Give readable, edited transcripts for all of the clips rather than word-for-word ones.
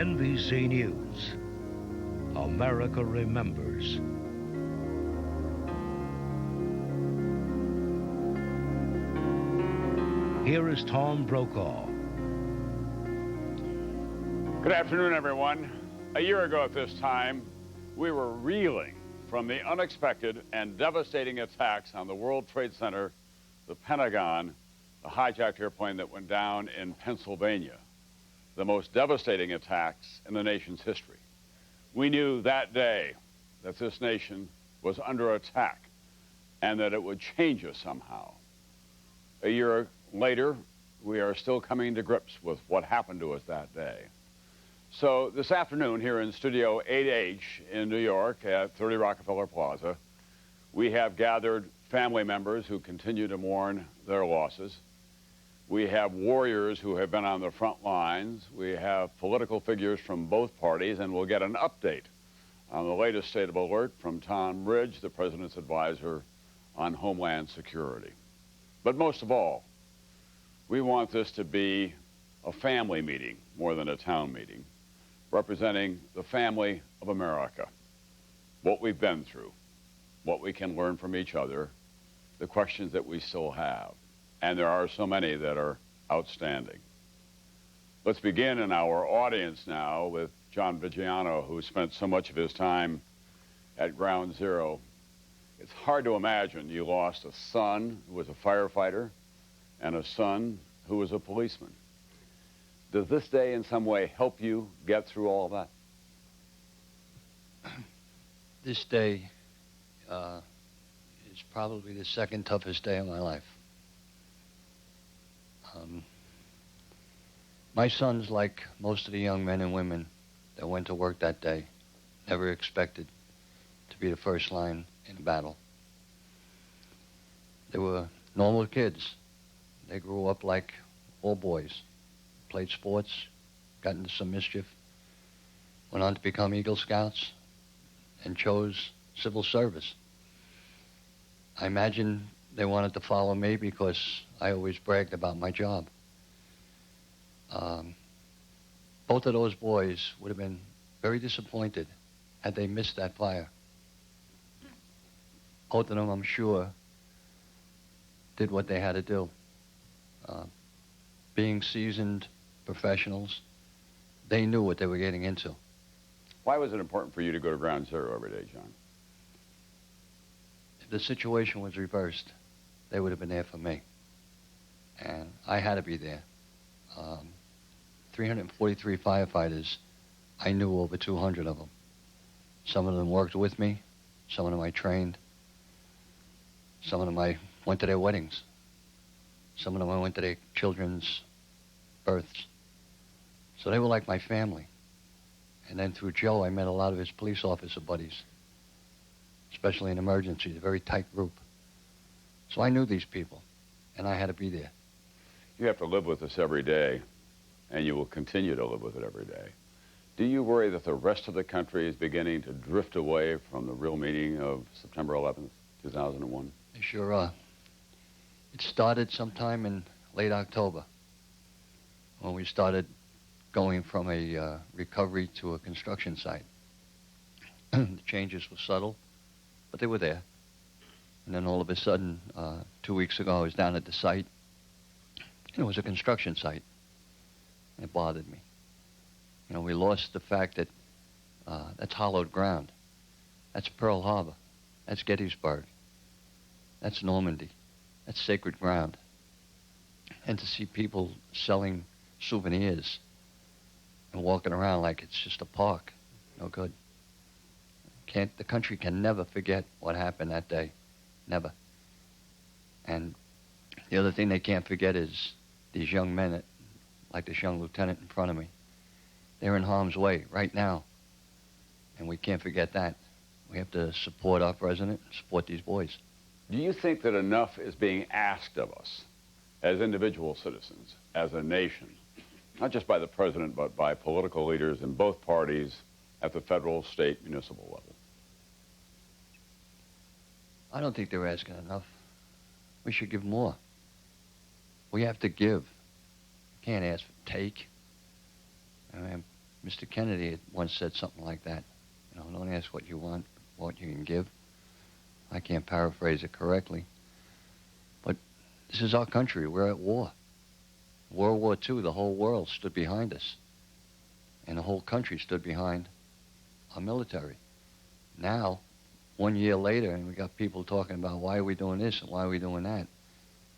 NBC News. America remembers. Here is Tom Brokaw. Good afternoon, everyone. A year ago at this time, we were reeling from the unexpected and devastating attacks on the World Trade Center, the Pentagon, the hijacked airplane that went down in Pennsylvania, the most devastating attacks in the nation's history. We knew that day that this nation was under attack and that it would change us somehow. A year later, we are still coming to grips with what happened to us that day. So this afternoon here in Studio 8H in New York at 30 Rockefeller Plaza, we have gathered family members who continue to mourn their losses. We have warriors who have been on the front lines. We have political figures from both parties, and we'll get an update on the latest state of alert from Tom Ridge, the President's advisor on Homeland Security. But most of all, we want this to be a family meeting more than a town meeting, representing the family of America, what we've been through, what we can learn from each other, the questions that we still have. And there are so many that are outstanding. Let's begin in our audience now with John Viggiano, who spent so much of his time at Ground Zero. It's hard to imagine you lost a son who was a firefighter and a son who was a policeman. Does this day in some way help you get through all that? This day is probably the second toughest day of my life. My son's like most of the young men and women that went to work that day, never expected to be the first line in a battle. They were normal kids. They grew up like all boys, played sports, got into some mischief, went on to become Eagle Scouts, and chose civil service. I imagine they wanted to follow me because I always bragged about my job. Both of those boys would have been very disappointed had they missed that fire. Both of them, I'm sure, did what they had to do. Being seasoned professionals, they knew what they were getting into. Why was it important for you to go to Ground Zero every day, John? If the situation was reversed, they would have been there for me. And I had to be there. 343 firefighters, I knew over 200 of them. Some of them worked with me, some of them I trained, some of them I went to their weddings, some of them I went to their children's births. So they were like my family. And then through Joe, I met a lot of his police officer buddies, especially in emergencies, a very tight group. So I knew these people, and I had to be there. You have to live with this every day, and you will continue to live with it every day. Do you worry that the rest of the country is beginning to drift away from the real meaning of September 11th, 2001? They sure are. It started sometime in late October when we started going from a recovery to a construction site. The changes were subtle, but they were there. And then all of a sudden, 2 weeks ago, I was down at the site, and it was a construction site. And it bothered me. You know, we lost the fact that that's hallowed ground. That's Pearl Harbor. That's Gettysburg. That's Normandy. That's sacred ground. And to see people selling souvenirs and walking around like it's just a park, no good. The country can never forget what happened that day. Never. And the other thing they can't forget is these young men, like this young lieutenant in front of me. They're in harm's way right now. And we can't forget that. We have to support our president and support these boys. Do you think that enough is being asked of us as individual citizens, as a nation, not just by the president, but by political leaders in both parties at the federal, state, municipal level? I don't think they're asking enough. We should give more. We have to give. Can't ask for take. I mean, Mr. Kennedy had once said something like that. You know, don't ask what you want, what you can give. I can't paraphrase it correctly. But this is our country. We're at war. World War II, the whole world stood behind us. And the whole country stood behind our military. Now, 1 year later, and we got people talking about why are we doing this and why are we doing that.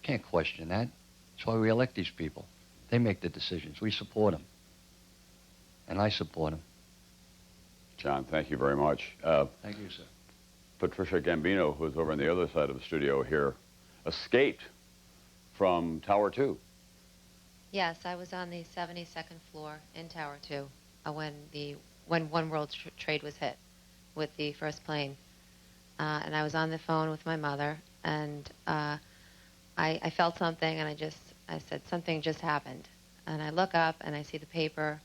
Can't question that. That's why we elect these people. They make the decisions. We support them. And I support them. John, thank you very much. Thank you, sir. Patricia Gambino, who's over on the other side of the studio here, escaped from Tower 2. Yes, I was on the 72nd floor in Tower 2 when One World Trade was hit with the first plane. And I was on the phone with my mother, and I felt something, and I said, something just happened. And I look up, and I see the paper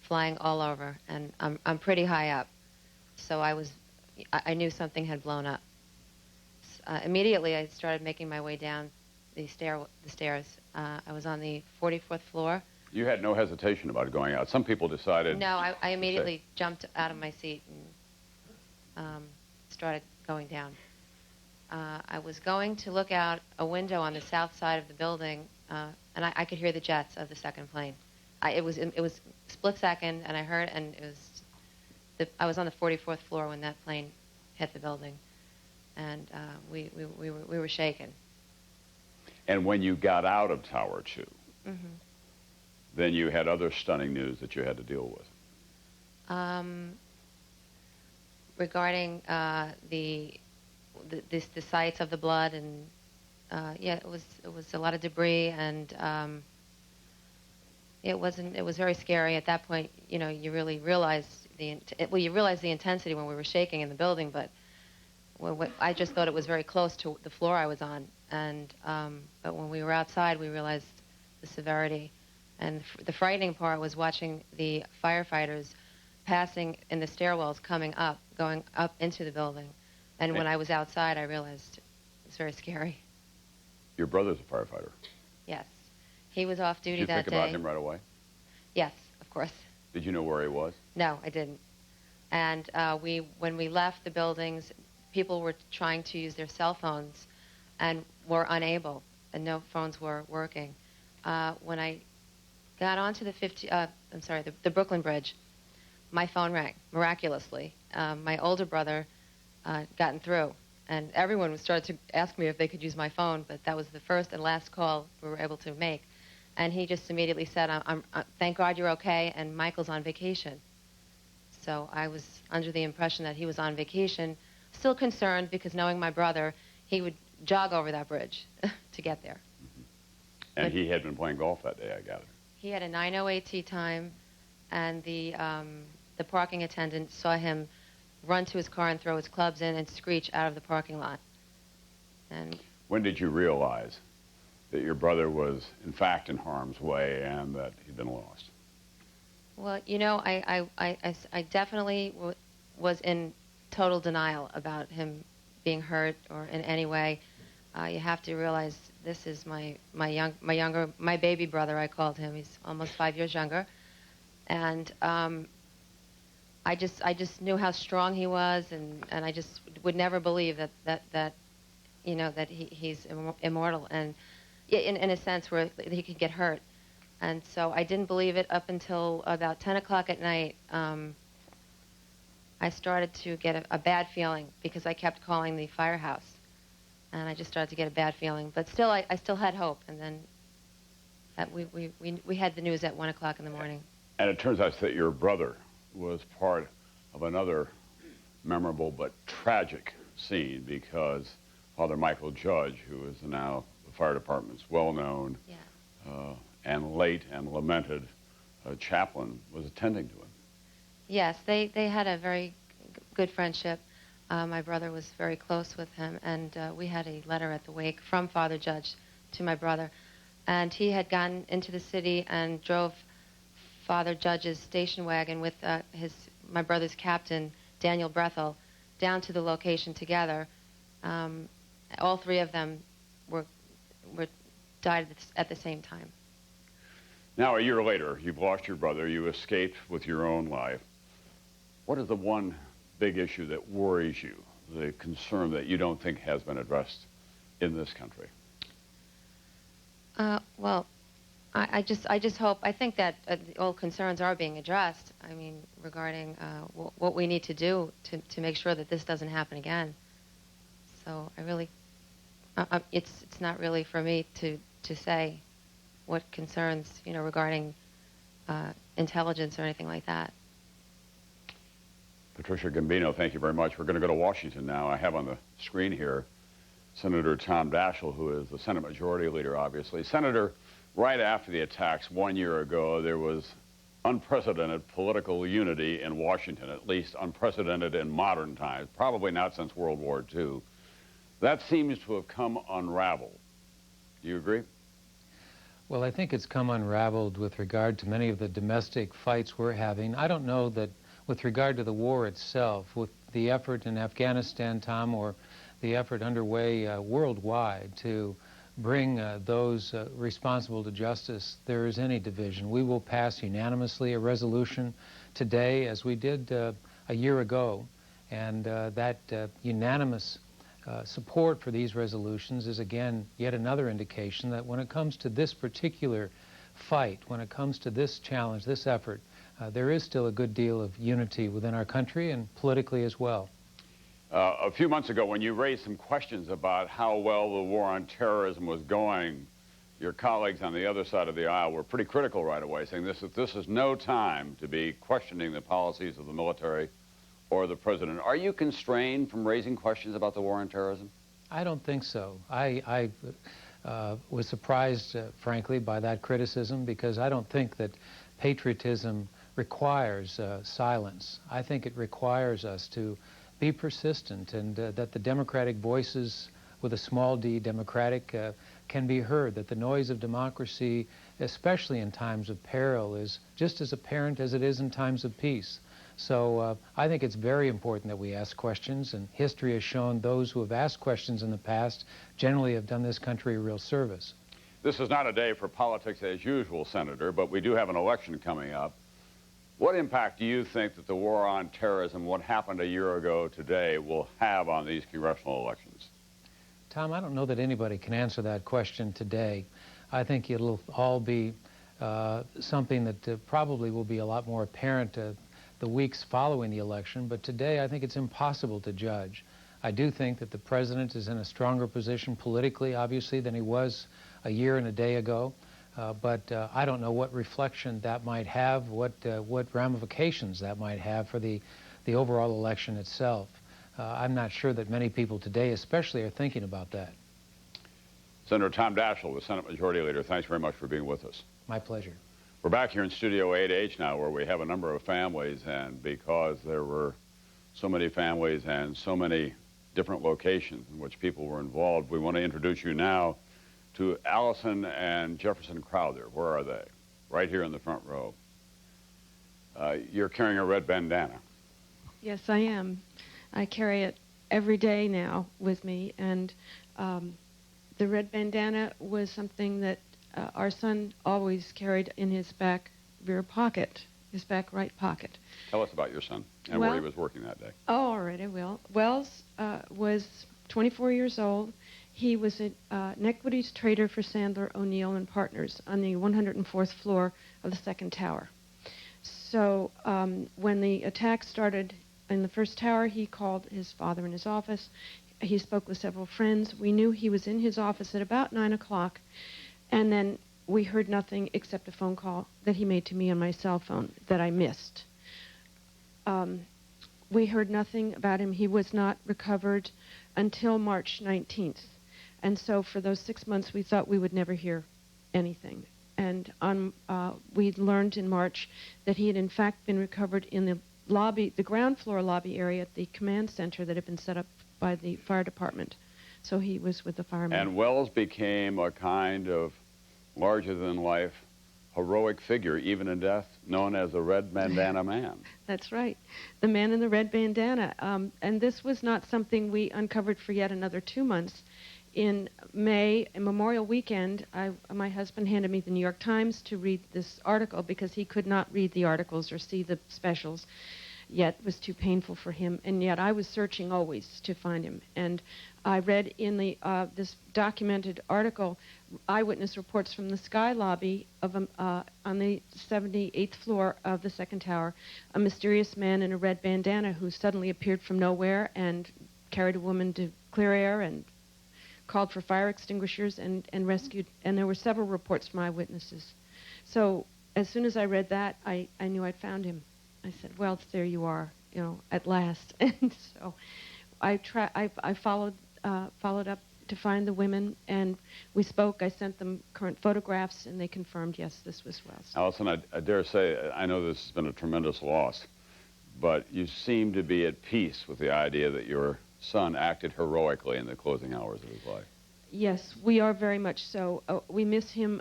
flying all over, and I'm pretty high up. So I knew something had blown up. Immediately, I started making my way down the stairs. I was on the 44th floor. You had no hesitation about going out. Some people decided... No, I immediately jumped out of my seat and started going down. I was going to look out a window on the south side of the building, and I could hear the jets of the second plane. It was a split second, and I heard, and I was on the 44th floor when that plane hit the building, and we were shaken. And when you got out of Tower 2, Mm-hmm. then you had other stunning news that you had to deal with. Regarding the sites of the blood, and yeah, it was a lot of debris, and it was very scary at that point. You know, you really realized you realized the intensity when we were shaking in the building, but I just thought it was very close to the floor I was on, and but when we were outside, we realized the severity, and the frightening part was watching the firefighters passing in the stairwells, going up into the building, and when I was outside, I realized it was very scary. Your brother's a firefighter. Yes, he was off duty that day. Did you think about him right away? Yes, of course. Did you know where he was? No, I didn't. And when we left the buildings, people were trying to use their cell phones and were unable, and no phones were working. When I got onto the Brooklyn Bridge, my phone rang, miraculously. My older brother gotten through, and everyone started to ask me if they could use my phone, but that was the first and last call we were able to make. And he just immediately said, thank God you're okay, and Michael's on vacation. So I was under the impression that he was on vacation, still concerned because knowing my brother, he would jog over that bridge to get there. Mm-hmm. And he had been playing golf that day, I gather. He had a 9:08 tee time, and the parking attendant saw him run to his car and throw his clubs in and screech out of the parking lot. And when did you realize that your brother was, in fact, in harm's way and that he'd been lost? Well, you know, I definitely was in total denial about him being hurt or in any way. You have to realize this is my baby brother, I called him. He's almost 5 years younger. And I just knew how strong he was, and I just would never believe that you know, that he's immortal, and in a sense where he could get hurt. And so I didn't believe it up until about 10 o'clock at night. I started to get a bad feeling because I kept calling the firehouse, and I just started to get a bad feeling. But still, I still had hope, and then we had the news at 1 o'clock in the morning. And it turns out that your brother was part of another memorable but tragic scene, because Father Michael Judge, who is now the fire department's well-known and late and lamented chaplain, was attending to him. Yes, they had a very good friendship. My brother was very close with him, and we had a letter at the wake from Father Judge to my brother. And he had gone into the city and drove Father Judge's station wagon with my brother's captain, Daniel Brethel, down to the location together. All three of them were died at the same time. Now, a year later, you've lost your brother. You escaped with your own life. What is the one big issue that worries you, the concern that you don't think has been addressed in this country? Well, I just hope, I think that all concerns are being addressed. I mean, regarding what we need to do to make sure that this doesn't happen again. So I really, it's not really for me to say what concerns, regarding intelligence or anything like that. Patricia Gambino, thank you very much. We're going to go to Washington now. I have on the screen here Senator Tom Daschle, who is the Senate Majority Leader, obviously. Senator, right after the attacks 1 year ago, there was unprecedented political unity in Washington, at least unprecedented in modern times, probably not since World War II. That seems to have come unraveled. Do you agree? Well, I think it's come unraveled with regard to many of the domestic fights we're having. I don't know that with regard to the war itself, with the effort in Afghanistan, Tom, or the effort underway worldwide to bring those responsible to justice, there is any division. We will pass unanimously a resolution today, as we did a year ago, and that unanimous support for these resolutions is, again, yet another indication that when it comes to this particular fight, when it comes to this challenge, this effort, there is still a good deal of unity within our country and politically as well. A few months ago, when you raised some questions about how well the war on terrorism was going, your colleagues on the other side of the aisle were pretty critical right away, saying this is no time to be questioning the policies of the military or the president. Are you constrained from raising questions about the war on terrorism? I don't think so. I was surprised, frankly, by that criticism, because I don't think that patriotism requires silence. I think it requires us to be persistent, and that the democratic voices, with a small d, democratic, can be heard, that the noise of democracy, especially in times of peril, is just as apparent as it is in times of peace. So I think it's very important that we ask questions, and history has shown those who have asked questions in the past generally have done this country a real service. This is not a day for politics as usual, Senator, but we do have an election coming up. What impact do you think that the war on terrorism, what happened a year ago today, will have on these congressional elections? Tom, I don't know that anybody can answer that question today. I think it'll all be something that probably will be a lot more apparent the weeks following the election, but today I think it's impossible to judge. I do think that the president is in a stronger position politically, obviously, than he was a year and a day ago. But I don't know what reflection that might have, what ramifications that might have for the overall election itself. I'm not sure that many people today especially are thinking about that. Senator Tom Daschle, the Senate Majority Leader, thanks very much for being with us. My pleasure. We're back here in Studio 8H now, where we have a number of families, and because there were so many families and so many different locations in which people were involved, we want to introduce you now to Allison and Jefferson Crowther. Where are they? Right here in the front row. You're carrying a red bandana. Yes, I am. I carry it every day now with me, and the red bandana was something that our son always carried in his back rear pocket, his back right pocket. Tell us about your son and where he was working that day. Oh, all right, I will. Wells was 24 years old. He was an equities trader for Sandler, O'Neill and Partners on the 104th floor of the second tower. So when the attack started in the first tower, he called his father in his office. He spoke with several friends. We knew he was in his office at about 9 o'clock, and then we heard nothing except a phone call that he made to me on my cell phone that I missed. We heard nothing about him. He was not recovered until March 19th. And so for those 6 months, we thought we would never hear anything. And we learned in March that he had in fact been recovered in the lobby, the ground floor lobby area at the command center that had been set up by the fire department. So he was with the firemen. And Wells became a kind of larger-than-life heroic figure, even in death, known as the Red Bandana Man. That's right, the man in the red bandana. And this was not something we uncovered for yet another 2 months. in May, Memorial Weekend, my husband handed me the New York Times to read this article because he could not read the articles or see the specials, yet it was too painful for him. And yet I was searching always to find him. And I read in the this documented article eyewitness reports from the sky lobby of on the 78th floor of the second tower, a mysterious man in a red bandana who suddenly appeared from nowhere and carried a woman to clear air and called for fire extinguishers and rescued. And there were several reports from eyewitnesses. So as soon as I read that, I knew I'd found him. I said, well, there you are, you know, at last. And so I followed up to find the women, and we spoke. I sent them current photographs, and they confirmed, yes, this was Wells. Allison, I dare say, I know this has been a tremendous loss, but you seem to be at peace with the idea that your son acted heroically in the closing hours of his life. Yes, we are very much so. We miss him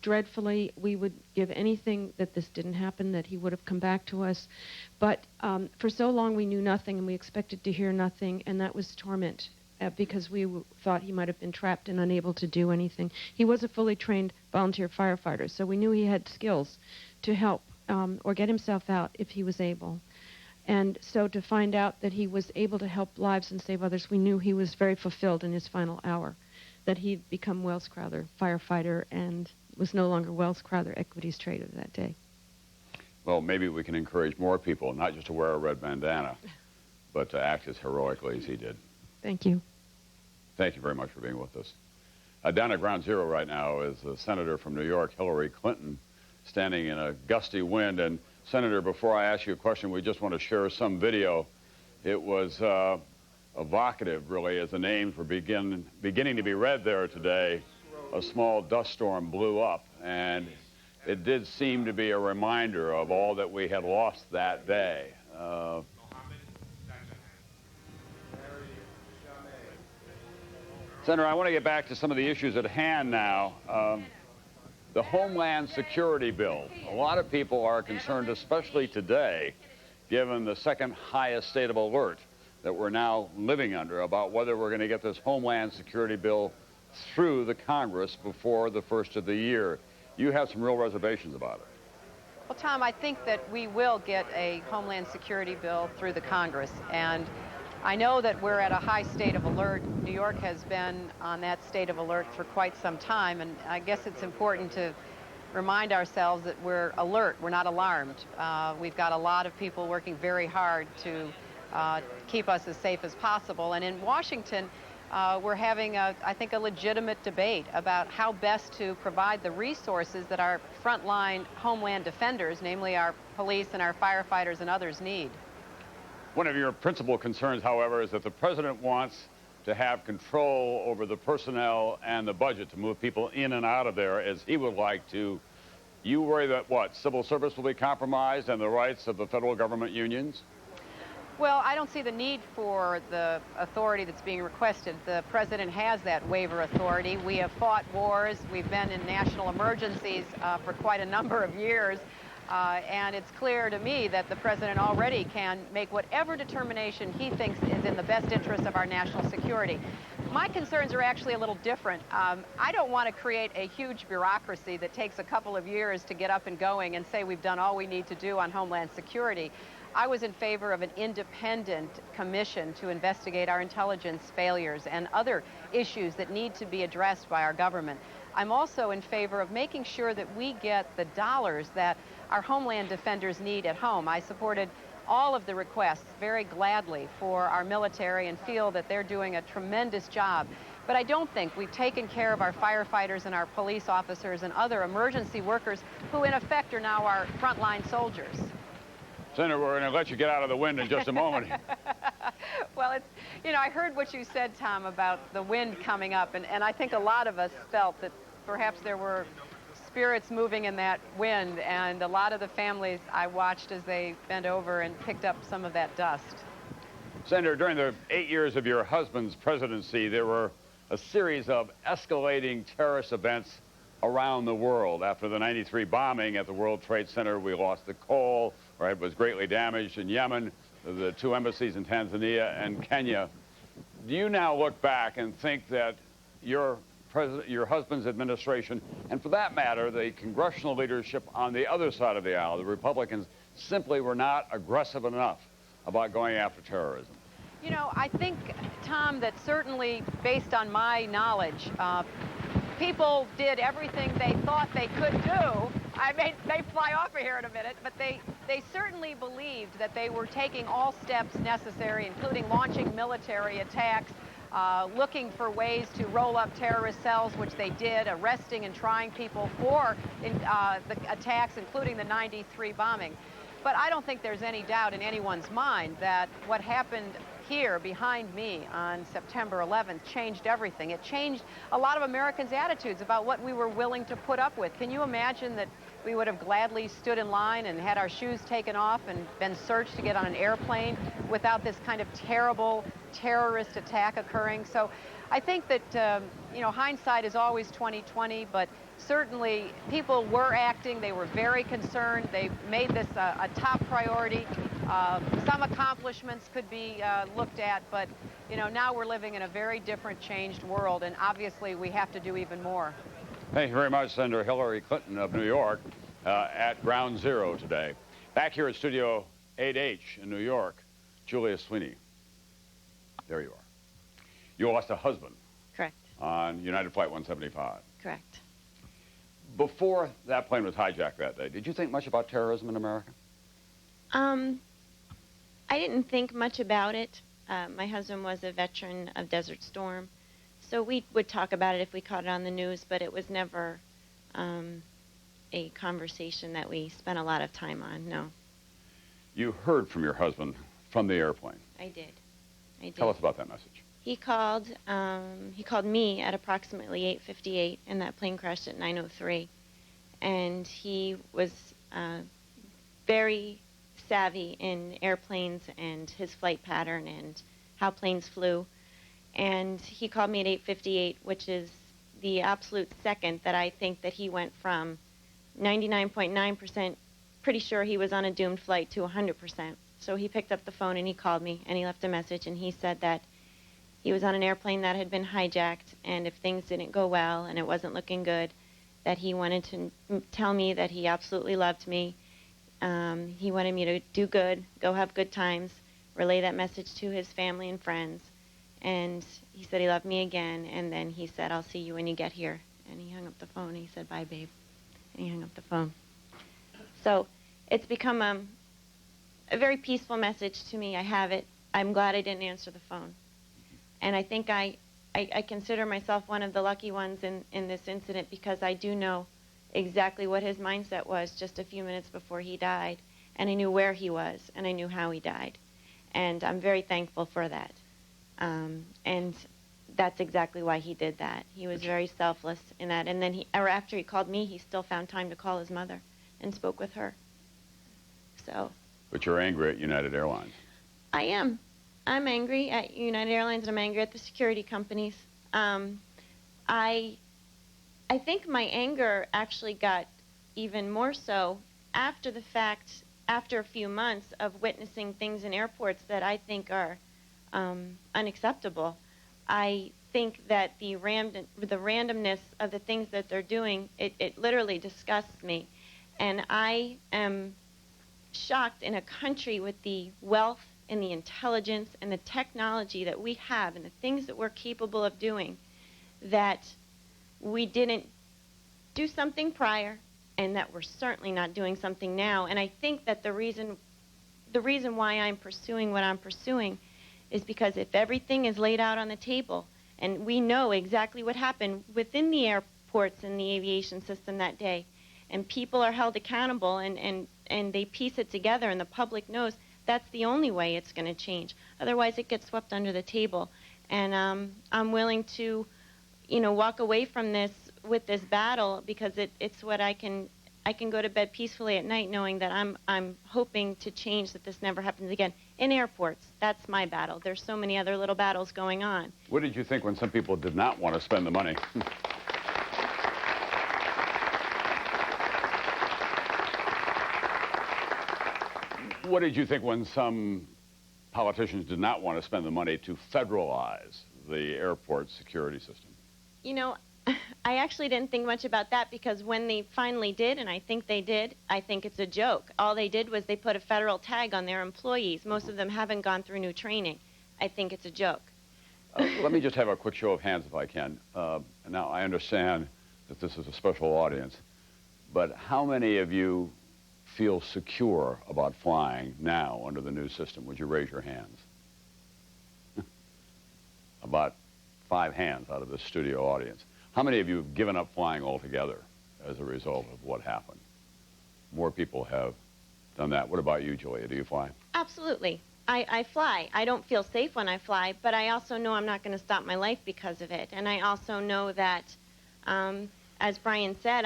dreadfully. We would give anything that this didn't happen, that he would have come back to us. But for so long we knew nothing, and we expected to hear nothing, and that was torment. Because we thought he might have been trapped and unable to do anything. He was a fully trained volunteer firefighter, so we knew he had skills to help or get himself out if he was able. And so to find out that he was able to help lives and save others, we knew he was very fulfilled in his final hour, that he'd become Wells Crowther firefighter and was no longer Wells Crowther equities trader that day. Well, maybe we can encourage more people, not just to wear a red bandana, but to act as heroically as he did. Thank you. Thank you very much for being with us. Down at Ground Zero right now is the Senator from New York, Hillary Clinton, standing in a gusty wind. And Senator, before I ask you a question, we just want to share some video. It was evocative, really, as the names were beginning to be read there today. A small dust storm blew up, and it did seem to be a reminder of all that we had lost that day. Senator, I want to get back to some of the issues at hand now. The Homeland Security Bill. A lot of people are concerned, especially today, given the second highest state of alert that we're now living under, about whether we're going to get this Homeland Security Bill through the Congress before the first of the year. You have some real reservations about it. Well, Tom, I think that we will get a Homeland Security Bill through the Congress, and I know that we're at a high state of alert. New York has been on that state of alert for quite some time, and I guess it's important to remind ourselves that we're alert, we're not alarmed. We've got a lot of people working very hard to keep us as safe as possible, and in Washington, we're having, I think, a legitimate debate about how best to provide the resources that our frontline homeland defenders, namely our police and our firefighters and others, need. One of your principal concerns, however, is that the president wants to have control over the personnel and the budget to move people in and out of there as he would like to. You worry that, what, civil service will be compromised and the rights of the federal government unions? Well, I don't see the need for the authority that's being requested. The president has that waiver authority. We have fought wars. We've been in national emergencies for quite a number of years. And it's clear to me that the president already can make whatever determination he thinks is in the best interest of our national security. My concerns are actually a little different. I don't want to create a huge bureaucracy that takes a couple of years to get up and going and say we've done all we need to do on Homeland Security. I was in favor of an independent commission to investigate our intelligence failures and other issues that need to be addressed by our government. I'm also in favor of making sure that we get the dollars that our homeland defenders need at home. I supported all of the requests very gladly for our military and feel that they're doing a tremendous job. But I don't think we've taken care of our firefighters and our police officers and other emergency workers who in effect are now our frontline soldiers. Senator, we're going to let you get out of the wind in just a moment. Well, it's, you know, I heard what you said, Tom, about the wind coming up, and I think a lot of us felt that perhaps there were spirits moving in that wind, and a lot of the families I watched as they bent over and picked up some of that dust. Senator, during the 8 years of your husband's presidency, there were a series of escalating terrorist events around the world. After the '93 bombing at the World Trade Center, we lost the coal, right, was greatly damaged in Yemen, the two embassies in Tanzania and Kenya. Do you now look back and think that your husband's administration, and for that matter, the congressional leadership on the other side of the aisle, the Republicans, simply were not aggressive enough about going after terrorism? You know, I think, Tom, that certainly based on my knowledge, people did everything they thought they could do. I may fly off of here in a minute, but they certainly believed that they were taking all steps necessary, including launching military attacks, looking for ways to roll up terrorist cells, which they did, arresting and trying people for the attacks, including the '93 bombing. But I don't think there's any doubt in anyone's mind that what happened here behind me on September 11th changed everything. It changed a lot of Americans' attitudes about what we were willing to put up with. Can you imagine that we would have gladly stood in line and had our shoes taken off and been searched to get on an airplane without this kind of terrible terrorist attack occurring? So I think that, you know, hindsight is always 20/20, but certainly people were acting. They were very concerned. They made this a top priority. Some accomplishments could be looked at, but, you know, now we're living in a very different, changed world, and obviously we have to do even more. Thank you very much, Senator Hillary Clinton of New York, at Ground Zero today. Back here at Studio 8H in New York, Julia Sweeney. There you are. You lost a husband. Correct. On United Flight 175. Correct. Before that plane was hijacked that day, did you think much about terrorism in America? I didn't think much about it. My husband was a veteran of Desert Storm, so we would talk about it if we caught it on the news, but it was never a conversation that we spent a lot of time on, no. You heard from your husband from the airplane. I did. Tell us about that message. He called me at approximately 8:58, and that plane crashed at 9:03. And he was very savvy in airplanes and his flight pattern and how planes flew. And he called me at 8:58, which is the absolute second that I think that he went from 99.9% pretty sure he was on a doomed flight to 100%. So he picked up the phone and he called me and he left a message, and he said that he was on an airplane that had been hijacked, and if things didn't go well and it wasn't looking good, that he wanted to tell me that he absolutely loved me. He wanted me to do good, go have good times, relay that message to his family and friends. And he said he loved me again, and then he said, I'll see you when you get here. And he hung up the phone. He said, bye, babe. And he hung up the phone. So it's become a very peaceful message to me. I have it. I'm glad I didn't answer the phone. And I think I consider myself one of the lucky ones in this incident, because I do know exactly what his mindset was just a few minutes before he died. And I knew where he was, and I knew how he died. And I'm very thankful for that. And that's exactly why he did that. He was very selfless in that. And then after he called me, he still found time to call his mother and spoke with her. So. But you're angry at United Airlines. I am. I'm angry at United Airlines, and I'm angry at the security companies. I think my anger actually got even more so after the fact, after a few months of witnessing things in airports that I think are unacceptable. I think that the randomness of the things that they're doing, it literally disgusts me. And I am shocked in a country with the wealth and the intelligence and the technology that we have and the things that we're capable of doing, that we didn't do something prior, and that we're certainly not doing something now. And I think that the reason why I'm pursuing what I'm pursuing is because if everything is laid out on the table and we know exactly what happened within the airports and the aviation system that day, and people are held accountable and they piece it together and the public knows, that's the only way it's going to change. Otherwise, it gets swept under the table. And I'm willing to, walk away from this with this battle, because it's what I can go to bed peacefully at night knowing that I'm hoping to change, that this never happens again. In airports, that's my battle. There's so many other little battles going on. What did you think when some people did not want to spend the money? What did you think when some politicians did not want to spend the money to federalize the airport security system? You know, I actually didn't think much about that because when they finally did, and I think they did, I think it's a joke. All they did was they put a federal tag on their employees. Most of them haven't gone through new training. I think it's a joke. Let me just have a quick show of hands if I can. Now, I understand that this is a special audience, but how many of you feel secure about flying now under the new system? Would you raise your hands? About 5 hands out of this studio audience. How many of you have given up flying altogether as a result of what happened? More people have done that. What about you, Julia? Do you fly? Absolutely. I fly. I don't feel safe when I fly, but I also know I'm not going to stop my life because of it. And I also know that, as Brian said,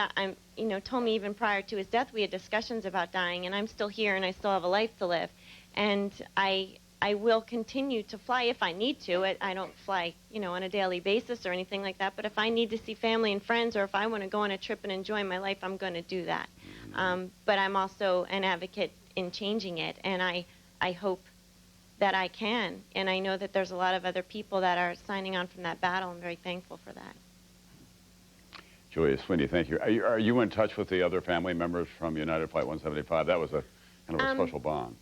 told me even prior to his death, we had discussions about dying, and I'm still here and I still have a life to live. And I will continue to fly if I need to. I don't fly, on a daily basis or anything like that, but if I need to see family and friends or if I want to go on a trip and enjoy my life, I'm going to do that. But I'm also an advocate in changing it, and I hope that I can. And I know that there's a lot of other people that are signing on from that battle. I'm very thankful for that. Julia Sweeney, thank you. Are you in touch with the other family members from United Flight 175? That was a kind of a special bond.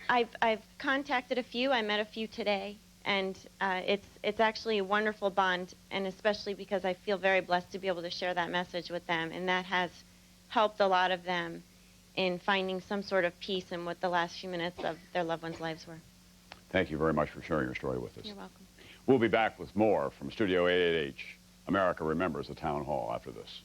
I've contacted a few. I met a few today, and it's actually a wonderful bond, and especially because I feel very blessed to be able to share that message with them, and that has helped a lot of them in finding some sort of peace in what the last few minutes of their loved ones' lives were. Thank you very much for sharing your story with us. You're welcome. We'll be back with more from Studio 88H. America Remembers the Town Hall after this.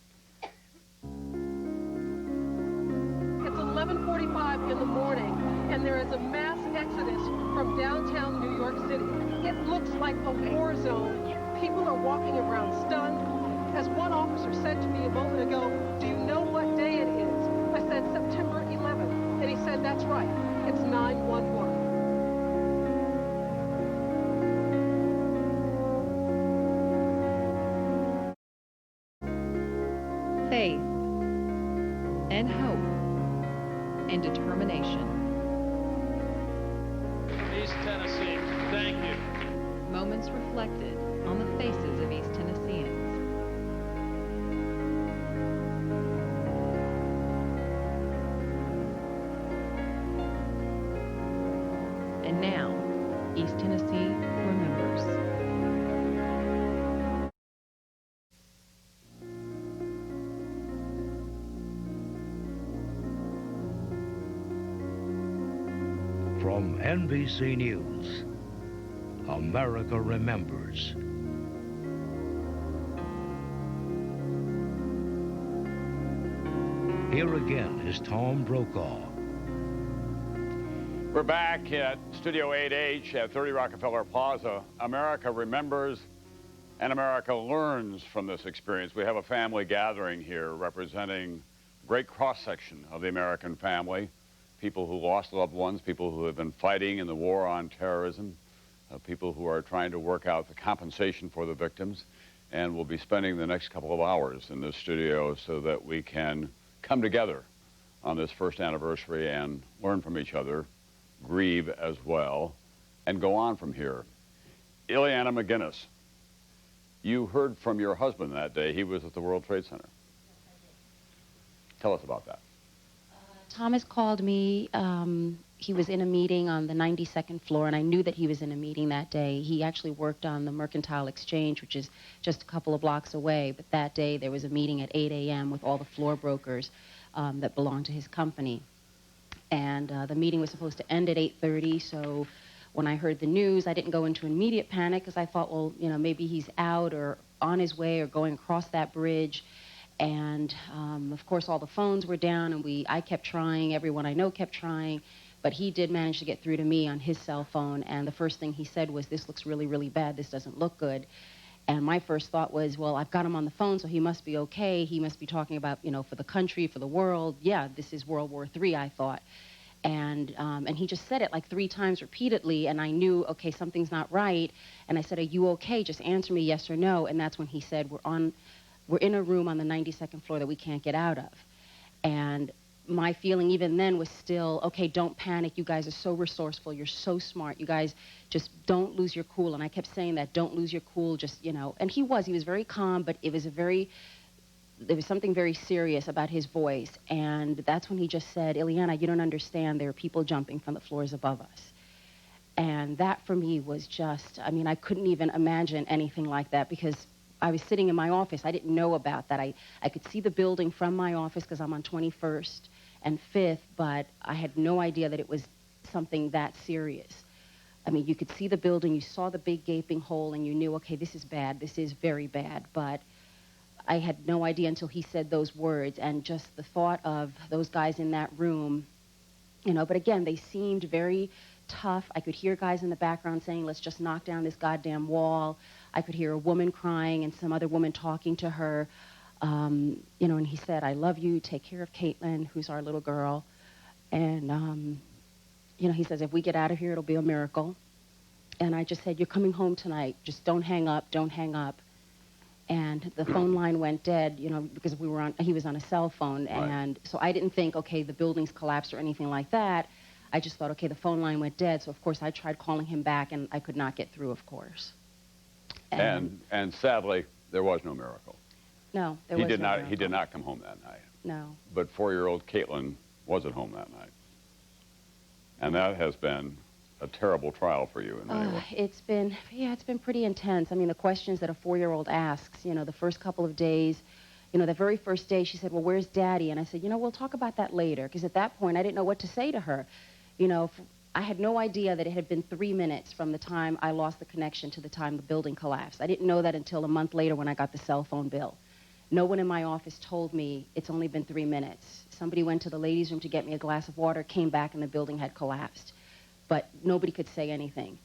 It's 11:45 in the morning, and there is a mass exodus from downtown New York City. It looks like a war zone. People are walking around stunned. As one officer said to me a moment ago, "Do you know what day it is?" I said, "September 11th." And he said, "That's right. It's 9/11. Faith and hope and determination. East Tennessee, thank you. Moments reflected on the faces of East Tennesseans. And now, East Tennessee remembers. From NBC News, America Remembers. Here again is Tom Brokaw. We're back at Studio 8H at 30 Rockefeller Plaza. America remembers and America learns from this experience. We have a family gathering here representing a great cross-section of the American family. People who lost loved ones, people who have been fighting in the war on terrorism, people who are trying to work out the compensation for the victims. And we'll be spending the next couple of hours in this studio so that we can come together on this first anniversary and learn from each other, grieve as well, and go on from here. Ileana McGinnis, you heard from your husband that day. He was at the World Trade Center. Tell us about that. Thomas called me. He was in a meeting on the 92nd floor, and I knew that he was in a meeting that day. He actually worked on the Mercantile Exchange, which is just a couple of blocks away, but that day there was a meeting at 8 a.m. with all the floor brokers that belonged to his company. And the meeting was supposed to end at 8:30, so when I heard the news, I didn't go into immediate panic because I thought, well, maybe he's out or on his way or going across that bridge. And, of course, all the phones were down, and I kept trying. Everyone I know kept trying. But he did manage to get through to me on his cell phone, and the first thing he said was, "This looks really, really bad. This doesn't look good." And my first thought was, well, I've got him on the phone, so he must be okay. He must be talking about, for the country, for the world. Yeah, this is World War III, I thought. And he just said it like 3 times repeatedly, and I knew, okay, something's not right. And I said, "Are you okay? Just answer me yes or no." And that's when he said, we're in a room on the 92nd floor that we can't get out of. And my feeling even then was still, okay, don't panic. You guys are so resourceful. You're so smart. You guys just don't lose your cool. And I kept saying that, don't lose your cool, just, you know. And he was very calm, but there was something very serious about his voice. And that's when he just said, Ileana, you don't understand. There are people jumping from the floors above us. And that for me was just, I mean, I couldn't even imagine anything like that because I was sitting in my office. I didn't know about that. I could see the building from my office because I'm on 21st and 5th, but I had no idea that it was something that serious. I mean, you could see the building, you saw the big gaping hole, and you knew, okay, this is bad, this is very bad. But I had no idea until he said those words, and just the thought of those guys in that room, you know, but again, they seemed very tough. I could hear guys in the background saying, let's just knock down this goddamn wall. I could hear a woman crying and some other woman talking to her. You know, and he said, I love you. Take care of Caitlin, who's our little girl. And, you know, he says, if we get out of here, it'll be a miracle. And I just said, you're coming home tonight. Just don't hang up. Don't hang up. And the phone line went dead, you know, because he was on a cell phone. Right. And so I didn't think, okay, the building's collapsed or anything like that. I just thought, okay, the phone line went dead. So, of course, I tried calling him back, and I could not get through, of course. And sadly, there was no miracle. No, there was no miracle. He did not come home that night. No. But 4-year-old Caitlin was at home that night. And that has been a terrible trial for you in many ways. It's been pretty intense. I mean, the questions that a 4-year-old asks, you know, the first couple of days, you know, the very first day she said, well, where's Daddy? And I said, you know, we'll talk about that later. Because at that point, I didn't know what to say to her. You know, I had no idea that it had been 3 minutes from the time I lost the connection to the time the building collapsed. I didn't know that until a month later when I got the cell phone bill. No one in my office told me it's only been 3 minutes. Somebody went to the ladies' room to get me a glass of water, came back, and the building had collapsed. But nobody could say anything.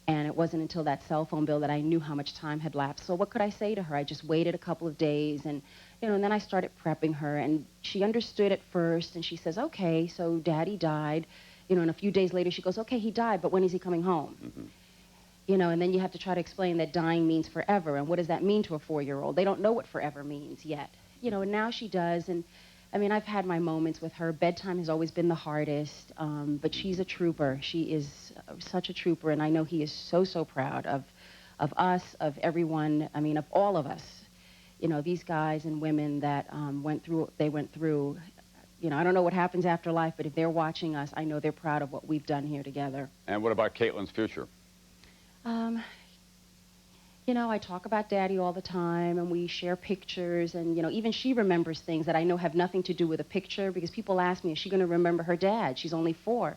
And it wasn't until that cell phone bill that I knew how much time had lapsed. So what could I say to her? I just waited a couple of days, and, you know, and then I started prepping her. And she understood at first, and she says, okay, so Daddy died. You know, and a few days later she goes, okay, he died, but when is he coming home? Mm-hmm. You know, and then you have to try to explain that dying means forever, and what does that mean to a 4-year-old? They don't know what forever means yet. You know, and now she does, and I mean, I've had my moments with her. Bedtime has always been the hardest, but she's a trooper. She is such a trooper, and I know he is so, so proud of us, of everyone, I mean, of all of us. You know, these guys and women that went through, you know, I don't know what happens after life, but if they're watching us, I know they're proud of what we've done here together. And what about Caitlin's future? You know, I talk about Daddy all the time, and we share pictures, and, you know, even she remembers things that I know have nothing to do with a picture, because people ask me, is she going to remember her dad? She's only 4.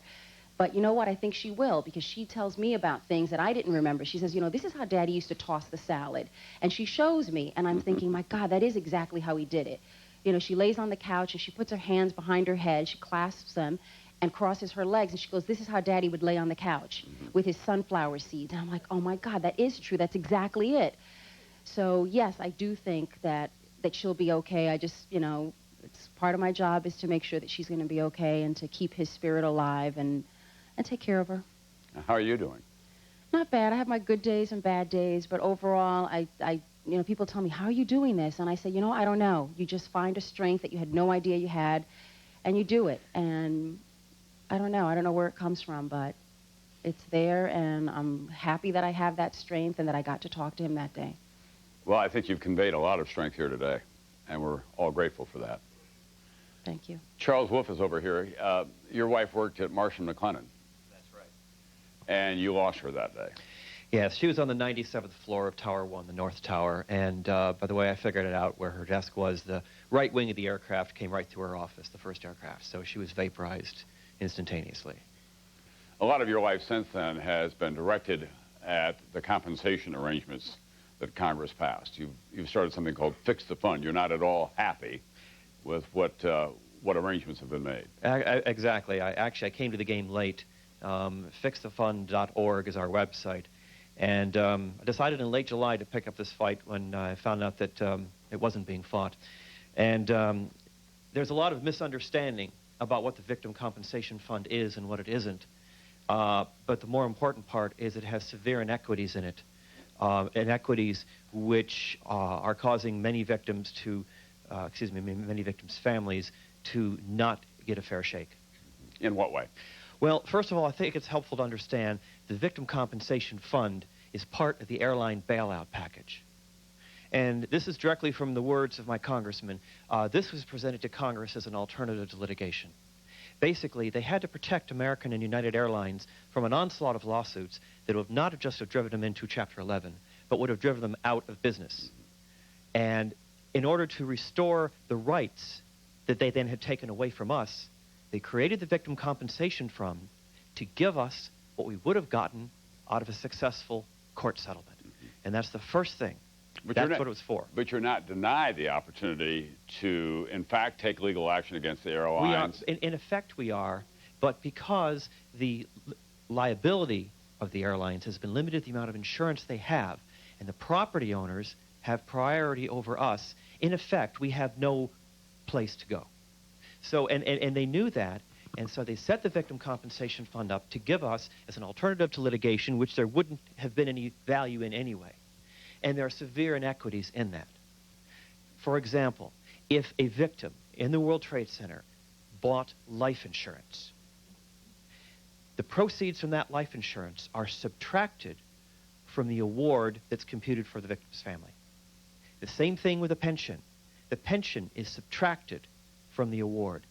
But you know what? I think she will, because she tells me about things that I didn't remember. She says, you know, this is how Daddy used to toss the salad. And she shows me, and I'm thinking, my God, that is exactly how he did it. You know, she lays on the couch, and she puts her hands behind her head, she clasps them, and crosses her legs, and she goes, this is how Daddy would lay on the couch with his sunflower seeds. And I'm like, oh, my God, that is true. That's exactly it. So, yes, I do think that she'll be okay. I just, you know, it's part of my job is to make sure that she's going to be okay and to keep his spirit alive and take care of her. How are you doing? Not bad. I have my good days and bad days, but overall, I you know, people tell me, how are you doing this? And I say, you know, I don't know. You just find a strength that you had no idea you had, and you do it. And I don't know where it comes from, but it's there, and I'm happy that I have that strength and that I got to talk to him that day. Well, I think you've conveyed a lot of strength here today, and we're all grateful for that. Thank you. Charles Wolf is over here. Your wife worked at Marsh & McLennan. That's right. And you lost her that day. Yes, she was on the 97th floor of Tower 1, the North Tower, and by the way I figured it out where her desk was, the right wing of the aircraft came right through her office, the first aircraft, so she was vaporized instantaneously. A lot of your life since then has been directed at the compensation arrangements that Congress passed. You've started something called Fix the Fund. You're not at all happy with what arrangements have been made. Exactly. I came to the game late. Fixthefund.org is our website. And I decided in late July to pick up this fight when I found out that it wasn't being fought. And there's a lot of misunderstanding about what the Victim Compensation Fund is and what it isn't. But the more important part is it has severe inequities in it. Inequities which are causing many victims to, many victims' families to not get a fair shake. In what way? Well, first of all, I think it's helpful to understand the Victim Compensation Fund is part of the airline bailout package. And this is directly from the words of my congressman. This was presented to Congress as an alternative to litigation. Basically, they had to protect American and United Airlines from an onslaught of lawsuits that would not have just have driven them into Chapter 11, but would have driven them out of business. And in order to restore the rights that they then had taken away from us, they created the Victim Compensation Fund to give us what we would have gotten out of a successful court settlement. And that's the first thing. But that's what it was for. But you're not denied the opportunity to, in fact, take legal action against the airlines. We are, in effect, we are, but because the liability of the airlines has been limited to the amount of insurance they have, and the property owners have priority over us, in effect, we have no place to go. So, and they knew that, and so they set the Victim Compensation Fund up to give us as an alternative to litigation, which there wouldn't have been any value in anyway. And there are severe inequities in that. For example, if a victim in the World Trade Center bought life insurance, the proceeds from that life insurance are subtracted from the award that's computed for the victim's family. The same thing with a pension. The pension is subtracted from the award.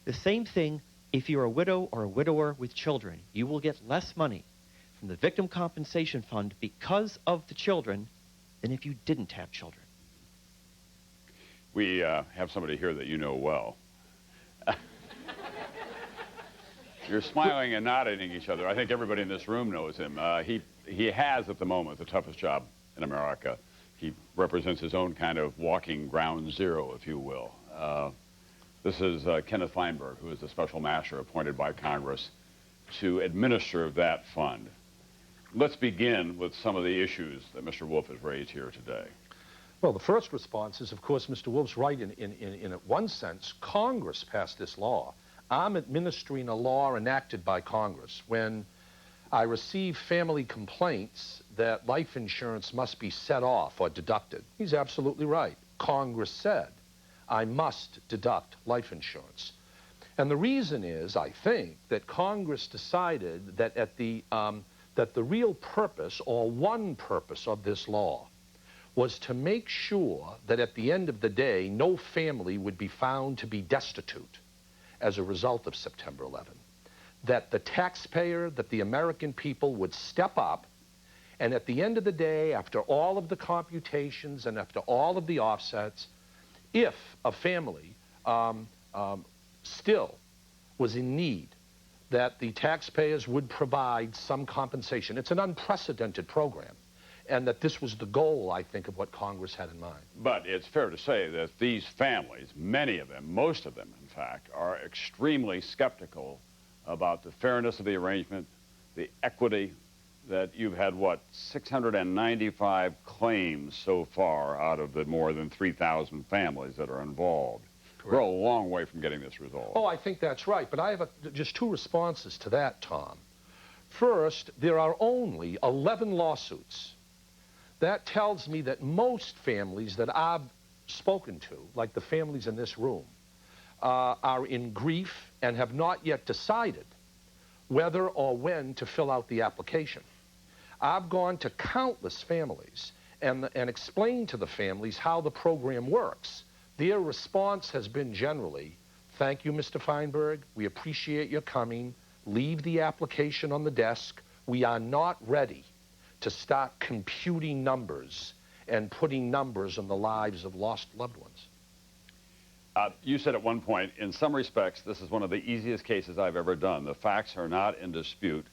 The same thing if you're a widow or a widower with children. You will get less money from the Victim Compensation Fund because of the children than if you didn't have children. We have somebody here that you know well. You're smiling and nodding at each other. I think everybody in this room knows him. He has, at the moment, the toughest job in America. He represents his own kind of walking ground zero, if you will. This is Kenneth Feinberg, who is the special master appointed by Congress to administer that fund. Let's begin with some of the issues that Mr. Wolf has raised here today. Well, the first response is, of course, Mr. Wolf's right in one sense. Congress passed this law. I'm administering a law enacted by Congress. When I receive family complaints that life insurance must be set off or deducted, he's absolutely right. Congress said, I must deduct life insurance. And the reason is, I think, that Congress decided that that the real purpose, or one purpose, of this law was to make sure that at the end of the day, no family would be found to be destitute as a result of September 11. That the taxpayer, that the American people would step up, and at the end of the day, after all of the computations and after all of the offsets, if a family still was in need, that the taxpayers would provide some compensation. It's an unprecedented program, and that this was the goal, I think, of what Congress had in mind. But it's fair to say that these families, many of them, most of them, in fact, are extremely skeptical about the fairness of the arrangement, the equity, that you've had, what, 695 claims so far out of the more than 3,000 families that are involved. Correct. We're a long way from getting this resolved. Oh, I think that's right, but I have just two responses to that, Tom. First, there are only 11 lawsuits. That tells me that most families that I've spoken to, like the families in this room, are in grief and have not yet decided whether or when to fill out the application. I've gone to countless families and explained to the families how the program works. Their response has been generally, thank you, Mr. Feinberg. We appreciate your coming. Leave the application on the desk. We are not ready to start computing numbers and putting numbers on the lives of lost loved ones. You said at one point, in some respects, this is one of the easiest cases I've ever done. The facts are not in dispute,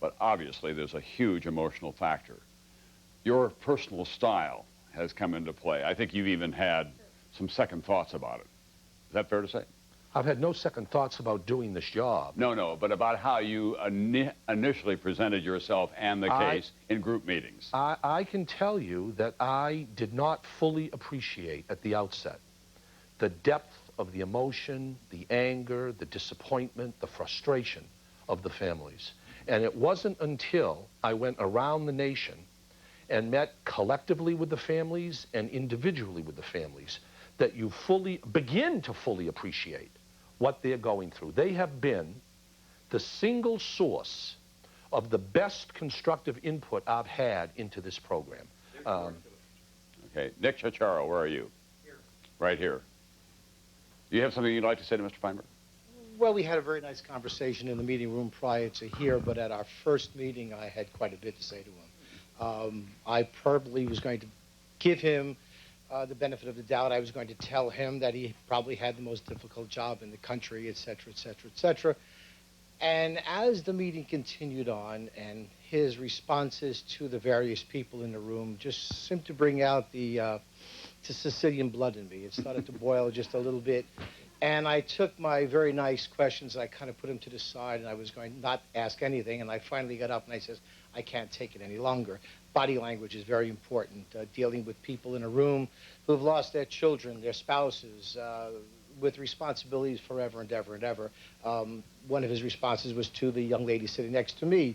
but obviously there's a huge emotional factor. Your personal style has come into play. I think you've even had some second thoughts about it. Is that fair to say? I've had no second thoughts about doing this job. No, but about how you initially presented yourself and the case in group meetings. I can tell you that I did not fully appreciate at the outset the depth of the emotion, the anger, the disappointment, the frustration of the families. And it wasn't until I went around the nation and met collectively with the families and individually with the families that you begin to fully appreciate what they're going through. They have been the single source of the best constructive input I've had into this program. Okay, Nick Ciccaro, where are you? Here. Right here. Do you have something you'd like to say to Mr. Feinberg? Well, we had a very nice conversation in the meeting room prior to here, but at our first meeting, I had quite a bit to say to him. I probably was going to give him the benefit of the doubt. I was going to tell him that he probably had the most difficult job in the country, et cetera, et cetera, et cetera. And as the meeting continued on, and his responses to the various people in the room just seemed to bring out the Sicilian blood in me. It started to boil just a little bit. And I took my very nice questions, I kind of put them to the side, and I was going to not ask anything. And I finally got up and I says, I can't take it any longer. Body language is very important. Dealing with people in a room who have lost their children, their spouses, with responsibilities forever and ever and ever. One of his responses was to the young lady sitting next to me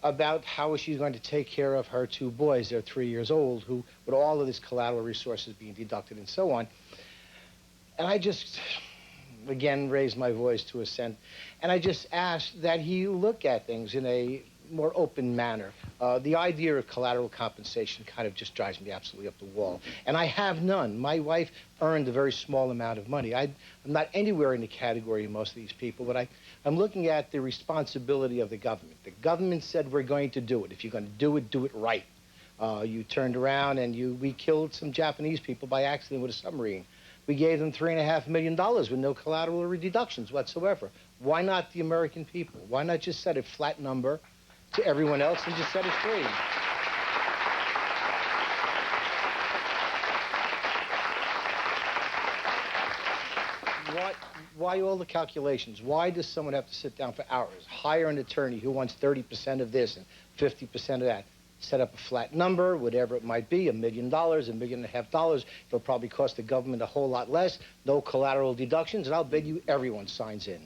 about how she's going to take care of her two boys. They're 3 years old, who, with all of this collateral resources being deducted and so on. And I just, again, raised my voice to assent. And I just asked that he look at things in a more open manner. The idea of collateral compensation kind of just drives me absolutely up the wall. And I have none. My wife earned a very small amount of money. I'm not anywhere in the category of most of these people, but I'm looking at the responsibility of the government. The government said we're going to do it. If you're going to do it right. You turned around and we killed some Japanese people by accident with a submarine. We gave them $3.5 million with no collateral or deductions whatsoever. Why not the American people? Why not just set a flat number to everyone else and just set it free? Why all the calculations? Why does someone have to sit down for hours, hire an attorney who wants 30% of this and 50% of that, set up a flat number, whatever it might be, $1 million, $1.5 million. It'll probably cost the government a whole lot less, no collateral deductions, and I'll bet you everyone signs in.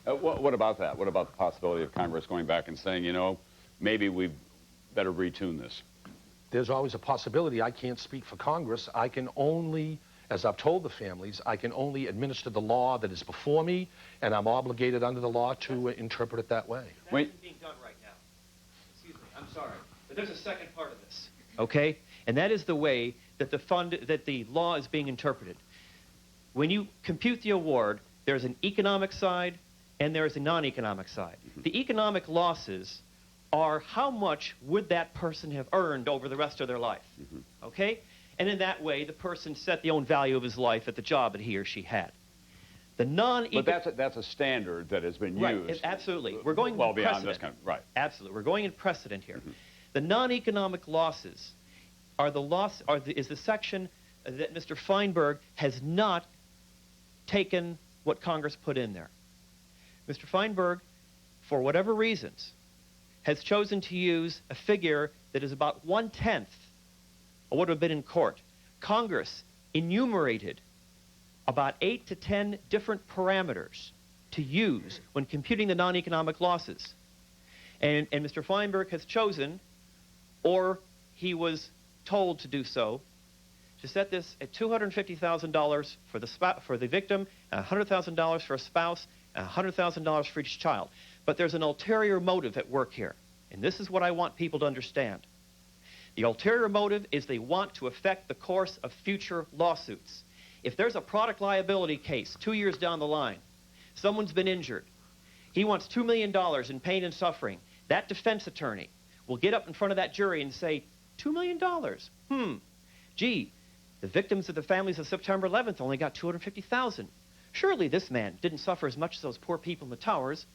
What about that? What about the possibility of Congress going back and saying, you know, maybe we better retune this? There's always a possibility. I can't speak for Congress. I can only, as I've told the families, I can only administer the law that is before me, and I'm obligated under the law to interpret it that way. That isn't being done right now. Excuse me, I'm sorry. But there's a second part of this, okay? And that is the way that the law is being interpreted. When you compute the award, there's an economic side and there is a non-economic side. Mm-hmm. The economic losses are how much would that person have earned over the rest of their life, okay? And in that way, the person set the own value of his life at the job that he or she had. The But that's a standard that has been right, used. Absolutely. We're going well in beyond precedent. this kind of, right. Absolutely. We're going in precedent here. The non-economic losses are is the section that Mr. Feinberg has not taken what Congress put in there. Mr. Feinberg, for whatever reasons, has chosen to use a figure that is about 1/10 of what would have been in court. Congress enumerated about 8 to 10 different parameters to use when computing the non-economic losses. And Mr. Feinberg has chosen, or he was told to do so, to set this at $250,000 for the victim, $100,000 for a spouse, and $100,000 for each child. But there's an ulterior motive at work here, and this is what I want people to understand. The ulterior motive is they want to affect the course of future lawsuits. If there's a product liability case 2 years down the line, someone's been injured, he wants $2 million in pain and suffering, that defense attorney will get up in front of that jury and say, $2 million? Gee, the victims of the families of September 11th only got $250,000. Surely this man didn't suffer as much as those poor people in the towers.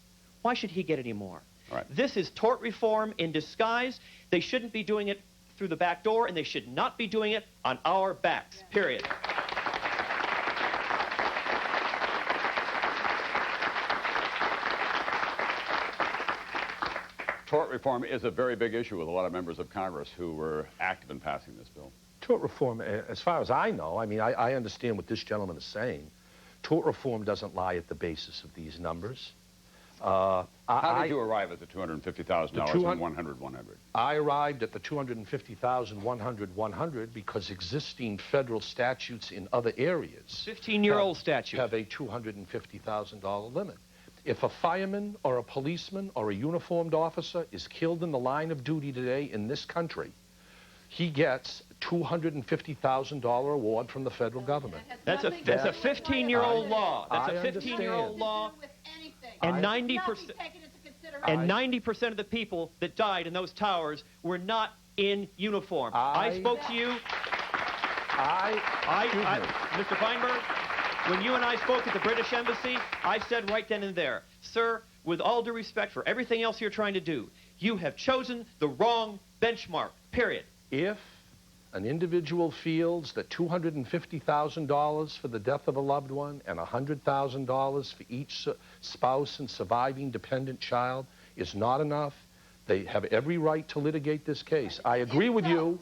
Why should he get any more? Right. This is tort reform in disguise. They shouldn't be doing it through the back door, and they should not be doing it on our backs, period. Tort reform is a very big issue with a lot of members of Congress who were active in passing this bill. Tort reform, as far as I know, I mean, I understand what this gentleman is saying. Tort reform doesn't lie at the basis of these numbers. How did you arrive at the $250,000 and 100? I arrived at the $250,000, 100 because existing federal statutes in other areas 15-year-old statute have a $250,000 limit. If a fireman or a policeman or a uniformed officer is killed in the line of duty today in this country, he gets $250,000 award from the federal government. That's a 15-year-old law. That's a 15-year-old law. And 90% of the people that died in those towers were not in uniform. I spoke to you. Mr. Feinberg, when you and I spoke at the British Embassy, I said right then and there, sir, with all due respect for everything else you're trying to do, you have chosen the wrong benchmark, period. If an individual feels that $250,000 for the death of a loved one and $100,000 for each spouse and surviving dependent child is not enough, they have every right to litigate this case. I agree with you.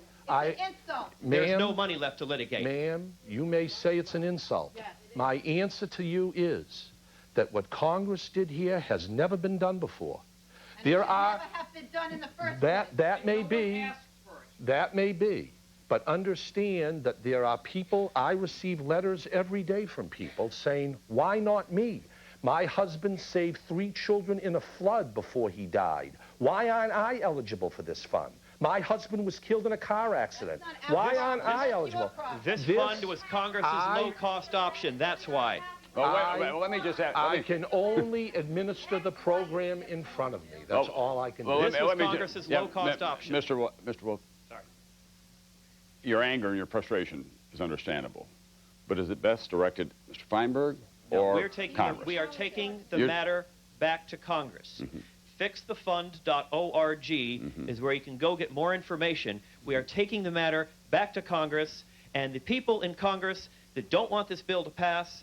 There's no money left to litigate. Ma'am, you may say it's an insult. Yes, my answer to you is that what Congress did here has never been done before. And there are never have been done in the first place. That may be. That may be. But understand that there are people, I receive letters every day from people saying, why not me? My husband saved 3 children in a flood before he died. Why aren't I eligible for this fund? My husband was killed in a car accident. Why aren't I eligible? This fund was Congress's low-cost option. That's why. Well, let me just add. I can only administer the program in front of me. That's all I can do. This was Congress's low-cost option. Mr. Wolf. Sorry. Your anger and your frustration is understandable. But is it best directed Mr. Feinberg or Congress? We are taking the matter back to Congress. Mm-hmm. Fixthefund.org is where you can go get more information. We are taking the matter back to Congress, and the people in Congress that don't want this bill to pass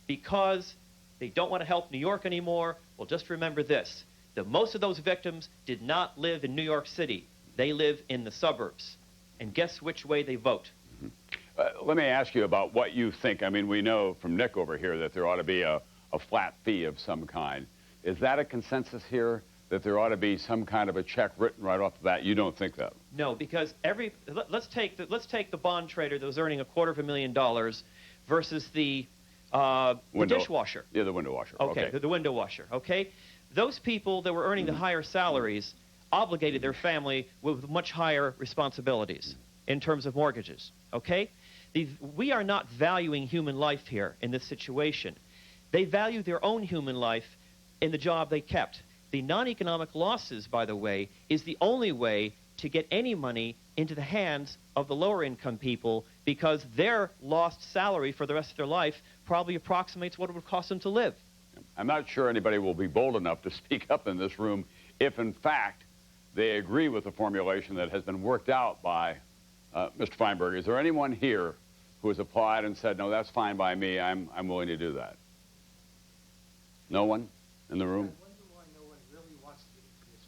because they don't want to help New York anymore, well, just remember this, that most of those victims did not live in New York City. They live in the suburbs. And guess which way they vote? Let me ask you about what you think. I mean, we know from Nick over here that there ought to be a flat fee of some kind. Is that a consensus here, that there ought to be some kind of a check written right off the bat? You don't think that? No, because let's take the bond trader that was earning $250,000 versus the dishwasher. Yeah, the window washer. Okay, the window washer. Okay, those people that were earning the higher salaries obligated their family with much higher responsibilities in terms of mortgages. Okay, we are not valuing human life here in this situation. They value their own human life in the job they kept. The non-economic losses, by the way, is the only way to get any money into the hands of the lower income people, because their lost salary for the rest of their life probably approximates what it would cost them to live. I'm not sure anybody will be bold enough to speak up in this room if, in fact, they agree with the formulation that has been worked out by Mr. Feinberg. Is there anyone here who has applied and said, no, that's fine by me, I'm willing to do that? No one in the room? I wonder why no one really wants to get into this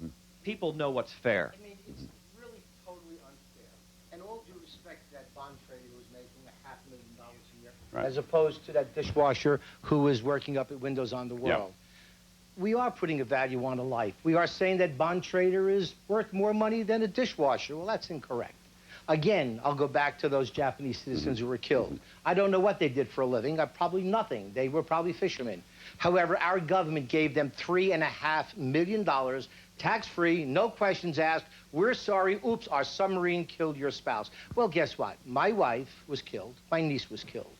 one. People know what's fair. I mean, it's really totally unfair. And all due respect to that bond trader who was making $500,000 a year, as opposed to that dishwasher who is working up at Windows on the World. We are putting a value on a life. We are saying that bond trader is worth more money than a dishwasher. Well, that's incorrect. Again, I'll go back to those Japanese citizens who were killed. I don't know what they did for a living. Probably nothing. They were probably fishermen. However, our government gave them $3.5 million, tax-free, no questions asked. We're sorry. Oops, our submarine killed your spouse. Well, guess what? My wife was killed. My niece was killed.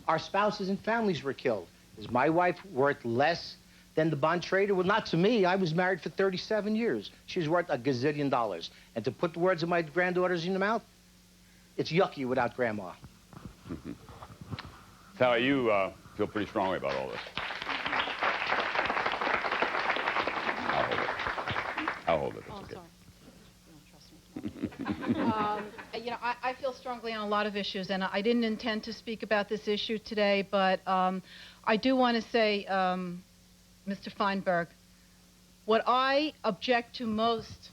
Our spouses and families were killed. Is my wife worth less than the bond trader? Well, not to me. I was married for 37 years. She's worth $1 gazillion. And to put the words of my granddaughters in the mouth, it's yucky without Grandma. Sally, you feel pretty strongly about all this. I'll hold it. It's okay. You know, I feel strongly on a lot of issues, and I didn't intend to speak about this issue today, but I do want to say, Mr. Feinberg, what I object to most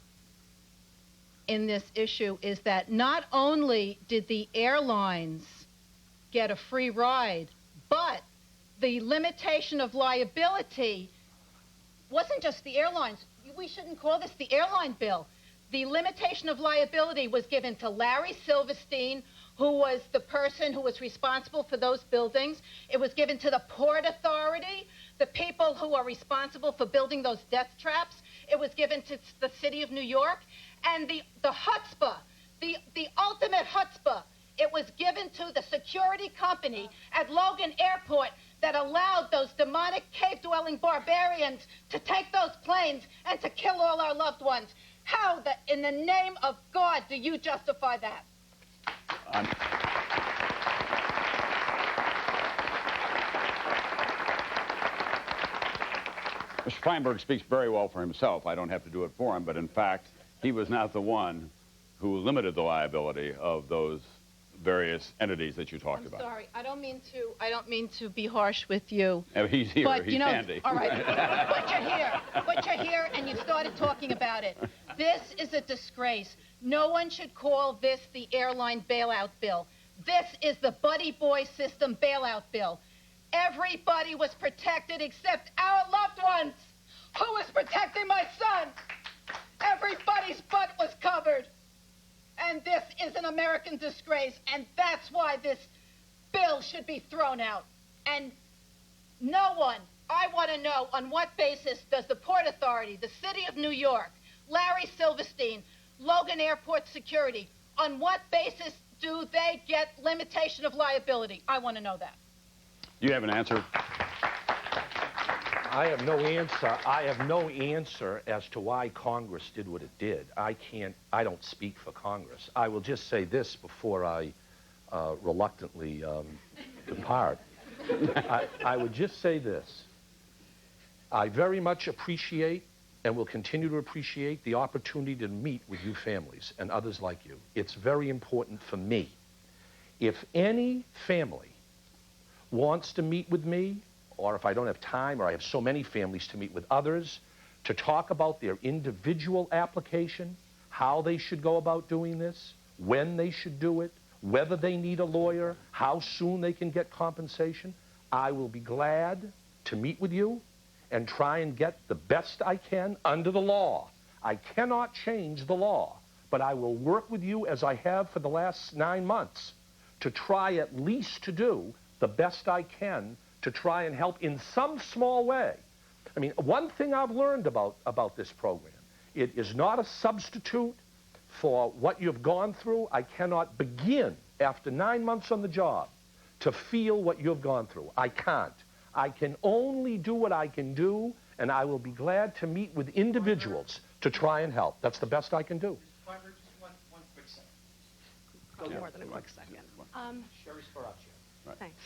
in this issue is that not only did the airlines get a free ride, but the limitation of liability wasn't just the airlines. We shouldn't call this the airline bill. The limitation of liability was given to Larry Silverstein, who was the person who was responsible for those buildings. It was given to the Port Authority, the people who are responsible for building those death traps. It was given to the city of New York. And the chutzpah, the ultimate chutzpah, it was given to the security company at Logan Airport that allowed those demonic cave-dwelling barbarians to take those planes and to kill all our loved ones. How, in the name of God, do you justify that? Mr. Feinberg speaks very well for himself. I don't have to do it for him, but in fact, he was not the one who limited the liability of those various entities that you talked about. Sorry, I don't mean to be harsh with you. He's here. But, he's you know, handy. all right. But you're here, and you started talking about it. This is a disgrace. No one should call this the airline bailout bill. This is the buddy boy system bailout bill. Everybody was protected except our loved ones. Who was protecting my son? Everybody's butt was covered. And this is an American disgrace, and that's why this bill should be thrown out. And no one, I want to know on what basis does the Port Authority, the City of New York, Larry Silverstein, Logan Airport Security, on what basis do they get limitation of liability? I want to know that. You have an answer? I have no answer. I have no answer as to why Congress did what it did. I don't speak for Congress. I will just say this before I reluctantly depart. I would just say this. I very much appreciate and will continue to appreciate the opportunity to meet with you families and others like you. It's very important for me. If any family wants to meet with me, or if I don't have time, or I have so many families to meet with others, to talk about their individual application, how they should go about doing this, when they should do it, whether they need a lawyer, how soon they can get compensation, I will be glad to meet with you and try and get the best I can under the law. I cannot change the law, but I will work with you as I have for the last 9 months to try at least to do the best I can to try and help in some small way. I mean, one thing I've learned about this program, it is not a substitute for what you've gone through. I cannot begin, after 9 months on the job, to feel what you've gone through. I can't. I can only do what I can do, and I will be glad to meet with individuals to try and help. That's the best I can do. Just one quick second. More than a quick second. Sherry Sparaccio. Right. Thanks.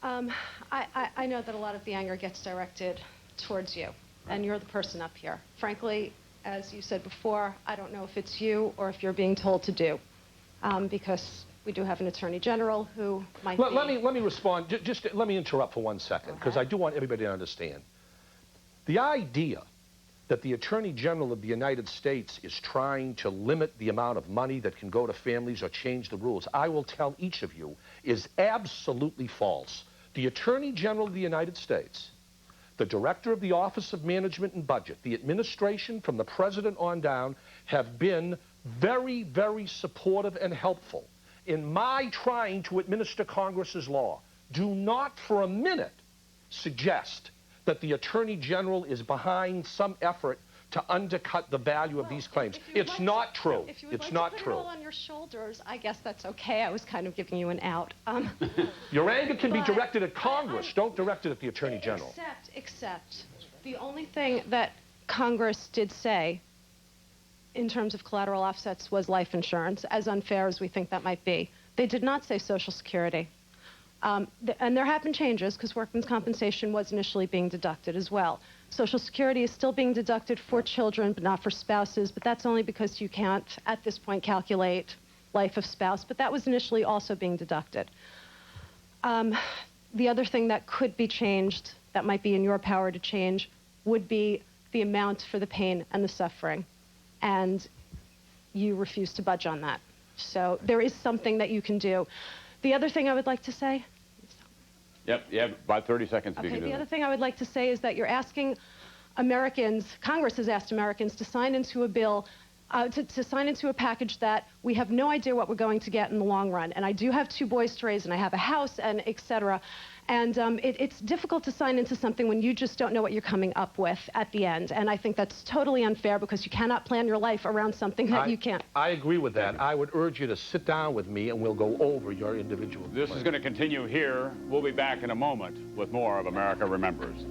I know that a lot of the anger gets directed towards you, and you're the person up here. Frankly, as you said before, I don't know if it's you or if you're being told to do, because we do have an attorney general who might be... Let me respond. Just let me interrupt for 1 second, because I do want everybody to understand. The idea that the Attorney General of the United States is trying to limit the amount of money that can go to families or change the rules, I will tell each of you, is absolutely false. The Attorney General of the United States, the Director of the Office of Management and Budget, the administration from the President on down have been very, very supportive and helpful in my trying to administer Congress's law. Do not for a minute suggest that the Attorney General is behind some effort to undercut the value of these claims. It's not true. If you would like to put it all on your shoulders, I guess that's okay. I was kind of giving you an out. Your anger can be directed at Congress. Don't direct it at the Attorney General. Except the only thing that Congress did say in terms of collateral offsets was life insurance, as unfair as we think that might be. They did not say Social Security. And there have been changes, because workman's compensation was initially being deducted as well. Social Security is still being deducted for children, but not for spouses, but that's only because you can't, at this point, calculate life of spouse, but that was initially also being deducted. The other thing that could be changed, that might be in your power to change, would be the amount for the pain and the suffering, and you refuse to budge on that. So there is something that you can do. The other thing I would like to say... Yep, you have about 30 seconds if you can do the that. other thing I would like to say is that you're asking Congress has asked Americans to sign into a bill, to sign into a package that we have no idea what we're going to get in the long run. And I do have 2 boys to raise, and I have a house, and et cetera. And it's difficult to sign into something when you just don't know what you're coming up with at the end. And I think that's totally unfair because you cannot plan your life around something that you can't. I agree with that. I would urge you to sit down with me and we'll go over your individual This is going to continue here. We'll be back in a moment with more of America Remembers.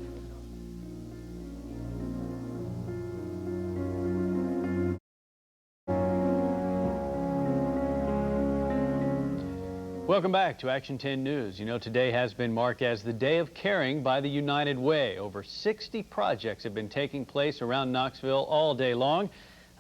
Welcome back to Action 10 News. You know, today has been marked as the Day of Caring by the United Way. Over 60 projects have been taking place around Knoxville all day long.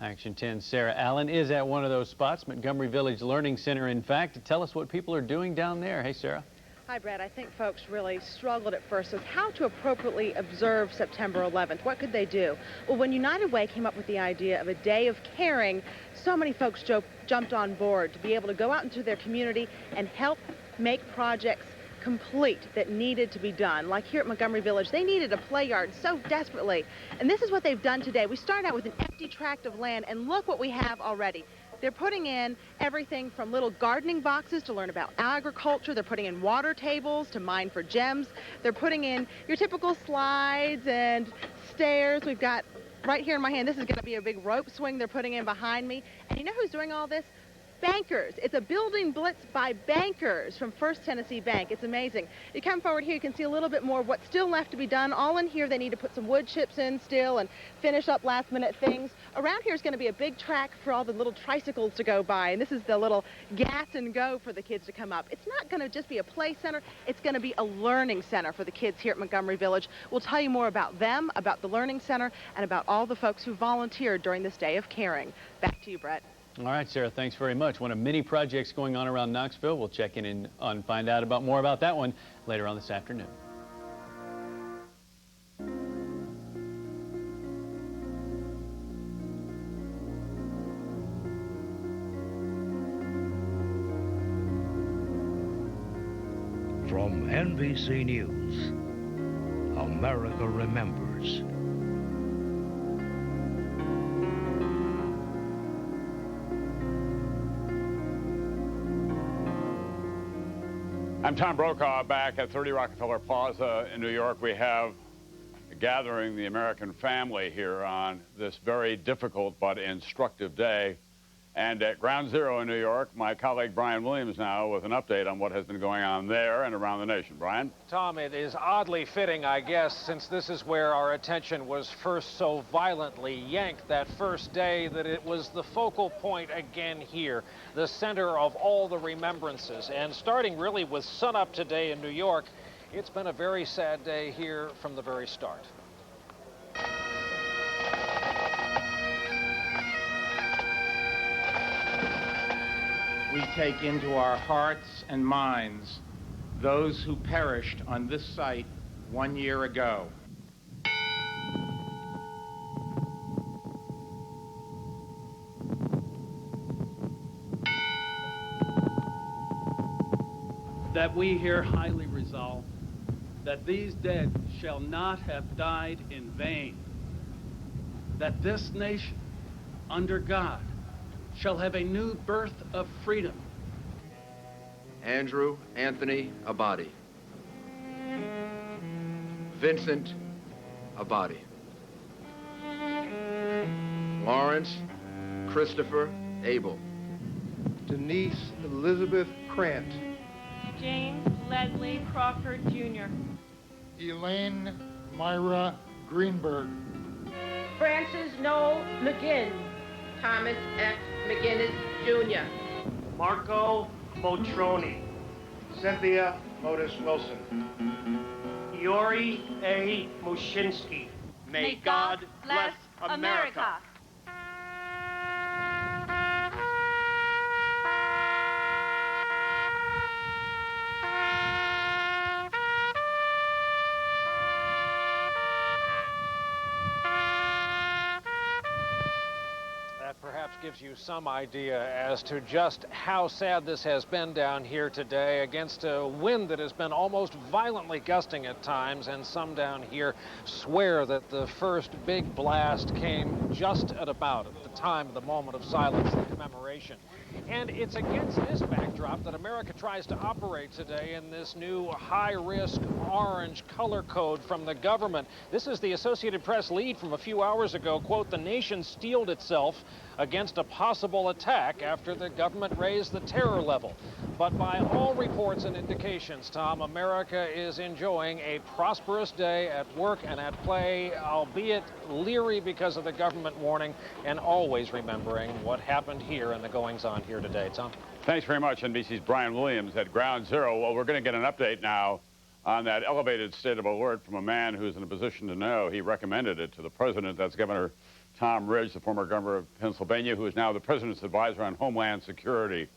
Action 10's Sarah Allen is at one of those spots, Montgomery Village Learning Center, in fact, to tell us what people are doing down there. Hey, Sarah. Hi, Brad. I think folks really struggled at first with how to appropriately observe September 11th. What could they do? Well, when United Way came up with the idea of a day of caring, so many folks jumped on board to be able to go out into their community and help make projects complete that needed to be done. Like here at Montgomery Village, they needed a play yard so desperately. And this is what they've done today. We started out with an empty tract of land, and look what we have already. They're putting in everything from little gardening boxes to learn about agriculture. They're putting in water tables to mine for gems. They're putting in your typical slides and stairs. We've got right here in my hand, this is going to be a big rope swing they're putting in behind me. And you know who's doing all this? Bankers. It's a building blitz by bankers from First Tennessee Bank. It's amazing. You come forward here, you can see a little bit more of what's still left to be done. All in here, they need to put some wood chips in still and finish up last-minute things. Around here is going to be a big track for all the little tricycles to go by, and this is the little gas and go for the kids to come up. It's not going to just be a play center. It's going to be a learning center for the kids here at Montgomery Village. We'll tell you more about them, about the learning center, and about all the folks who volunteered during this day of caring. Back to you, Brett. All right, Sarah, thanks very much. One of many projects going on around Knoxville. We'll check in and find out more about that one later on this afternoon. From NBC News, America Remembers. I'm Tom Brokaw, back at 30 Rockefeller Plaza in New York. We have gathering the American family here on this very difficult but instructive day. And at Ground Zero in New York, my colleague Brian Williams now with an update on what has been going on there and around the nation. Brian? Tom, it is oddly fitting, I guess, since this is where our attention was first so violently yanked that first day, that it was the focal point again here, the center of all the remembrances. And starting really with sunup today in New York, it's been a very sad day here from the very start. We take into our hearts and minds those who perished on this site 1 year ago. That we here highly resolve that these dead shall not have died in vain, that this nation, under God, shall have a new birth of freedom. Andrew Anthony Abadi. Vincent Abadi. Lawrence Christopher Abel. Denise Elizabeth Krant. James Leslie Crawford, Jr. Elaine Myra Greenberg. Francis Noel McGinn. Thomas F. McGinnis, Jr. Marco Motroni. Cynthia Modis Wilson. Yori A. Mushinsky. May God bless America. Perhaps gives gives you some idea as to just how sad this has been down here today against a wind that has been almost violently gusting at times, and some down here swear that the first big blast came just at the time of the moment of silence, the commemoration. And it's against this backdrop that America tries to operate today in this new high-risk orange color code from the government. This is the Associated Press lead from a few hours ago. Quote, "The nation steeled itself against a possible attack after the government raised the terror level." But by all reports and indications, Tom, America is enjoying a prosperous day at work and at play, albeit leery because of the government warning, and always remembering what happened here and the goings-on here today. Tom? Thanks very much, NBC's Brian Williams at Ground Zero. Well, we're going to get an update now on that elevated state of alert from a man who's in a position to know. He recommended it to the president. That's Governor Tom Ridge, the former governor of Pennsylvania, who is now the president's advisor on Homeland Security.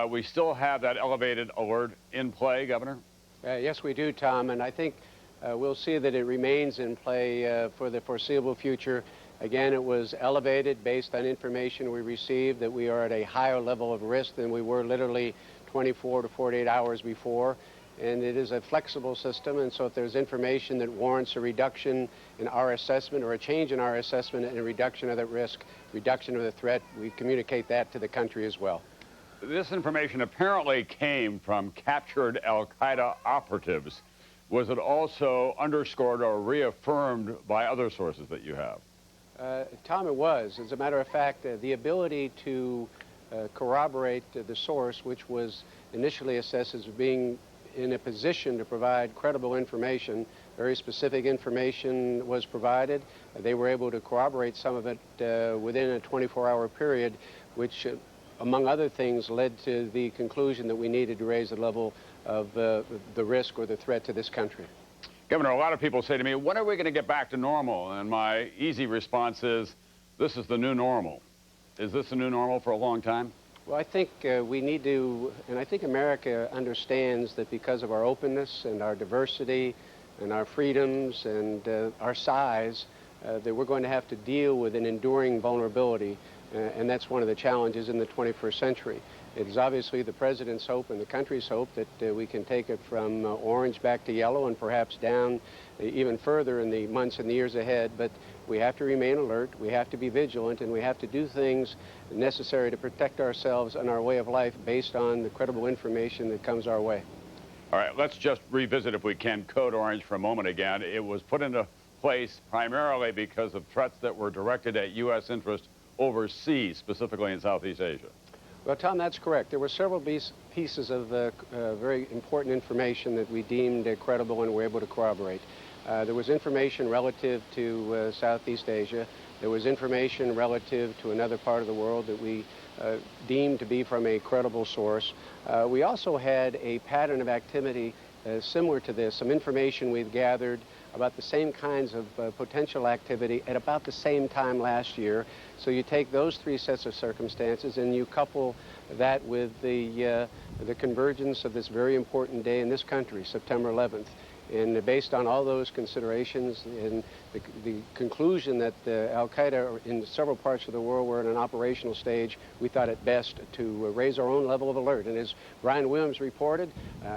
We still have that elevated alert in play, Governor? Yes, we do, Tom, and I think we'll see that it remains in play for the foreseeable future. Again, it was elevated based on information we received that we are at a higher level of risk than we were literally 24 to 48 hours before. And it is a flexible system, and so if there's information that warrants a reduction in our assessment or a change in our assessment and a reduction of that risk, reduction of the threat, we communicate that to the country as well. This information apparently came from captured Al-Qaeda operatives. Was it also underscored or reaffirmed by other sources that you have? Tom, it was. As a matter of fact, the ability to corroborate the source, which was initially assessed as being in a position to provide credible information, very specific information was provided. They were able to corroborate some of it within a 24-hour period, which, among other things, led to the conclusion that we needed to raise the level of the risk or the threat to this country. Governor, a lot of people say to me, when are we going to get back to normal? And my easy response is, this is the new normal. Is this the new normal for a long time? Well, I think we need to, and I think America understands that because of our openness and our diversity and our freedoms and our size, that we're going to have to deal with an enduring vulnerability, and that's one of the challenges in the 21st century. It is obviously the president's hope and the country's hope that we can take it from orange back to yellow and perhaps down even further in the months and the years ahead, but we have to remain alert, we have to be vigilant, and we have to do things necessary to protect ourselves and our way of life based on the credible information that comes our way. All right, let's just revisit, if we can, Code Orange for a moment again. It was put into place primarily because of threats that were directed at U.S. interests overseas, specifically in Southeast Asia. Well, Tom, that's correct. There were several pieces of very important information that we deemed credible and were able to corroborate. There was information relative to Southeast Asia. There was information relative to another part of the world that we deemed to be from a credible source. We also had a pattern of activity similar to this, some information we've gathered about the same kinds of potential activity at about the same time last year. So you take those three sets of circumstances and you couple that with the convergence of this very important day in this country, September 11th. And based on all those considerations and the conclusion that Al-Qaeda in several parts of the world were in an operational stage, we thought it best to raise our own level of alert. And as Brian Williams reported,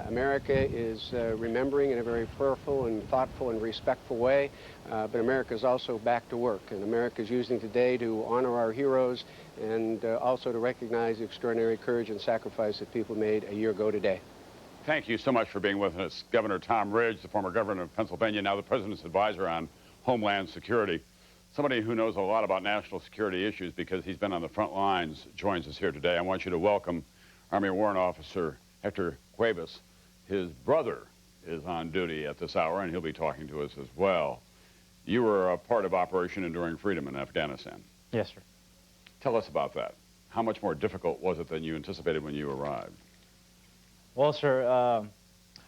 America is remembering in a very prayerful and thoughtful and respectful way, but America is also back to work. And America is using today to honor our heroes and also to recognize the extraordinary courage and sacrifice that people made a year ago today. Thank you so much for being with us. Governor Tom Ridge, the former governor of Pennsylvania, now the president's advisor on Homeland Security. Somebody who knows a lot about national security issues because he's been on the front lines, joins us here today. I want you to welcome Army Warrant Officer Hector Cuevas. His brother is on duty at this hour, and he'll be talking to us as well. You were a part of Operation Enduring Freedom in Afghanistan. Yes, sir. Tell us about that. How much more difficult was it than you anticipated when you arrived? Well, sir,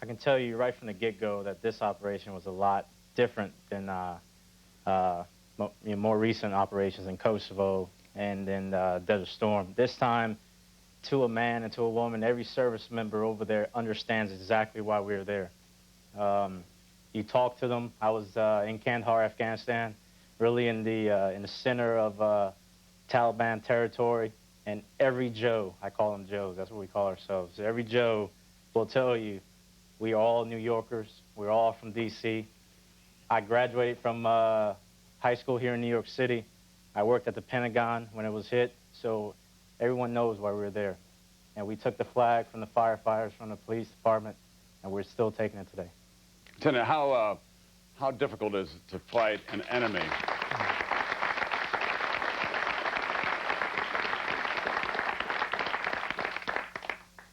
I can tell you right from the get-go that this operation was a lot different than more recent operations in Kosovo and in Desert Storm. This time, to a man and to a woman, every service member over there understands exactly why we're there. You talk to them. I was in Kandahar, Afghanistan, really in the center of Taliban territory, and every Joe, I call them Joes, that's what we call ourselves, every Joe will tell you we are all New Yorkers, we're all from D.C. I graduated from high school here in New York City. I worked at the Pentagon when it was hit, so everyone knows why we were there. And we took the flag from the firefighters, from the police department, and we're still taking it today. Lieutenant, how difficult is it to fight an enemy?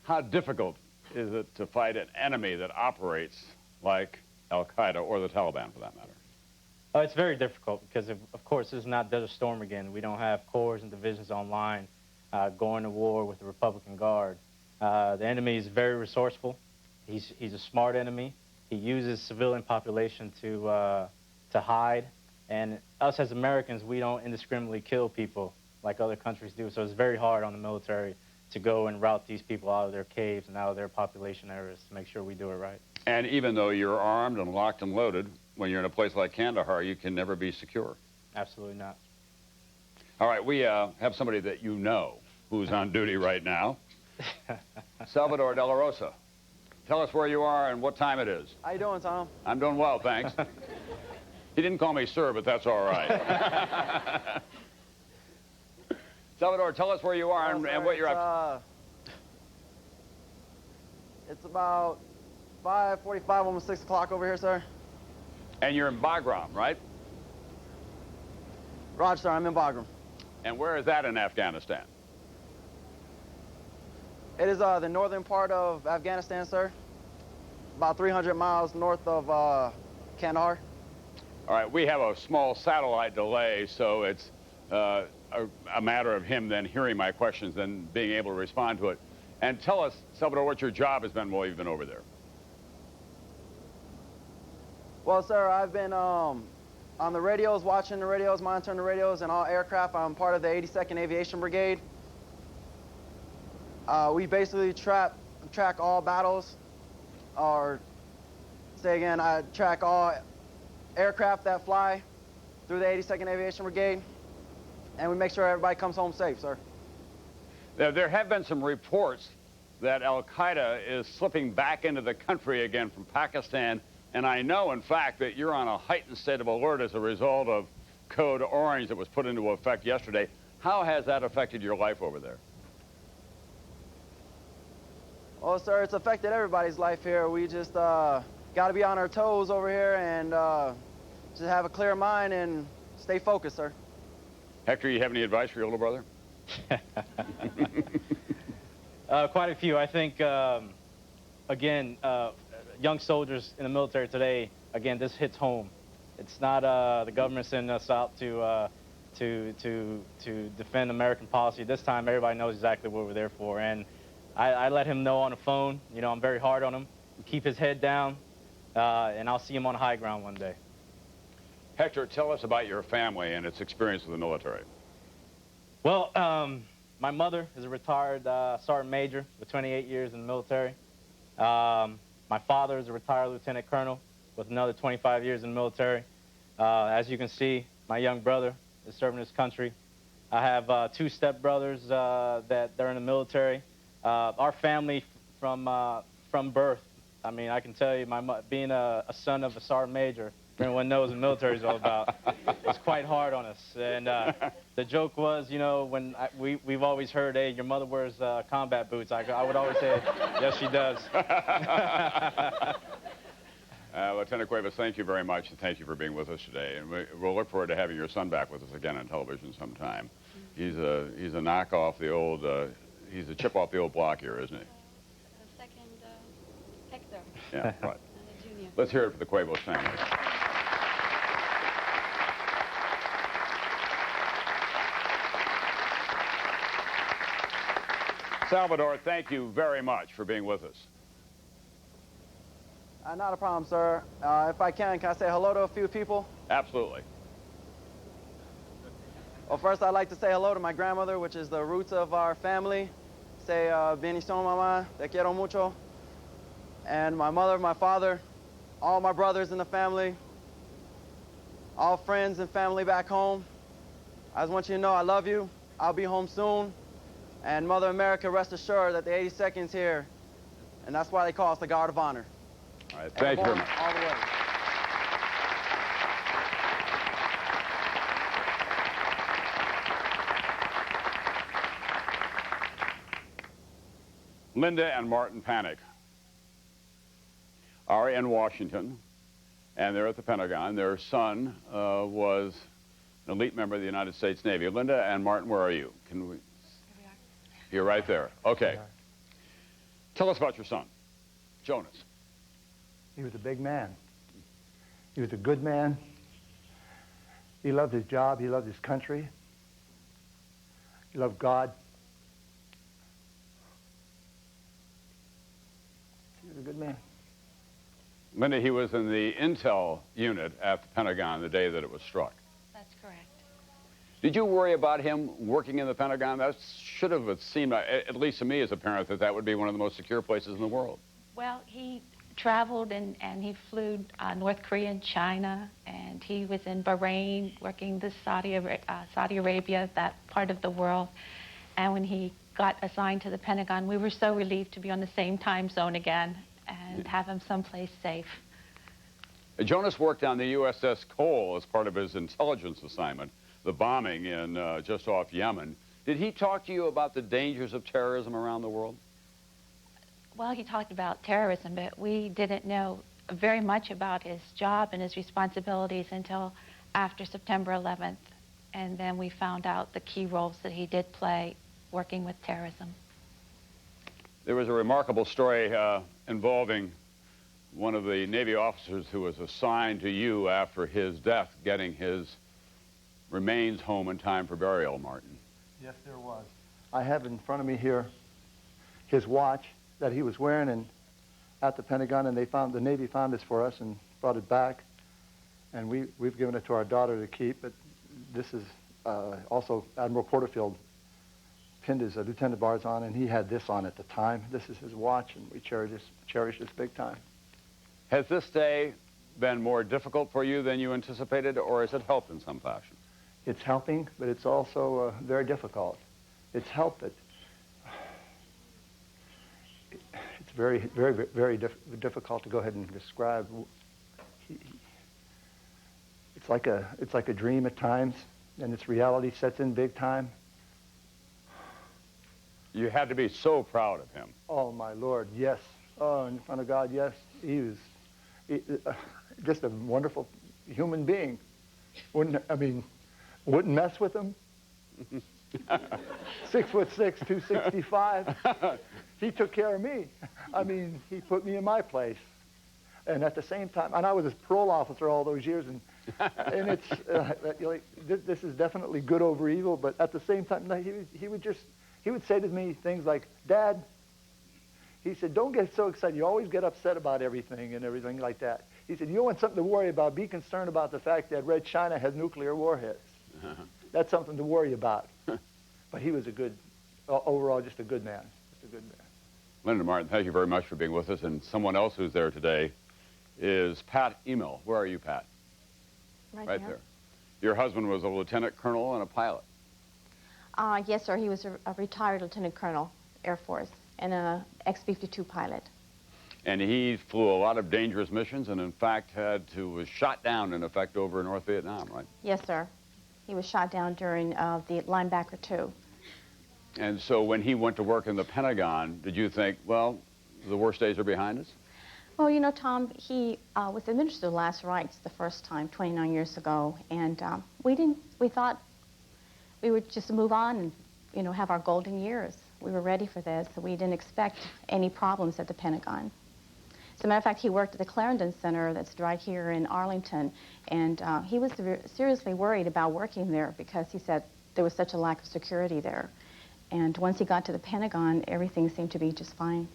How difficult is it to fight an enemy that operates like Al-Qaeda or the Taliban, for that matter? It's very difficult because, of course, this is not Desert Storm again. We don't have corps and divisions online going to war with the Republican Guard. The enemy is very resourceful. He's a smart enemy. He uses civilian population to hide. And us as Americans, we don't indiscriminately kill people like other countries do. So it's very hard on the military to go and route these people out of their caves and out of their population areas to make sure we do it right. And even though you're armed and locked and loaded, when you're in a place like Kandahar, you can never be secure. Absolutely not. All right, we have somebody that you know who's on duty right now. Salvador De La Rosa. Tell us where you are and what time it is. How you doing, Tom? I'm doing well, thanks. He didn't call me sir, but that's all right. Salvador, tell us where you are and what you're up to. It's about 5:45, almost 6 o'clock over here, sir. And you're in Bagram, right? Roger, sir, I'm in Bagram. And where is that in Afghanistan? It is the northern part of Afghanistan, sir. About 300 miles north of Kandahar. All right, we have a small satellite delay, so it's a matter of him then hearing my questions and being able to respond to it. And tell us, Salvador, what your job has been while you've been over there. Well, sir, I've been on the radios, watching the radios, monitoring the radios, and all aircraft. I'm part of the 82nd Aviation Brigade. We basically track all battles, or say again, I track all aircraft that fly through the 82nd Aviation Brigade, and we make sure everybody comes home safe, sir. There have been some reports that Al-Qaeda is slipping back into the country again from Pakistan, and I know, in fact, that you're on a heightened state of alert as a result of Code Orange that was put into effect yesterday. How has that affected your life over there? Well, sir, it's affected everybody's life here. We just got to be on our toes over here and just have a clear mind and stay focused, sir. Hector, you have any advice for your little brother? Quite a few. I think, again, young soldiers in the military today, again, this hits home. It's not the government sending us out to defend American policy. This time, everybody knows exactly what we're there for. And I let him know on the phone. You know, I'm very hard on him. Keep his head down, and I'll see him on the high ground one day. Hector, tell us about your family and its experience with the military. Well, my mother is a retired sergeant major with 28 years in the military. My father is a retired lieutenant colonel with another 25 years in the military. As you can see, my young brother is serving his country. I have 2 stepbrothers that they're in the military. Our family from birth, I mean, I can tell you, being a son of a sergeant major, everyone knows what the military is all about. It's quite hard on us. And the joke was, you know, when we've always heard, hey, your mother wears combat boots. I would always say, yes, she does. Lieutenant Cuevas, thank you very much, and thank you for being with us today. And we'll look forward to having your son back with us again on television sometime. He's a knockoff the old, he's a chip off the old block here, isn't he? Second, Hector. Yeah, right. Let's hear it for the Cuevas family. Salvador, thank you very much for being with us. Not a problem, sir. If I can I say hello to a few people? Absolutely. Well, first I'd like to say hello to my grandmother, which is the roots of our family. Say, bendición, mamá, te quiero mucho. And my mother, my father, all my brothers in the family, all friends and family back home. I just want you to know I love you, I'll be home soon. And Mother America, rest assured that the 82nd is here. And that's why they call us the Guard of Honor. All right, thank you very much. All the way. Linda and Martin Panic are in Washington, and they're at the Pentagon. Their son was an elite member of the United States Navy. Linda and Martin, where are you? Can we? You're right there. Okay. Tell us about your son, Jonas. He was a big man. He was a good man. He loved his job. He loved his country. He loved God. He was a good man. Linda, he was in the intel unit at the Pentagon the day that it was struck. That's correct. Did you worry about him working in the Pentagon? That should have seemed, at least to me as a parent, that that would be one of the most secure places in the world. Well, he traveled and he flew North Korea and China, and he was in Bahrain working the Saudi Arabia, that part of the world. And when he got assigned to the Pentagon, we were so relieved to be on the same time zone again and have him someplace safe. Jonas worked on the USS Cole as part of his intelligence assignment, the bombing in just off Yemen. Did he talk to you about the dangers of terrorism around the world? Well, he talked about terrorism, but we didn't know very much about his job and his responsibilities until after September 11th. And then we found out the key roles that he did play working with terrorism. There was a remarkable story involving one of the Navy officers who was assigned to you after his death, getting his remains home in time for burial, Martin. Yes, there was. I have in front of me here his watch that he was wearing at the Pentagon, and the Navy found this for us and brought it back, and we've given it to our daughter to keep. But this is also Admiral Porterfield pinned his lieutenant bars on, and he had this on at the time. This is his watch, and we cherish this big time. Has this day been more difficult for you than you anticipated, or has it helped in some fashion? It's helping, but it's also very difficult. It's helped it. It's very, very, very difficult to go ahead and describe. It's like a dream at times, and its reality sets in big time. You had to be so proud of him. Oh, my Lord, yes. Oh, in front of God, yes. He was just a wonderful human being. Wouldn't mess with him. 6'6", 265. He took care of me. I mean, he put me in my place. And at the same time, and I was his parole officer all those years, and it's this is definitely good over evil. But at the same time, he would say to me things like, "Dad," he said, "don't get so excited. You always get upset about everything and everything like that." He said, "You don't want something to worry about. Be concerned about the fact that Red China has nuclear warheads. That's something to worry about." But he was overall, just a good man. Just a good man. Linda Martin, thank you very much for being with us. And someone else who's there today is Pat Emil. Where are you, Pat? Right there. Your husband was a lieutenant colonel and a pilot. Yes, sir. He was a retired lieutenant colonel, Air Force, and an X-52 pilot. And he flew a lot of dangerous missions and, in fact, was shot down, in effect, over in North Vietnam, right? Yes, sir. He was shot down during the Linebacker 2. And so when he went to work in the Pentagon, did you think, well, the worst days are behind us? Well, you know, Tom, he was administered the last rites the first time, 29 years ago, and we thought we would just move on and, you know, have our golden years. We were ready for this, so we didn't expect any problems at the Pentagon. As a matter of fact, he worked at the Clarendon Center that's right here in Arlington, and he was seriously worried about working there because he said there was such a lack of security there. And once he got to the Pentagon, everything seemed to be just fine.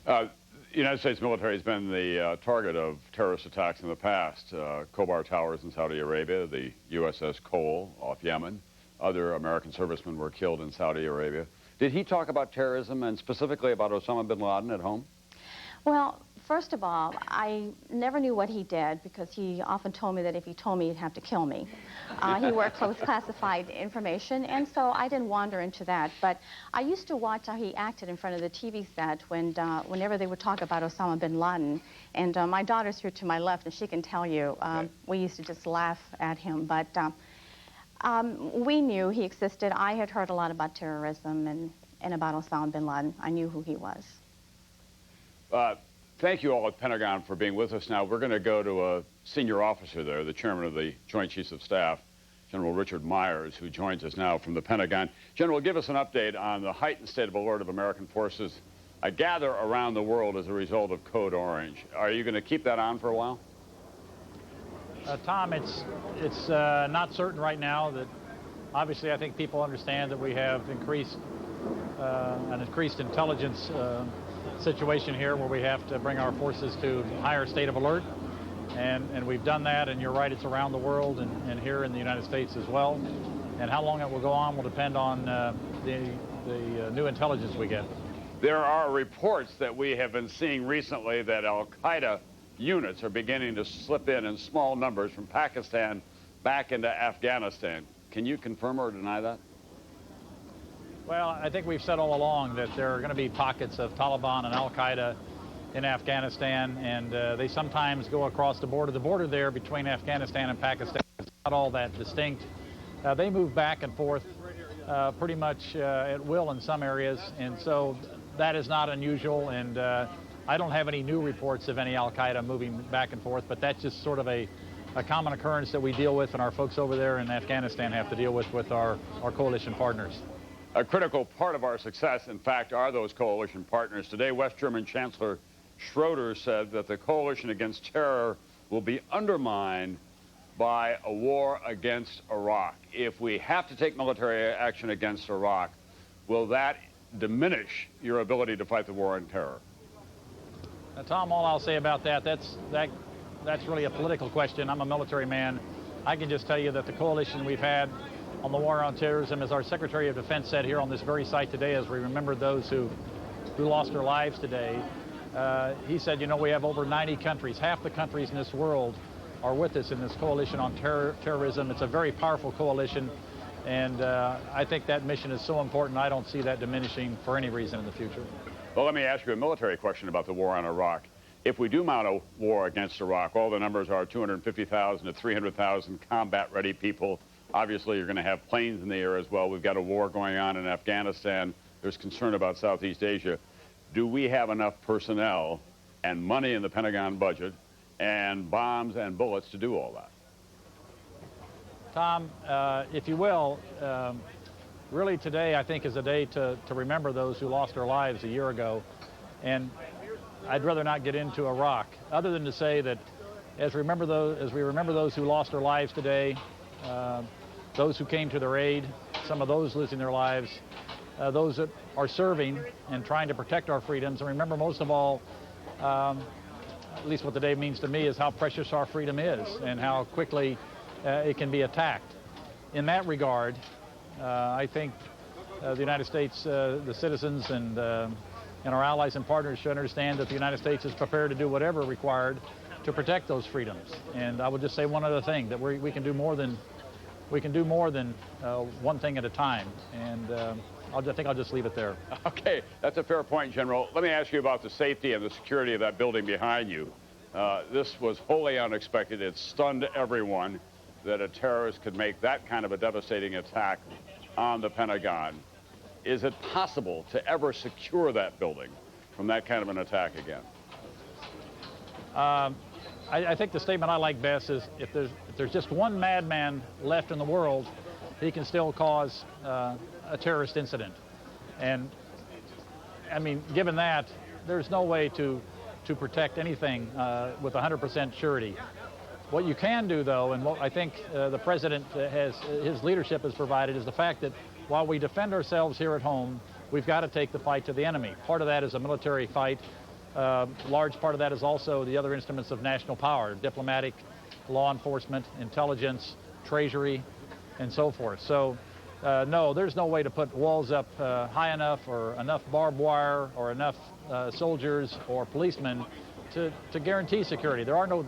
The United States military has been the target of terrorist attacks in the past. Khobar Towers in Saudi Arabia, the USS Cole off Yemen. Other American servicemen were killed in Saudi Arabia. Did he talk about terrorism and specifically about Osama bin Laden at home? Well, First of all, I never knew what he did because he often told me that if he told me, he'd have to kill me. He worked close classified information, and so I didn't wander into that. But I used to watch how he acted in front of the TV set whenever they would talk about Osama bin Laden. And my daughter's here to my left, and she can tell you, we used to just laugh at him. But we knew he existed. I had heard a lot about terrorism and about Osama bin Laden. I knew who he was. Thank you all at Pentagon for being with us. Now, we're going to go to a senior officer there, the chairman of the Joint Chiefs of Staff, General Richard Myers, who joins us now from the Pentagon. General, give us an update on the heightened state of alert of American forces, I gather, around the world as a result of Code Orange. Are you going to keep that on for a while? Tom, it's not certain right now. That obviously I think people understand that we have an increased intelligence situation here where we have to bring our forces to higher state of alert, and we've done that, and you're right, it's around the world and here in the United States as well. And how long it will go on will depend on the new intelligence we get. There are reports that we have been seeing recently that Al-Qaeda units are beginning to slip in small numbers from Pakistan back into Afghanistan. Can you confirm or deny that? Well, I think we've said all along that there are going to be pockets of Taliban and Al-Qaeda in Afghanistan, and they sometimes go across the border. The border there between Afghanistan and Pakistan is not all that distinct. They move back and forth pretty much at will in some areas, and so that is not unusual, and I don't have any new reports of any Al-Qaeda moving back and forth, but that's just sort of a common occurrence that we deal with, and our folks over there in Afghanistan have to deal with our coalition partners. A critical part of our success, in fact, are those coalition partners. Today, West German Chancellor Schroeder said that the coalition against terror will be undermined by a war against Iraq. If we have to take military action against Iraq, will that diminish your ability to fight the war on terror? Tom, all I'll say about that's really a political question. I'm a military man. I can just tell you that the coalition we've had on the war on terrorism, as our Secretary of Defense said here on this very site today, as we remember those who lost their lives today, he said, you know, we have over 90 countries. Half the countries in this world are with us in this coalition on terrorism. It's a very powerful coalition, and I think that mission is so important, I don't see that diminishing for any reason in the future. Well, let me ask you a military question about the war on Iraq. If we do mount a war against Iraq, all the numbers are 250,000 to 300,000 combat-ready people. Obviously, you're going to have planes in the air as well. We've got a war going on in Afghanistan. There's concern about Southeast Asia. Do we have enough personnel and money in the Pentagon budget and bombs and bullets to do all that? Tom, if you will, really today I think is a day to remember those who lost their lives a year ago. And I'd rather not get into Iraq, other than to say that as we remember those who lost their lives today, those who came to their aid, some of those losing their lives, those that are serving and trying to protect our freedoms. And remember, most of all, at least what the day means to me, is how precious our freedom is and how quickly it can be attacked. In that regard, I think the United States, the citizens and our allies and partners should understand that the United States is prepared to do whatever required to protect those freedoms. And I would just say one other thing, that we can do more than one thing at a time. And I think I'll just leave it there. Okay, that's a fair point, General. Let me ask you about the safety and the security of that building behind you. This was wholly unexpected. It stunned everyone that a terrorist could make that kind of a devastating attack on the Pentagon. Is it possible to ever secure that building from that kind of an attack again? I think the statement I like best is if there's just one madman left in the world, he can still cause a terrorist incident. And I mean, given that, there's no way to protect anything with 100% surety. What you can do, though, and what I think the president his leadership has provided, is the fact that while we defend ourselves here at home, we've got to take the fight to the enemy. Part of that is a military fight. Large part of that is also the other instruments of national power: diplomatic, law enforcement, intelligence, treasury, and so forth. So no, there's no way to put walls up high enough or enough barbed wire or enough soldiers or policemen to guarantee security. There are no,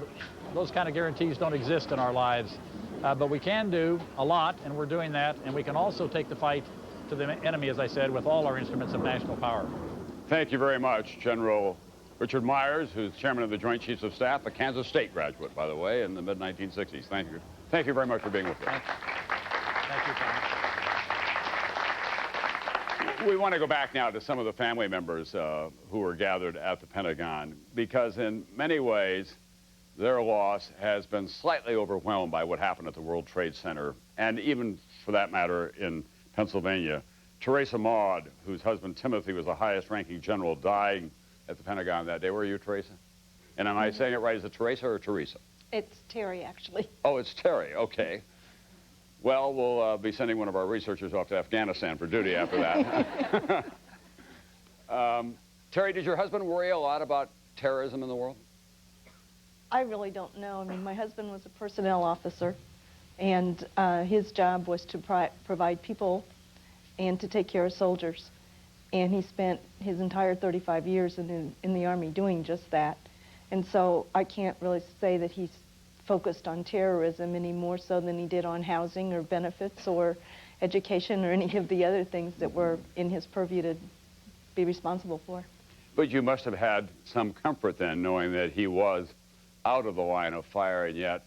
those kind of guarantees don't exist in our lives. But we can do a lot, and we're doing that. And we can also take the fight to the enemy, as I said, with all our instruments of national power. Thank you very much, General Richard Myers, who's chairman of the Joint Chiefs of Staff, a Kansas State graduate, by the way, in the mid-1960s. Thank you. Thank you very much for being with us. Thank you, Tom. We want to go back now to some of the family members who were gathered at the Pentagon, because in many ways, their loss has been slightly overwhelmed by what happened at the World Trade Center, and even, for that matter, in Pennsylvania. Teresa Maud, whose husband Timothy was the highest-ranking general, died at the Pentagon that day. Where are you, Teresa? And am I saying it right? Is it Teresa or Teresa? It's Terry, actually. Oh, it's Terry. Okay. Well, we'll be sending one of our researchers off to Afghanistan for duty after that. Terry, did your husband worry a lot about terrorism in the world? I really don't know. I mean, my husband was a personnel officer, and his job was to provide people and to take care of soldiers. And he spent his entire 35 years in the Army doing just that. And so I can't really say that he's focused on terrorism any more so than he did on housing or benefits or education or any of the other things that were in his purview to be responsible for. But you must have had some comfort then, knowing that he was out of the line of fire, and yet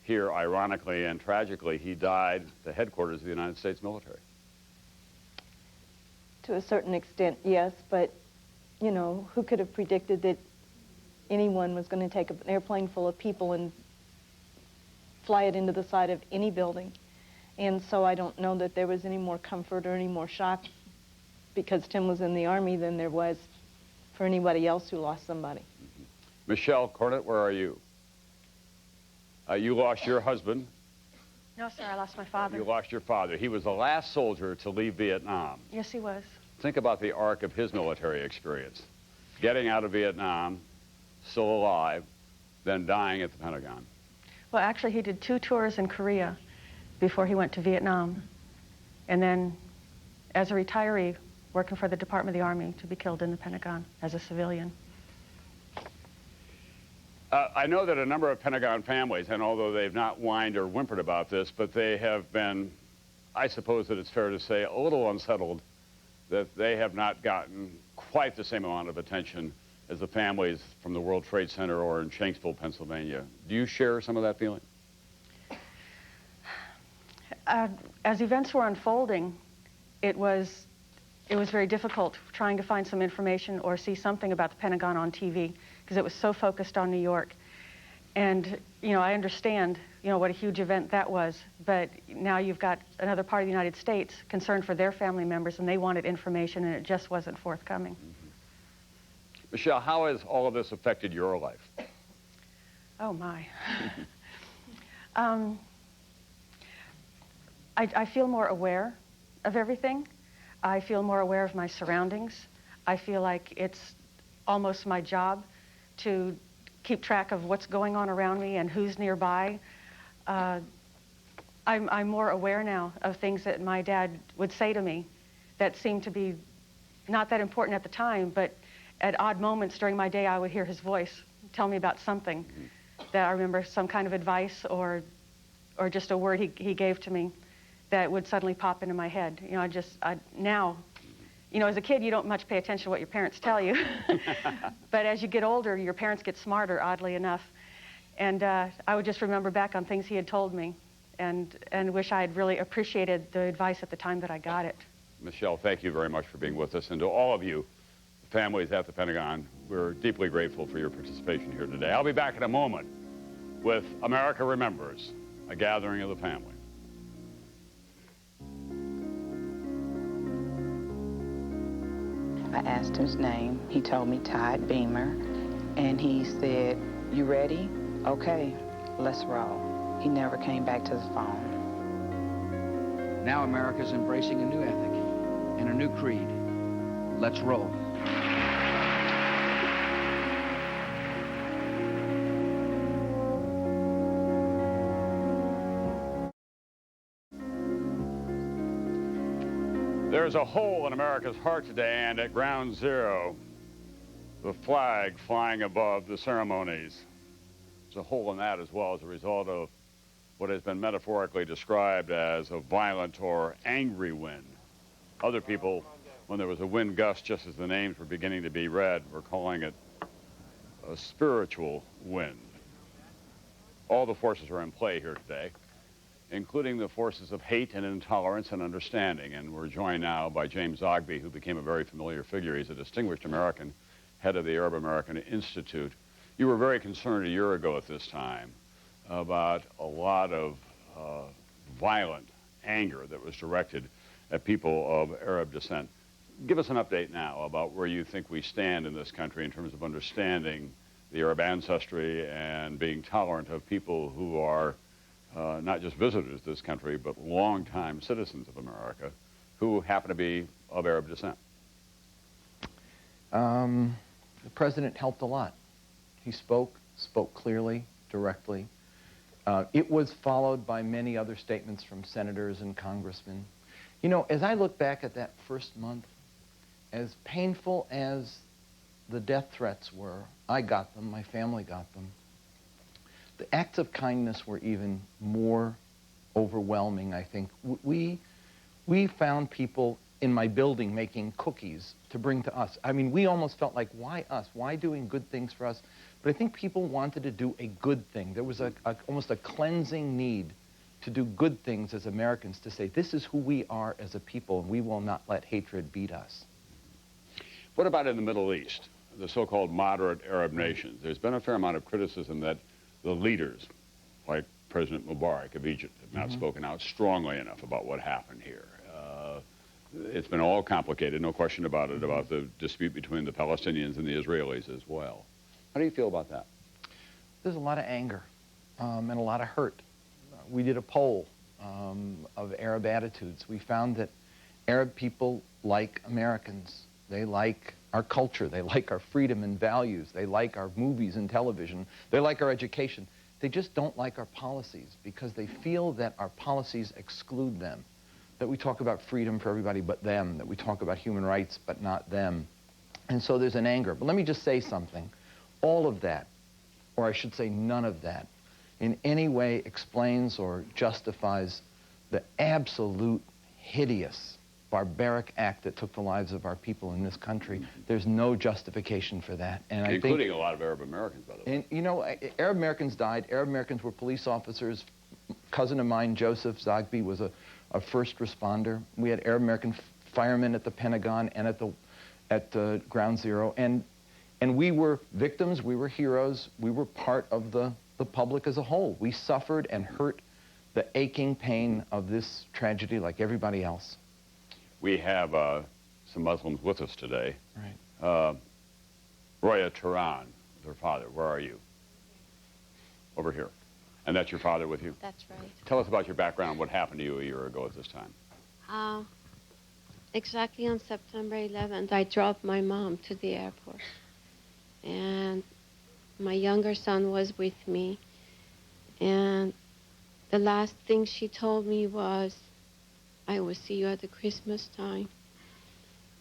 here, ironically and tragically, he died at the headquarters of the United States military. To a certain extent, yes, but, you know, who could have predicted that anyone was going to take an airplane full of people and fly it into the side of any building? And so I don't know that there was any more comfort or any more shock because Tim was in the Army than there was for anybody else who lost somebody. Michelle Cornett, where are you? You lost your husband. No, sir, I lost my father. You lost your father. He was the last soldier to leave Vietnam. Yes, he was. Think about the arc of his military experience. Getting out of Vietnam, still alive, then dying at the Pentagon. Well, actually, he did 2 tours in Korea before he went to Vietnam. And then, as a retiree, working for the Department of the Army to be killed in the Pentagon as a civilian. I know that a number of Pentagon families, and although they've not whined or whimpered about this, but they have been, I suppose that it's fair to say, a little unsettled that they have not gotten quite the same amount of attention as the families from the World Trade Center or in Shanksville, Pennsylvania. Do you share some of that feeling? As events were unfolding, it was very difficult trying to find some information or see something about the Pentagon on TV because it was so focused on New York. And, you know, I understand, you know, what a huge event that was, but now you've got another part of the United States concerned for their family members, and they wanted information, and it just wasn't forthcoming. Michelle, how has all of this affected your life? Oh, my. I feel more aware of everything. I feel more aware of my surroundings. I feel like it's almost my job to keep track of what's going on around me and who's nearby. I'm more aware now of things that my dad would say to me that seemed to be not that important at the time, but at odd moments during my day, I would hear his voice tell me about something that I remember, some kind of advice or just a word he gave to me that would suddenly pop into my head. You know, now, you know, as a kid, you don't much pay attention to what your parents tell you. But as you get older, your parents get smarter, oddly enough. And I would just remember back on things he had told me and wish I had really appreciated the advice at the time that I got it. Michelle, thank you very much for being with us. And to all of you, families at the Pentagon, we're deeply grateful for your participation here today. I'll be back in a moment with America Remembers, a gathering of the family. I asked his name. He told me Todd Beamer, and he said, "You ready? Okay, let's roll." He never came back to the phone. Now America's embracing a new ethic and a new creed. Let's roll. There's a hole in America's heart today, and at ground zero, the flag flying above the ceremonies. There's a hole in that as well as a result of what has been metaphorically described as a violent or angry wind. Other people, when there was a wind gust, just as the names were beginning to be read, were calling it a spiritual wind. All the forces are in play here today, including the forces of hate and intolerance and understanding. And we're joined now by James Zogby, who became a very familiar figure. He's a distinguished American, head of the Arab American Institute. You were very concerned a year ago at this time about a lot of violent anger that was directed at people of Arab descent. Give us an update now about where you think we stand in this country in terms of understanding the Arab ancestry and being tolerant of people who are not just visitors to this country, but longtime citizens of America who happen to be of Arab descent. The president helped a lot. He spoke clearly, directly. It was followed by many other statements from senators and congressmen. You know, as I look back at that first month, as painful as the death threats were, I got them, my family got them, the acts of kindness were even more overwhelming, I think. We found people in my building making cookies to bring to us. I mean, we almost felt like, why us? Why doing good things for us? But I think people wanted to do a good thing. There was almost a cleansing need to do good things as Americans, to say, this is who we are as a people, and we will not let hatred beat us. What about in the Middle East, the so-called moderate Arab nations? There's been a fair amount of criticism that the leaders, like President Mubarak of Egypt, have not spoken out strongly enough about what happened here. It's been all complicated, no question about it, about the dispute between the Palestinians and the Israelis as well. How do you feel about that? There's a lot of anger and a lot of hurt. We did a poll of Arab attitudes. We found that Arab people like Americans. They like our culture. They like our freedom and values. They like our movies and television. They like our education. They just don't like our policies because they feel that our policies exclude them, that we talk about freedom for everybody but them, that we talk about human rights but not them. And so there's an anger. But let me just say something. All of that, or I should say none of that, in any way explains or justifies the absolute hideous, barbaric act that took the lives of our people in this country. There's no justification for that. And including a lot of Arab Americans, by the way. And, you know, Arab Americans died. Arab Americans were police officers. A cousin of mine, Joseph Zogby, was a first responder. We had Arab American firemen at the Pentagon and at the Ground Zero. And we were victims, we were heroes, we were part of the public as a whole. We suffered and hurt the aching pain of this tragedy like everybody else. We have some Muslims with us today. Right. Roya Turan, her father. Where are you? Over here. And that's your father with you? That's right. Tell us about your background, what happened to you a year ago at this time. Exactly on September 11th, I dropped my mom to the airport. And my younger son was with me. And the last thing she told me was, I will see you at the Christmas time.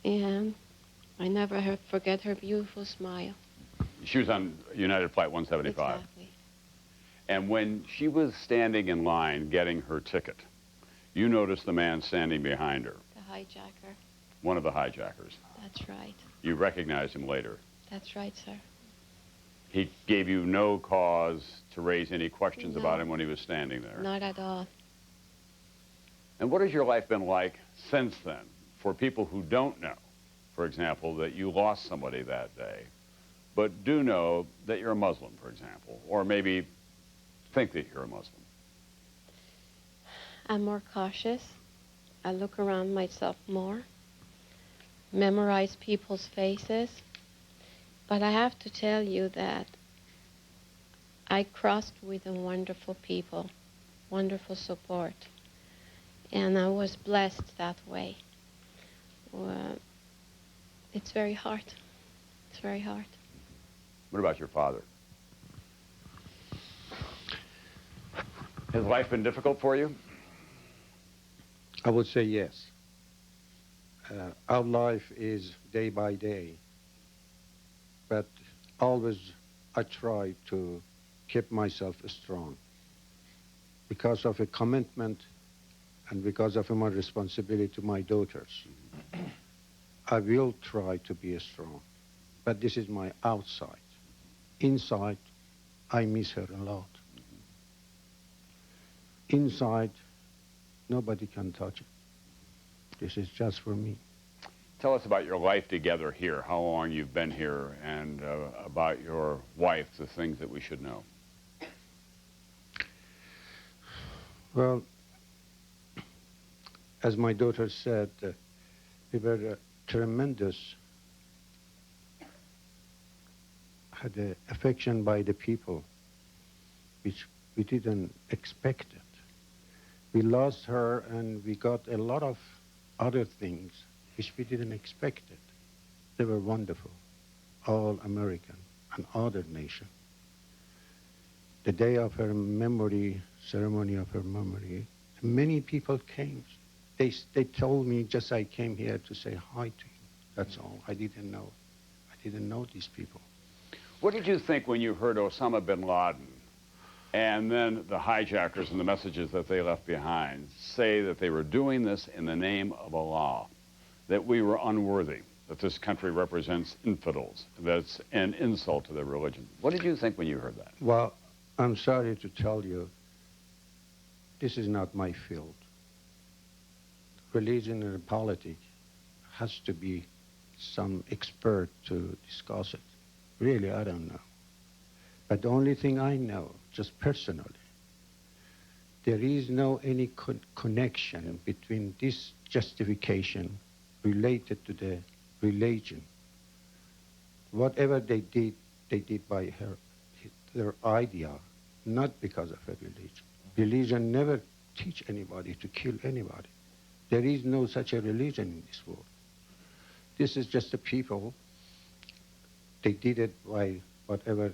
And I never forget her beautiful smile. She was on United Flight 175. Exactly. And when she was standing in line getting her ticket, you noticed the man standing behind her. The hijacker. One of the hijackers. That's right. You recognized him later. That's right, sir. He gave you no cause to raise any questions No. about him when he was standing there. Not at all. And what has your life been like since then for people who don't know, for example, that you lost somebody that day, but do know that you're a Muslim, for example, or maybe think that you're a Muslim? I'm more cautious. I look around myself more, memorize people's faces. But I have to tell you that I crossed with a wonderful people, wonderful support. And I was blessed that way. It's very hard. It's very hard. What about your father? Has life been difficult for you? I would say yes. Our life is day by day but always I try to keep myself strong because of a commitment and because of my responsibility to my daughters. I will try to be strong, but this is my outside. Inside, I miss her a lot. Inside, nobody can touch it. This is just for me. Tell us about your life together here, how long you've been here, and about your wife, the things that we should know. Well, as my daughter said, we were tremendous, had an affection by the people, which we didn't expect it. We lost her and we got a lot of other things which we didn't expect it. They were wonderful, all American and other nation. The day of her memory, ceremony of her memory, many people came. They told me just I came here to say hi to you. That's all. I didn't know. I didn't know these people. What did you think when you heard Osama bin Laden and then the hijackers and the messages that they left behind say that they were doing this in the name of Allah, that we were unworthy, that this country represents infidels, that's an insult to their religion? What did you think when you heard that? Well, I'm sorry to tell you, this is not my field. Religion and politics has to be some expert to discuss it. Really, I don't know. But the only thing I know, just personally, there is no any connection between this justification related to the religion. Whatever they did by their idea, not because of a religion. Religion never teach anybody to kill anybody. There is no such a religion in this world. This is just the people. They did it by whatever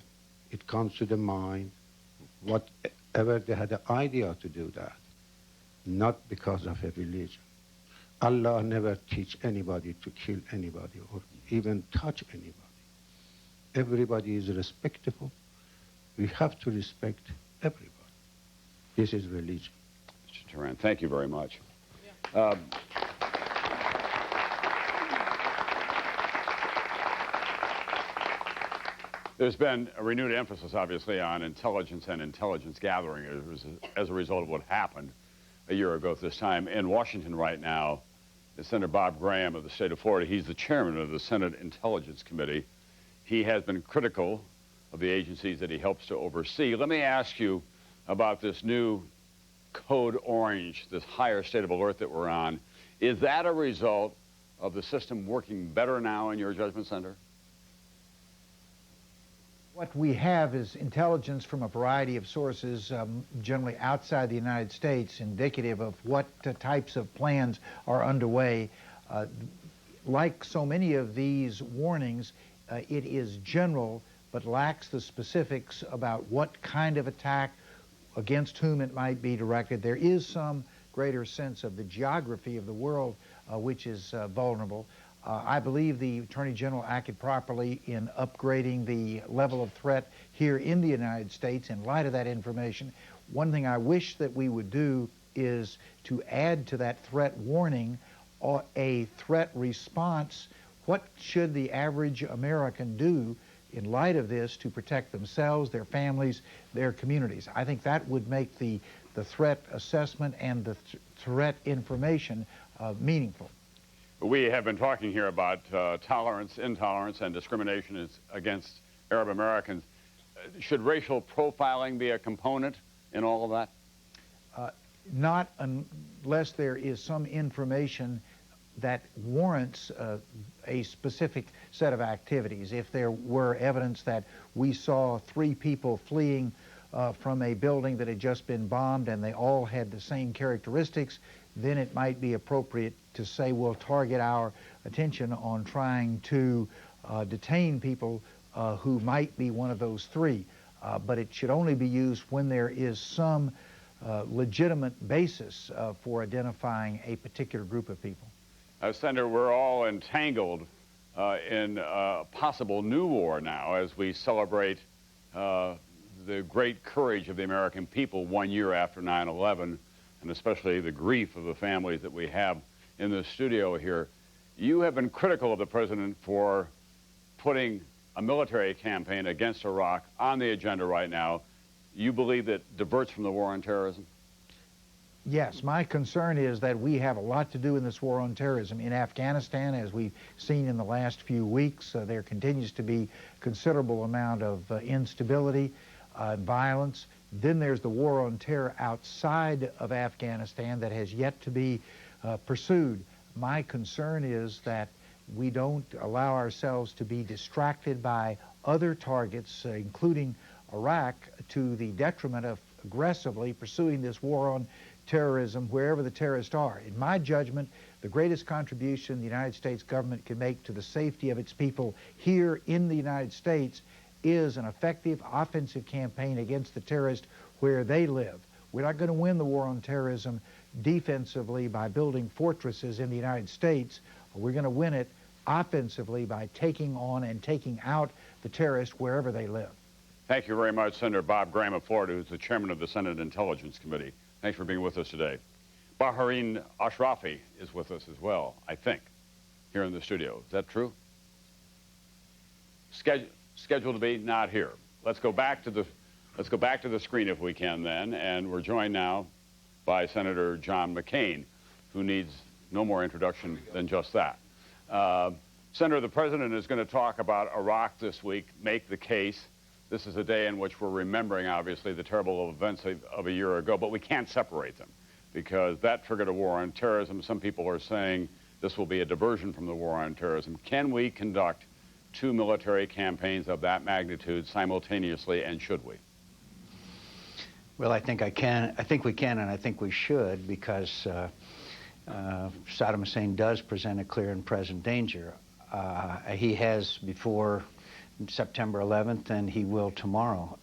it comes to the mind, whatever they had the idea to do that, not because of a religion. Allah never teach anybody to kill anybody or even touch anybody. Everybody is respectable. We have to respect everybody. This is religion. Mr. Turan, thank you very much. There's been a renewed emphasis, obviously, on intelligence and intelligence gathering as a result of what happened a year ago at this time. In Washington right now is Senator Bob Graham of the state of Florida. He's the chairman of the Senate Intelligence Committee. He has been critical of the agencies that he helps to oversee. Let me ask you about this new Code Orange, this higher state of alert that we're on. Is that a result of the system working better now in your judgment, Senator? What we have is intelligence from a variety of sources, generally outside the United States, indicative of what types of plans are underway. Like so many of these warnings, it is general, but lacks the specifics about what kind of attack, against whom it might be directed. There is some greater sense of the geography of the world, which is vulnerable. I believe the Attorney General acted properly in upgrading the level of threat here in the United States in light of that information. One thing I wish that we would do is to add to that threat warning a threat response. What should the average American do in light of this to protect themselves, their families, their communities? I think that would make the threat assessment and the threat information meaningful. We have been talking here about tolerance, intolerance, and discrimination against Arab Americans. Should racial profiling be a component in all of that? Not unless there is some information that warrants a specific set of activities. If there were evidence that we saw 3 people fleeing from a building that had just been bombed and they all had the same characteristics, then it might be appropriate to say we'll target our attention on trying to detain people who might be one of those 3. But it should only be used when there is some legitimate basis for identifying a particular group of people. Senator, we're all entangled in a possible new war now as we celebrate the great courage of the American people 1 year after 9/11, and especially the grief of the families that we have in the studio here. You have been critical of the president for putting a military campaign against Iraq on the agenda right now. You believe that diverts from the war on terrorism? Yes, my concern is that we have a lot to do in this war on terrorism. In Afghanistan, as we've seen in the last few weeks, there continues to be considerable amount of instability, violence. Then there's the war on terror outside of Afghanistan that has yet to be pursued. My concern is that we don't allow ourselves to be distracted by other targets, including Iraq, to the detriment of aggressively pursuing this war on terrorism wherever the terrorists are. In my judgment, the greatest contribution the United States government can make to the safety of its people here in the United States is an effective offensive campaign against the terrorists where they live. We're not going to win the war on terrorism defensively by building fortresses in the United States. We're going to win it offensively by taking on and taking out the terrorists wherever they live. Thank you very much, Senator Bob Graham of Florida, who's the chairman of the Senate Intelligence Committee. Thanks for being with us today. Bahreen Ashrafi is with us as well, I think, here in the studio. Is that true? Scheduled to be not here. Let's go back to the screen if we can then, and we're joined now by Senator John McCain, who needs no more introduction than just that. Senator, the president is going to talk about Iraq this week, make the case. This is a day in which we're remembering, obviously, the terrible events of a year ago, but we can't separate them because that triggered a war on terrorism. Some people are saying this will be a diversion from the war on terrorism. Can we conduct two military campaigns of that magnitude simultaneously, and should we? Well, I think we can, and I think we should, because Saddam Hussein does present a clear and present danger. He has before September 11th, and he will tomorrow.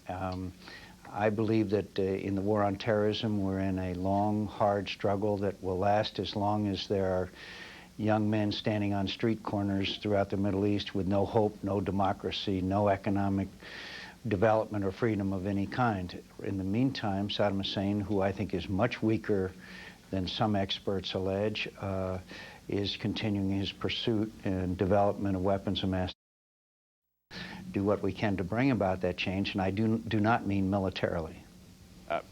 I believe that in the war on terrorism, we're in a long, hard struggle that will last as long as there are young men standing on street corners throughout the Middle East with no hope, no democracy, no economic development or freedom of any kind. In the meantime, Saddam Hussein, who I think is much weaker than some experts allege, is continuing his pursuit and development of weapons of mass do what we can to bring about that change, and I do not mean militarily.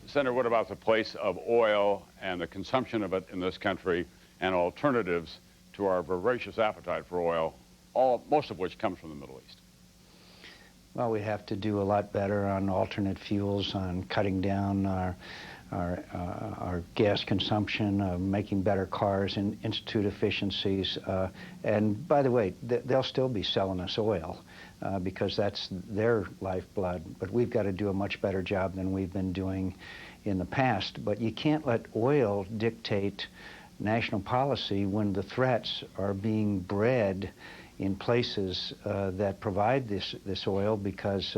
Senator, what about the place of oil and the consumption of it in this country and alternatives to our voracious appetite for oil, most of which comes from the Middle East? Well, we have to do a lot better on alternate fuels, on cutting down our gas consumption, making better cars, and institute efficiencies. And by the way, they'll still be selling us oil because that's their lifeblood. But we've got to do a much better job than we've been doing in the past. But you can't let oil dictate national policy when the threats are being bred in places that provide this oil, because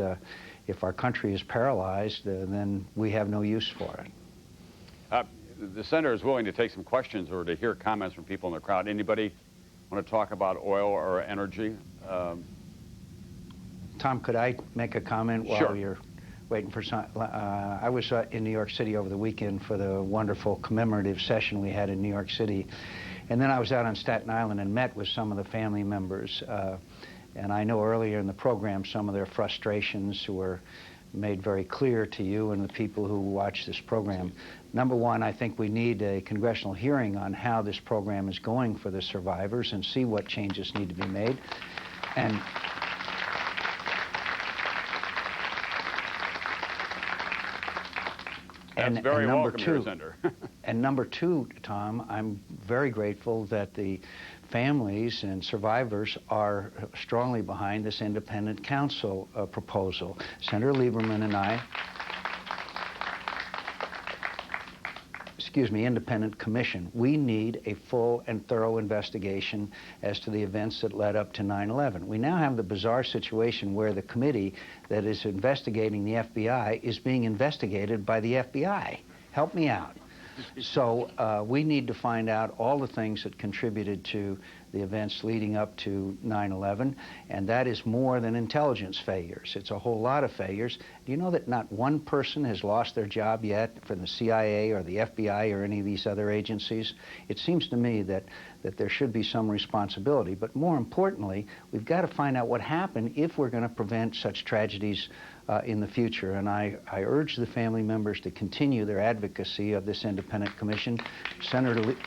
if our country is paralyzed, then we have no use for it. The senator is willing to take some questions or to hear comments from people in the crowd. Anybody want to talk about oil or energy? Tom, could I make a comment while Sure. you're waiting for some? I was in New York City over the weekend for the wonderful commemorative session we had in New York City. And then I was out on Staten Island and met with some of the family members. And I know earlier in the program some of their frustrations were made very clear to you and the people who watch this program. Number one, I think we need a congressional hearing on how this program is going for the survivors and see what changes need to be made. That's very welcome here, Senator. And number two, Tom, I'm very grateful that the families and survivors are strongly behind this independent counsel proposal. Senator Lieberman and I, independent commission. We need a full and thorough investigation as to the events that led up to 9/11. We now have the bizarre situation where the committee that is investigating the FBI is being investigated by the FBI. Help me out. So we need to find out all the things that contributed to the events leading up to 9/11, and that is more than intelligence failures. It's a whole lot of failures. Do you know that not one person has lost their job yet from the CIA or the FBI or any of these other agencies? It seems to me that there should be some responsibility, but more importantly, we've got to find out what happened if we're going to prevent such tragedies in the future. And I urge the family members to continue their advocacy of this independent commission. Senator Lee.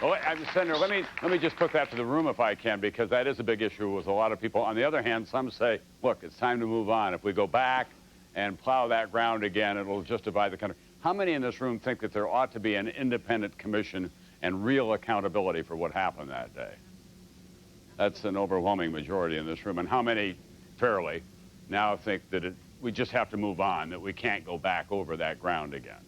Well, Senator, let me just put that to the room if I can, because that is a big issue with a lot of people. On the other hand, some say, look, it's time to move on. If we go back and plow that ground again, it'll just divide the country. How many in this room think that there ought to be an independent commission and real accountability for what happened that day? That's an overwhelming majority in this room. And how many, fairly, now think that we just have to move on, that we can't go back over that ground again?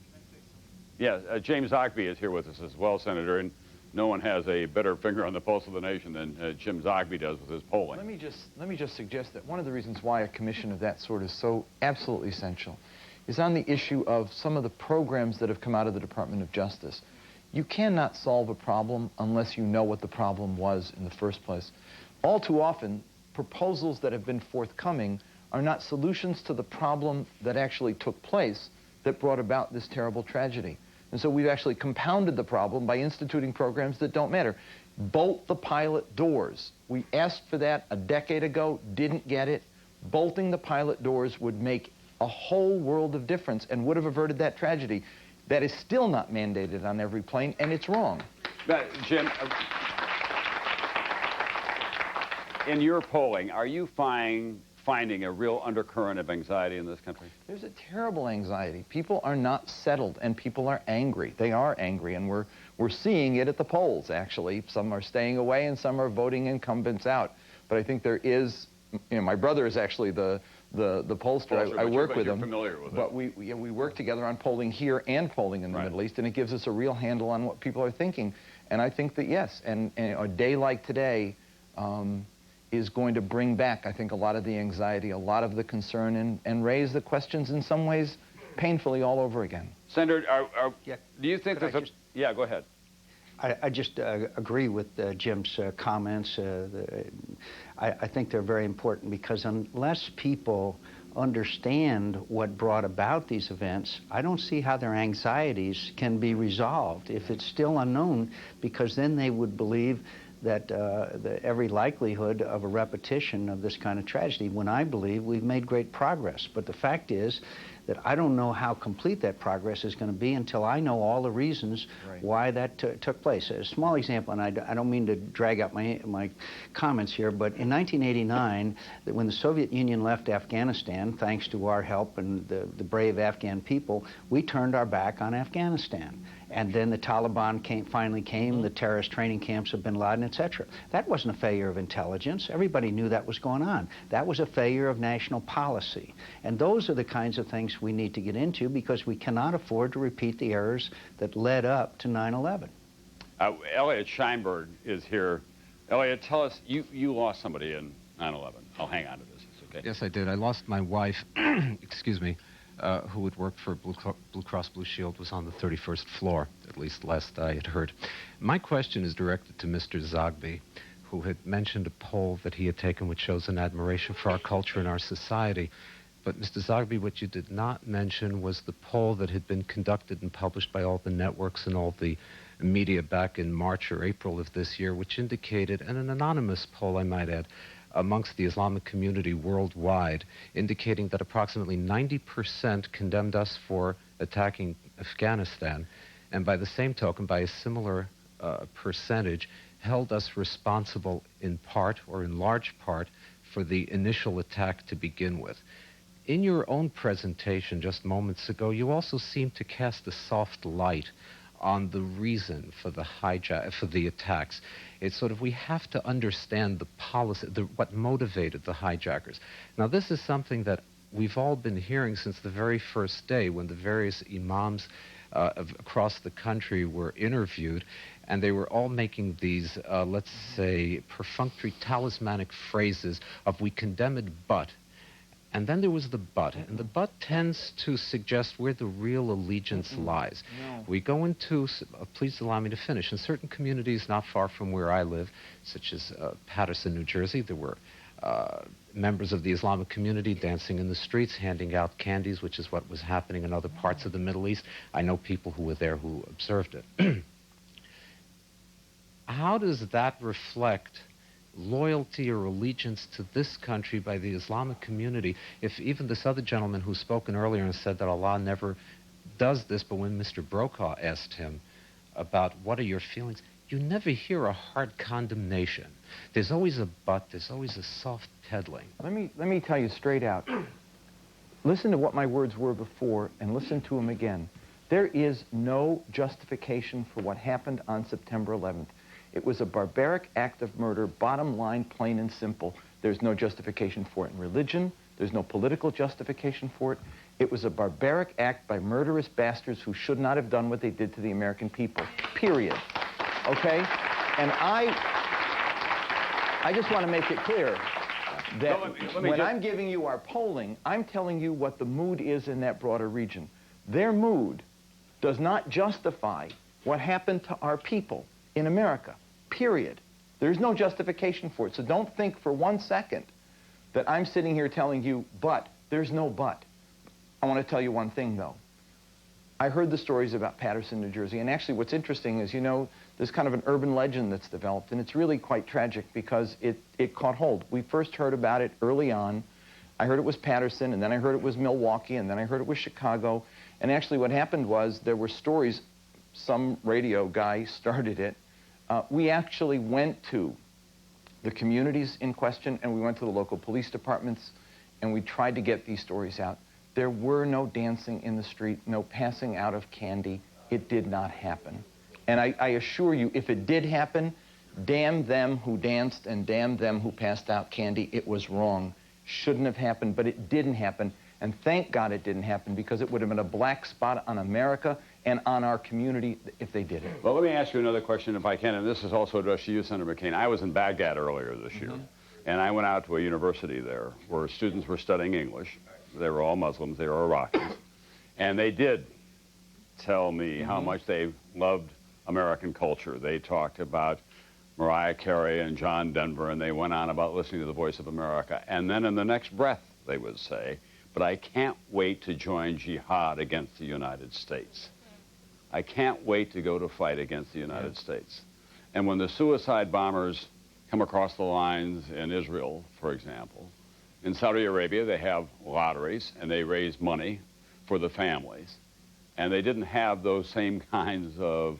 Yeah, James Zogby is here with us as well, Senator, and no one has a better finger on the pulse of the nation than Jim Zogby does with his polling. Let me just suggest that one of the reasons why a commission of that sort is so absolutely essential is on the issue of some of the programs that have come out of the Department of Justice. You cannot solve a problem unless you know what the problem was in the first place. All too often, proposals that have been forthcoming are not solutions to the problem that actually took place that brought about this terrible tragedy. And so we've actually compounded the problem by instituting programs that don't matter. Bolt the pilot doors. We asked for that a decade ago, didn't get it. Bolting the pilot doors would make a whole world of difference and would have averted that tragedy. That is still not mandated on every plane, and it's wrong. Jim, in your polling, are you finding a real undercurrent of anxiety in this country? There's a terrible anxiety. People are not settled, and people are angry. They are angry, and we're seeing it at the polls, actually. Some are staying away, and some are voting incumbents out. But I think there is, you know, my brother is actually the pollster. I work with him. Familiar with but we work together on polling here and polling in the Middle East, and it gives us a real handle on what people are thinking. And I think that, yes, and a day like today is going to bring back, I think, a lot of the anxiety, a lot of the concern, and raise the questions in some ways painfully all over again. Senator, do you think that... Yeah, go ahead. I just agree with Jim's comments. I think they're very important because unless people understand what brought about these events, I don't see how their anxieties can be resolved if it's still unknown, because then they would believe that every likelihood of a repetition of this kind of tragedy, when I believe we've made great progress. But the fact is that I don't know how complete that progress is going to be until I know all the reasons why that took place. A small example, and I don't mean to drag out my comments here, but in 1989, when the Soviet Union left Afghanistan, thanks to our help and the brave Afghan people, we turned our back on Afghanistan. And then the Taliban finally came, the terrorist training camps of bin Laden, etc. That wasn't a failure of intelligence. Everybody knew that was going on. That was a failure of national policy. And those are the kinds of things we need to get into, because we cannot afford to repeat the errors that led up to 9/11. Elliot Scheinberg is here. Elliot, tell us, you lost somebody in 9/11. I'll hang on to this. It's okay. Yes, I did. I lost my wife, excuse me, who had worked for Blue Cross Blue Shield, was on the 31st floor, at least last I had heard. My question is directed to Mr. Zogby, who had mentioned a poll that he had taken which shows an admiration for our culture and our society. But Mr. Zogby, what you did not mention was the poll that had been conducted and published by all the networks and all the media back in March or April of this year, which indicated, and an anonymous poll I might add, amongst the Islamic community worldwide, indicating that approximately 90% condemned us for attacking Afghanistan, and by the same token, by a similar percentage, held us responsible in part, or in large part, for the initial attack to begin with. In your own presentation just moments ago, you also seemed to cast a soft light on the reason for the attacks. It's sort of, we have to understand the policy, what motivated the hijackers. Now, this is something that we've all been hearing since the very first day when the various imams across the country were interviewed, and they were all making these, let's say, perfunctory talismanic phrases of "we condemn it, but," And then there was the but, and the but tends to suggest where the real allegiance lies. No. We go into, please allow me to finish, in certain communities not far from where I live, such as Paterson, New Jersey, there were members of the Islamic community dancing in the streets, handing out candies, which is what was happening in other parts of the Middle East. I know people who were there who observed it. How does that reflect loyalty or allegiance to this country by the Islamic community if even this other gentleman who's spoken earlier and said that Allah never does this, but when Mr. Brokaw asked him about what are your feelings, you never hear a hard condemnation. There's always a but, there's always a soft peddling. Let me tell you straight out. Listen to what my words were before and listen to them again. There is no justification for what happened on September 11th. It was a barbaric act of murder, bottom line, plain and simple. There's no justification for it in religion. There's no political justification for it. It was a barbaric act by murderous bastards who should not have done what they did to the American people, period. Okay? And I just want to make it clear that when I'm giving you our polling, I'm telling you what the mood is in that broader region. Their mood does not justify what happened to our people in America. Period. There's no justification for it. So don't think for 1 second that I'm sitting here telling you, but. There's no but. I want to tell you one thing, though. I heard the stories about Paterson, New Jersey, and actually what's interesting is, you know, there's kind of an urban legend that's developed, and it's really quite tragic because it caught hold. We first heard about it early on. I heard it was Paterson, and then I heard it was Milwaukee, and then I heard it was Chicago. And actually what happened was there were stories, some radio guy started it. We actually went to the communities in question, and we went to the local police departments, and we tried to get these stories out. There were no dancing in the street, no passing out of candy. It did not happen. And I assure you, if it did happen, damn them who danced and damn them who passed out candy. It was wrong. Shouldn't have happened, but it didn't happen. And thank God it didn't happen, because it would have been a black spot on America and on our community if they did it. Well, let me ask you another question if I can, and this is also addressed to you, Senator McCain. I was in Baghdad earlier this year, and I went out to a university there where students were studying English. They were all Muslims, they were Iraqis, and they did tell me how much they loved American culture. They talked about Mariah Carey and John Denver, and they went on about listening to the voice of America. And then in the next breath, they would say, but I can't wait to join jihad against the United States. I can't wait to go to fight against the United States. And when the suicide bombers come across the lines in Israel, for example, in Saudi Arabia, they have lotteries, and they raise money for the families. And they didn't have those same kinds of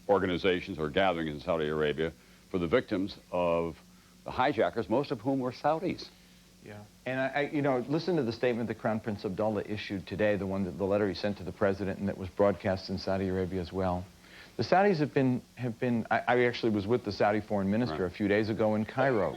organizations or gatherings in Saudi Arabia for the victims of the hijackers, most of whom were Saudis. Yeah. And you know, listen to the statement that Crown Prince Abdullah issued today, the letter he sent to the president, and that was broadcast in Saudi Arabia as well. The Saudis have been, I actually was with the Saudi foreign minister a few days ago in Cairo,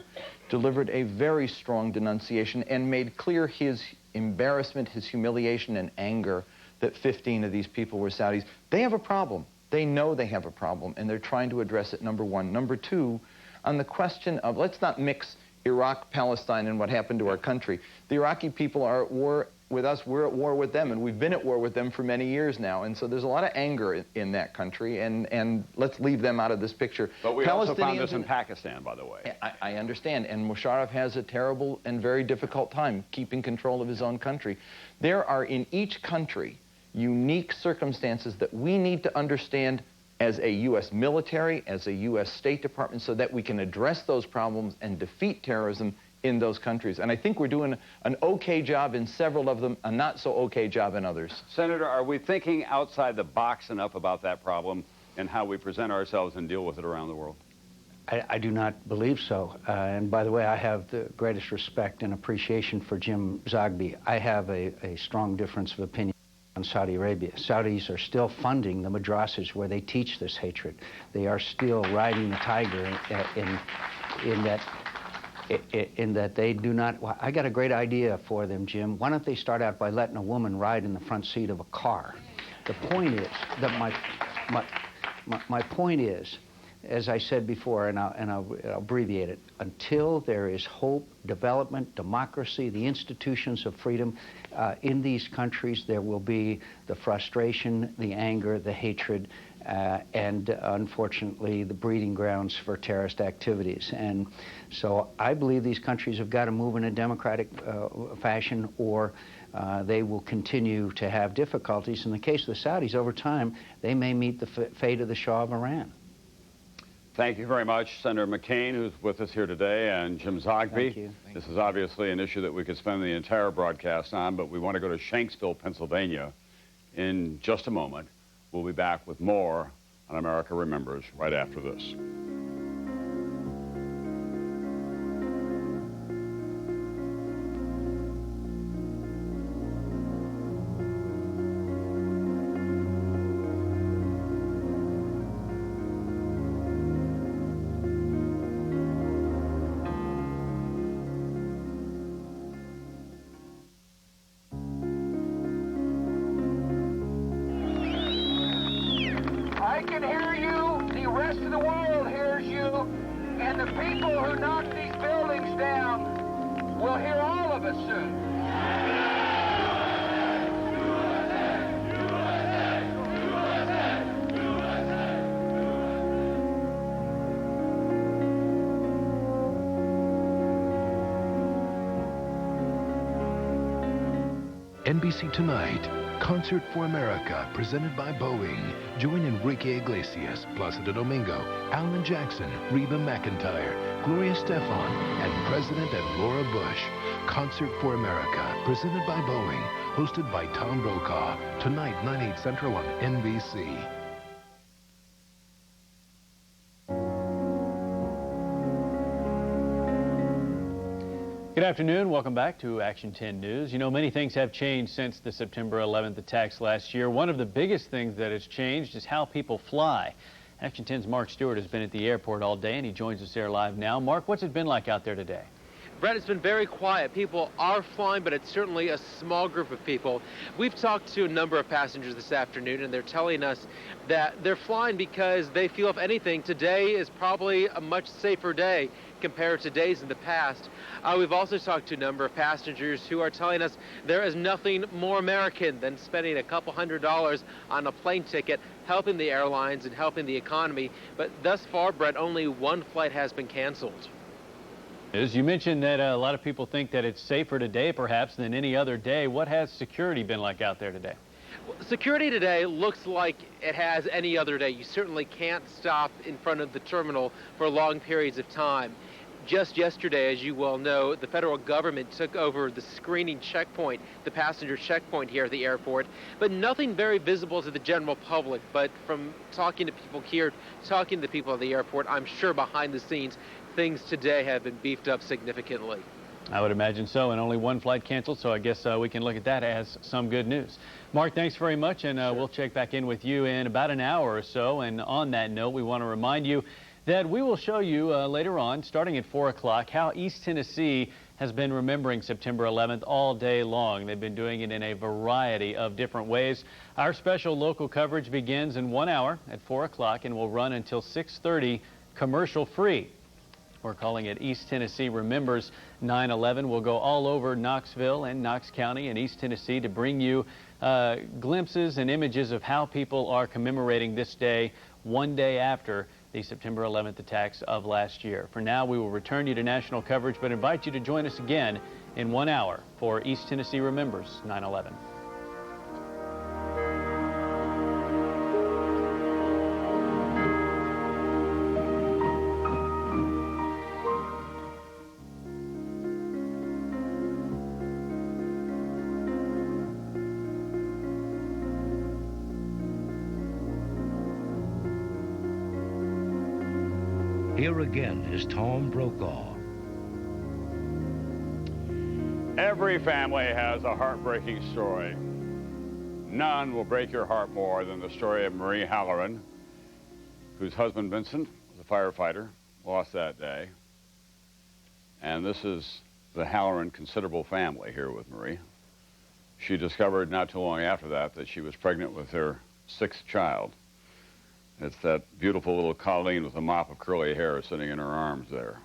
delivered a very strong denunciation and made clear his embarrassment, his humiliation and anger that 15 of these people were Saudis. They have a problem. They know they have a problem, and they're trying to address it, number one. Number two, on the question of, let's not mix Iraq, Palestine, and what happened to our country. The Iraqi people are at war with us, we're at war with them, and we've been at war with them for many years now, and so there's a lot of anger in that country, and let's leave them out of this picture. But we also found this in Pakistan, by the way. I understand, and Musharraf has a terrible and very difficult time keeping control of his own country. There are in each country unique circumstances that we need to understand as a U.S. military, as a U.S. State Department, so that we can address those problems and defeat terrorism in those countries. And I think we're doing an okay job in several of them, a not so okay job in others. Senator, are we thinking outside the box enough about that problem and how we present ourselves and deal with it around the world? I do not believe so. And by the way, I have the greatest respect and appreciation for Jim Zogby. I have a strong difference of opinion on Saudi Arabia. Saudis are still funding the madrasas where they teach this hatred. They are still riding the tiger in that they do not. Well, I got a great idea for them, Jim. Why don't they start out by letting a woman ride in the front seat of a car? The point is that my point is as I said before, and I'll abbreviate it, until there is hope, development, democracy, the institutions of freedom in these countries, there will be the frustration, the anger, the hatred, and unfortunately the breeding grounds for terrorist activities. And so I believe these countries have got to move in a democratic fashion, or they will continue to have difficulties. In the case of the Saudis, over time, they may meet the fate of the Shah of Iran. Thank you very much, Senator McCain, who's with us here today, and Jim Zogby. Thank you. This is obviously an issue that we could spend the entire broadcast on, but we want to go to Shanksville, Pennsylvania in just a moment. We'll be back with more on America Remembers right after this. I can hear you, the rest of the world hears you, and the people who knocked these buildings down will hear all of us soon. NBC Tonight, Concert for America, presented by Boeing. Join Enrique Iglesias, Placido Domingo, Alan Jackson, Reba McEntire, Gloria Stefan, and President and Laura Bush. Concert for America, presented by Boeing, hosted by Tom Brokaw. Tonight, 9/8 Central on NBC. Good afternoon. Welcome back to Action 10 News. You know, many things have changed since the September 11th attacks last year. One of the biggest things that has changed is how people fly. Action 10's Mark Stewart has been at the airport all day, and he joins us there live now. Mark, what's it been like out there today? Brett, it's been very quiet. People are flying, but it's certainly a small group of people. We've talked to a number of passengers this afternoon, and they're telling us that they're flying because they feel, if anything, today is probably a much safer day compared to days in the past. We've also talked to a number of passengers who are telling us there is nothing more American than spending a couple $100s on a plane ticket, helping the airlines and helping the economy. But thus far, Brett, only one flight has been canceled. As you mentioned that a lot of people think that it's safer today, perhaps, than any other day. What has security been like out there today? Well, security today looks like it has any other day. You certainly can't stop in front of the terminal for long periods of time. Just yesterday, as you well know, the federal government took over the screening checkpoint, the passenger checkpoint here at the airport, but nothing very visible to the general public. But from talking to people here, talking to the people at the airport, I'm sure behind the scenes, things today have been beefed up significantly. I would imagine so, and only one flight canceled, so I guess we can look at that as some good news. Mark, thanks very much, and we'll check back in with you in about an hour or so. And on that note, we want to remind you that we will show you later on, starting at 4 o'clock, how East Tennessee has been remembering September 11th all day long. They've been doing it in a variety of different ways. Our special local coverage begins in 1 hour at 4 o'clock and will run until 6:30, commercial-free. We're calling it East Tennessee Remembers 9/11. We'll go all over Knoxville and Knox County and East Tennessee to bring you glimpses and images of how people are commemorating this day, one day after the September 11th attacks of last year. For now, we will return you to national coverage, but invite you to join us again in 1 hour for East Tennessee Remembers 9/11. Here again is Tom Brokaw. Every family has a heartbreaking story. None will break your heart more than the story of Marie Halloran, whose husband Vincent was a firefighter, lost that day. And this is the Halloran considerable family here with Marie. She discovered not too long after that she was pregnant with her 6th child. It's that beautiful little Colleen with a mop of curly hair sitting in her arms there.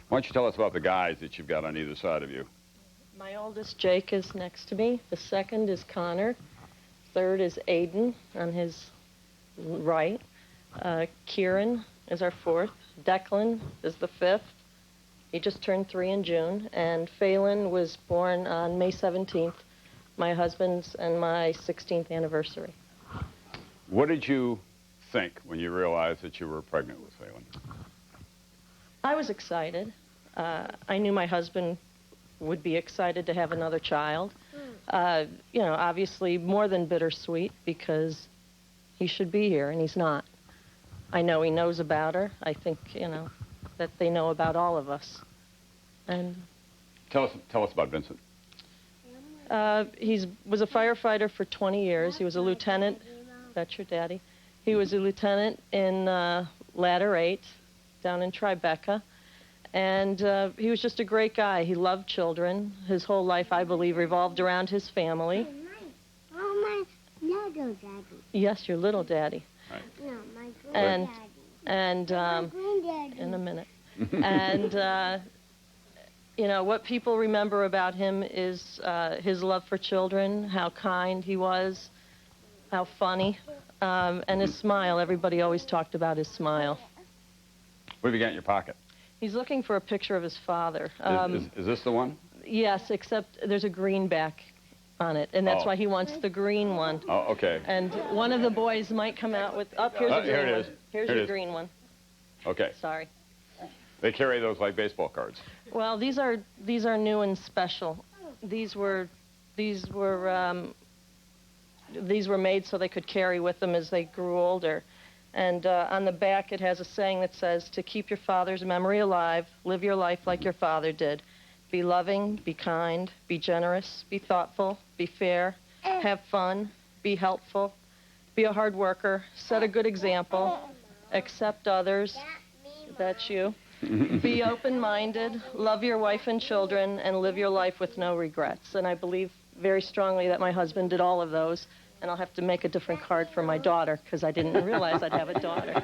Why don't you tell us about the guys that you've got on either side of you? My oldest, Jake, is next to me. The second is Connor. Third is Aiden on his right. Kieran is our fourth. Declan is the fifth. He just turned 3 in June. And Phelan was born on May 17th, my husband's and my 16th anniversary. What did you think when you realized that you were pregnant with Phelan? I was excited. I knew my husband would be excited to have another child. You know, obviously more than bittersweet because he should be here and he's not. I know he knows about her. I think, you know, that they know about all of us. And tell us about Vincent. He was a firefighter for 20 years. He was a lieutenant. That's your daddy. He was a lieutenant in Ladder 8 down in Tribeca. And he was just a great guy. He loved children. His whole life, I believe, revolved around his family. Oh, my little daddy. Yes, your little daddy. Right. No, my granddaddy. And in a minute. And you know, what people remember about him is his love for children, how kind he was, how funny, and his smile. Everybody always talked about his smile. What have you got in your pocket? He's looking for a picture of his father. Is this the one? Yes, except there's a green back on it, and that's Oh. why he wants the green one. Oh, okay. And one of the boys might come out with, here's a green here it one. is. Here's Here it your is. green one. Okay. Sorry. They carry those like baseball cards. Well, these are new and special. These were made so they could carry with them as they grew older. And on the back it has a saying that says, to keep your father's memory alive, live your life like your father did. Be loving, be kind, be generous, be thoughtful, be fair, have fun, be helpful, be a hard worker, set a good example, accept others, that's you, be open-minded, love your wife and children, and live your life with no regrets. And I believe very strongly that my husband did all of those. And I'll have to make a different card for my daughter because I didn't realize I'd have a daughter.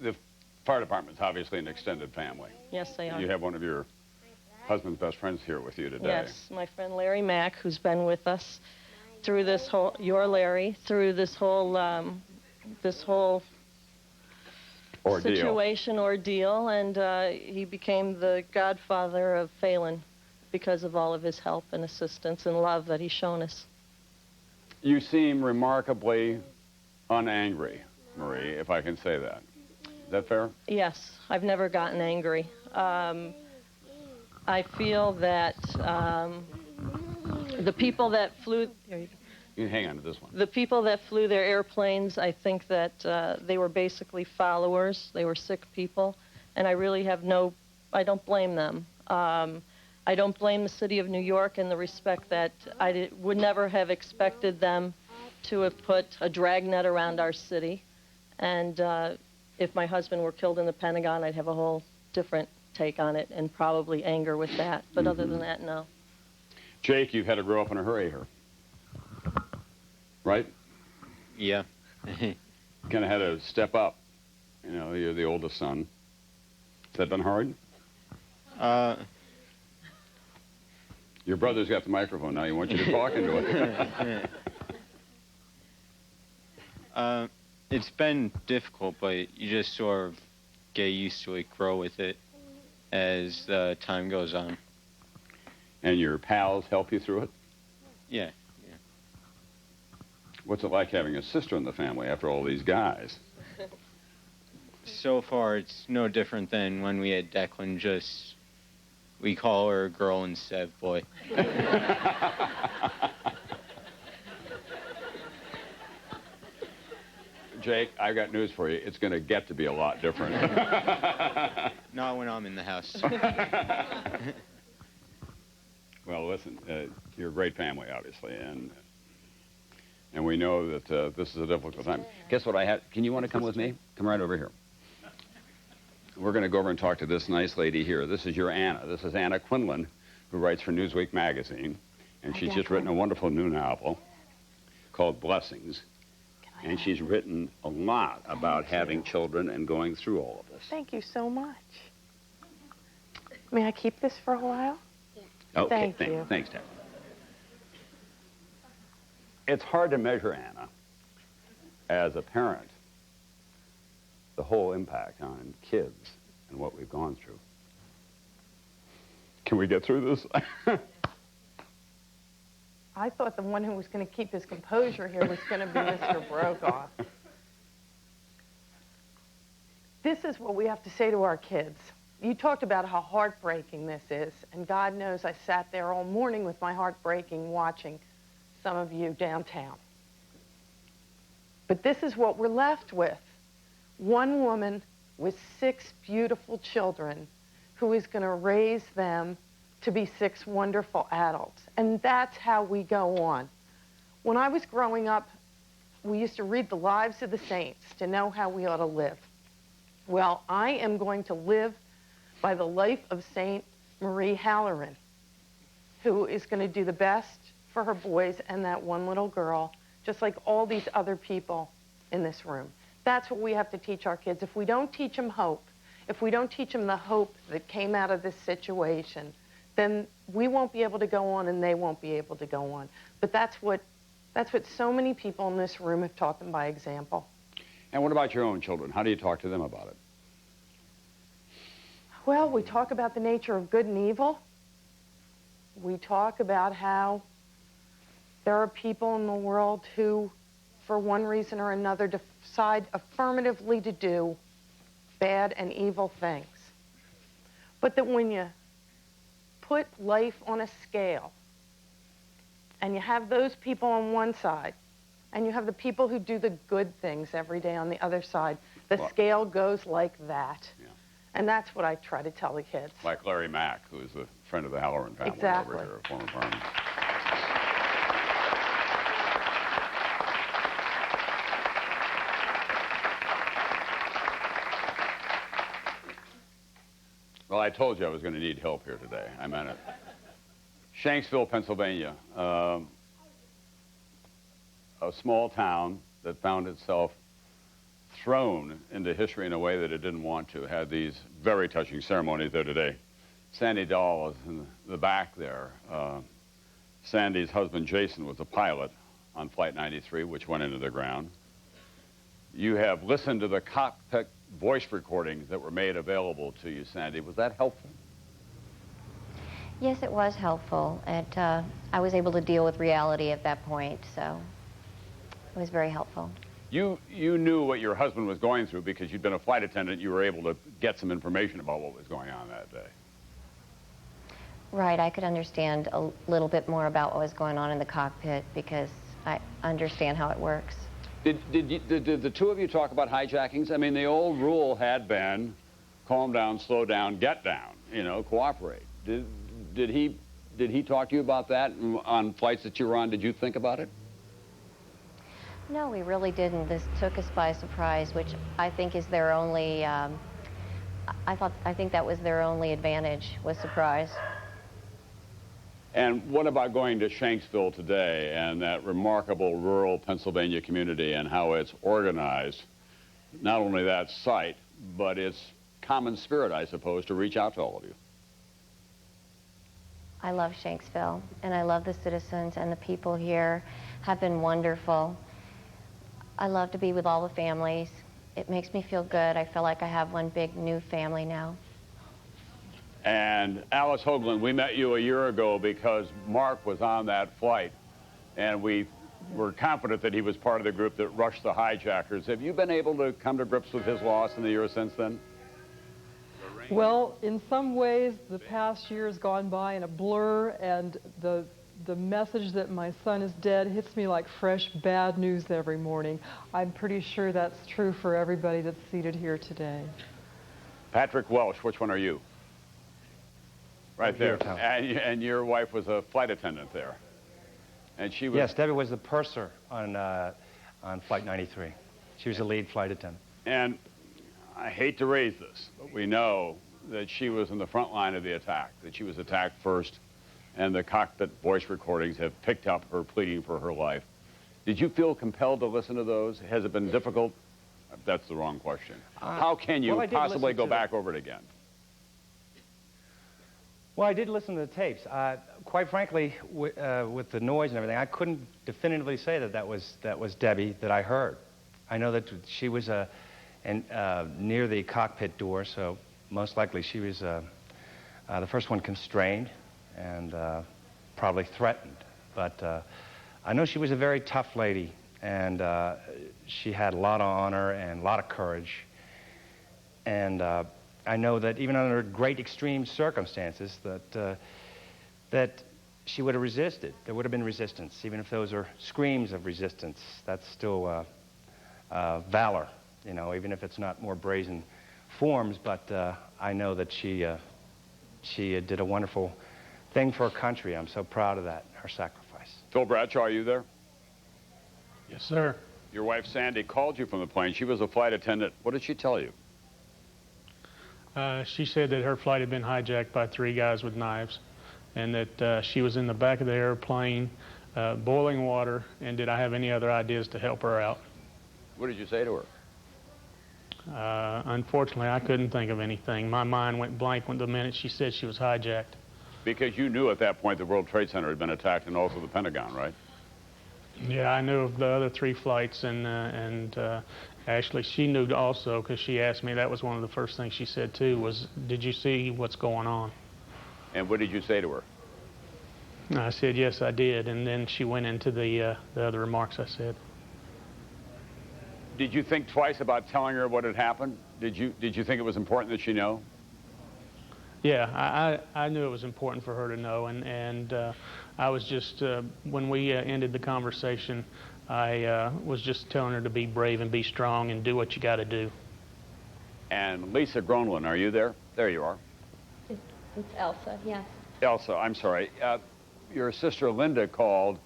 The fire department's obviously an extended family. Yes, they are. You have one of your husband's best friends here with you today. Yes, my friend Larry Mack, who's been with us through this whole, through this whole ordeal, and he became the godfather of Phelan because of all of his help and assistance and love that he's shown us. You seem remarkably unangry, Marie, if I can say that. Is that fair? Yes, I've never gotten angry. I feel that the people that flew... Here you go. You can hang on to this one. The people that flew their airplanes, I think that they were basically followers. They were sick people, and I really have I don't blame them. I don't blame the city of New York in the respect that I would never have expected them to have put a dragnet around our city. And if my husband were killed in the Pentagon, I'd have a whole different take on it and probably anger with that. But other than that, no. Jake, you've had to grow up in a hurry here. Right? Yeah. Kind of had to step up. You know, you're the oldest son. Has that been hard? Your brother's got the microphone now. He wants you to talk into it. It's been difficult, but you just sort of get used to it, grow with it as time goes on. And your pals help you through it? Yeah. What's it like having a sister in the family after all these guys? So far, it's no different than when we had Declan, just we call her girl instead of boy. Jake, I've got news for you. It's going to get to be a lot different. Not when I'm in the house. Well, listen, you're a great family, obviously, and we know that this is a difficult time. Guess what I had? Can you want to come with me? Come right over here. We're going to go over and talk to this nice lady here. This is your Anna. This is Anna Quinlan, who writes for Newsweek magazine, and she's just written a wonderful new novel. called Blessings. And she's written a lot about having children and going through all of this. Thank you so much. May I keep this for a while? Okay, Thank you. Thanks, Ted. It's hard to measure, Anna, as a parent, the whole impact on kids and what we've gone through. Can we get through this? I thought the one who was going to keep his composure here was going to be Mr. Brokaw. This is what we have to say to our kids. You talked about how heartbreaking this is, and God knows I sat there all morning with my heart breaking watching some of you downtown. But this is what we're left with. One woman with 6 beautiful children who is going to raise them to be 6 wonderful adults. And that's how we go on. When I was growing up, we used to read the lives of the saints to know how we ought to live. Well, I am going to live by the life of Saint Marie Halloran, who is going to do the best for her boys and that one little girl, just like all these other people in this room. That's what we have to teach our kids. If we don't teach them hope, if we don't teach them the hope that came out of this situation, then we won't be able to go on and they won't be able to go on. But that's what so many people in this room have taught them by example. And what about your own children? How do you talk to them about it? Well, we talk about the nature of good and evil. We talk about how there are people in the world who, for one reason or another, decide affirmatively to do bad and evil things. But that when you put life on a scale, and you have those people on one side, and you have the people who do the good things every day on the other side, the scale goes like that. Yeah. And that's what I try to tell the kids. Like Larry Mack, who is a friend of the Halloran family exactly. over here, a former fireman. Well, I told you I was going to need help here today. I meant it. Shanksville, Pennsylvania, a small town that found itself thrown into history in a way that it didn't want to, had these very touching ceremonies there today. Sandy Dahl is in the back there. Sandy's husband, Jason, was a pilot on Flight 93, which went into the ground. You have listened to the cockpit voice recordings that were made available to you, Sandy. Was that helpful? Yes, it was helpful. I was able to deal with reality at that point, so it was very helpful. You knew what your husband was going through because you'd been a flight attendant. You were able to get some information about what was going on that day. Right, I could understand a little bit more about what was going on in the cockpit because I understand how it works. Did the two of you talk about hijackings? I mean, the old rule had been calm down, slow down, get down, you know, cooperate. Did he talk to you about that on flights that you were on? Did you think about it? No, we really didn't. This took us by surprise, which I think is their only, I think that was their only advantage, was surprise. And what about going to Shanksville today and that remarkable rural Pennsylvania community and how it's organized? Not only that site, but its common spirit, I suppose, to reach out to all of you. I love Shanksville, and I love the citizens, and the people here have been wonderful. I love to be with all the families. It makes me feel good. I feel like I have one big new family now. And Alice Hoagland, we met you a year ago because Mark was on that flight, and we were confident that he was part of the group that rushed the hijackers. Have you been able to come to grips with his loss in the year since then? Well, in some ways, the past year has gone by in a blur, and the message that my son is dead hits me like fresh bad news every morning. I'm pretty sure that's true for everybody that's seated here today. Patrick Welsh, which one are you? Right there. And your wife was a flight attendant there. And she was... Yes, Debbie was the purser on Flight 93. She was the lead flight attendant. And I hate to raise this, but we know that she was in the front line of the attack, that she was attacked first, and the cockpit voice recordings have picked up her pleading for her life. Did you feel compelled to listen to those? Has it been difficult? That's the wrong question. How can you possibly go back over it again? Well, I did listen to the tapes. Quite frankly, with the noise and everything, I couldn't definitively say that that was Debbie that I heard. I know that she was near the cockpit door, so most likely she was the first one constrained and probably threatened. But I know she was a very tough lady, and she had a lot of honor and a lot of courage. And I know that even under great extreme circumstances that she would have resisted. There would have been resistance, even if those are screams of resistance. That's still valor, you know, even if it's not more brazen forms. But I know that she did a wonderful thing for her country. I'm so proud of that, her sacrifice. Phil Bradshaw, are you there? Yes, sir. Your wife, Sandy, called you from the plane. She was a flight attendant. What did she tell you? She said that her flight had been hijacked by 3 guys with knives, and that she was in the back of the airplane boiling water, and did I have any other ideas to help her out? What did you say to her? Unfortunately, I couldn't think of anything. My mind went blank when the minute she said she was hijacked. Because you knew at that point the World Trade Center had been attacked, and also the Pentagon, right? Yeah, I knew of the other 3 flights, and actually she knew also, because she asked me. That was one of the first things she said too, was, did you see what's going on? And what did you say to her? I said, yes, I did, and then she went into the other remarks I said. Did you think twice about telling her what had happened? Did you think it was important that she know? Yeah, I knew it was important for her to know, and I was just, when we ended the conversation, I was just telling her to be brave and be strong and do what you got to do. And Lisa Gronlund, are you there? There you are. It's Elsa, yes. Elsa, I'm sorry. Your sister Linda called,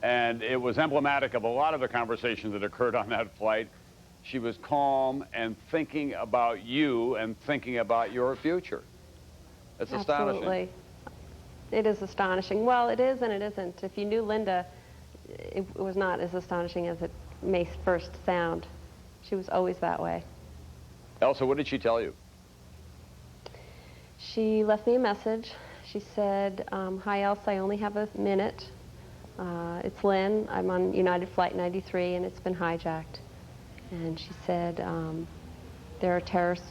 and it was emblematic of a lot of the conversations that occurred on that flight. She was calm and thinking about you and thinking about your future. It's astonishing. Absolutely. It is astonishing. Well, it is and it isn't. If you knew Linda, it was not as astonishing as it may first sound. She was always that way. Elsa, what did she tell you? She left me a message. She said, hi, Elsa, I only have a minute. It's Lynn. I'm on United Flight 93, and it's been hijacked. And she said, there are terrorists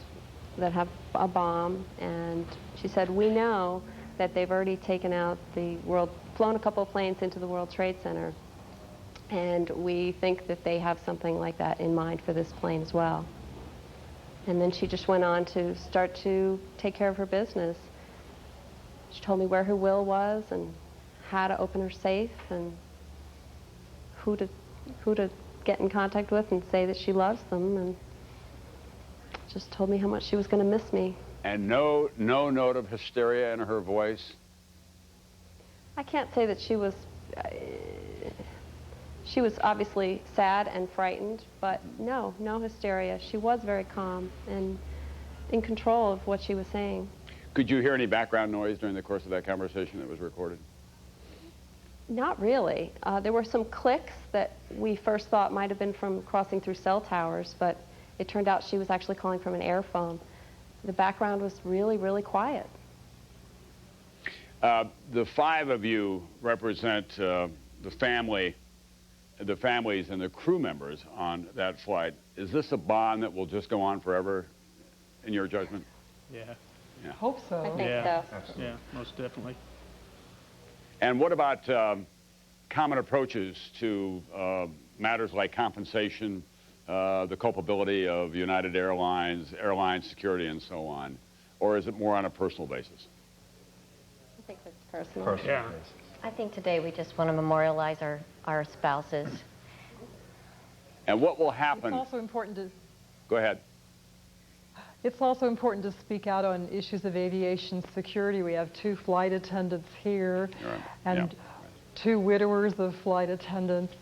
that have a bomb, and she said, we know that they've already taken out flown a couple of planes into the World Trade Center, and we think that they have something like that in mind for this plane as well. And then she just went on to start to take care of her business. She told me where her will was and how to open her safe and who to get in contact with and say that she loves them, and just told me how much she was going to miss me. And no note of hysteria in her voice? I can't say that she was obviously sad and frightened, but no hysteria. She was very calm and in control of what she was saying. Could you hear any background noise during the course of that conversation that was recorded? Not really. There were some clicks that we first thought might have been from crossing through cell towers, but it turned out she was actually calling from an airphone. The background was really, really quiet. The 5 of you represent the families and the crew members on that flight. Is this a bond that will just go on forever, in your judgment? Yeah. Hope so. I think yeah. so. Yeah, most definitely. And what about common approaches to matters like compensation, the culpability of United Airlines, airline security, and so on? Or is it more on a personal basis? I think it's personal. Yeah. I think today we just want to memorialize our spouses. And what will happen? It's also important to... Go ahead. It's also important to speak out on issues of aviation security. We have 2 flight attendants here and 2 widowers of flight attendants.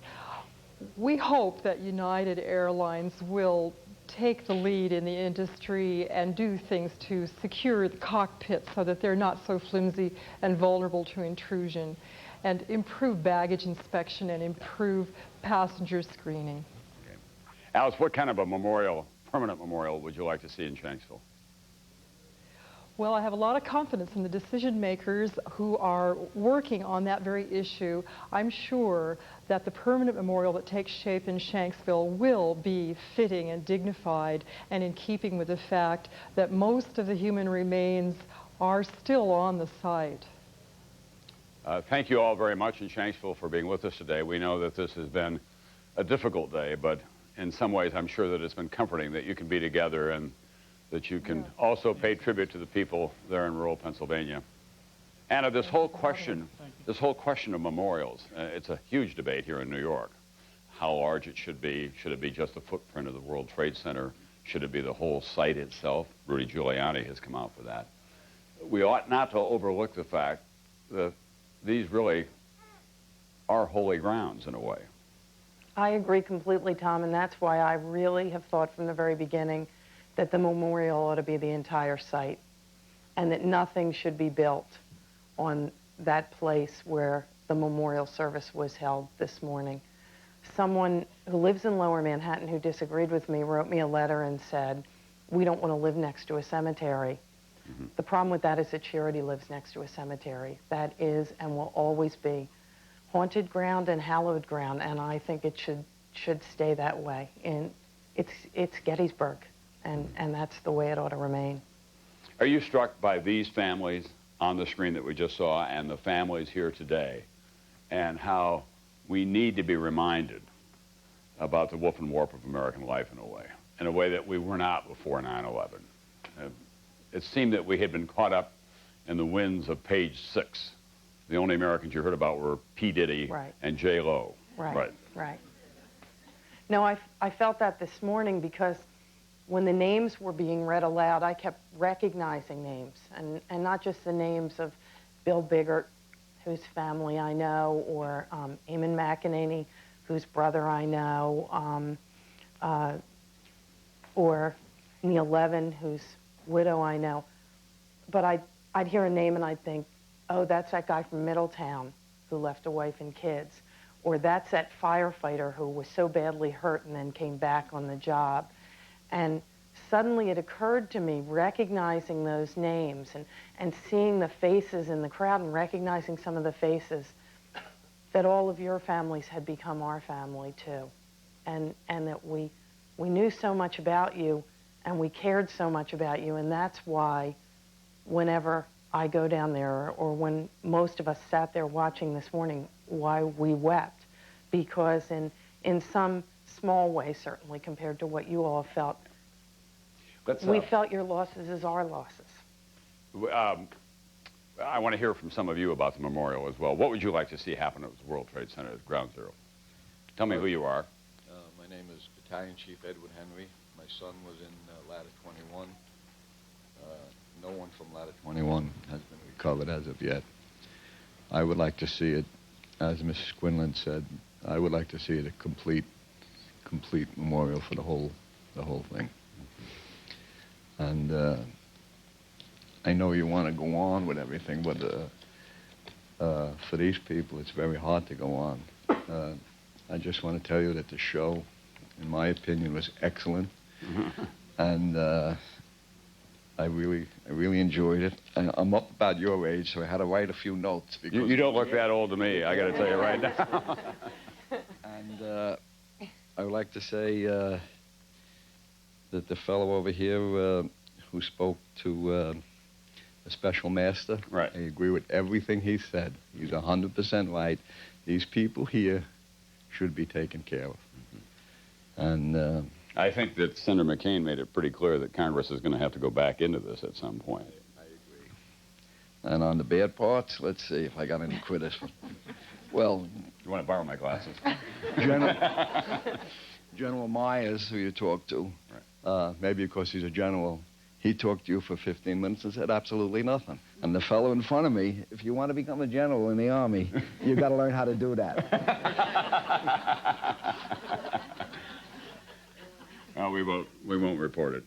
We hope that United Airlines will take the lead in the industry and do things to secure the cockpit so that they're not so flimsy and vulnerable to intrusion. and improve baggage inspection and improve passenger screening. Alice, what kind of a memorial, permanent memorial, would you like to see in Shanksville? Well, I have a lot of confidence in the decision makers who are working on that very issue. I'm sure that the permanent memorial that takes shape in Shanksville will be fitting and dignified and in keeping with the fact that most of the human remains are still on the site. Thank you all very much in Shanksville for being with us today. We know that this has been a difficult day, but in some ways I'm sure that it's been comforting that you can be together and that you can also pay tribute to the people there in rural Pennsylvania. Anna, this whole question of memorials, it's a huge debate here in New York. How large it should be it be just the footprint of the World Trade Center? Should it be the whole site itself? Rudy Giuliani has come out for that. We ought not to overlook the fact that these really are holy grounds in a way. I agree completely, Tom, and that's why I really have thought from the very beginning that the memorial ought to be the entire site and that nothing should be built on that place where the memorial service was held this morning. Someone who lives in Lower Manhattan who disagreed with me wrote me a letter and said, we don't want to live next to a cemetery. The problem with that is that Charity lives next to a cemetery. That is and will always be haunted ground and hallowed ground, and I think it should stay that way. And it's Gettysburg. And that's the way it ought to remain. Are you struck by these families on the screen that we just saw and the families here today and how we need to be reminded about the woof and warp of American life in a way that we were not before 9/11? It seemed that we had been caught up in the winds of page 6. The only Americans you heard about were P. Diddy and J. Lo. Right. No, I felt that this morning because when the names were being read aloud, I kept recognizing names, and not just the names of Bill Biggert, whose family I know, or Eamon McEnany, whose brother I know, or Neil Levin, whose widow I know. But I'd hear a name and I'd think, oh, that's that guy from Middletown who left a wife and kids, or that's that firefighter who was so badly hurt and then came back on the job. And suddenly it occurred to me, recognizing those names and seeing the faces in the crowd and recognizing some of the faces, that all of your families had become our family too. And that we knew so much about you and we cared so much about you. And that's why whenever I go down there, or when most of us sat there watching this morning, why we wept. Because in some small way, certainly, compared to what you all felt, we felt your losses as our losses. I want to hear from some of you about the memorial as well. What would you like to see happen at the World Trade Center at Ground Zero? Tell me who you are. My name is Battalion Chief Edward Henry. My son was in Ladder 21. No one from Ladder 21 has been recovered as of yet. I would like to see it, as Mrs. Quinlan said, I would like to see it a complete memorial for the whole thing. And I know you want to go on with everything, but for these people, it's very hard to go on. I just want to tell you that the show, in my opinion, was excellent, and I really enjoyed it. And I'm up about your age, so I had to write a few notes. Because you don't look that old to me, I got to tell you right now. And I would like to say that the fellow over here who spoke to the special master, I agree with everything he said. He's 100% right. These people here should be taken care of. And I think that Senator McCain made it pretty clear that Congress is going to have to go back into this at some point. I agree. And on the bad parts, let's see if I got any criticism. Well, you want to borrow my glasses? General Myers, who you talked to, maybe because he's a general, he talked to you for 15 minutes and said absolutely nothing. And the fellow in front of me, if you want to become a general in the Army, you've got to learn how to do that. Well, we won't report it.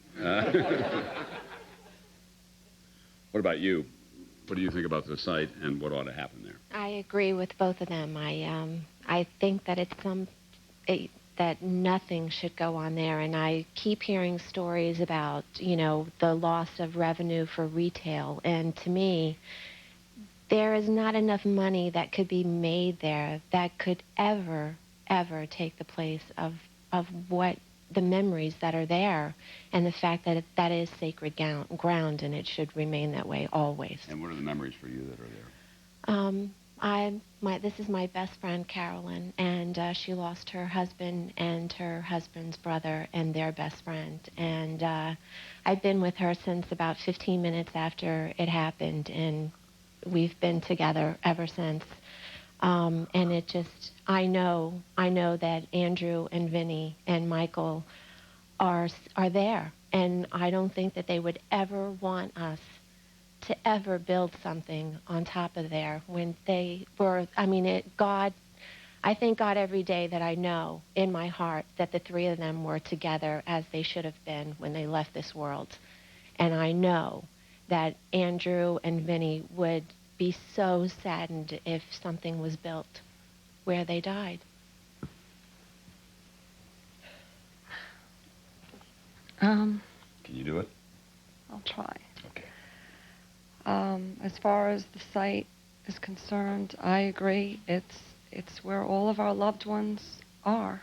What about you? What do you think about the site and what ought to happen there? I agree with both of them. I think that that nothing should go on there, and I keep hearing stories about, you know, the loss of revenue for retail, and to me, there is not enough money that could be made there that could ever take the place of what the memories that are there, and the fact that that is sacred ground, and it should remain that way always. And what are the memories for you that are there? This is my best friend, Carolyn, and she lost her husband and her husband's brother and their best friend. And I've been with her since about 15 minutes after it happened, and we've been together ever since. And it just, I know that Andrew and Vinny and Michael are there, and I don't think that they would ever want us to ever build something on top of there when they were, I thank God every day that I know in my heart that the three of them were together as they should have been when they left this world. And I know that Andrew and Vinny would be so saddened if something was built where they died. Can you do it? I'll try. Okay. As far as the site is concerned, I agree. It's where all of our loved ones are.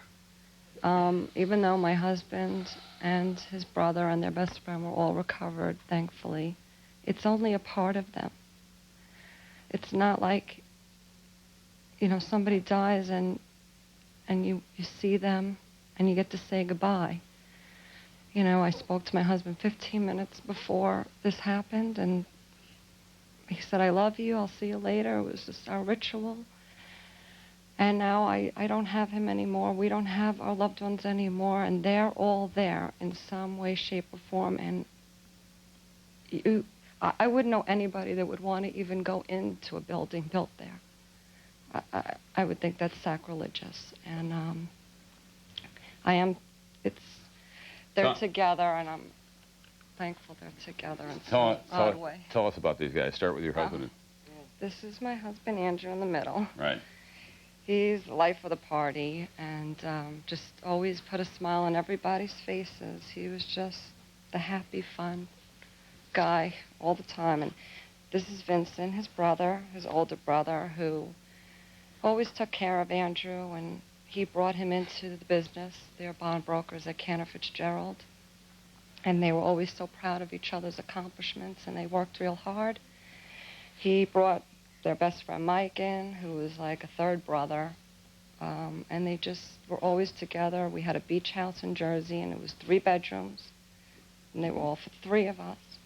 Even though my husband and his brother and their best friend were all recovered, thankfully, it's only a part of them. It's not like, you know, somebody dies and you see them and you get to say goodbye. You know, I spoke to my husband 15 minutes before this happened, and he said, "I love you, I'll see you later." It was just our ritual. And now I don't have him anymore. We don't have our loved ones anymore, and they're all there in some way, shape, or form. And I wouldn't know anybody that would want to even go into a building built there. I would think that's sacrilegious. And they're together, and I'm thankful they're together in some odd way. Tell us about these guys. Start with your husband. This is my husband, Andrew, in the middle. Right. He's the life of the party, and just always put a smile on everybody's faces. He was just the happy, fun guy all the time. And this is Vincent, his brother, his older brother, who always took care of Andrew, and he brought him into the business. They're bond brokers at Cantor Fitzgerald, and they were always so proud of each other's accomplishments, and they worked real hard. He brought their best friend Mike in, who was like a third brother, and they just were always together. We had a beach house in Jersey, and it was 3 bedrooms, and they were all for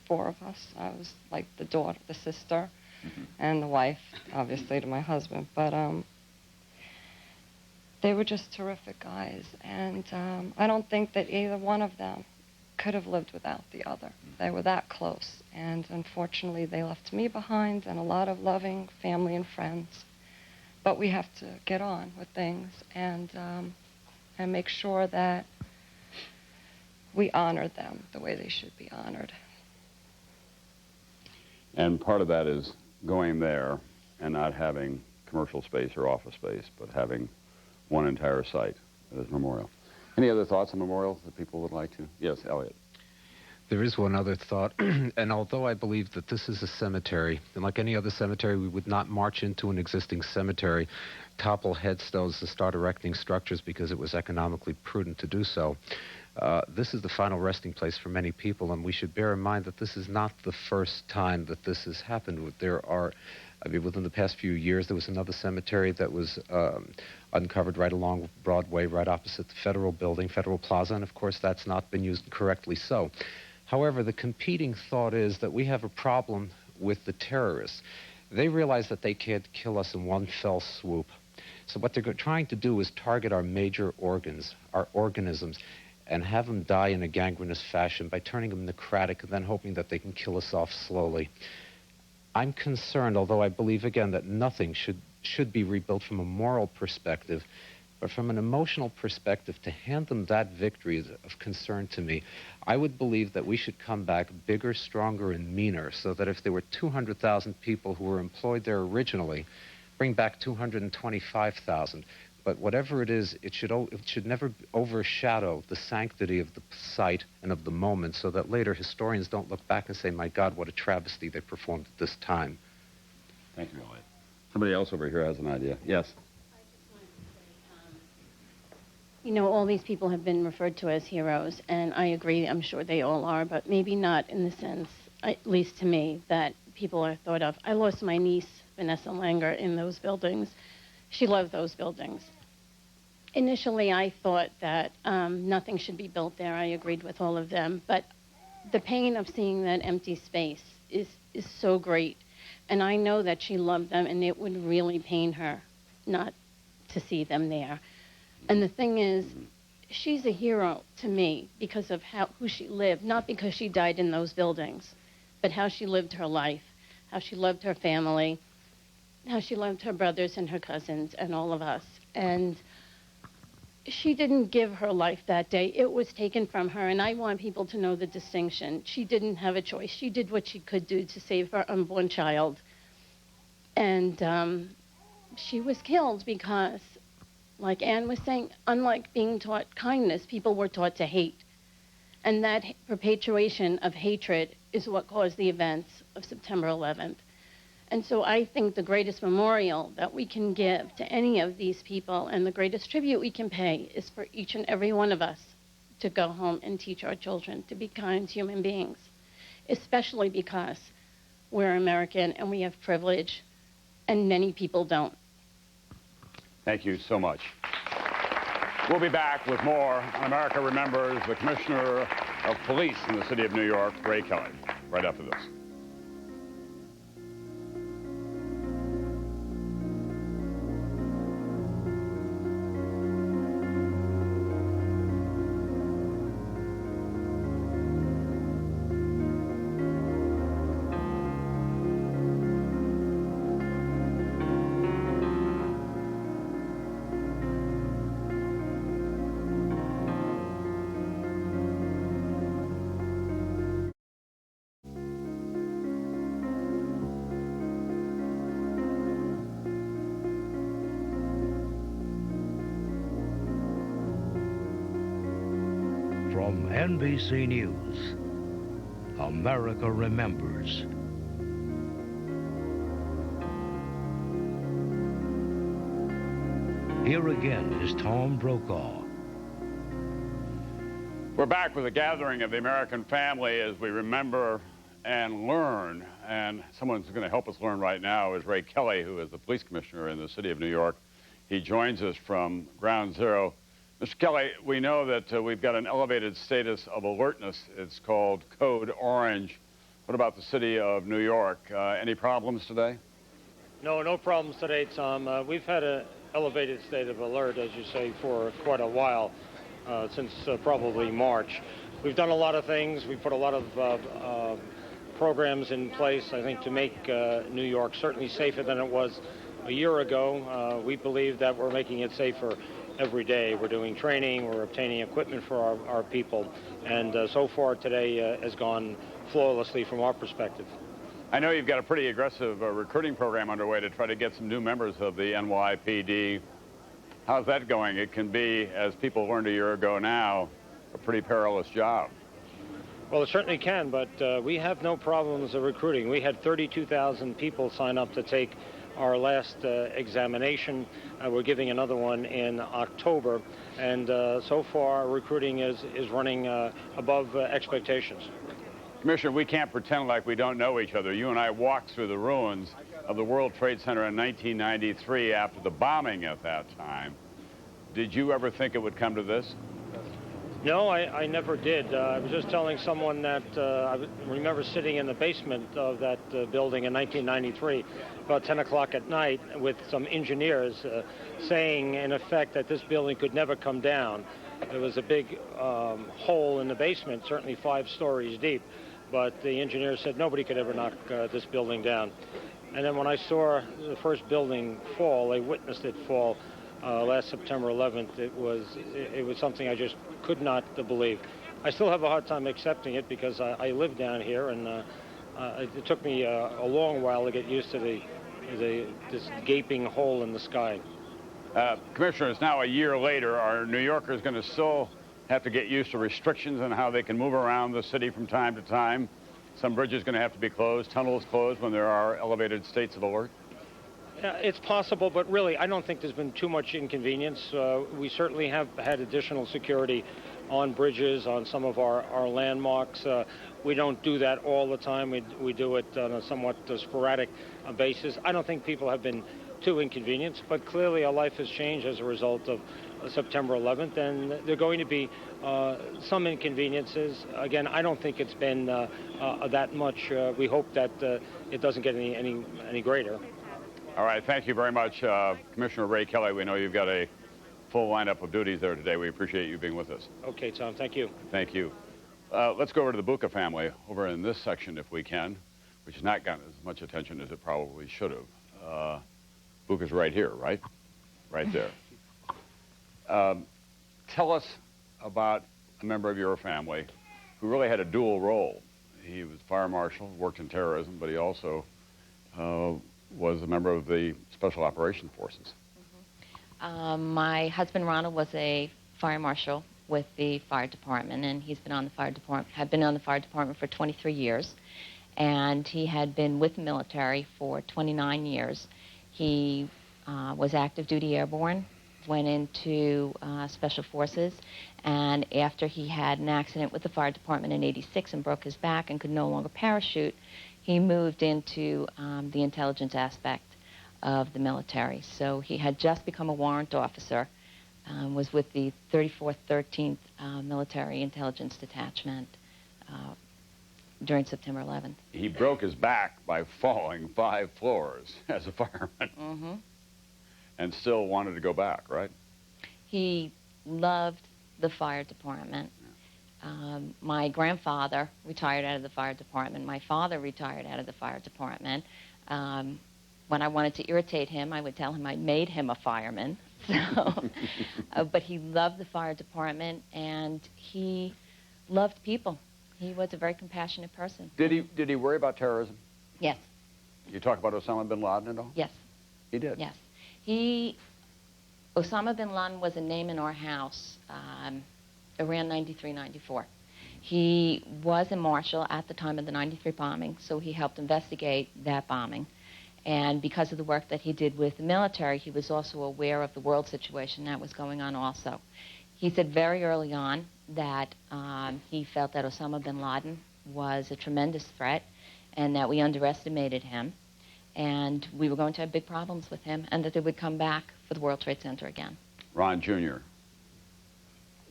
4 of us. I was like the daughter, the sister, and the wife, obviously, to my husband. But they were just terrific guys, and I don't think that either one of them could have lived without the other. They were that close, and unfortunately they left me behind and a lot of loving family and friends. But we have to get on with things and make sure that we honor them the way they should be honored. And part of that is going there and not having commercial space or office space, but having one entire site as memorial. Any other thoughts on memorial that people would like to? Yes, Elliot. There is one other thought, and although I believe that this is a cemetery, and like any other cemetery, we would not march into an existing cemetery, topple headstones, and start erecting structures because it was economically prudent to do so. This is the final resting place for many people, and we should bear in mind that this is not the first time that this has happened. There are, within the past few years, there was another cemetery that was uncovered right along Broadway, right opposite the Federal Building, Federal Plaza, and of course that's not been used correctly so. However, the competing thought is that we have a problem with the terrorists. They realize that they can't kill us in one fell swoop. So what they're trying to do is target our major organs, our organisms, and have them die in a gangrenous fashion by turning them necrotic and then hoping that they can kill us off slowly. I'm concerned, although I believe, again, that nothing should be rebuilt from a moral perspective, But from an emotional perspective, to hand them that victory is of concern to me. I would believe that we should come back bigger, stronger, and meaner, so that if there were 200,000 people who were employed there originally, bring back 225,000. But whatever it is, it should never overshadow the sanctity of the site and of the moment, so that later historians don't look back and say, my God, what a travesty they performed at this time. Thank you, Elliot. Somebody else over here has an idea. Yes? You know, all these people have been referred to as heroes, and I agree, I'm sure they all are, but maybe not in the sense, at least to me, that people are thought of. I lost my niece, Vanessa Langer, in those buildings. She loved those buildings. Initially, I thought that nothing should be built there. I agreed with all of them, but the pain of seeing that empty space is so great, and I know that she loved them, and it would really pain her not to see them there. And the thing is, she's a hero to me because of who she lived, not because she died in those buildings, but how she lived her life, how she loved her family, how she loved her brothers and her cousins and all of us. And she didn't give her life that day. It was taken from her, and I want people to know the distinction. She didn't have a choice. She did what she could do to save her unborn child. And she was killed because, like Anne was saying, unlike being taught kindness, people were taught to hate. And that perpetuation of hatred is what caused the events of September 11th. And so I think the greatest memorial that we can give to any of these people and the greatest tribute we can pay is for each and every one of us to go home and teach our children to be kind human beings, especially because we're American and we have privilege and many people don't. Thank you so much. We'll be back with more on America Remembers, the Commissioner of Police in the City of New York, Ray Kelly, right after this. From NBC News, America Remembers. Here again is Tom Brokaw. We're back with a gathering of the American family as we remember and learn. And someone who's going to help us learn right now is Ray Kelly, who is the police commissioner in the City of New York. He joins us from Ground Zero. Mr. Kelly, we know that we've got an elevated status of alertness. It's called Code Orange. What about the City of New York? Any problems today? No problems today, Tom. We've had an elevated state of alert, as you say, for quite a while, since probably March. We've done a lot of things. We put a lot of programs in place, I think, to make New York certainly safer than it was a year ago. We believe that we're making it safer every day. We're doing training, we're obtaining equipment for our people, and so far today has gone flawlessly from our perspective. I know you've got a pretty aggressive recruiting program underway to try to get some new members of the NYPD. How's that going? It can be, as people learned a year ago now, a pretty perilous job. Well, it certainly can, but we have no problems recruiting. We had 32,000 people sign up to take our last examination. We're giving another one in October, and so far recruiting is running above expectations. Commissioner, we can't pretend like we don't know each other. You and I walked through the ruins of the World Trade Center in 1993 after the bombing at that time. Did you ever think it would come to this? No, I never did. I was just telling someone that I remember sitting in the basement of that building in 1993, about 10 o'clock at night, with some engineers saying, in effect, that this building could never come down. There was a big hole in the basement, certainly 5 stories deep, but the engineers said nobody could ever knock this building down. And then when I saw the first building fall, I witnessed it fall, last September 11th, it was something I just could not believe. I still have a hard time accepting it because I live down here, and it took me a long while to get used to this gaping hole in the sky. Commissioner, it's now a year later. Are New Yorkers going to still have to get used to restrictions on how they can move around the city from time to time? Some bridges are going to have to be closed, tunnels closed when there are elevated states of alert? It's possible, but really, I don't think there's been too much inconvenience. We certainly have had additional security on bridges, on some of our landmarks. We don't do that all the time. We do it on a somewhat sporadic basis. I don't think people have been too inconvenienced, but clearly our life has changed as a result of September 11th, and there are going to be some inconveniences. Again, I don't think it's been that much. We hope that it doesn't get any greater. All right, thank you very much, Commissioner Ray Kelly. We know you've got a full lineup of duties there today. We appreciate you being with us. Okay, Tom, thank you. Thank you. Let's go over to the Buca family over in this section, if we can, which has not gotten as much attention as it probably should have. Buca's right here, right? Right there. Tell us about a member of your family who really had a dual role. He was fire marshal, worked in terrorism, but he also was a member of the Special Operations Forces. My husband Ronald was a fire marshal with the fire department, and he's been on the fire department, had been on the fire department for 23 years, and he had been with the military for 29 years. He was active duty airborne, went into Special Forces, and after he had an accident with the fire department in '86 and broke his back and could no longer parachute, he moved into the intelligence aspect of the military. So he had just become a warrant officer, was with the 34th, 13th Military Intelligence Detachment during September 11th. He broke his back by falling 5 floors as a fireman. And still wanted to go back, right? He loved the fire department. My grandfather retired out of the fire department. My father retired out of the fire department. When I wanted to irritate him, I would tell him I made him a fireman. So, but he loved the fire department, and he loved people. He was a very compassionate person. Did he worry about terrorism? Yes. You talk about Osama bin Laden at all? Yes. He did? Yes. Osama bin Laden was a name in our house around 93, 94. He was a marshal at the time of the 93 bombing, so he helped investigate that bombing. And because of the work that he did with the military, he was also aware of the world situation that was going on also. He said very early on that he felt that Osama bin Laden was a tremendous threat and that we underestimated him, and we were going to have big problems with him, and that they would come back for the World Trade Center again. Ron Jr.,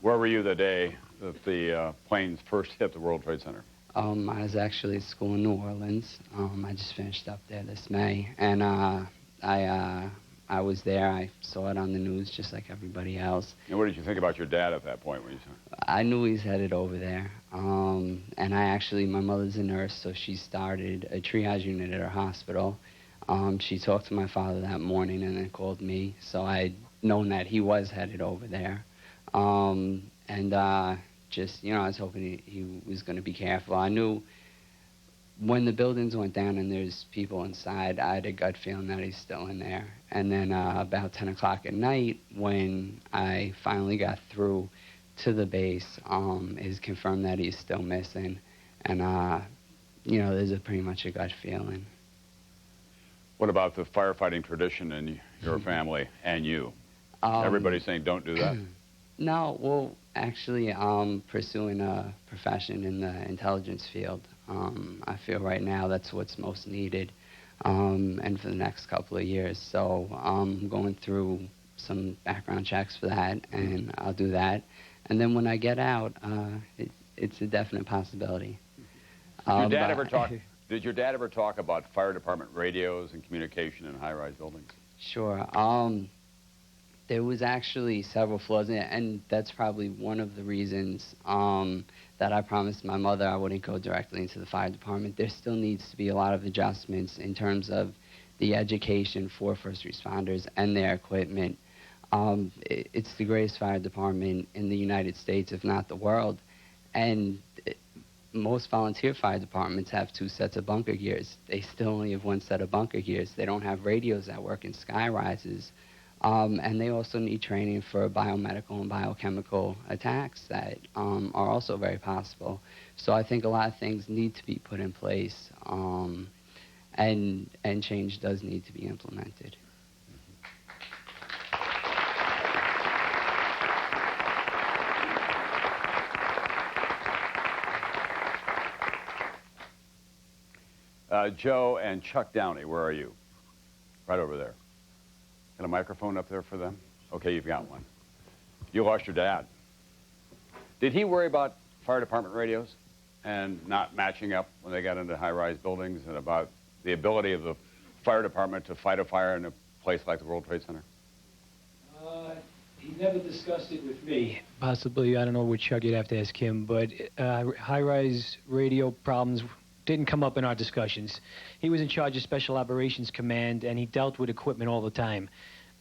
where were you the day that the planes first hit the World Trade Center? I was actually at school in New Orleans. I just finished up there this May, and I was there. I saw it on the news just like everybody else. And what did you think about your dad at that point when you saw it? I knew he's headed over there. And my mother's a nurse, so she started a triage unit at her hospital. She talked to my father that morning and then called me, so I'd known that he was headed over there. Just, I was hoping he was going to be careful. I knew when the buildings went down and there's people inside, I had a gut feeling that he's still in there. And then about 10 o'clock at night, when I finally got through to the base, it's confirmed that he's still missing. And, there's pretty much a gut feeling. What about the firefighting tradition in your family and you? Everybody's saying don't do that? No, well, actually, I'm pursuing a profession in the intelligence field. I feel right now that's what's most needed, and for the next couple of years. So I'm going through some background checks for that, and I'll do that. And then when I get out, it's a definite possibility. Did your dad ever talk about fire department radios and communication in high-rise buildings? Sure. There was actually several flaws in it, and that's probably one of the reasons that I promised my mother I wouldn't go directly into the fire department. There still needs to be a lot of adjustments in terms of the education for first responders and their equipment. It's the greatest fire department in the United States, if not the world. And most volunteer fire departments have 2 sets of bunker gears. They still only have 1 set of bunker gears. They don't have radios that work in sky rises. And they also need training for biomedical and biochemical attacks that are also very possible. So I think a lot of things need to be put in place, and change does need to be implemented. Joe and Chuck Downey, where are you? Right over there. Got a microphone up there for them? Okay, you've got one. You lost your dad. Did he worry about fire department radios and not matching up when they got into high-rise buildings, and about the ability of the fire department to fight a fire in a place like the World Trade Center? He never discussed it with me. Possibly, I don't know, with Chuck, you'd have to ask him, but high-rise radio problems didn't come up in our discussions. He was in charge of Special Operations Command, and he dealt with equipment all the time.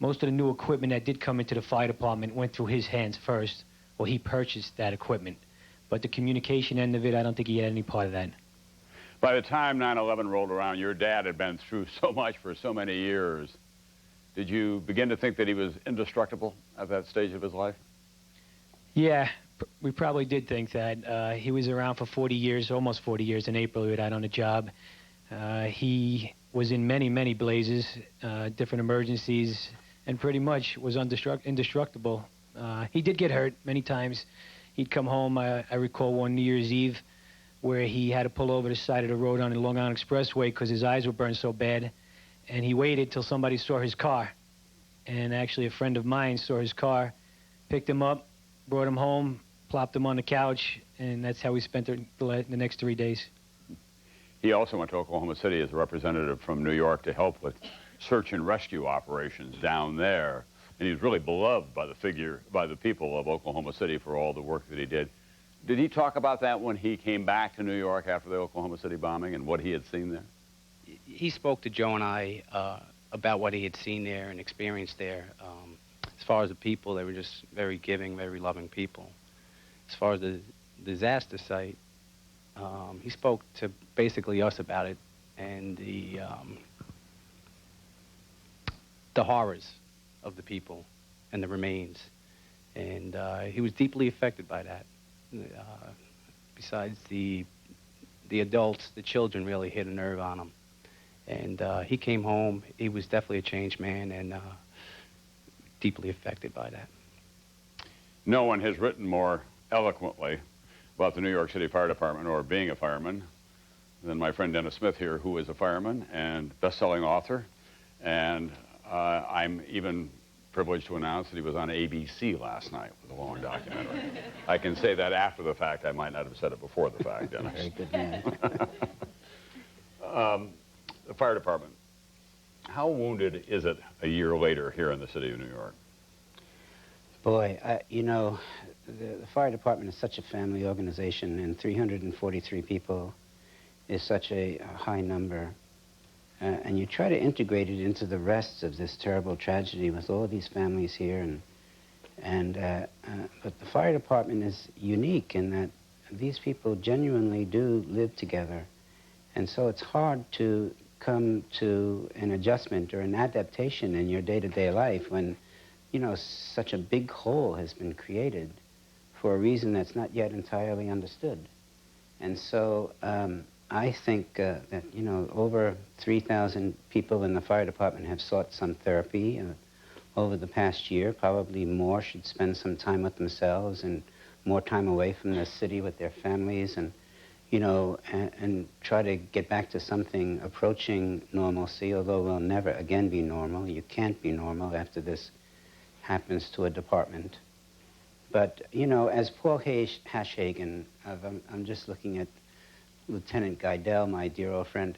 Most of the new equipment that did come into the fire department went through his hands first, or he purchased that equipment. But the communication end of it, I don't think he had any part of that. By the time 9/11 rolled around, your dad had been through so much for so many years. Did you begin to think that he was indestructible at that stage of his life? Yeah, we probably did think that. He was around for 40 years, almost 40 years in April. He was out on the job. He was in many, many blazes, different emergencies, and pretty much was indestructible. He did get hurt many times. He'd come home, I recall one New Year's Eve, where he had to pull over the side of the road on the Long Island Expressway because his eyes were burned so bad. And he waited till somebody saw his car. And actually a friend of mine saw his car, picked him up, brought him home, plopped him on the couch, and that's how we spent the next 3 days. He also went to Oklahoma City as a representative from New York to help with search and rescue operations down there. And he was really beloved by the people of Oklahoma City for all the work that he did. Did he talk about that when he came back to New York after the Oklahoma City bombing and what he had seen there? He spoke to Joe and I about what he had seen there and experienced there. As far as the people, they were just very giving, very loving people. As far as the disaster site, he spoke to basically us about it and the horrors of the people and the remains. And he was deeply affected by that. Besides the adults, the children really hit a nerve on him. And he came home. He was definitely a changed man and deeply affected by that. No one has written more eloquently about the New York City Fire Department or being a fireman than my friend Dennis Smith here, who is a fireman and best-selling author. And I'm even privileged to announce that he was on ABC last night with a long documentary. I can say that after the fact. I might not have said it before the fact, Dennis. Very good man. The fire department, how wounded is it a year later here in the city of New York? Boy, you know, the fire department is such a family organization, and 343 people is such a high number. And you try to integrate it into the rest of this terrible tragedy with all of these families here. But the fire department is unique in that these people genuinely do live together. And so it's hard to come to an adjustment or an adaptation in your day-to-day life when, you know, such a big hole has been created for a reason that's not yet entirely understood. And so I think that, you know, over 3,000 people in the fire department have sought some therapy over the past year. Probably more should spend some time with themselves and more time away from the city with their families and, you know, and try to get back to something approaching normalcy, although we'll never again be normal. You can't be normal after this happens to a department. But, you know, as Paul Hashagen, I'm just looking at Lieutenant Guidel, my dear old friend,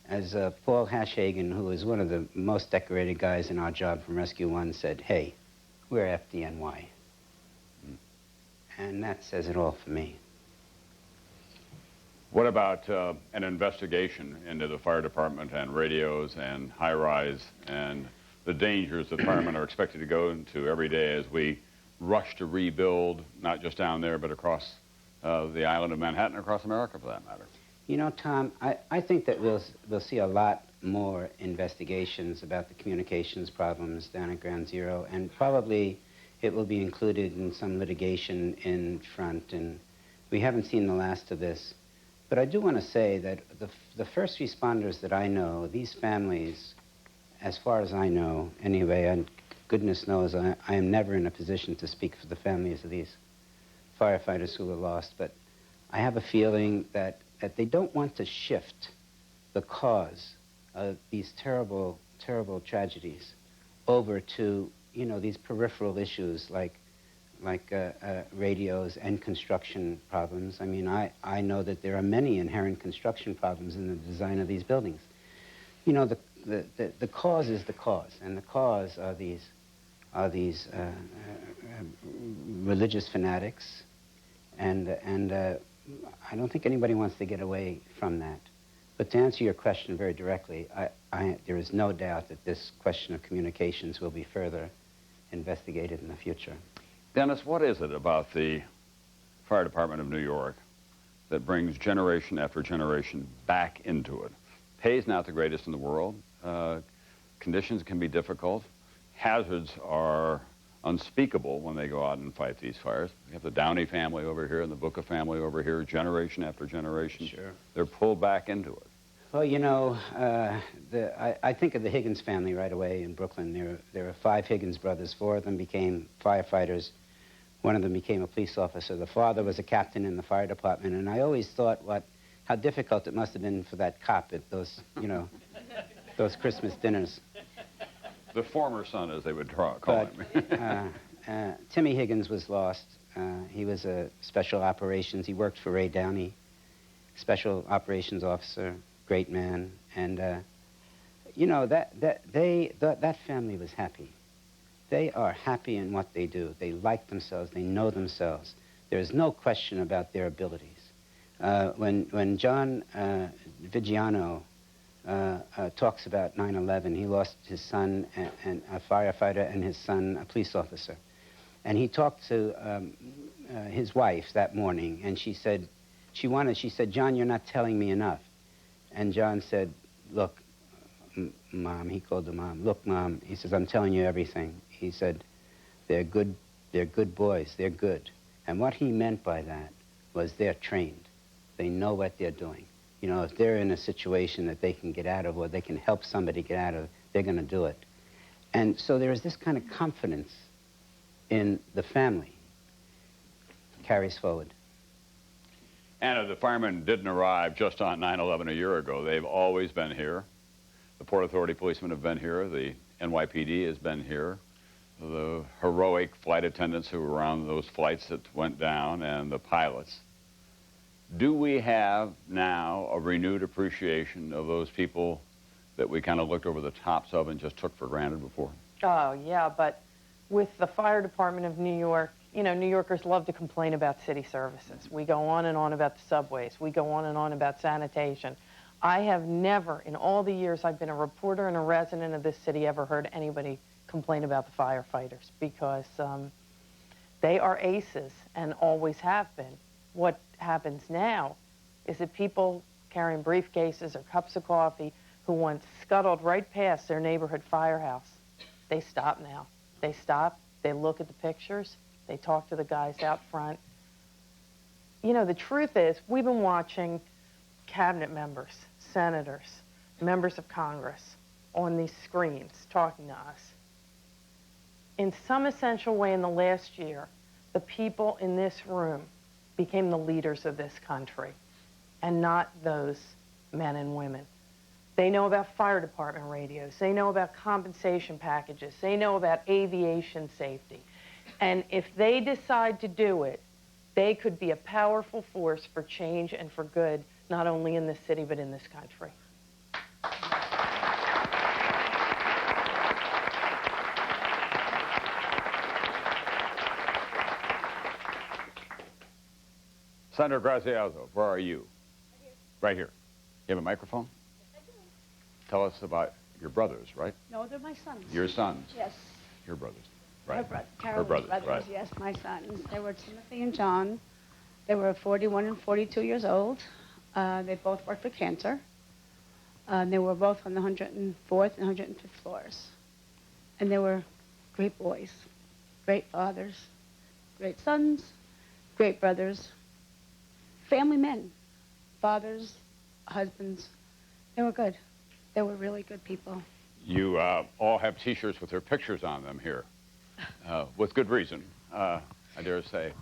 as Paul Hashagen, who is one of the most decorated guys in our job from Rescue 1, said, hey, we're FDNY. And that says it all for me. What about an investigation into the fire department and radios and high-rise and the dangers that firemen are expected to go into every day as we rush to rebuild, not just down there, but across the island of Manhattan, across America, for that matter? You know, Tom, I think that we'll see a lot more investigations about the communications problems down at Ground Zero, and probably it will be included in some litigation in front, and we haven't seen the last of this. But I do want to say that the first responders that I know, these families, as far as I know, anyway, and goodness knows I am never in a position to speak for the families of these firefighters who were lost, but I have a feeling that they don't want to shift the cause of these terrible, terrible tragedies over to, you know, these peripheral issues like radios and construction problems. I mean, I know that there are many inherent construction problems in the design of these buildings. You know, the cause is the cause, and the cause are these religious fanatics, and I don't think anybody wants to get away from that. But to answer your question very directly, there is no doubt that this question of communications will be further investigated in the future. Dennis, what is it about the Fire Department of New York that brings generation after generation back into it? Pay's not the greatest in the world. Conditions can be difficult. Hazards are unspeakable when they go out and fight these fires. We have the Downey family over here and the Booker family over here, generation after generation. Sure. They're pulled back into it. Well, you know, I think of the Higgins family right away in Brooklyn. There were 5 Higgins brothers. 4 of them became firefighters. 1 of them became a police officer. The father was a captain in the fire department, and I always thought how difficult it must have been for that cop at those, you know, those Christmas dinners. The former son, as they would call him. Timmy Higgins was lost. He was a special operations. He worked for Ray Downey, special operations officer, great man. And, you know, that family was happy. They are happy in what they do. They like themselves. They know themselves. There's no question about their abilities. When John Vigiano talks about 9/11, he lost his son, and a firefighter, and his son, a police officer. And he talked to his wife that morning, and she said, John, you're not telling me enough. And John said, look, Mom, he called the mom, look, Mom, he says, I'm telling you everything. He said, they're good boys, they're good. And what he meant by that was they're trained. They know what they're doing. You know, if they're in a situation that they can get out of, or they can help somebody get out of, they're going to do it. And so there is this kind of confidence in the family carries forward. Anna, the firemen didn't arrive just on 9/11 a year ago. They've always been here. The Port Authority policemen have been here. The NYPD has been here. The heroic flight attendants who were on those flights that went down, and the pilots. Do we have now a renewed appreciation of those people that we kind of looked over the tops of and just took for granted before? Oh, yeah, but with the Fire Department of New York, you know, New Yorkers love to complain about city services. We go on and on about the subways. We go on and on about sanitation. I have never, in all the years I've been a reporter and a resident of this city, ever heard anybody complain about the firefighters, because they are aces and always have been. What happens now is that people carrying briefcases or cups of coffee who once scuttled right past their neighborhood firehouse, they stop now. They stop, they look at the pictures, they talk to the guys out front. You know, the truth is, we've been watching cabinet members, senators, members of Congress on these screens talking to us. In some essential way in the last year, the people in this room became the leaders of this country, and not those men and women. They know about fire department radios. They know about compensation packages. They know about aviation safety. And if they decide to do it, they could be a powerful force for change and for good, not only in this city, but in this country. Senator Graziaso, where are you? Right here. You have a microphone? Tell us about your brothers, right? No, they're my sons. Your sons. Yes. Your brothers. Her Right. Carol's brothers, brothers, right. yes, my sons. They were Timothy and John. They were 41 and 42 years old. They both worked for cancer. They were both on the 104th and 105th floors. And they were great boys, great fathers, great sons, great brothers, family men, fathers, husbands. They were good. They were really good people. You all have T-shirts with their pictures on them here, with good reason, I dare say.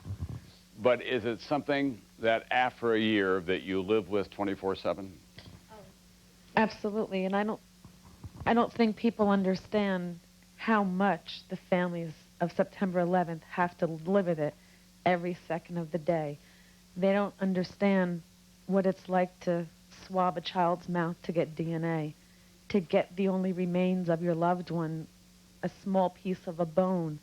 But is it something that after a year that you live with 24/7? Absolutely, and I don't think people understand how much the families of September 11th have to live with it every second of the day. They don't understand what it's like to swab a child's mouth to get DNA, to get the only remains of your loved one, a small piece of a bone,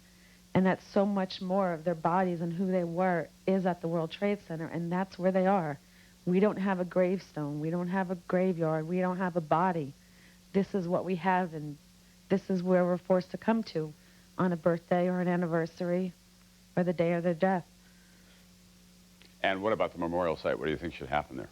and that so much more of their bodies and who they were is at the World Trade Center, and that's where they are. We don't have a gravestone. We don't have a graveyard. We don't have a body. This is what we have, and this is where we're forced to come to on a birthday or an anniversary or the day of their death. And what about the memorial site? What do you think should happen there?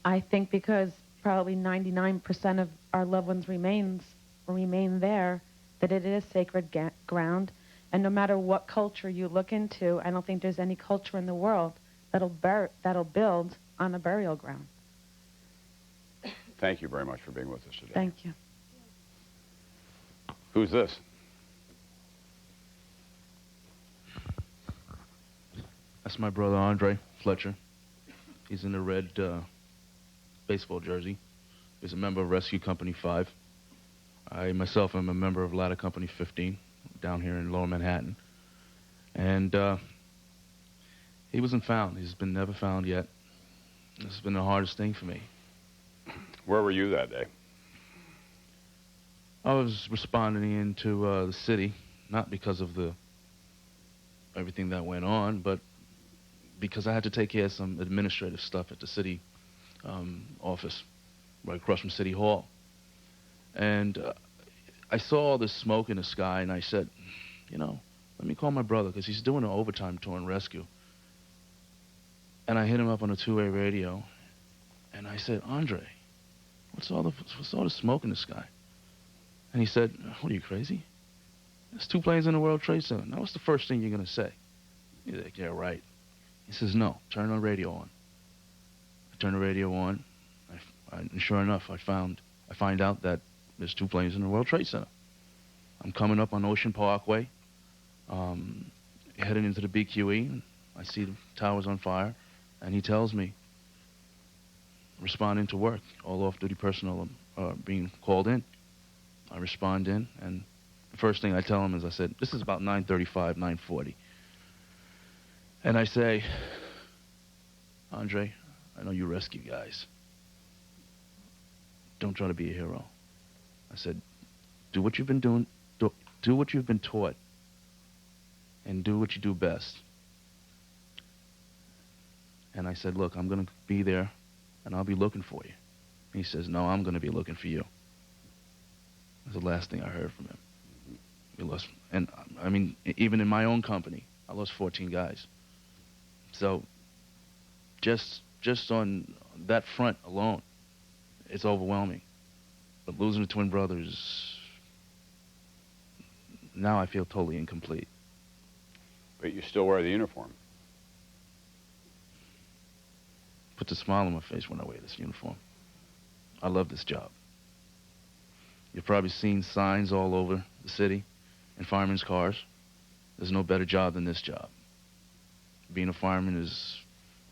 I think because probably 99% of our loved ones' remains remain there, that it is sacred ground. And no matter what culture you look into, I don't think there's any culture in the world that'll build on a burial ground. Thank you very much for being with us today. Thank you. Who's this? That's my brother Andre Fletcher. He's in the red baseball jersey. He's a member of Rescue Company 5. I myself am a member of Ladder Company 15 down here in Lower Manhattan. And he wasn't found. He's been never found yet. This has been the hardest thing for me. Where were you that day? I was responding into the city, not because of everything that went on, but because I had to take care of some administrative stuff at the city office right across from City Hall. And I saw all this smoke in the sky, and I said, you know, let me call my brother, because he's doing an overtime tour in rescue. And I hit him up on a two-way radio, and I said, Andre, what's all the smoke in the sky? And he said, what are you, crazy? There's 2 planes in the World Trade Center. Now, what's the first thing you're going to say? He's like, yeah, right. He says, no, turn the radio on. I turn the radio on, and sure enough, I find out that there's 2 planes in the World Trade Center. I'm coming up on Ocean Parkway, heading into the BQE, and I see the towers on fire, and he tells me, responding to work, all off-duty personnel are being called in. I respond in, and the first thing I tell him is, I said, this is about 9:35, 9:40. And I say, Andre, I know you rescue guys. Don't try to be a hero. I said, do what you've been doing, do what you've been taught, and do what you do best. And I said, look, I'm going to be there, and I'll be looking for you. And he says, no, I'm going to be looking for you. That's the last thing I heard from him. We lost, and I mean, even in my own company, I lost 14 guys. So, just on that front alone, it's overwhelming. But losing the twin brothers, now I feel totally incomplete. But you still wear the uniform. Puts a smile on my face when I wear this uniform. I love this job. You've probably seen signs all over the city in firemen's cars. There's no better job than this job. Being a fireman is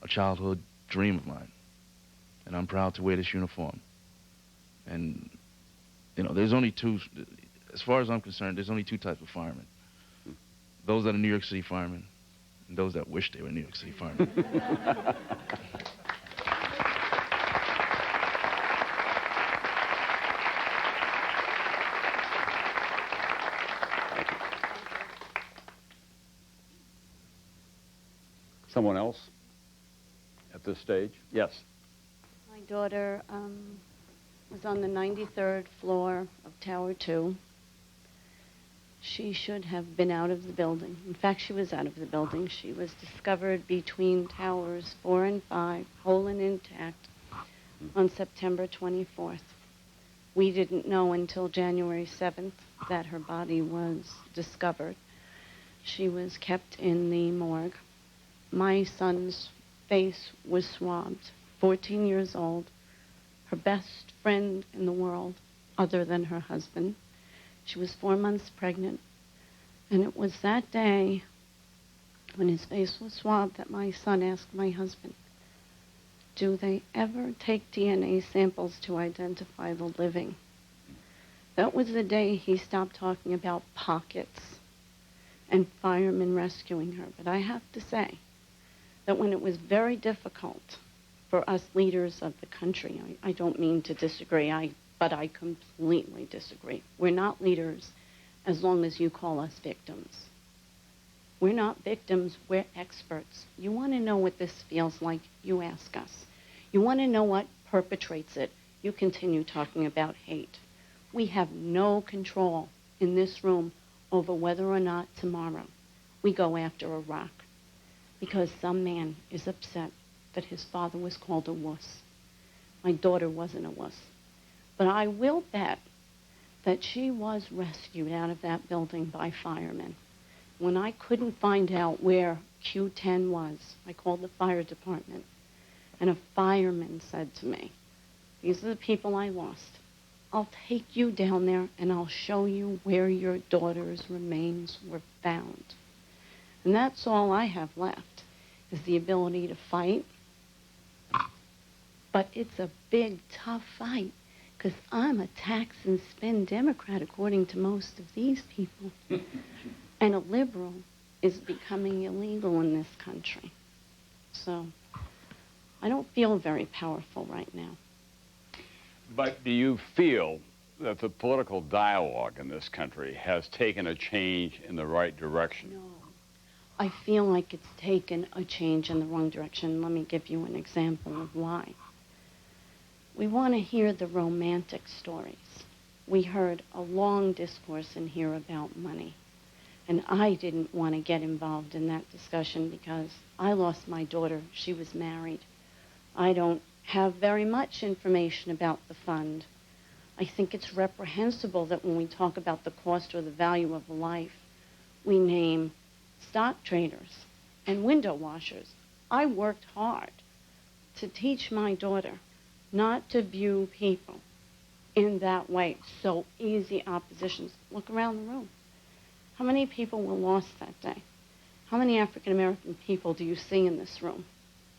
a childhood dream of mine. And I'm proud to wear this uniform. And, you know, there's only 2, as far as I'm concerned, there's only 2 types of firemen. Those that are New York City firemen, and those that wish they were New York City firemen. Someone else at this stage? Yes. My daughter was on the 93rd floor of Tower 2. She should have been out of the building. In fact, she was out of the building. She was discovered between towers 4 and 5, whole and intact, on September 24th. We didn't know until January 7th that her body was discovered. She was kept in the morgue. My son's face was swabbed, 14 years old, her best friend in the world, other than her husband. She was 4 months pregnant. And it was that day when his face was swabbed that my son asked my husband, do they ever take DNA samples to identify the living? That was the day he stopped talking about pockets and firemen rescuing her. But I have to say that when it was very difficult for us leaders of the country, I don't mean to disagree, but I completely disagree. We're not leaders as long as you call us victims. We're not victims, we're experts. You want to know what this feels like, you ask us. You want to know what perpetrates it, you continue talking about hate. We have no control in this room over whether or not tomorrow we go after a rock because some man is upset that his father was called a wuss. My daughter wasn't a wuss. But I will bet that she was rescued out of that building by firemen. When I couldn't find out where Q10 was, I called the fire department, and a fireman said to me, these are the people I lost. I'll take you down there and I'll show you where your daughter's remains were found. And that's all I have left, is the ability to fight. But it's a big, tough fight, because I'm a tax and spend Democrat, according to most of these people. And a liberal is becoming illegal in this country. So I don't feel very powerful right now. But do you feel that the political dialogue in this country has taken a change in the right direction? No. I feel like it's taken a change in the wrong direction. Let me give you an example of why. We want to hear the romantic stories. We heard a long discourse in here about money. And I didn't want to get involved in that discussion because I lost my daughter. She was married. I don't have very much information about the fund. I think it's reprehensible that when we talk about the cost or the value of a life, we name stock traders and window washers. I worked hard to teach my daughter not to view people in that way. So easy oppositions. Look around the room. How many people were lost that day? How many African American people do you see in this room?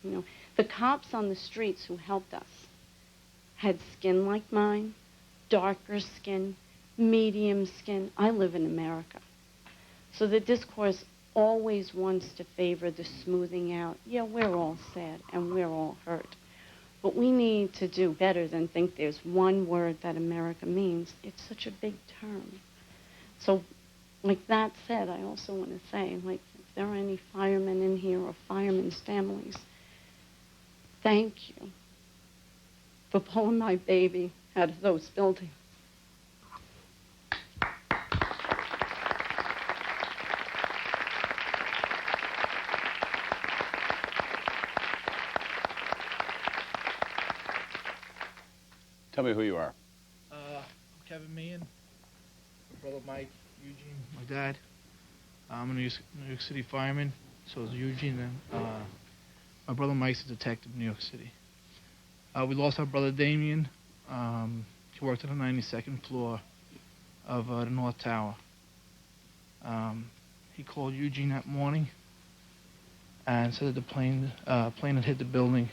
You know, the cops on the streets who helped us had skin like mine, darker skin, medium skin. I live in America. So the discourse always wants to favor the smoothing out. Yeah, we're all sad and we're all hurt. But we need to do better than think there's one word that America means. It's such a big term. So, like that said, I also want to say, like, if there are any firemen in here or firemen's families, thank you for pulling my baby out of those buildings. Tell me who you are. I'm Kevin Meehan, my brother Mike, Eugene, my dad. I'm a New York City fireman, so is Eugene, and my brother Mike's a detective in New York City. We lost our brother Damien. He worked on the 92nd floor of the North Tower. He called Eugene that morning and said that the plane had hit the building.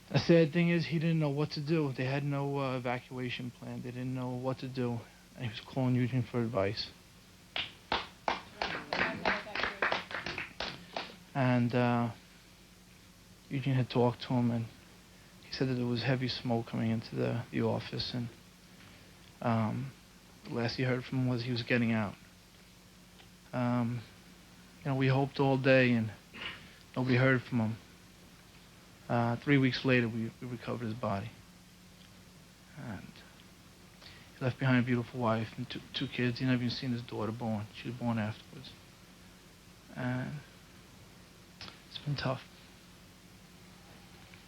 The sad thing is he didn't know what to do. They had no evacuation plan. They didn't know what to do. And he was calling Eugene for advice. And Eugene had talked to him, and he said that there was heavy smoke coming into the office, and the last he heard from him was he was getting out. We hoped all day, and nobody heard from him. 3 weeks later, we recovered his body. He left behind a beautiful wife and two kids. He never even seen his daughter born. She was born afterwards. And it's been tough.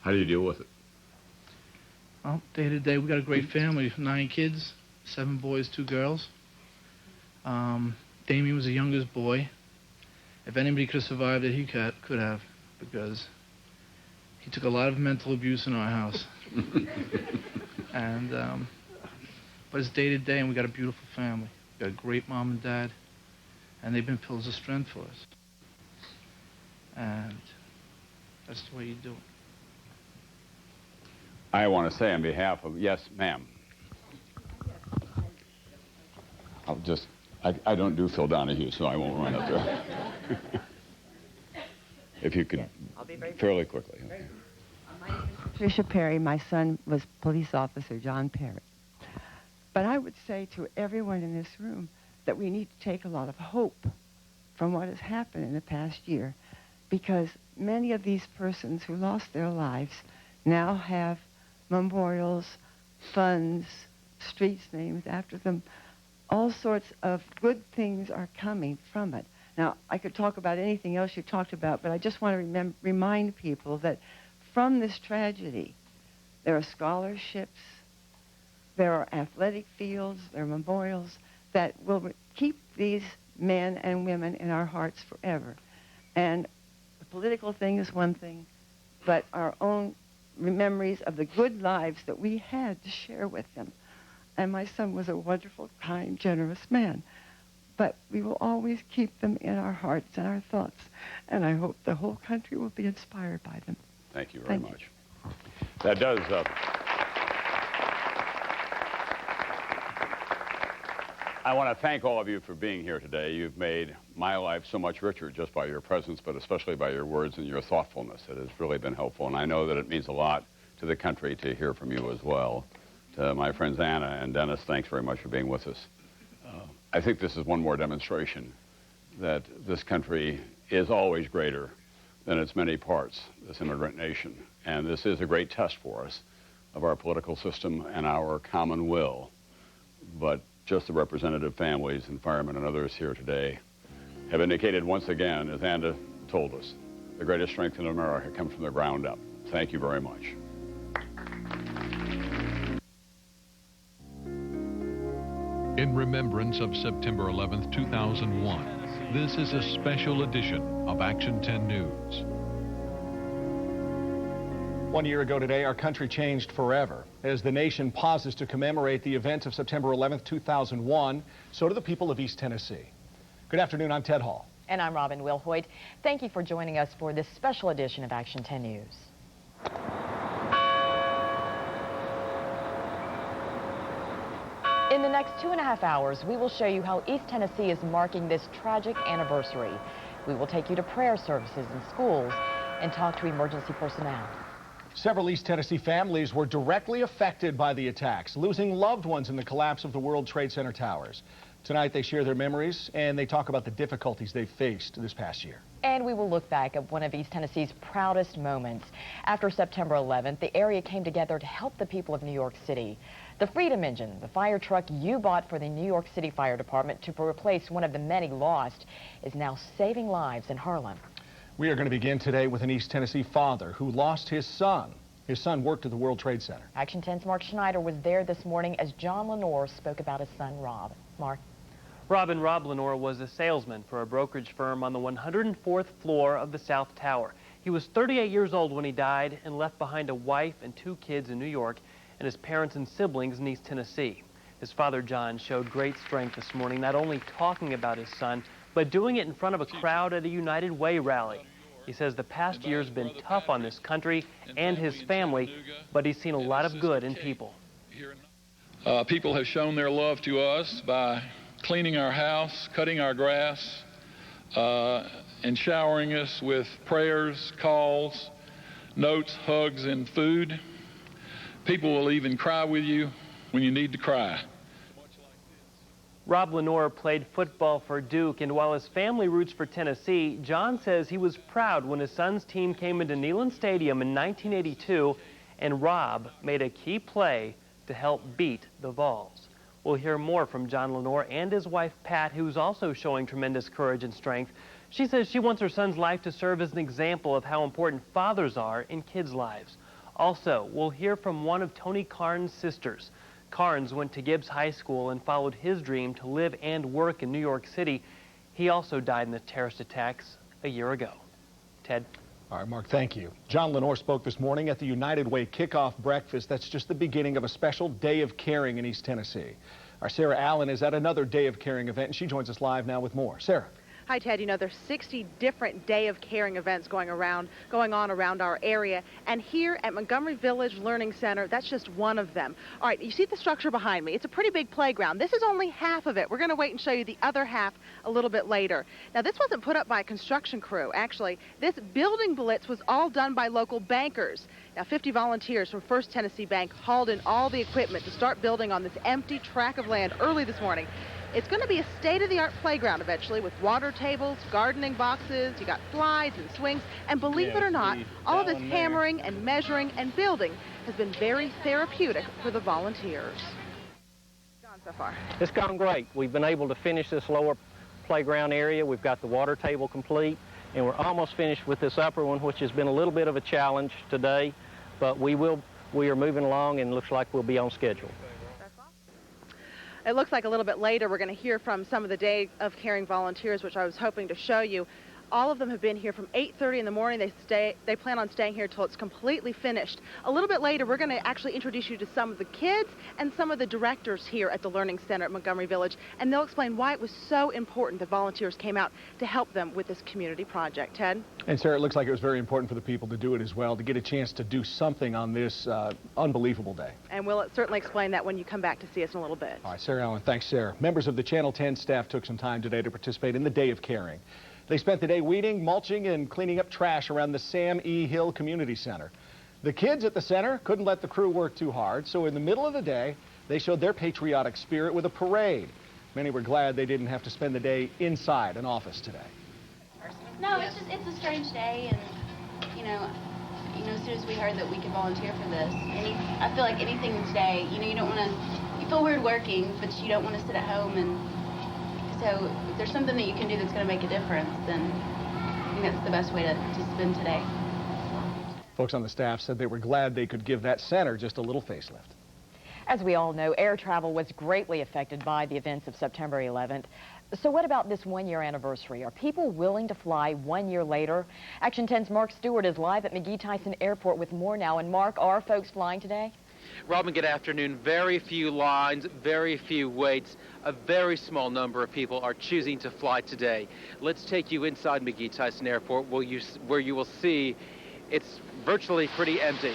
How do you deal with it? Well, day to day, we got a great family. 9 kids, 7 boys, 2 girls. Damien was the youngest boy. If anybody could have survived it, he could have, because he took a lot of mental abuse in our house. And but it's day to day, and we got a beautiful family. We got a great mom and dad, and they've been pillars of strength for us. And that's the way you do it. I want to say on behalf of, yes, ma'am. I don't do Phil Donahue, so I won't run up there. If you could, fairly quickly. Okay. My name is Patricia Perry. My son was police officer John Perry. But I would say to everyone in this room that we need to take a lot of hope from what has happened in the past year, because many of these persons who lost their lives now have memorials, funds, streets named after them. All sorts of good things are coming from it. Now, I could talk about anything else you talked about, but I just want to remind people that from this tragedy, there are scholarships, there are athletic fields, there are memorials that will keep these men and women in our hearts forever. And the political thing is one thing, but our own memories of the good lives that we had to share with them. And my son was a wonderful, kind, generous man. But we will always keep them in our hearts and our thoughts. And I hope the whole country will be inspired by them. Thank you very much. That does... I want to thank all of you for being here today. You've made my life so much richer just by your presence, but especially by your words and your thoughtfulness. It has really been helpful, and I know that it means a lot to the country to hear from you as well. To my friends Anna and Dennis, thanks very much for being with us. I think this is one more demonstration that this country is always greater than its many parts, this immigrant nation. And this is a great test for us of our political system and our common will. But just the representative families and firemen and others here today have indicated once again, as Anna told us, the greatest strength in America comes from the ground up. Thank you very much. In remembrance of September 11th, 2001, this is a special edition of Action 10 News. 1 year ago today, our country changed forever. As the nation pauses to commemorate the events of September 11th, 2001, so do the people of East Tennessee. Good afternoon, I'm Ted Hall. And I'm Robin Wilhoit. Thank you for joining us for this special edition of Action 10 News. In the next 2.5 hours, we will show you how East Tennessee is marking this tragic anniversary. We will take you to prayer services in schools and talk to emergency personnel. Several East Tennessee families were directly affected by the attacks, losing loved ones in the collapse of the World Trade Center towers. Tonight, they share their memories and they talk about the difficulties they faced this past year. And we will look back at one of East Tennessee's proudest moments. After September 11th, the area came together to help the people of New York City. The Freedom Engine, the fire truck you bought for the New York City Fire Department to replace one of the many lost, is now saving lives in Harlem. We are going to begin today with an East Tennessee father who lost his son. His son worked at the World Trade Center. Action 10's Mark Schneider was there this morning as John Lenore spoke about his son, Rob. Mark. Rob Lenore was a salesman for a brokerage firm on the 104th floor of the South Tower. He was 38 years old when he died and left behind a wife and 2 kids in New York and his parents and siblings in East Tennessee. His father, John, showed great strength this morning, not only talking about his son, but doing it in front of a crowd at a United Way rally. He says the past year's been tough on this country and his family, but he's seen a lot of good in people. People have shown their love to us by cleaning our house, cutting our grass, and showering us with prayers, calls, notes, hugs, and food. People will even cry with you when you need to cry. Rob Lenore played football for Duke, and while his family roots for Tennessee, John says he was proud when his son's team came into Neyland Stadium in 1982, and Rob made a key play to help beat the Vols. We'll hear more from John Lenore and his wife, Pat, who's also showing tremendous courage and strength. She says she wants her son's life to serve as an example of how important fathers are in kids' lives. Also, we'll hear from one of Tony Carnes' sisters. Carnes went to Gibbs High School and followed his dream to live and work in New York City. He also died in the terrorist attacks a year ago. Ted? All right, Mark, thank you. John Lenore spoke this morning at the United Way kickoff breakfast. That's just the beginning of a special Day of Caring in East Tennessee. Our Sarah Allen is at another Day of Caring event, and she joins us live now with more. Sarah. Hi, Ted. You know, there's 60 different Day of Caring events going on around our area. And here at Montgomery Village Learning Center, that's just one of them. All right, you see the structure behind me. It's a pretty big playground. This is only half of it. We're going to wait and show you the other half a little bit later. Now, this wasn't put up by a construction crew. Actually, this building blitz was all done by local bankers. Now, 50 volunteers from First Tennessee Bank hauled in all the equipment to start building on this empty tract of land early this morning. It's going to be a state-of-the-art playground eventually with water tables, gardening boxes, you got slides and swings, and believe it or not, all of this hammering and measuring and building has been very therapeutic for the volunteers. Gone so far. It's gone great. We've been able to finish this lower playground area. We've got the water table complete, and we're almost finished with this upper one, which has been a little bit of a challenge today, but we are moving along and looks like we'll be on schedule. It looks like a little bit later we're going to hear from some of the Day of Caring volunteers, which I was hoping to show you. All of them have been here from 8:30 in the morning. They plan on staying here till it's completely finished. A little bit later, we're going to actually introduce you to some of the kids and some of the directors here at the Learning Center at Montgomery Village, and they'll explain why it was so important that volunteers came out to help them with this community project. Ted? And Sarah, it looks like it was very important for the people to do it as well, to get a chance to do something on this unbelievable day. And we'll certainly explain that when you come back to see us in a little bit. All right, Sarah Allen, thanks, Sarah. Members of the Channel 10 staff took some time today to participate in the Day of Caring. They spent the day weeding, mulching, and cleaning up trash around the Sam E. Hill Community Center. The kids at the center couldn't let the crew work too hard, so in the middle of the day, they showed their patriotic spirit with a parade. Many were glad they didn't have to spend the day inside an office today. No, it's a strange day, and you know, as soon as we heard that we could volunteer for this, I feel like anything today, you don't want to, you feel weird working, but you don't want to sit at home, and so if there's something that you can do that's going to make a difference, then I think that's the best way to spend today. Folks on the staff said they were glad they could give that center just a little facelift. As we all know, air travel was greatly affected by the events of September 11th. So what about this one-year anniversary? Are people willing to fly 1 year later? Action 10's Mark Stewart is live at McGee-Tyson Airport with more now. And Mark, are folks flying today? Robin, good afternoon. Very few lines, very few waits. A very small number of people are choosing to fly today. Let's take you inside McGee-Tyson Airport where you will see it's virtually pretty empty.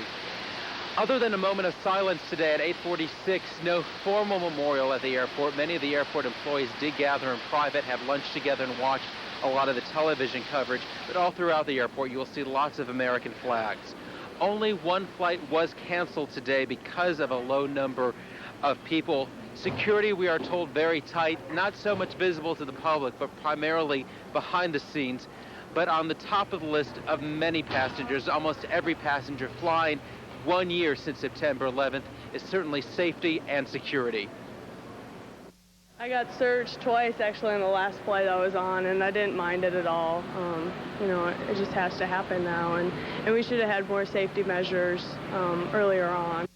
Other than a moment of silence today at 8:46, no formal memorial at the airport. Many of the airport employees did gather in private, have lunch together, and watch a lot of the television coverage. But all throughout the airport, you will see lots of American flags. Only one flight was canceled today because of a low number of people. Security, we are told, very tight, not so much visible to the public, but primarily behind the scenes. But on the top of the list of many passengers, almost every passenger flying 1 year since September 11th, is certainly safety and security. I got searched twice actually on the last flight I was on, and I didn't mind it at all. It just has to happen now, and we should have had more safety measures earlier on.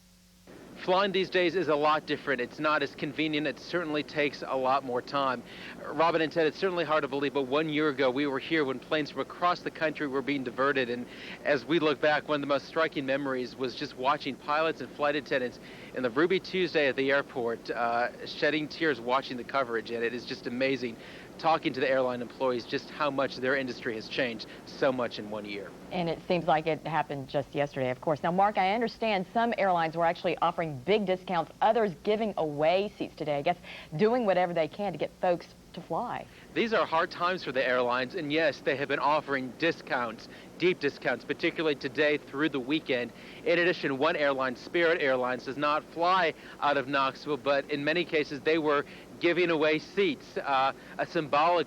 Flying these days is a lot different. It's not as convenient. It certainly takes a lot more time. Robin and Ted, it's certainly hard to believe, but 1 year ago we were here when planes from across the country were being diverted, and as we look back, one of the most striking memories was just watching pilots and flight attendants in the Ruby Tuesday at the airport shedding tears watching the coverage, and it is just amazing talking to the airline employees just how much their industry has changed so much in 1 year. And it seems like it happened just yesterday, of course. Now, Mark, I understand some airlines were actually offering big discounts, others giving away seats today, I guess doing whatever they can to get folks to fly. These are hard times for the airlines, and yes, they have been offering discounts, deep discounts, particularly today through the weekend. In addition, one airline, Spirit Airlines, does not fly out of Knoxville, but in many cases they were giving away seats, a symbolic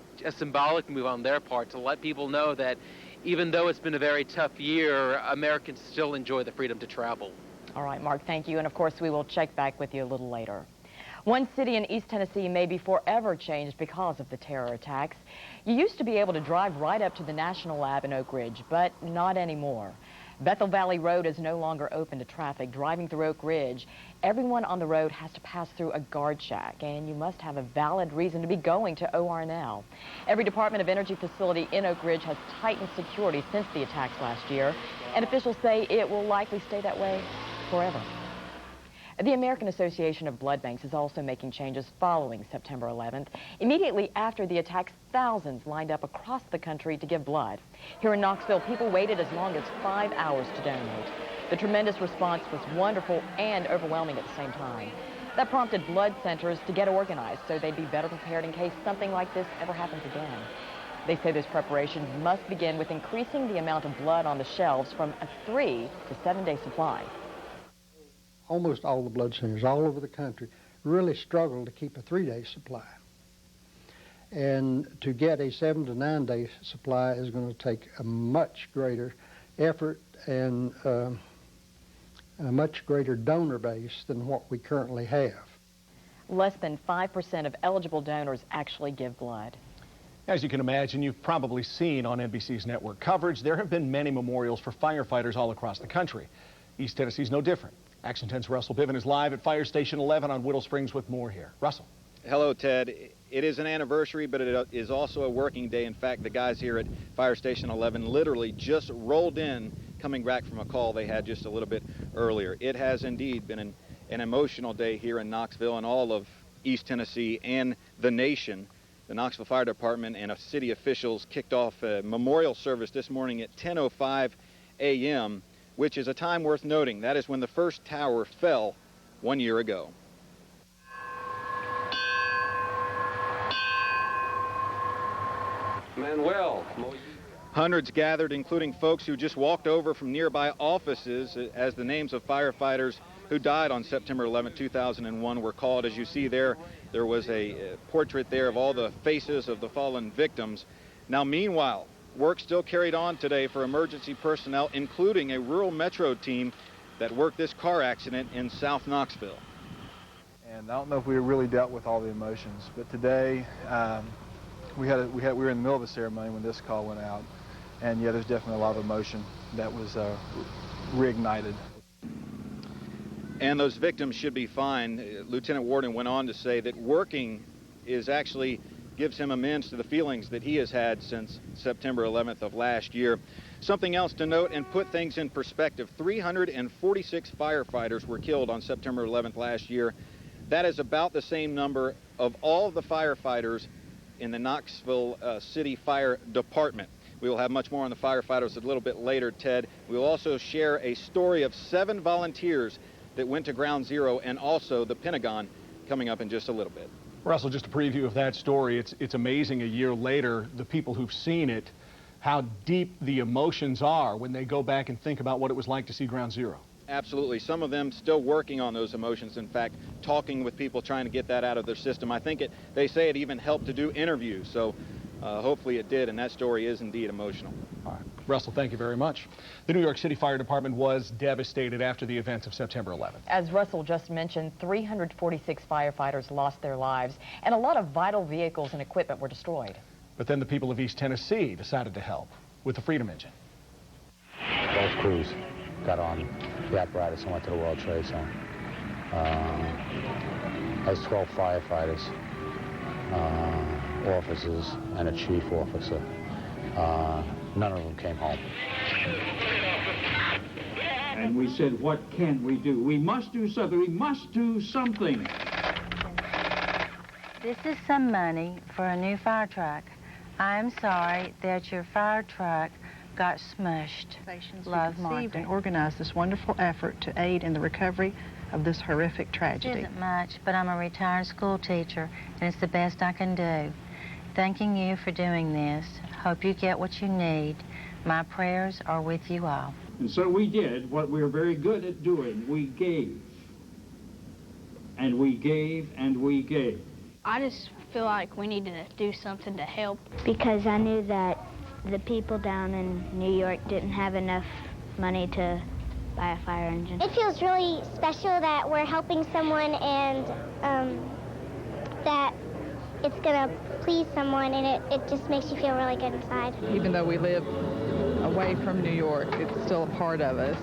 move on their part to let people know that even though it's been a very tough year, Americans still enjoy the freedom to travel. All right, Mark, thank you. And of course, we will check back with you a little later. One city in East Tennessee may be forever changed because of the terror attacks. You used to be able to drive right up to the National Lab in Oak Ridge, but not anymore. Bethel Valley Road is no longer open to traffic. Driving through Oak Ridge, everyone on the road has to pass through a guard shack, and you must have a valid reason to be going to ORNL. Every Department of Energy facility in Oak Ridge has tightened security since the attacks last year, and officials say it will likely stay that way forever. The American Association of Blood Banks is also making changes following September 11th. Immediately after the attacks, thousands lined up across the country to give blood. Here in Knoxville, people waited as long as 5 hours to donate. The tremendous response was wonderful and overwhelming at the same time. That prompted blood centers to get organized so they'd be better prepared in case something like this ever happens again. They say those preparations must begin with increasing the amount of blood on the shelves from a 3 to 7 day supply. Almost all the blood centers all over the country really struggle to keep a 3-day supply. And to get a 7 to 9 day supply is going to take a much greater effort and a much greater donor base than what we currently have. Less than 5% of eligible donors actually give blood. As you can imagine, you've probably seen on NBC's network coverage, there have been many memorials for firefighters all across the country. East Tennessee's no different. Action 10's Russell Bivens is live at Fire Station 11 on Whittle Springs with more here. Russell. Hello, Ted. It is an anniversary, but it is also a working day. In fact, the guys here at Fire Station 11 literally just rolled in, coming back from a call they had just a little bit earlier. It has indeed been an emotional day here in Knoxville and all of East Tennessee and the nation. The Knoxville Fire Department and city officials kicked off a memorial service this morning at 10:05 a.m., which is a time worth noting. That is when the first tower fell 1 year ago. Manuel. Hundreds gathered, including folks who just walked over from nearby offices as the names of firefighters who died on September 11, 2001 were called. As you see there was a portrait there of all the faces of the fallen victims. Now, meanwhile, work still carried on today for emergency personnel, including a rural metro team that worked this car accident in South Knoxville. And I don't know if we really dealt with all the emotions, but today we were in the middle of a ceremony when this call went out, and yeah, there's definitely a lot of emotion that was reignited. And those victims should be fine. Lieutenant Warden went on to say that working gives him amends to the feelings that he has had since September 11th of last year. Something else to note and put things in perspective, 346 firefighters were killed on September 11th last year. That is about the same number of all of the firefighters in the Knoxville City Fire Department. We will have much more on the firefighters a little bit later, Ted. We will also share a story of 7 volunteers that went to Ground Zero and also the Pentagon coming up in just a little bit. Russell, just a preview of that story. It's amazing a year later, the people who've seen it, how deep the emotions are when they go back and think about what it was like to see Ground Zero. Absolutely. Some of them still working on those emotions. In fact, talking with people, trying to get that out of their system. I think they say it even helped to do interviews. So hopefully it did, and that story is indeed emotional. All right. Russell, thank you very much. The New York City Fire Department was devastated after the events of September 11th. As Russell just mentioned, 346 firefighters lost their lives, and a lot of vital vehicles and equipment were destroyed. But then the people of East Tennessee decided to help with the Freedom Engine. Both crews got on the apparatus and went to the World Trade Center. As 12 firefighters, officers, and a chief officer. None of them came home. And we said, what can we do? We must do something. We must do something. This is some money for a new fire truck. I'm sorry that your fire truck got smushed. Love, conceived and organized this wonderful effort to aid in the recovery of this horrific tragedy. It isn't much, but I'm a retired school teacher, and it's the best I can do. Thanking you for doing this. Hope you get what you need. My prayers are with you all. And so we did what we were very good at doing. We gave. And we gave and we gave. I just feel like we need to do something to help. Because I knew that the people down in New York didn't have enough money to by a fire engine. It feels really special that we're helping someone and that it's going to please someone, and it just makes you feel really good inside. Even though we live away from New York, it's still a part of us.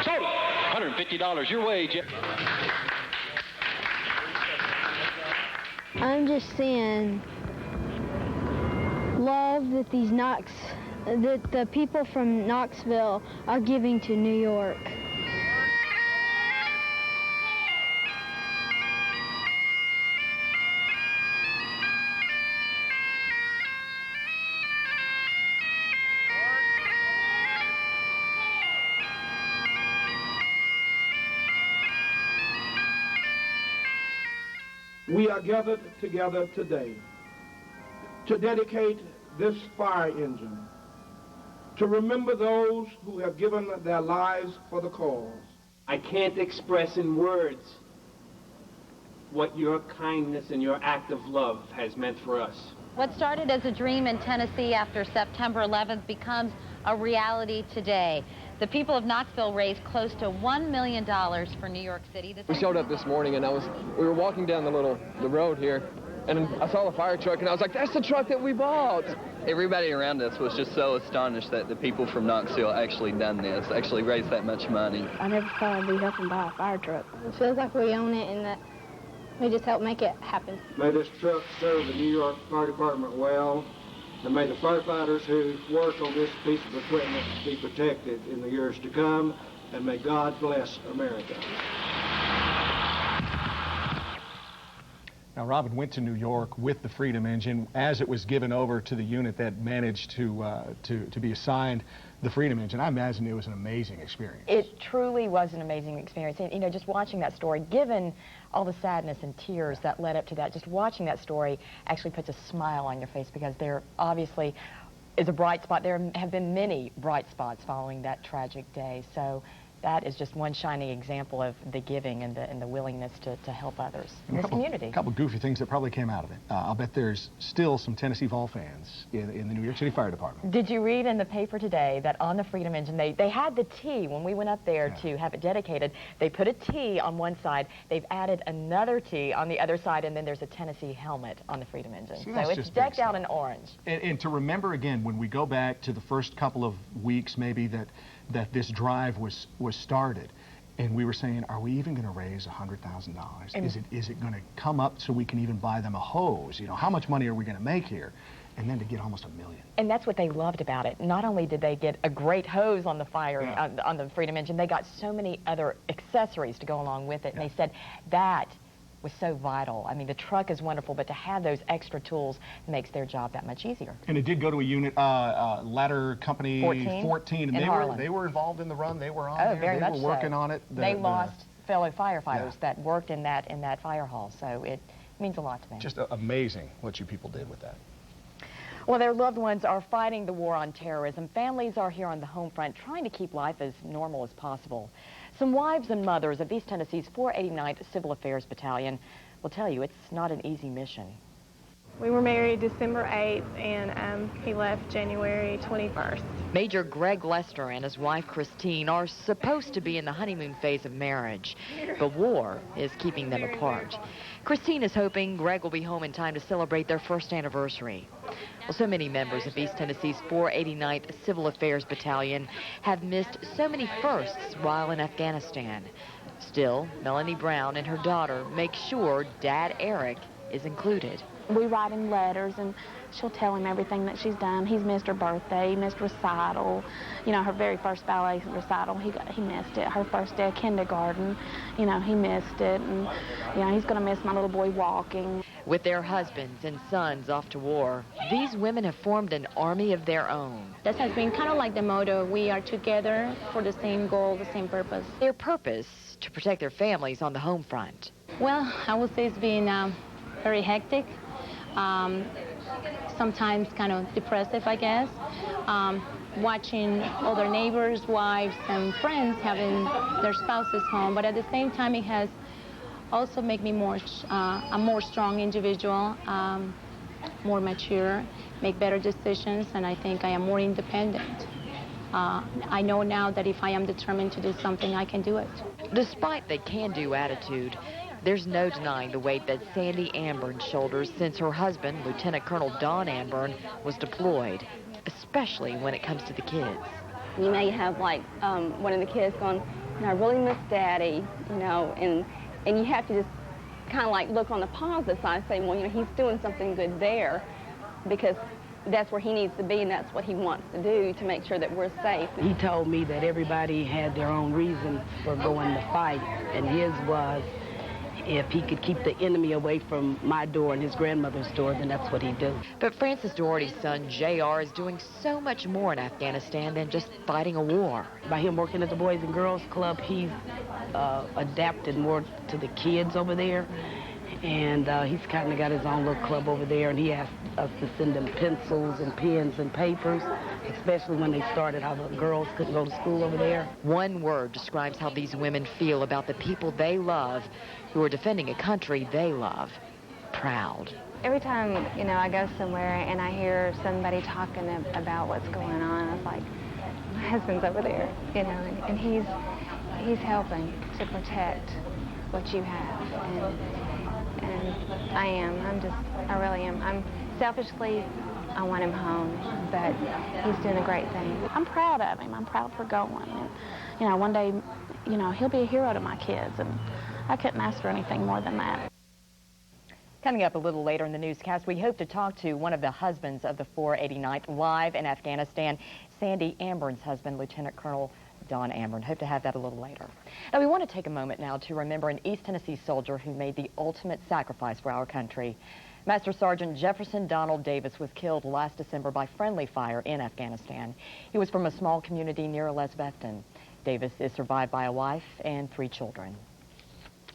Total, $150 your wage. I'm just seeing love that that the people from Knoxville are giving to New York. We are gathered together today to dedicate this fire engine, to remember those who have given their lives for the cause. I can't express in words what your kindness and your act of love has meant for us. What started as a dream in Tennessee after September 11th becomes a reality today. The people of Knoxville raised close to $1 million for New York City. We showed up this morning and we were walking down the road here, and I saw the fire truck and I was like, that's the truck that we bought. Everybody around us was just so astonished that the people from Knoxville actually done this, actually raised that much money. I never thought I'd be helping buy a fire truck. It feels like we own it and that we just help make it happen. May this truck serve the New York Fire Department well, and may the firefighters who work on this piece of equipment be protected in the years to come, and may God bless America. Now, Robin went to New York with the Freedom Engine as it was given over to the unit that managed to be assigned the Freedom Engine. I imagine it was an amazing experience. It truly was an amazing experience. And, you know, just watching that story, given all the sadness and tears that led up to that, just watching that story actually puts a smile on your face, because there obviously is a bright spot. There have been many bright spots following that tragic day. So that is just one shining example of the giving and the willingness to help others in this community. A couple goofy things that probably came out of it. I'll bet there's still some Tennessee Vol fans in the New York City Fire Department. Did you read in the paper today that on the Freedom Engine, they had the T when we went up there to have it dedicated. They put a T on one side, they've added another T on the other side, and then there's a Tennessee helmet on the Freedom Engine. See, so it's decked out in orange. And to remember again, when we go back to the first couple of weeks maybe that this drive was started, and we were saying, are we even going to raise $100,000? Is it going to come up so we can even buy them a hose? You know, how much money are we going to make here? And then to get almost $1 million. And that's what they loved about it. Not only did they get a great hose on the on the Freedom Engine, they got so many other accessories to go along with it. And they said that was so vital. I mean, the truck is wonderful, but to have those extra tools makes their job that much easier. And it did go to a unit, ladder company 14, and they were involved in the run. They were on there. Very much they were working on it. They lost fellow firefighters that worked in that fire hall, so it means a lot to them. Just amazing what you people did with that. Well, their loved ones are fighting the war on terrorism. Families are here on the home front trying to keep life as normal as possible. Some wives and mothers of East Tennessee's 489th Civil Affairs Battalion will tell you it's not an easy mission. We were married December 8th, and he left January 21st. Major Greg Lester and his wife Christine are supposed to be in the honeymoon phase of marriage, but war is keeping them apart. Christine is hoping Greg will be home in time to celebrate their first anniversary. Well, so many members of East Tennessee's 489th Civil Affairs Battalion have missed so many firsts while in Afghanistan. Still, Melanie Brown and her daughter make sure Dad Eric is included. We write him letters, and she'll tell him everything that she's done. He's missed her birthday, he missed recital. You know, her very first ballet recital, he missed it. Her first day of kindergarten, you know, he missed it. And, you know, he's going to miss my little boy walking. With their husbands and sons off to war, these women have formed an army of their own. That has been kind of like the motto, we are together for the same goal, the same purpose. Their purpose, to protect their families on the home front. Well, I would say it's been very hectic. Sometimes kind of depressive, I guess. Watching other neighbors, wives, and friends having their spouses home, but at the same time, it has also made me a more strong individual. more mature, make better decisions, and I think I am more independent. I know now that if I am determined to do something, I can do it. Despite the can-do attitude, there's no denying the weight that Sandy Amburn's shoulders since her husband, Lieutenant Colonel Don Amburn, was deployed, especially when it comes to the kids. You may have like one of the kids going, I really miss Daddy, you know, and you have to just kind of like look on the positive side and say, well, you know, he's doing something good there because that's where he needs to be and that's what he wants to do to make sure that we're safe. He told me that everybody had their own reason for going to fight, and his was if he could keep the enemy away from my door and his grandmother's door, then that's what he'd do. But Francis Doherty's son, J.R., is doing so much more in Afghanistan than just fighting a war. By him working at the Boys and Girls Club, he's adapted more to the kids over there. And he's kind of got his own little club over there, and he asked us to send them pencils and pens and papers, especially when they started how the girls couldn't go to school over there. One word describes how these women feel about the people they love, who are defending a country they love. Proud. Every time, you know, I go somewhere and I hear somebody talking about what's going on, I was like, my husband's over there, you know, and he's helping to protect what you have. And I really am. Selfishly, I want him home, but he's doing a great thing. I'm proud of him. I'm proud for going. And, you know, one day, you know, he'll be a hero to my kids, and I couldn't ask for anything more than that. Coming up a little later in the newscast, we hope to talk to one of the husbands of the 489th live in Afghanistan, Sandy Amburn's husband, Lieutenant Colonel Don Amburn. Hope to have that a little later. Now, we want to take a moment now to remember an East Tennessee soldier who made the ultimate sacrifice for our country. Master Sergeant Jefferson Donald Davis was killed last December by friendly fire in Afghanistan. He was from a small community near Elizabethton. Davis is survived by a wife and 3 children.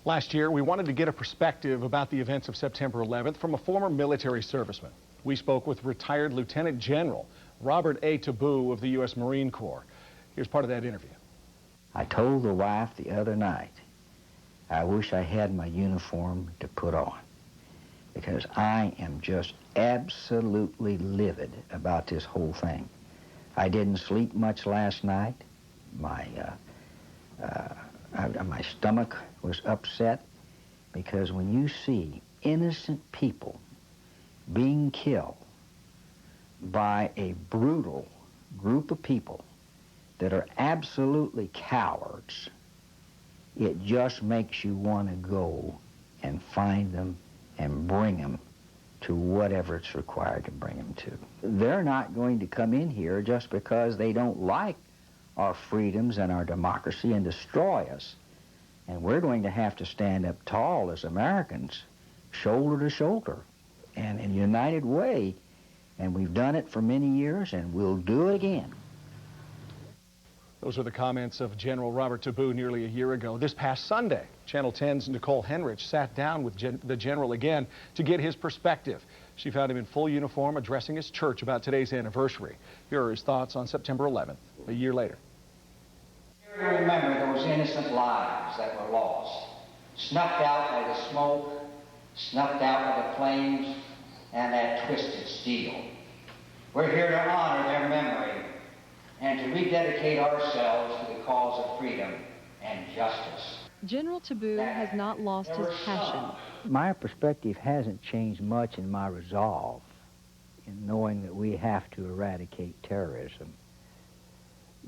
Last year, we wanted to get a perspective about the events of September 11th from a former military serviceman. We spoke with retired Lieutenant General Robert A. Taboo of the U.S. Marine Corps. Here's part of that interview. I told the wife the other night, I wish I had my uniform to put on, because I am just absolutely livid about this whole thing. I didn't sleep much last night. My stomach was upset, because when you see innocent people being killed by a brutal group of people that are absolutely cowards, it just makes you want to go and find them and bring them to whatever it's required to bring them to. They're not going to come in here just because they don't like our freedoms and our democracy and destroy us. And we're going to have to stand up tall as Americans, shoulder to shoulder, and in a united way. And we've done it for many years, and we'll do it again. Those were the comments of General Robert Taboo nearly a year ago. This past Sunday, Channel 10's Nicole Henrich sat down with the General again to get his perspective. She found him in full uniform addressing his church about today's anniversary. Here are his thoughts on September 11th, a year later. Remember those innocent lives that were lost, snuffed out by the smoke, snuffed out by the flames, and that twisted steel. We're here to honor their memory and to rededicate ourselves to the cause of freedom and justice. General Taboo has not lost his passion. My perspective hasn't changed much in my resolve in knowing that we have to eradicate terrorism.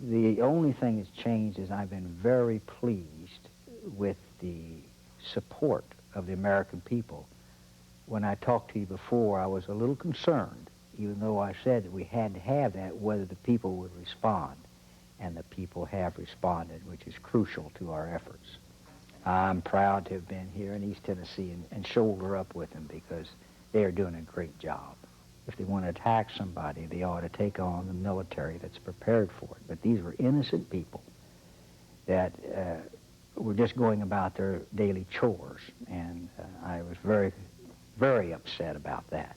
The only thing that's changed is I've been very pleased with the support of the American people. When I talked to you before, I was a little concerned, even though I said that we had to have that, whether the people would respond. And the people have responded, which is crucial to our efforts. I'm proud to have been here in East Tennessee and shoulder up with them, because they are doing a great job. If they want to attack somebody, they ought to take on the military that's prepared for it. But these were innocent people that were just going about their daily chores, and I was very, very upset about that.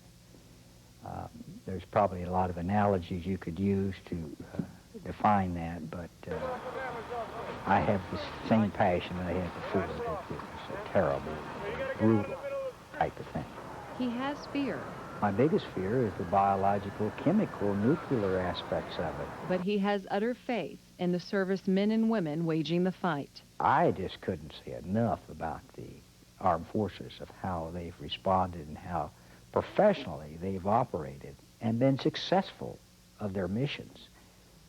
There's probably a lot of analogies you could use to define that, but I have the same passion that I had before, that it was a terrible, brutal type of thing. He has fear, My biggest fear is the biological, chemical, nuclear aspects of it. But he has utter faith in the servicemen and women waging the fight. I just couldn't say enough about the armed forces, of how they've responded and how professionally they've operated and been successful of their missions,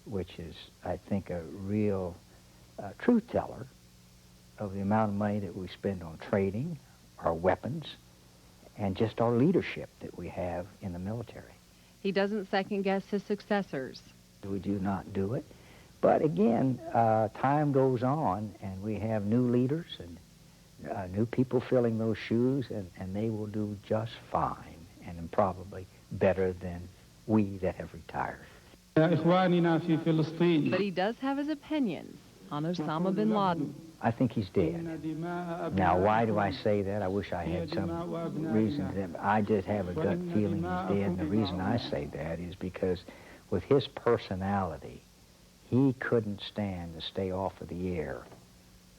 which is, I think, a real truth teller of the amount of money that we spend on training, our weapons, and just our leadership that we have in the military. He doesn't second-guess his successors. We do not do it. But again, time goes on, and we have new leaders and new people filling those shoes, and they will do just fine, and probably better than we that have retired. But he does have his opinions on Osama bin Laden. I think he's dead. Now, why do I say that? I wish I had some reason. I just have a gut feeling he's dead, and the reason I say that is because with his personality, he couldn't stand to stay off of the air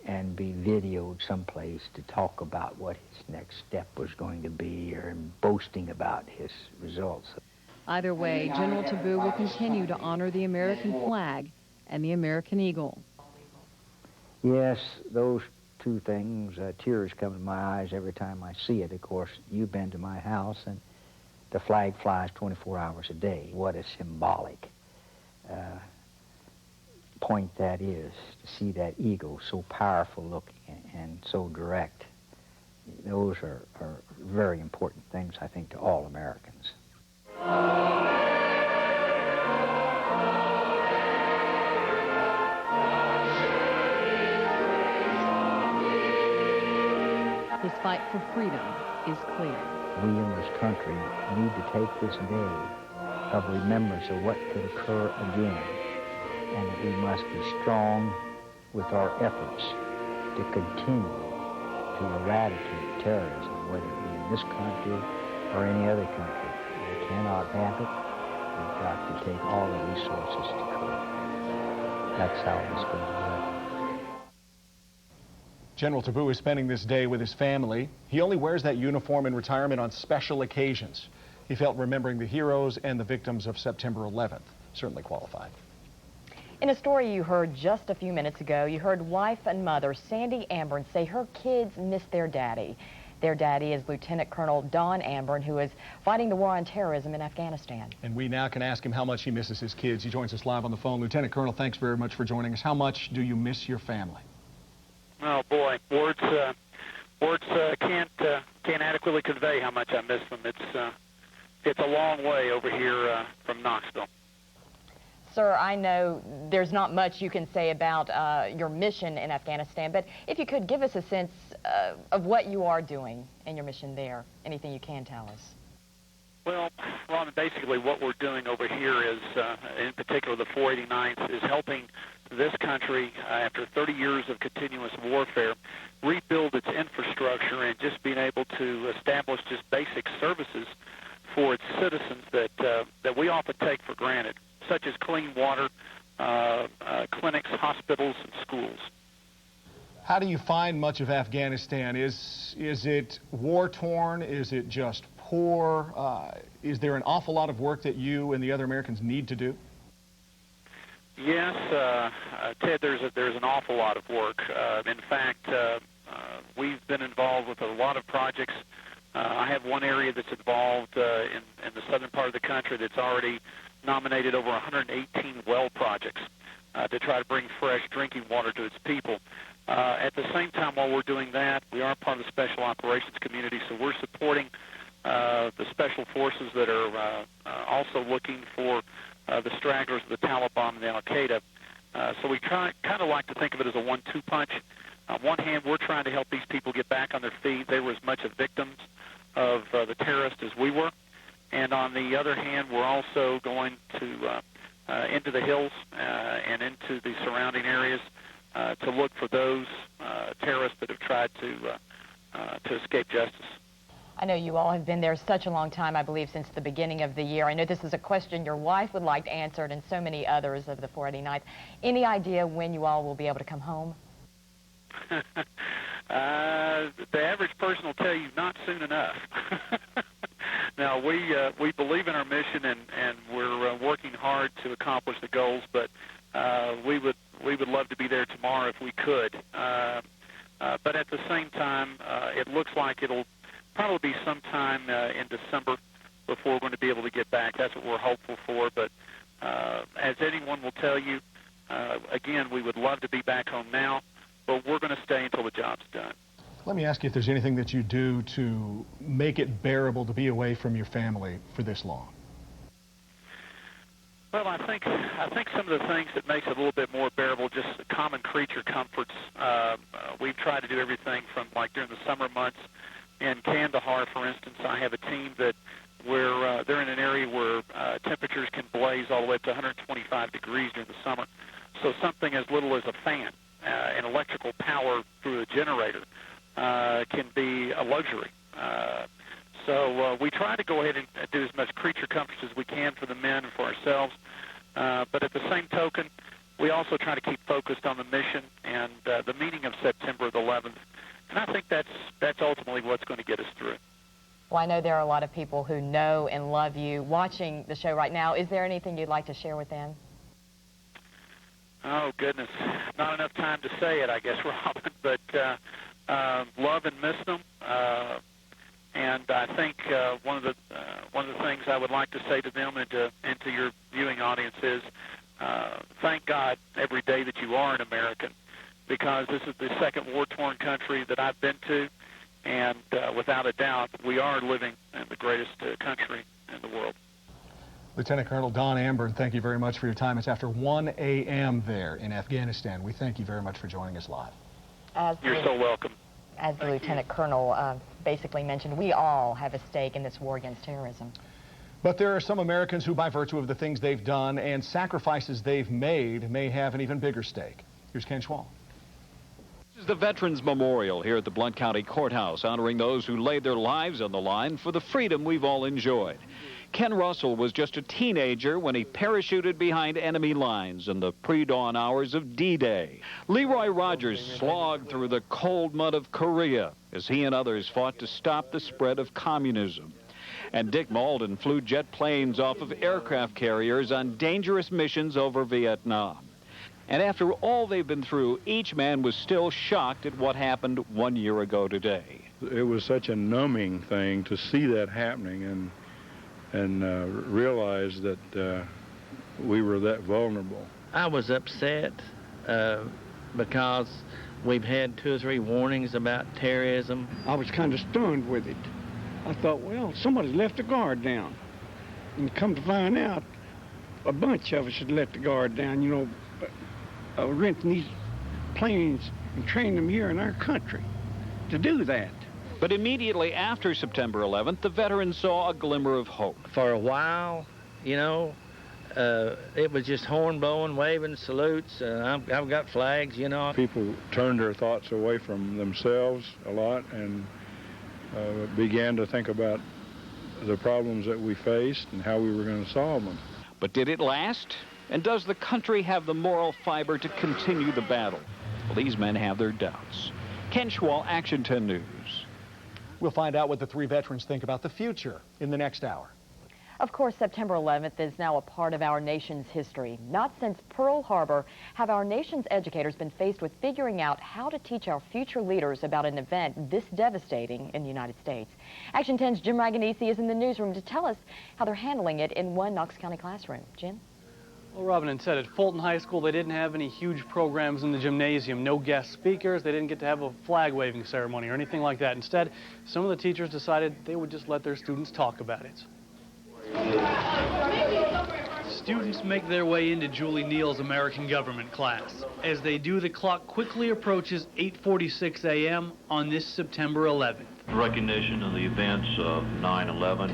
and be videoed someplace to talk about what his next step was going to be or boasting about his results. Either way, General Taboo will continue to honor the American flag and the American eagle. Yes, those two things, tears come to my eyes every time I see it. Of course, you've been to my house, and the flag flies 24 hours a day. What a symbolic point that is, to see that eagle so powerful looking and so direct. Those are very important things, I think, to all Americans. His fight for freedom is clear. We in this country need to take this day of remembrance of what could occur again, and that we must be strong with our efforts to continue to eradicate terrorism, whether it be in this country or any other country. We cannot have it. We've got to take all the resources to curb. That's how it's going to work. General Taboo is spending this day with his family. He only wears that uniform in retirement on special occasions. He felt remembering the heroes and the victims of September 11th certainly qualified. In a story you heard just a few minutes ago, you heard wife and mother Sandy Ambren say her kids miss their daddy. Their daddy is Lieutenant Colonel Don Ambren, who is fighting the war on terrorism in Afghanistan. And we now can ask him how much he misses his kids. He joins us live on the phone. Lieutenant Colonel, thanks very much for joining us. How much do you miss your family? Oh boy, words can't adequately convey how much I miss them. It's a long way over here from Knoxville. Sir, I know there's not much you can say about your mission in Afghanistan, but if you could give us a sense of what you are doing in your mission there, anything you can tell us. Well, Ron, basically what we're doing over here is, in particular the 489th, is helping this country, after 30 years of continuous warfare, rebuild its infrastructure and just being able to establish just basic services for its citizens that we often take for granted, such as clean water, clinics, hospitals, and schools. How do you find much of Afghanistan? Is it war-torn? Is it just poor? Is there an awful lot of work that you and the other Americans need to do? Yes, Ted, there's an awful lot of work. In fact, we've been involved with a lot of projects. I have one area that's involved in the southern part of the country that's already nominated over 118 well projects to try to bring fresh drinking water to its people. At the same time, while we're doing that, we are part of the special operations community, so we're supporting the special forces that are also looking for the stragglers of the Taliban and the Al-Qaeda. So we kind of like to think of it as a 1-2 punch. On one hand, we're trying to help these people get back on their feet. They were as much victims of the terrorists as we were. And on the other hand, we're also going to into the hills and into the surrounding areas to look for those terrorists that have tried to escape justice. I know you all have been there such a long time, I believe, since the beginning of the year. I know this is a question your wife would like answered and so many others of the 489th. Any idea when you all will be able to come home? The average person will tell you not soon enough. Now, we believe in our mission, and we're working hard to accomplish the goals, but we would love to be there tomorrow if we could. But at the same time, it looks like it'll probably be sometime in December before we're going to be able to get back. That's what we're hopeful for. But as anyone will tell you, again, we would love to be back home now, but we're going to stay until the job's done. Let me ask you if there's anything that you do to make it bearable to be away from your family for this long. Well, I think some of the things that makes it a little bit more bearable, just common creature comforts. We've tried to do everything from, like, during the summer months in Kandahar, for instance. I have a team that they're in an area where temperatures can blaze all the way up to 125 degrees during the summer. So something as little as a fan and electrical power through a generator can be a luxury. So we try to go ahead and do as much creature comforts as we can for the men and for ourselves. But at the same token, we also try to keep focused on the mission and the meaning of September the 11th. And I think that's ultimately what's going to get us through. Well, I know there are a lot of people who know and love you watching the show right now. Is there anything you'd like to share with them? Oh, goodness. Not enough time to say it, I guess, Robin. But love and miss them. And I think one of the things I would like to say to them and to your viewing audience is thank God every day that you are an American, because this is the second war-torn country that I've been to, and without a doubt, we are living in the greatest country in the world. Lieutenant Colonel Don Amburn, thank you very much for your time. It's after 1 a.m. there in Afghanistan. We thank you very much for joining us live. You're so welcome. As the Lieutenant Colonel basically mentioned, we all have a stake in this war against terrorism. But there are some Americans who, by virtue of the things they've done and sacrifices they've made, may have an even bigger stake. Here's Ken Schwal. This is the Veterans Memorial here at the Blount County Courthouse, honoring those who laid their lives on the line for the freedom we've all enjoyed. Ken Russell was just a teenager when he parachuted behind enemy lines in the pre-dawn hours of D-Day. Leroy Rogers slogged through the cold mud of Korea as he and others fought to stop the spread of communism. And Dick Malden flew jet planes off of aircraft carriers on dangerous missions over Vietnam. And after all they've been through, each man was still shocked at what happened 1 year ago today. It was such a numbing thing to see that happening and realize that we were that vulnerable. I was upset because we've had 2 or 3 warnings about terrorism. I was kind of stunned with it. I thought, well, somebody's left the guard down. And come to find out, a bunch of us had let the guard down, you know, renting these planes and training them here in our country to do that. But immediately after September 11th, the veterans saw a glimmer of hope. For a while, you know, it was just horn blowing, waving, salutes. I've got flags, you know. People turned their thoughts away from themselves a lot and began to think about the problems that we faced and how we were going to solve them. But did it last? And does the country have the moral fiber to continue the battle? Well, these men have their doubts. Ken Schwal, Action 10 News. We'll find out what the 3 veterans think about the future in the next hour. Of course, September 11th is now a part of our nation's history. Not since Pearl Harbor have our nation's educators been faced with figuring out how to teach our future leaders about an event this devastating in the United States. Action 10's Jim Raganisi is in the newsroom to tell us how they're handling it in one Knox County classroom. Jim? Well, Robin said at Fulton High School they didn't have any huge programs in the gymnasium, no guest speakers, they didn't get to have a flag waving ceremony or anything like that. Instead, some of the teachers decided they would just let their students talk about it. Students make their way into Julie Neal's American Government class. As they do, the clock quickly approaches 8:46 a.m. on this September 11th. Recognition of the events of 9/11.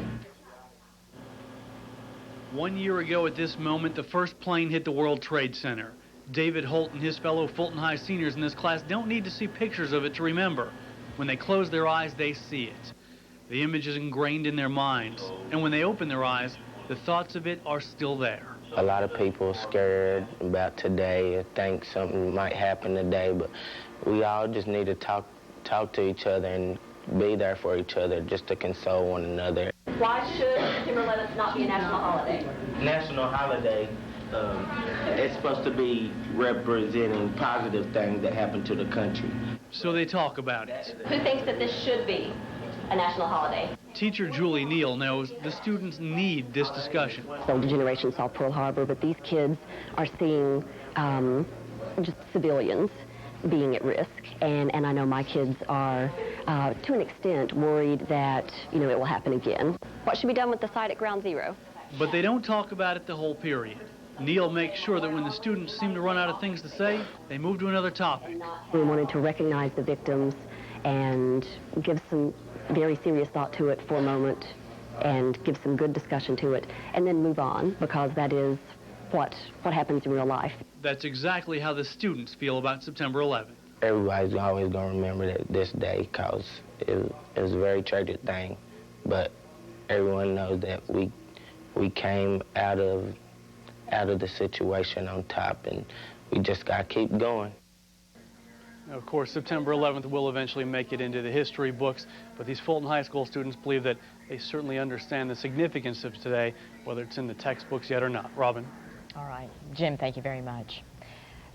1 year ago at this moment, the first plane hit the World Trade Center. David Holt and his fellow Fulton High seniors in this class don't need to see pictures of it to remember. When they close their eyes, they see it. The image is ingrained in their minds, and when they open their eyes, the thoughts of it are still there. A lot of people are scared about today and think something might happen today, but we all just need to talk to each other and be there for each other just to console one another. Why should September 11th not be a national holiday? National holiday, it's supposed to be representing positive things that happen to the country. So they talk about it. Who thinks that this should be a national holiday? Teacher Julie Neal knows the students need this discussion. The older generation saw Pearl Harbor, but these kids are seeing just civilians being at risk. And I know my kids are, to an extent, worried that, it will happen again. What should be done with the site at Ground Zero? But they don't talk about it the whole period. Neal makes sure that when the students seem to run out of things to say, they move to another topic. We wanted to recognize the victims and give some very serious thought to it for a moment and give some good discussion to it and then move on, because that is what happens in real life. That's exactly how the students feel about September 11th. Everybody's always going to remember this day because it was a very tragic thing, but everyone knows that we came out of the situation on top, and we just got to keep going. Of course, September 11th will eventually make it into the history books, but these Fulton High School students believe that they certainly understand the significance of today, whether it's in the textbooks yet or not. Robin? All right. Jim, thank you very much.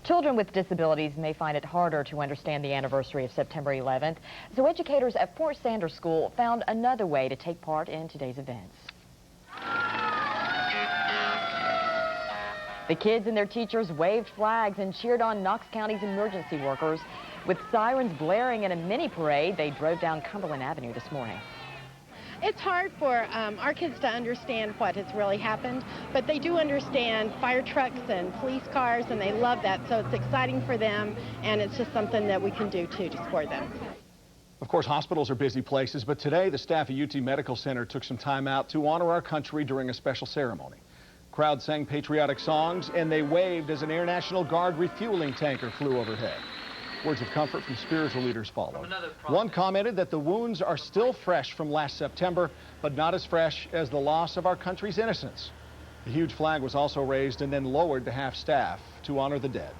Children with disabilities may find it harder to understand the anniversary of September 11th, so educators at Fort Sanders School found another way to take part in today's events. The kids and their teachers waved flags and cheered on Knox County's emergency workers. With sirens blaring in a mini parade, they drove down Cumberland Avenue this morning. It's hard for our kids to understand what has really happened, but they do understand fire trucks and police cars, and they love that, so it's exciting for them, and it's just something that we can do, too, to support them. Of course, hospitals are busy places, but today the staff at UT Medical Center took some time out to honor our country during a special ceremony. Crowd sang patriotic songs, and they waved as an Air National Guard refueling tanker flew overhead. Words of comfort from spiritual leaders followed. One commented that the wounds are still fresh from last September, but not as fresh as the loss of our country's innocence. The huge flag was also raised and then lowered to half-staff to honor the dead.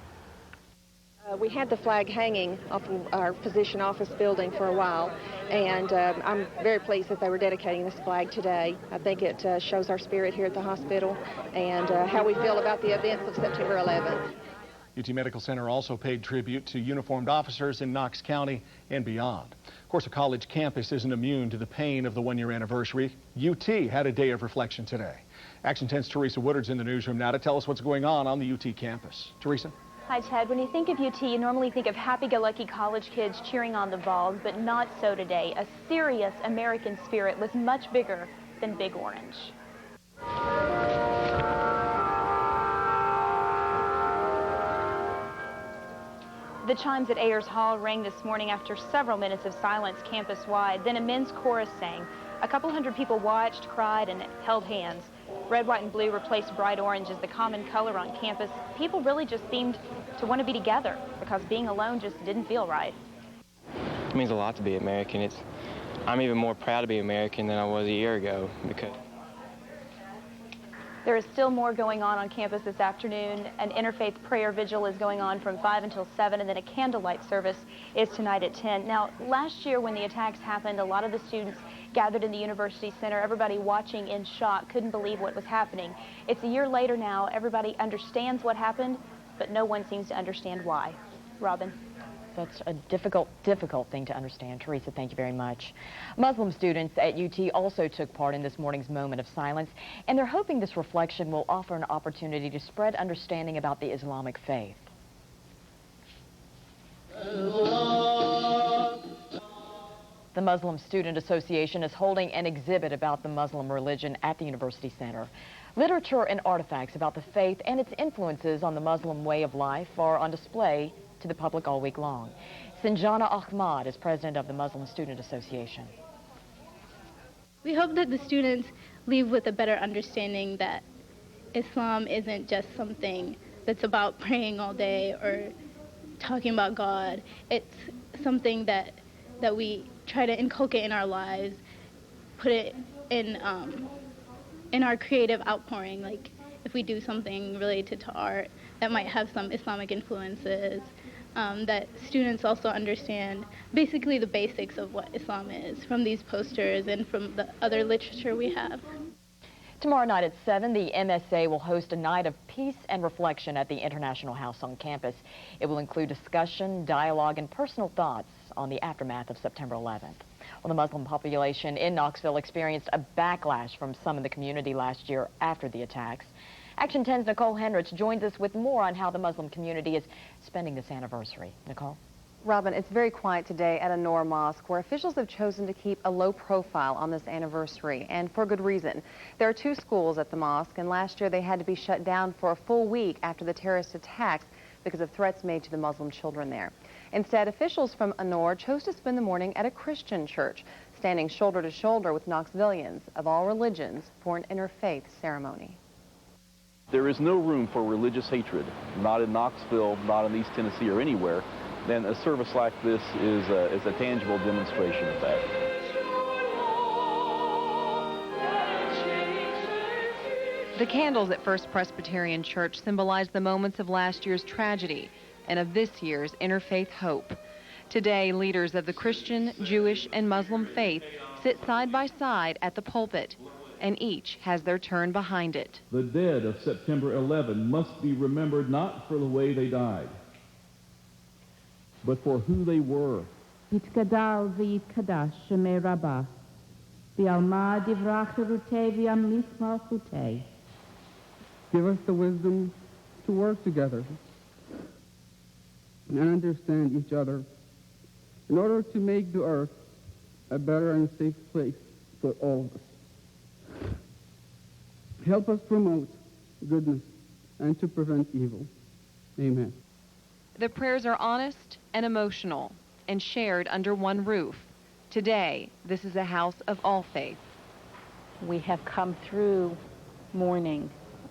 We had the flag hanging off of our physician office building for a while, and I'm very pleased that they were dedicating this flag today. I think it shows our spirit here at the hospital and how we feel about the events of September 11th. UT Medical Center also paid tribute to uniformed officers in Knox County and beyond. Of course, a college campus isn't immune to the pain of the one-year anniversary. UT had a day of reflection today. Action 10's Teresa Woodard's in the newsroom now to tell us what's going on the UT campus. Teresa? Hi, Ted. When you think of UT, you normally think of happy-go-lucky college kids cheering on the Vols, but not so today. A serious American spirit was much bigger than Big Orange. The chimes at Ayers Hall rang this morning after several minutes of silence campus-wide. Then a men's chorus sang. A couple hundred people watched, cried, and held hands. Red, white, and blue replaced bright orange as the common color on campus. People really just seemed to want to be together because being alone just didn't feel right. It means a lot to be American. I'm even more proud to be American than I was a year ago because there is still more going on campus this afternoon. An interfaith prayer vigil is going on from 5 until 7, and then a candlelight service is tonight at 10. Now, last year when the attacks happened, a lot of the students gathered in the University Center, everybody watching in shock, couldn't believe what was happening. It's a year later now, everybody understands what happened, but no one seems to understand why. Robin? That's a difficult thing to understand. Teresa, thank you very much. Muslim students at UT also took part in this morning's moment of silence, and they're hoping this reflection will offer an opportunity to spread understanding about the Islamic faith. The Muslim Student Association is holding an exhibit about the Muslim religion at the University Center. Literature and artifacts about the faith and its influences on the Muslim way of life are on display to the public all week long. Sinjana Ahmad is president of the Muslim Student Association. We hope that the students leave with a better understanding that Islam isn't just something that's about praying all day or talking about God. It's something that we try to inculcate in our lives, put it in our creative outpouring. Like if we do something related to art that might have some Islamic influences, that students also understand basically the basics of what Islam is from these posters and from the other literature we have. Tomorrow night at 7, the MSA will host a night of peace and reflection at the International House on campus. It will include discussion, dialogue, and personal thoughts on the aftermath of September 11th. Well, the Muslim population in Knoxville experienced a backlash from some in the community last year after the attacks. Action 10's Nicole Henrich joins us with more on how the Muslim community is spending this anniversary. Nicole? Robin, it's very quiet today at An-Noor Mosque, where officials have chosen to keep a low profile on this anniversary, and for good reason. There are 2 schools at the mosque, and last year they had to be shut down for a full week after the terrorist attacks because of threats made to the Muslim children there. Instead, officials from An-Noor chose to spend the morning at a Christian church, standing shoulder to shoulder with Knoxvillians of all religions for an interfaith ceremony. There is no room for religious hatred, not in Knoxville, not in East Tennessee or anywhere. Then a service like this is a tangible demonstration of that. The candles at First Presbyterian Church symbolize the moments of last year's tragedy and of this year's interfaith hope. Today, leaders of the Christian, Jewish, and Muslim faith sit side by side at the pulpit, and each has their turn behind it. The dead of September 11 must be remembered not for the way they died, but for who they were. Yitkadal v'yitkadash shemei Rabbah, v'alma divrach terutei v'yamlis malchutei. Give us the wisdom to work together and understand each other in order to make the earth a better and safe place for all of us. Help us promote goodness and to prevent evil. Amen. The prayers are honest and emotional and shared under one roof. Today, this is a house of all faiths. We have come through mourning,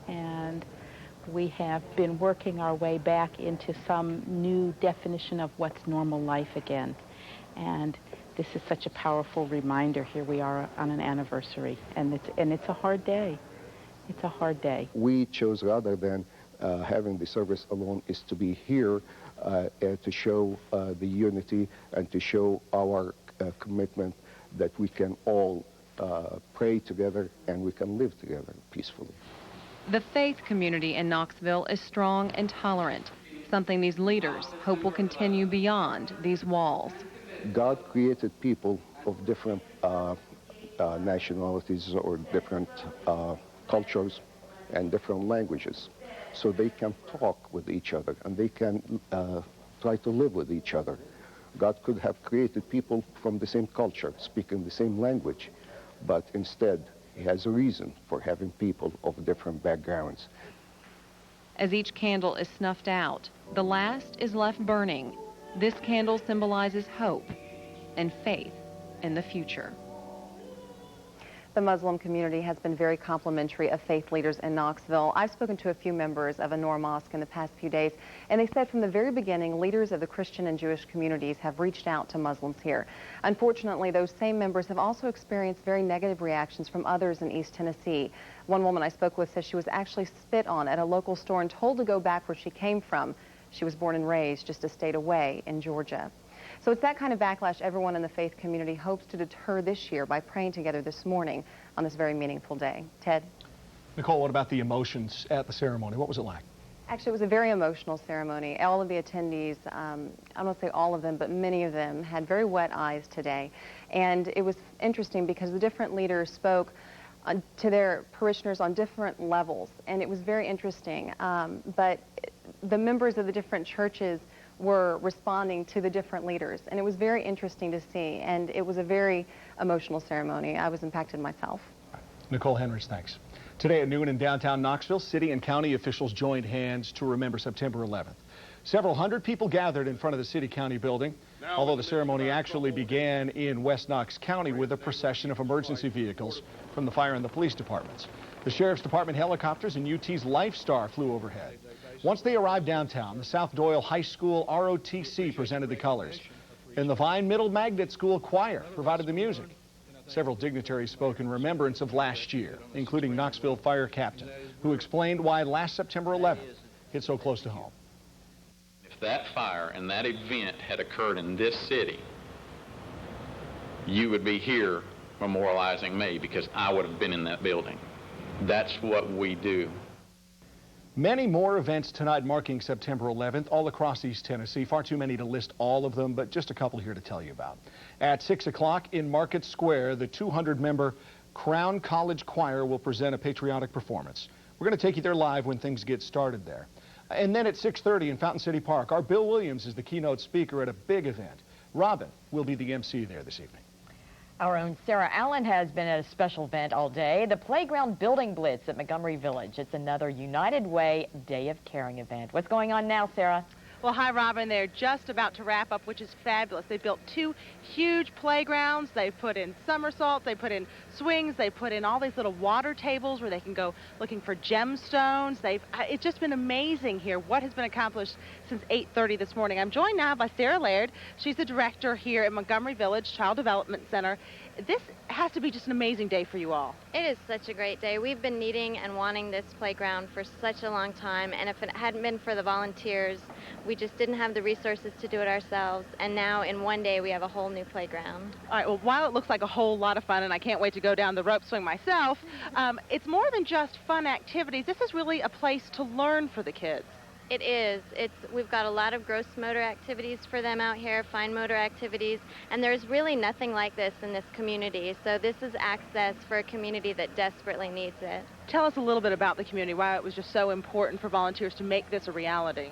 and we have been working our way back into some new definition of what's normal life again. And this is such a powerful reminder. Here we are on an anniversary, and it's a hard day. It's a hard day. We chose, rather than having the service alone, is to be here to show the unity and to show our commitment that we can all pray together and we can live together peacefully. The faith community in Knoxville is strong and tolerant, something these leaders hope will continue beyond these walls. God created people of different nationalities or different cultures and different languages, so they can talk with each other and they can try to live with each other. God could have created people from the same culture, speaking the same language, but instead He has a reason for having people of different backgrounds. As each candle is snuffed out, the last is left burning. This candle symbolizes hope and faith in the future. The Muslim community has been very complimentary of faith leaders in Knoxville. I've spoken to a few members of An-Noor Mosque in the past few days, and they said from the very beginning, leaders of the Christian and Jewish communities have reached out to Muslims here. Unfortunately, those same members have also experienced very negative reactions from others in East Tennessee. One woman I spoke with says she was actually spit on at a local store and told to go back where she came from. She was born and raised just a state away in Georgia. So it's that kind of backlash everyone in the faith community hopes to deter this year by praying together this morning on this very meaningful day. Ted? Nicole, what about the emotions at the ceremony? What was it like? Actually, it was a very emotional ceremony. All of the attendees, I don't want to say all of them, but many of them had very wet eyes today. And it was interesting because the different leaders spoke to their parishioners on different levels, and it was very interesting. But the members of the different churches were responding to the different leaders, and it was very interesting to see, and it was a very emotional ceremony. I was impacted myself. Nicole Henrich, thanks. Today at noon in downtown Knoxville, city and county officials joined hands to remember September 11th. Several hundred people gathered in front of the city-county building, although the ceremony actually began in West Knox County with a procession of emergency vehicles from the fire and the police departments. The Sheriff's Department helicopters and UT's Lifestar flew overhead. Once they arrived downtown, the South Doyle High School ROTC presented the colors, and the Vine Middle Magnet School Choir provided the music. Several dignitaries spoke in remembrance of last year, including Knoxville Fire Captain, who explained why last September 11th hit so close to home. that fire and that event had occurred in this city, you would be here memorializing me because I would have been in that building. That's what we do. Many more events tonight marking September 11th all across East Tennessee. Far too many to list all of them, but just a couple here to tell you about. At 6 o'clock in Market Square, the 200-member Crown College Choir will present a patriotic performance. We're going to take you there live when things get started there. And then at 6:30 in Fountain City Park, our Bill Williams is the keynote speaker at a big event. Robin will be the MC there this evening. Our own Sarah Allen has been at a special event all day, the Playground Building Blitz at Montgomery Village. It's another United Way Day of Caring event. What's going on now, Sarah? Well, hi, Robin. They're just about to wrap up, which is fabulous. They built 2 huge playgrounds. They put in somersaults. They put in swings. They put in all these little water tables where they can go looking for gemstones. It's just been amazing here what has been accomplished since 8:30 this morning. I'm joined now by Sarah Laird. She's the director here at Montgomery Village Child Development Center. This has to be just an amazing day for you all. It is such a great day. We've been needing and wanting this playground for such a long time, and if it hadn't been for the volunteers, we just didn't have the resources to do it ourselves, and now in one day we have a whole new playground. All right, well, while it looks like a whole lot of fun, and I can't wait to go down the rope swing myself, it's more than just fun activities. This is really a place to learn for the kids. It is. We've got a lot of gross motor activities for them out here, fine motor activities, and there's really nothing like this in this community. So this is access for a community that desperately needs it. Tell us a little bit about the community, why it was just so important for volunteers to make this a reality.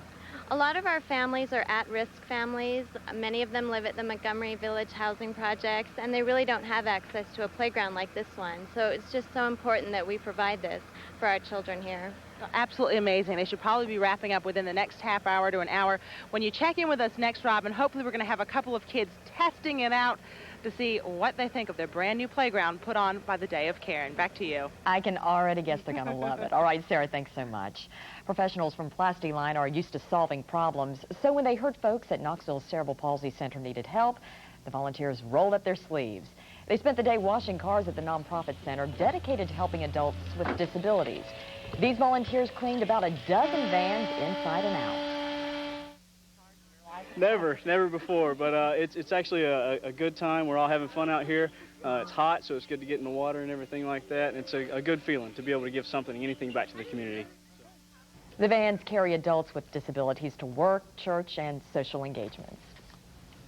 A lot of our families are at-risk families. Many of them live at the Montgomery Village housing projects, and they really don't have access to a playground like this one. So it's just so important that we provide this for our children here. Absolutely amazing. They should probably be wrapping up within the next half hour to an hour. When you check in with us next, Robin, hopefully we're going to have a couple of kids testing it out to see what they think of their brand new playground put on by the Day of Caring. Back to you. I can already guess they're going to love it. All right, Sarah, thanks so much. Professionals from Plastiline are used to solving problems, so when they heard folks at Knoxville's Cerebral Palsy Center needed help, the volunteers rolled up their sleeves. They spent the day washing cars at the nonprofit center dedicated to helping adults with disabilities. These volunteers cleaned about a dozen vans inside and out. Never before, but it's actually a good time. We're all having fun out here. It's hot, so it's good to get in the water and everything like that. And it's a good feeling to be able to give anything back to the community. The vans carry adults with disabilities to work, church, and social engagements.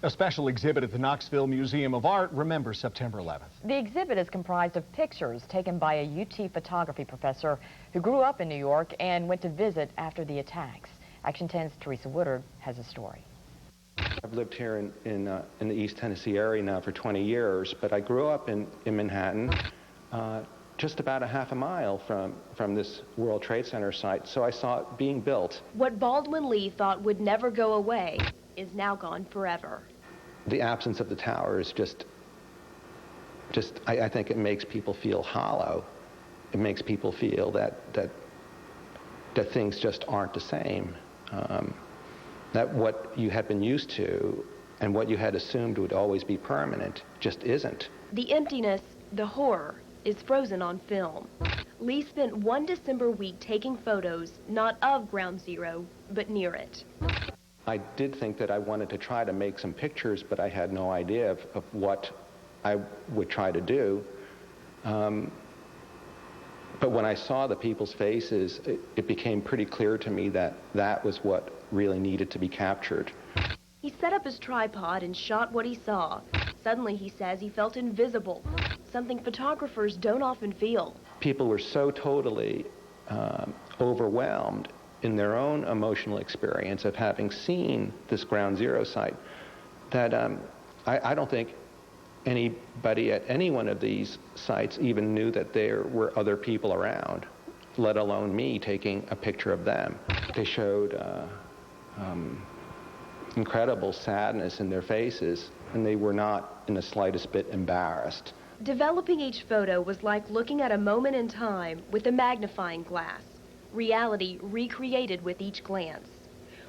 A special exhibit at the Knoxville Museum of Art remembers September 11th. The exhibit is comprised of pictures taken by a UT photography professor who grew up in New York and went to visit after the attacks. Action 10's Teresa Woodard has a story. I've lived here in the East Tennessee area now for 20 years, but I grew up in Manhattan, just about a half a mile from this World Trade Center site, so I saw it being built. What Baldwin Lee thought would never go away is now gone forever. The absence of the tower is I think it makes people feel hollow. It makes people feel that things just aren't the same. That what you had been used to and what you had assumed would always be permanent just isn't. The emptiness, the horror, is frozen on film. Lee spent one December week taking photos, not of Ground Zero, but near it. I did think that I wanted to try to make some pictures, but I had no idea of what I would try to do. But when I saw the people's faces, it became pretty clear to me that that was what really needed to be captured. He set up his tripod and shot what he saw. Suddenly, he says, he felt invisible, something photographers don't often feel. People were so totally overwhelmed in their own emotional experience of having seen this Ground Zero site that I don't think anybody at any one of these sites even knew that there were other people around, let alone me taking a picture of them. They showed incredible sadness in their faces, and they were not in the slightest bit embarrassed. Developing each photo was like looking at a moment in time with a magnifying glass. Reality recreated with each glance.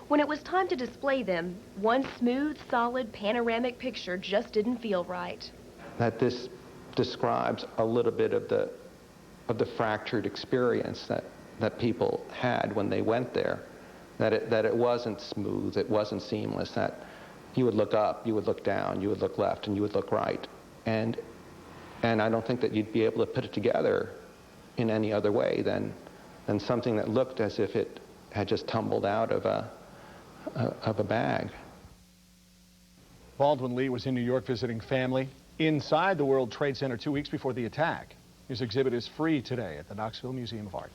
When it was time to display them, one smooth, solid, panoramic picture just didn't feel right. That this describes a little bit of the fractured experience that people had when they went there. that it wasn't smooth, it wasn't seamless, that you would look up, you would look down, you would look left, and you would look right. And I don't think that you'd be able to put it together in any other way than something that looked as if it had just tumbled out of a bag. Baldwin Lee was in New York visiting family inside the World Trade Center 2 weeks before the attack. His exhibit is free today at the Knoxville Museum of Art.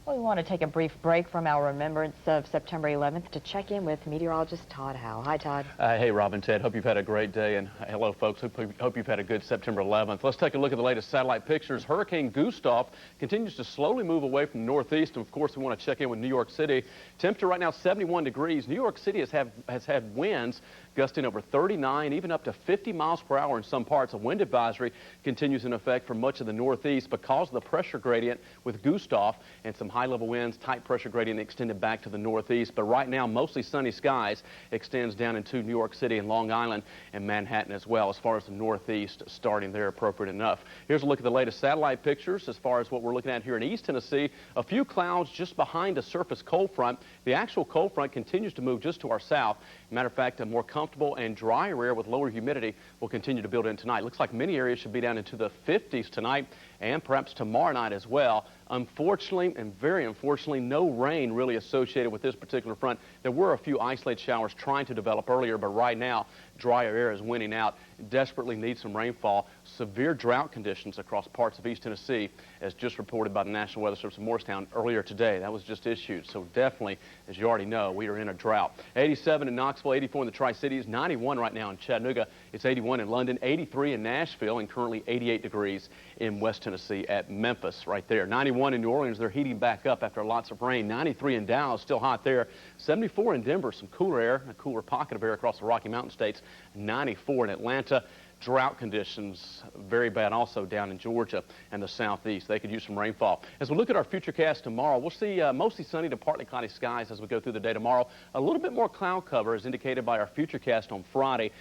Well, we want to take a brief break from our remembrance of September 11th to check in with meteorologist Todd Howe. Hi, Todd. Hey, Robin, Ted. Hope you've had a great day, and hello, folks. Hope you've had a good September 11th. Let's take a look at the latest satellite pictures. Hurricane Gustav continues to slowly move away from the northeast, and of course, we want to check in with New York City. Temperature right now 71 degrees. New York City has had winds gusting over 39, even up to 50 miles per hour in some parts. A wind advisory continues in effect for much of the northeast because of the pressure gradient with Gustav and some high-level winds. Tight pressure gradient extended back to the northeast. But right now, mostly sunny skies extends down into New York City and Long Island and Manhattan as well, as far as the northeast starting there appropriate enough. Here's a look at the latest satellite pictures as far as what we're looking at here in East Tennessee. A few clouds just behind a surface cold front. The actual cold front continues to move just to our south. Matter of fact, a more comfortable and drier air with lower humidity will continue to build in tonight. Looks like many areas should be down into the 50s tonight and perhaps tomorrow night as well. Unfortunately, and very unfortunately, no rain really associated with this particular front. There were a few isolated showers trying to develop earlier, but right now, drier air is winning out. Desperately needs some rainfall. Severe drought conditions across parts of East Tennessee, as just reported by the National Weather Service in Morristown earlier today. That was just issued. So definitely, as you already know, we are in a drought. 87 in Knoxville, 84 in the Tri-Cities, 91 right now in Chattanooga. It's 81 in London, 83 in Nashville, and currently 88 degrees in West Tennessee at Memphis right there. 91 in New Orleans, they're heating back up after lots of rain. 93 in Dallas, still hot there. 74 in Denver, some cooler air, a cooler pocket of air across the Rocky Mountain states. 94 in Atlanta. Drought conditions very bad also down in Georgia and the southeast. They could use some rainfall. As we look at our futurecast tomorrow, we'll see mostly sunny to partly cloudy skies as we go through the day tomorrow. A little bit more cloud cover as indicated by our futurecast on Friday.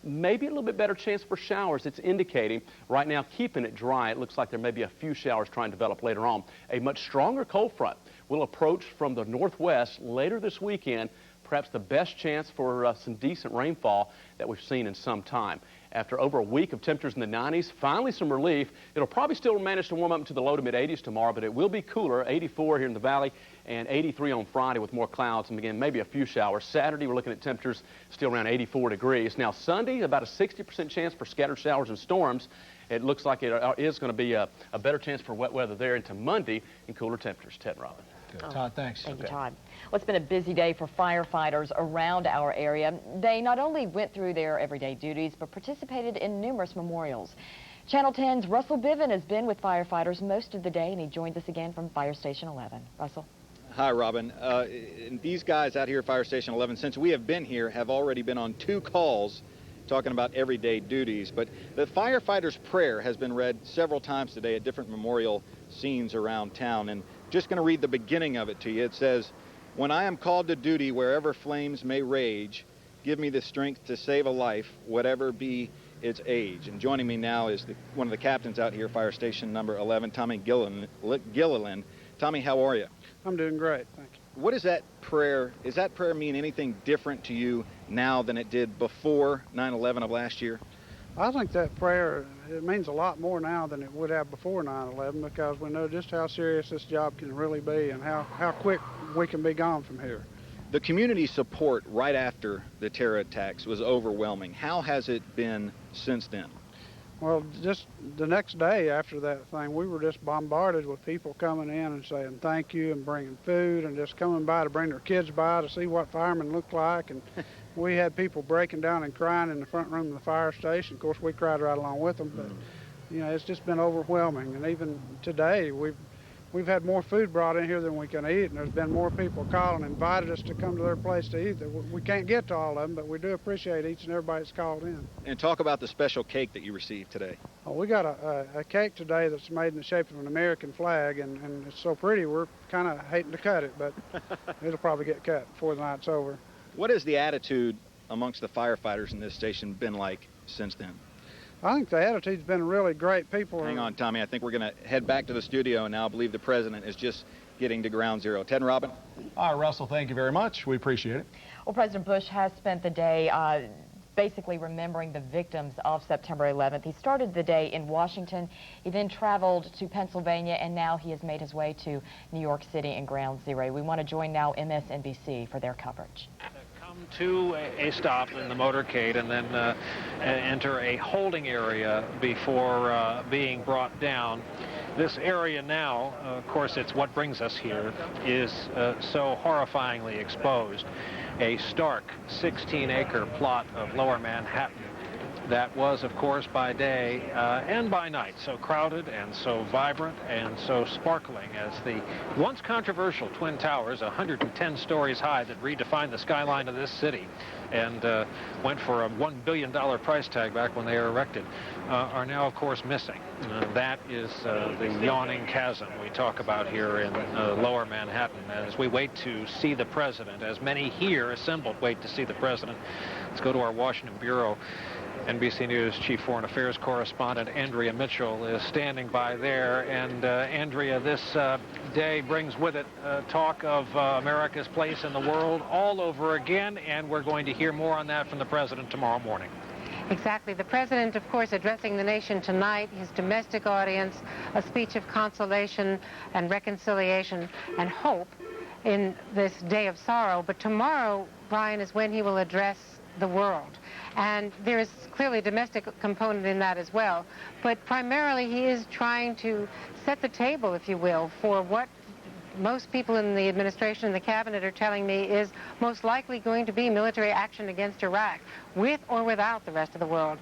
Maybe a little bit better chance for showers. It's indicating right now keeping it dry. It looks like there may be a few showers trying to develop later on. A much stronger cold front will approach from the northwest later this weekend. Perhaps the best chance for some decent rainfall that we've seen in some time. After over a week of temperatures in the 90s, finally some relief. It'll probably still manage to warm up into the low to mid 80s tomorrow, but it will be cooler, 84 here in the valley and 83 on Friday with more clouds and again, maybe a few showers. Saturday, we're looking at temperatures still around 84 degrees. Now Sunday, about a 60% chance for scattered showers and storms. It looks like it is going to be a better chance for wet weather there into Monday and cooler temperatures. Ted and Robin. Good. Todd, thanks. Thank you, Todd. Well, it's been a busy day for firefighters around our area. They not only went through their everyday duties, but participated in numerous memorials. Channel 10's Russell Biven has been with firefighters most of the day, and he joins us again from Fire Station 11. Russell. Hi, Robin. These guys out here at Fire Station 11, since we have been here, have already been on 2 calls talking about everyday duties. But the firefighters' prayer has been read several times today at different memorial scenes around town. And just going to read the beginning of it to you. It says, "When I am called to duty wherever flames may rage, give me the strength to save a life, whatever be its age." And joining me now is one of the captains out here, Fire Station number 11, Tommy Gilliland. Tommy, how are you? I'm doing great, thank you. What is that prayer? Does that prayer mean anything different to you now than it did before 9/11 of last year? I think that prayer, it means a lot more now than it would have before 9/11 because we know just how serious this job can really be and how quick we can be gone from here. The community support right after the terror attacks was overwhelming. How has it been since then? Well, just the next day after that thing, we were just bombarded with people coming in and saying thank you and bringing food and just coming by to bring their kids by to see what firemen look like. And we had people breaking down and crying in the front room of the fire station. Of course, we cried right along with them, but you know, it's just been overwhelming. And even today, we've had more food brought in here than we can eat, and there's been more people calling, invited us to come to their place to eat. We can't get to all of them, but we do appreciate each and everybody that's called in. And talk about the special cake that you received today. Oh, we got a cake today that's made in the shape of an American flag, and it's so pretty, we're kind of hating to cut it, but it'll probably get cut before the night's over. What has the attitude amongst the firefighters in this station been like since then? I think the attitude's been really great. People Hang on, Tommy. I think we're going to head back to the studio, and now I believe the president is just getting to ground zero. Ted and Robin. All right, Russell, thank you very much. We appreciate it. Well, President Bush has spent the day basically remembering the victims of September 11th. He started the day in Washington. He then traveled to Pennsylvania, and now he has made his way to New York City and Ground Zero. We want to join now MSNBC for their coverage. Come to a stop in the motorcade and then enter a holding area before being brought down. This area now, of course, it's what brings us here, is so horrifyingly exposed. A stark 16-acre plot of lower Manhattan that was, of course, by day and by night so crowded and so vibrant and so sparkling as the once controversial Twin Towers, 110 stories high, that redefined the skyline of this city and went for a $1 billion price tag back when they were erected, are now, of course, missing. That is the yawning chasm we talk about here in lower Manhattan as we wait to see the president, as many here assembled wait to see the president. Let's go to our Washington Bureau. NBC News Chief Foreign Affairs Correspondent Andrea Mitchell is standing by there. And Andrea, this day brings with it talk of America's place in the world all over again, and we're going to hear more on that from the president tomorrow morning. Exactly. The president, of course, addressing the nation tonight, his domestic audience, a speech of consolation and reconciliation and hope in this day of sorrow. But tomorrow, Brian, is when he will address the world. And there is clearly a domestic component in that as well. But primarily he is trying to set the table, if you will, for what most people in the administration and the cabinet are telling me is most likely going to be military action against Iraq, with or without the rest of the world.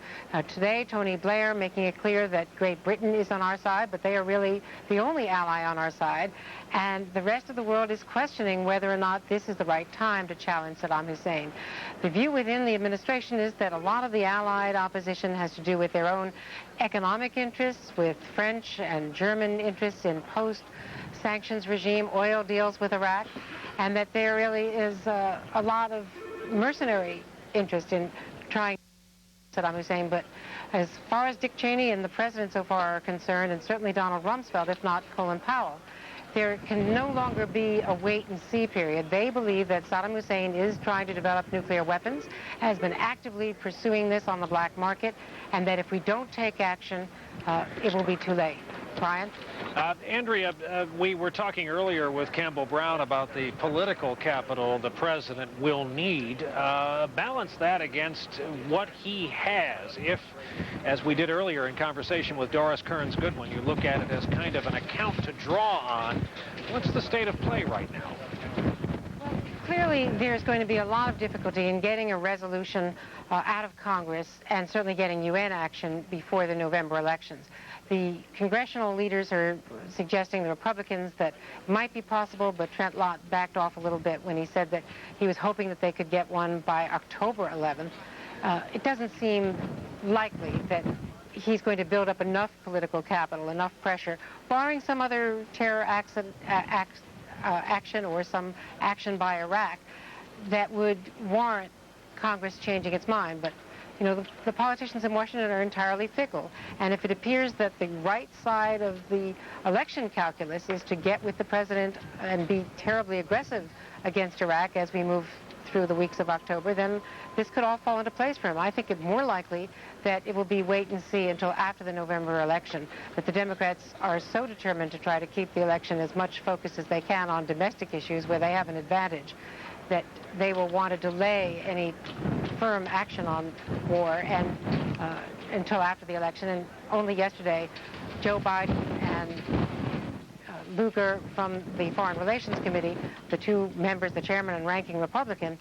Today, Tony Blair making it clear that Great Britain is on our side, but they are really the only ally on our side. And the rest of the world is questioning whether or not this is the right time to challenge Saddam Hussein. The view within the administration is that a lot of the allied opposition has to do with their own economic interests, with French and German interests in post-sanctions regime oil deals with Iraq, and that there really is a lot of mercenary interest in trying Saddam Hussein. But as far as Dick Cheney and the president so far are concerned, and certainly Donald Rumsfeld, if not Colin Powell, there can no longer be a wait-and-see period. They believe that Saddam Hussein is trying to develop nuclear weapons, has been actively pursuing this on the black market, and that if we don't take action, it will be too late. Brian? Andrea, we were talking earlier with Campbell Brown about the political capital the president will need. Balance that against what he has. If, as we did earlier in conversation with Doris Kearns-Goodwin, you look at it as kind of an account to draw on, what's the state of play right now? Clearly, there's going to be a lot of difficulty in getting a resolution out of Congress and certainly getting UN action before the November elections. The congressional leaders are suggesting, the Republicans, that it might be possible, but Trent Lott backed off a little bit when he said that he was hoping that they could get one by October 11th. It doesn't seem likely that he's going to build up enough political capital, enough pressure, barring some other terror action or some action by Iraq, that would warrant Congress changing its mind. But you know, the politicians in Washington are entirely fickle. And if it appears that the right side of the election calculus is to get with the president and be terribly aggressive against Iraq as we move through the weeks of October, then this could all fall into place for him. I think it's more likely that it will be wait and see until after the November election, that the Democrats are so determined to try to keep the election as much focused as they can on domestic issues where they have an advantage, that they will want to delay any firm action on war and until after the election. And only yesterday, Joe Biden and Lugar from the Foreign Relations Committee, the two members, the chairman and ranking Republican,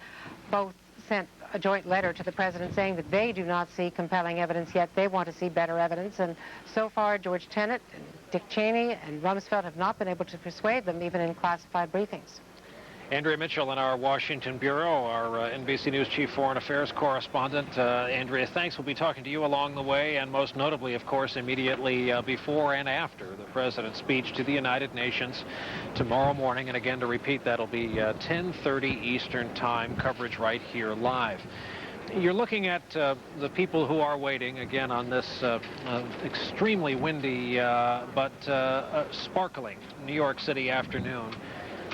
both sent a joint letter to the president saying that they do not see compelling evidence yet. They want to see better evidence. And so far, George Tenet, and Dick Cheney, and Rumsfeld have not been able to persuade them, even in classified briefings. Andrea Mitchell in our Washington Bureau, our NBC News Chief Foreign Affairs Correspondent. Andrea, thanks. We'll be talking to you along the way, and most notably, of course, immediately before and after the President's speech to the United Nations tomorrow morning. And again, to repeat, that'll be 10:30 Eastern Time, coverage right here live. You're looking at the people who are waiting, again, on this extremely windy but sparkling New York City afternoon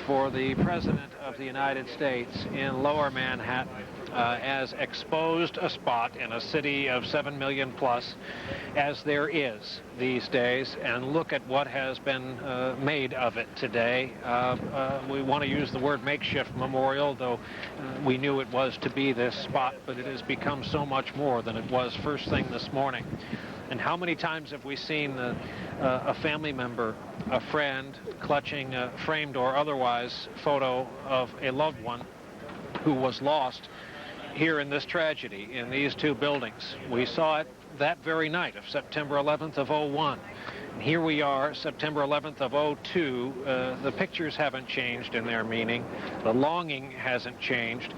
for the President of the United States in Lower Manhattan, as exposed a spot in a city of 7 million plus as there is these days, and look at what has been made of it today. We want to use the word makeshift memorial, though we knew it was to be this spot, but it has become so much more than it was first thing this morning. And how many times have we seen a family member, a friend, clutching a framed or otherwise photo of a loved one who was lost here in this tragedy, in these two buildings? We saw it that very night of September 11th of '01. And here we are, September 11th of '02. The pictures haven't changed in their meaning. The longing hasn't changed.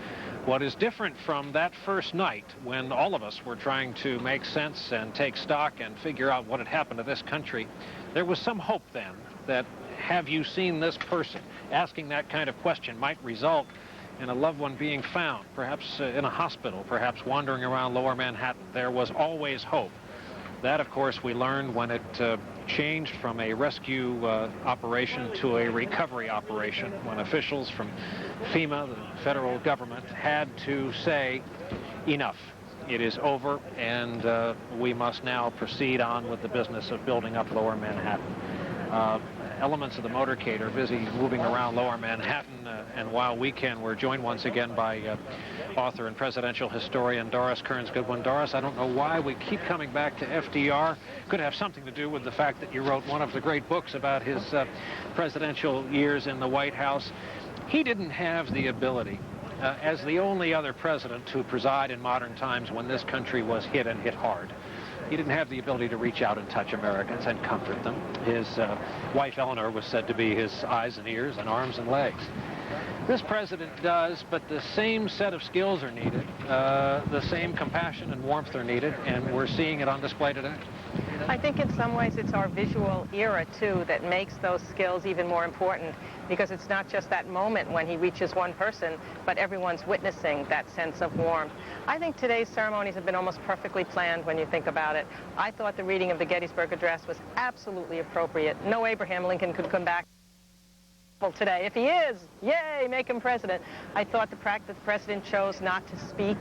What is different from that first night, when all of us were trying to make sense and take stock and figure out what had happened to this country, there was some hope then that, have you seen this person? Asking that kind of question might result in a loved one being found, perhaps in a hospital, perhaps wandering around Lower Manhattan. There was always hope. That, of course, we learned when it changed from a rescue operation to a recovery operation, when officials from FEMA, the federal government, had to say, enough. It is over, and we must now proceed on with the business of building up Lower Manhattan. Elements of the motorcade are busy moving around Lower Manhattan, and while we can, we're joined once again by author and presidential historian Doris Kearns Goodwin. Doris, I don't know why we keep coming back to FDR. Could have something to do with the fact that you wrote one of the great books about his presidential years in the White House. He didn't have the ability, as the only other president to preside in modern times when this country was hit and hit hard, he didn't have the ability to reach out and touch Americans and comfort them. His wife, Eleanor, was said to be his eyes and ears and arms and legs. This president does, but the same set of skills are needed, the same compassion and warmth are needed, and we're seeing it on display today. I think in some ways it's our visual era, too, that makes those skills even more important, because it's not just that moment when he reaches one person, but everyone's witnessing that sense of warmth. I think today's ceremonies have been almost perfectly planned when you think about it. I thought the reading of the Gettysburg Address was absolutely appropriate. No Abraham Lincoln could come back today. If he is, yay, make him president. I thought the president chose not to speak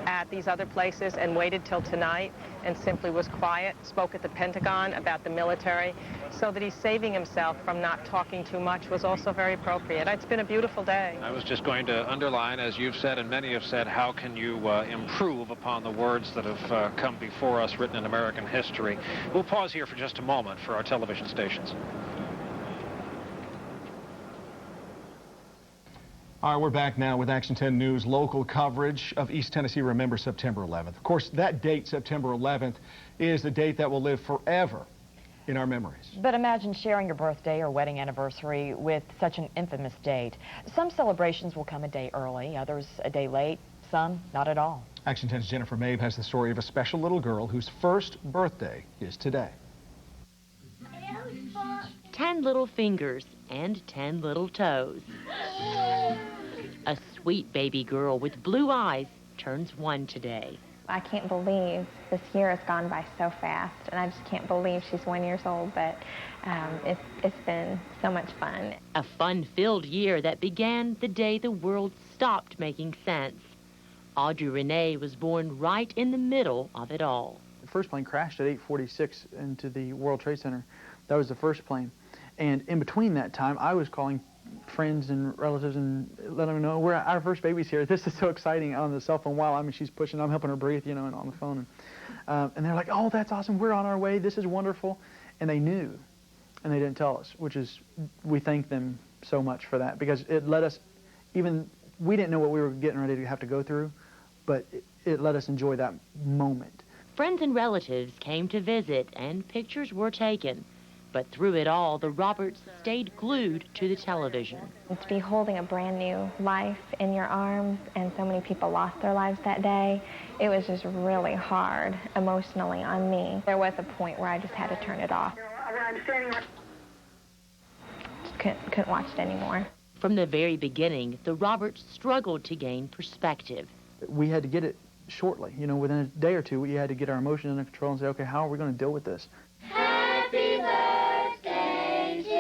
at these other places and waited till tonight and simply was quiet, spoke at the Pentagon about the military, so that he's saving himself from not talking too much was also very appropriate. It's been a beautiful day. I was just going to underline, as you've said and many have said, how can you improve upon the words that have come before us written in American history? We'll pause here for just a moment for our television stations. All right, we're back now with Action 10 News local coverage of East Tennessee Remember September 11th. Of course, that date, September 11th, is the date that will live forever in our memories. But imagine sharing your birthday or wedding anniversary with such an infamous date. Some celebrations will come a day early, others a day late, some not at all. Action 10's Jennifer Mabe has the story of a special little girl whose first birthday is today. 10 little fingers and 10 little toes. A sweet baby girl with blue eyes turns 1 today. I can't believe this year has gone by so fast, and I just can't believe she's 1 year old, but it's been so much fun. A fun-filled year that began the day the world stopped making sense. Audrey Renee was born right in the middle of it all. The first plane crashed at 8:46 into the World Trade Center. That was the first plane. And in between that time, I was calling friends and relatives and letting them know our first baby's here. This is so exciting on the cell phone. Wow, I mean, she's pushing, I'm helping her breathe, you know, and on the phone. And they're like, oh, that's awesome. We're on our way. This is wonderful. And they knew, and they didn't tell us, which is, we thank them so much for that, because it let us, even, we didn't know what we were getting ready to have to go through, but it let us enjoy that moment. Friends and relatives came to visit, and pictures were taken. But through it all, the Roberts stayed glued to the television. To be holding a brand new life in your arms, and so many people lost their lives that day, it was just really hard emotionally on me. There was a point where I just had to turn it off. Just couldn't watch it anymore. From the very beginning, the Roberts struggled to gain perspective. We had to get it shortly. You know, within a day or two, we had to get our emotions under control and say, okay, how are we going to deal with this? Happy birthday to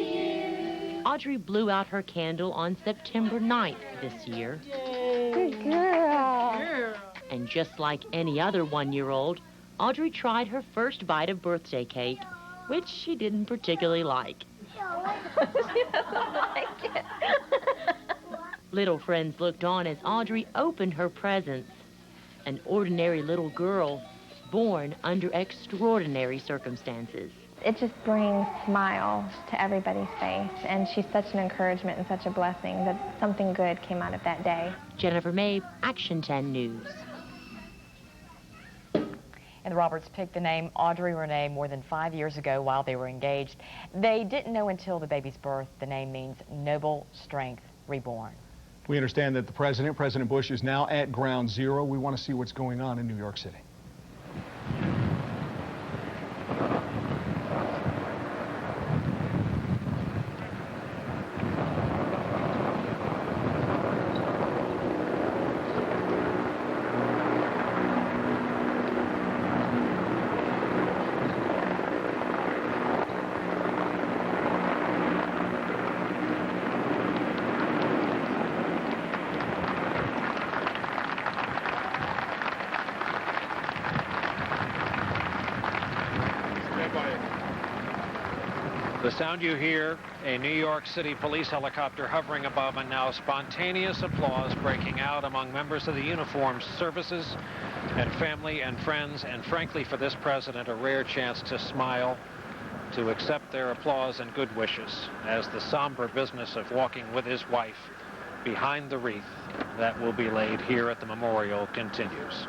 you. Audrey blew out her candle on September 9th this year. Good girl. And just like any other one-year-old, Audrey tried her first bite of birthday cake, which she didn't particularly like. She doesn't like it. Little friends looked on as Audrey opened her presents. An ordinary little girl, born under extraordinary circumstances. It just brings smiles to everybody's face, and she's such an encouragement and such a blessing that something good came out of that day. Jennifer Mabe, Action 10 News. And the Roberts picked the name Audrey Renee more than 5 years ago while they were engaged. They didn't know until the baby's birth the name means Noble Strength Reborn. We understand that President Bush, is now at Ground Zero. We want to see what's going on in New York City. The sound you hear, a New York City police helicopter hovering above, and now spontaneous applause breaking out among members of the uniformed services and family and friends, and frankly for this president, a rare chance to smile, to accept their applause and good wishes as the somber business of walking with his wife behind the wreath that will be laid here at the memorial continues.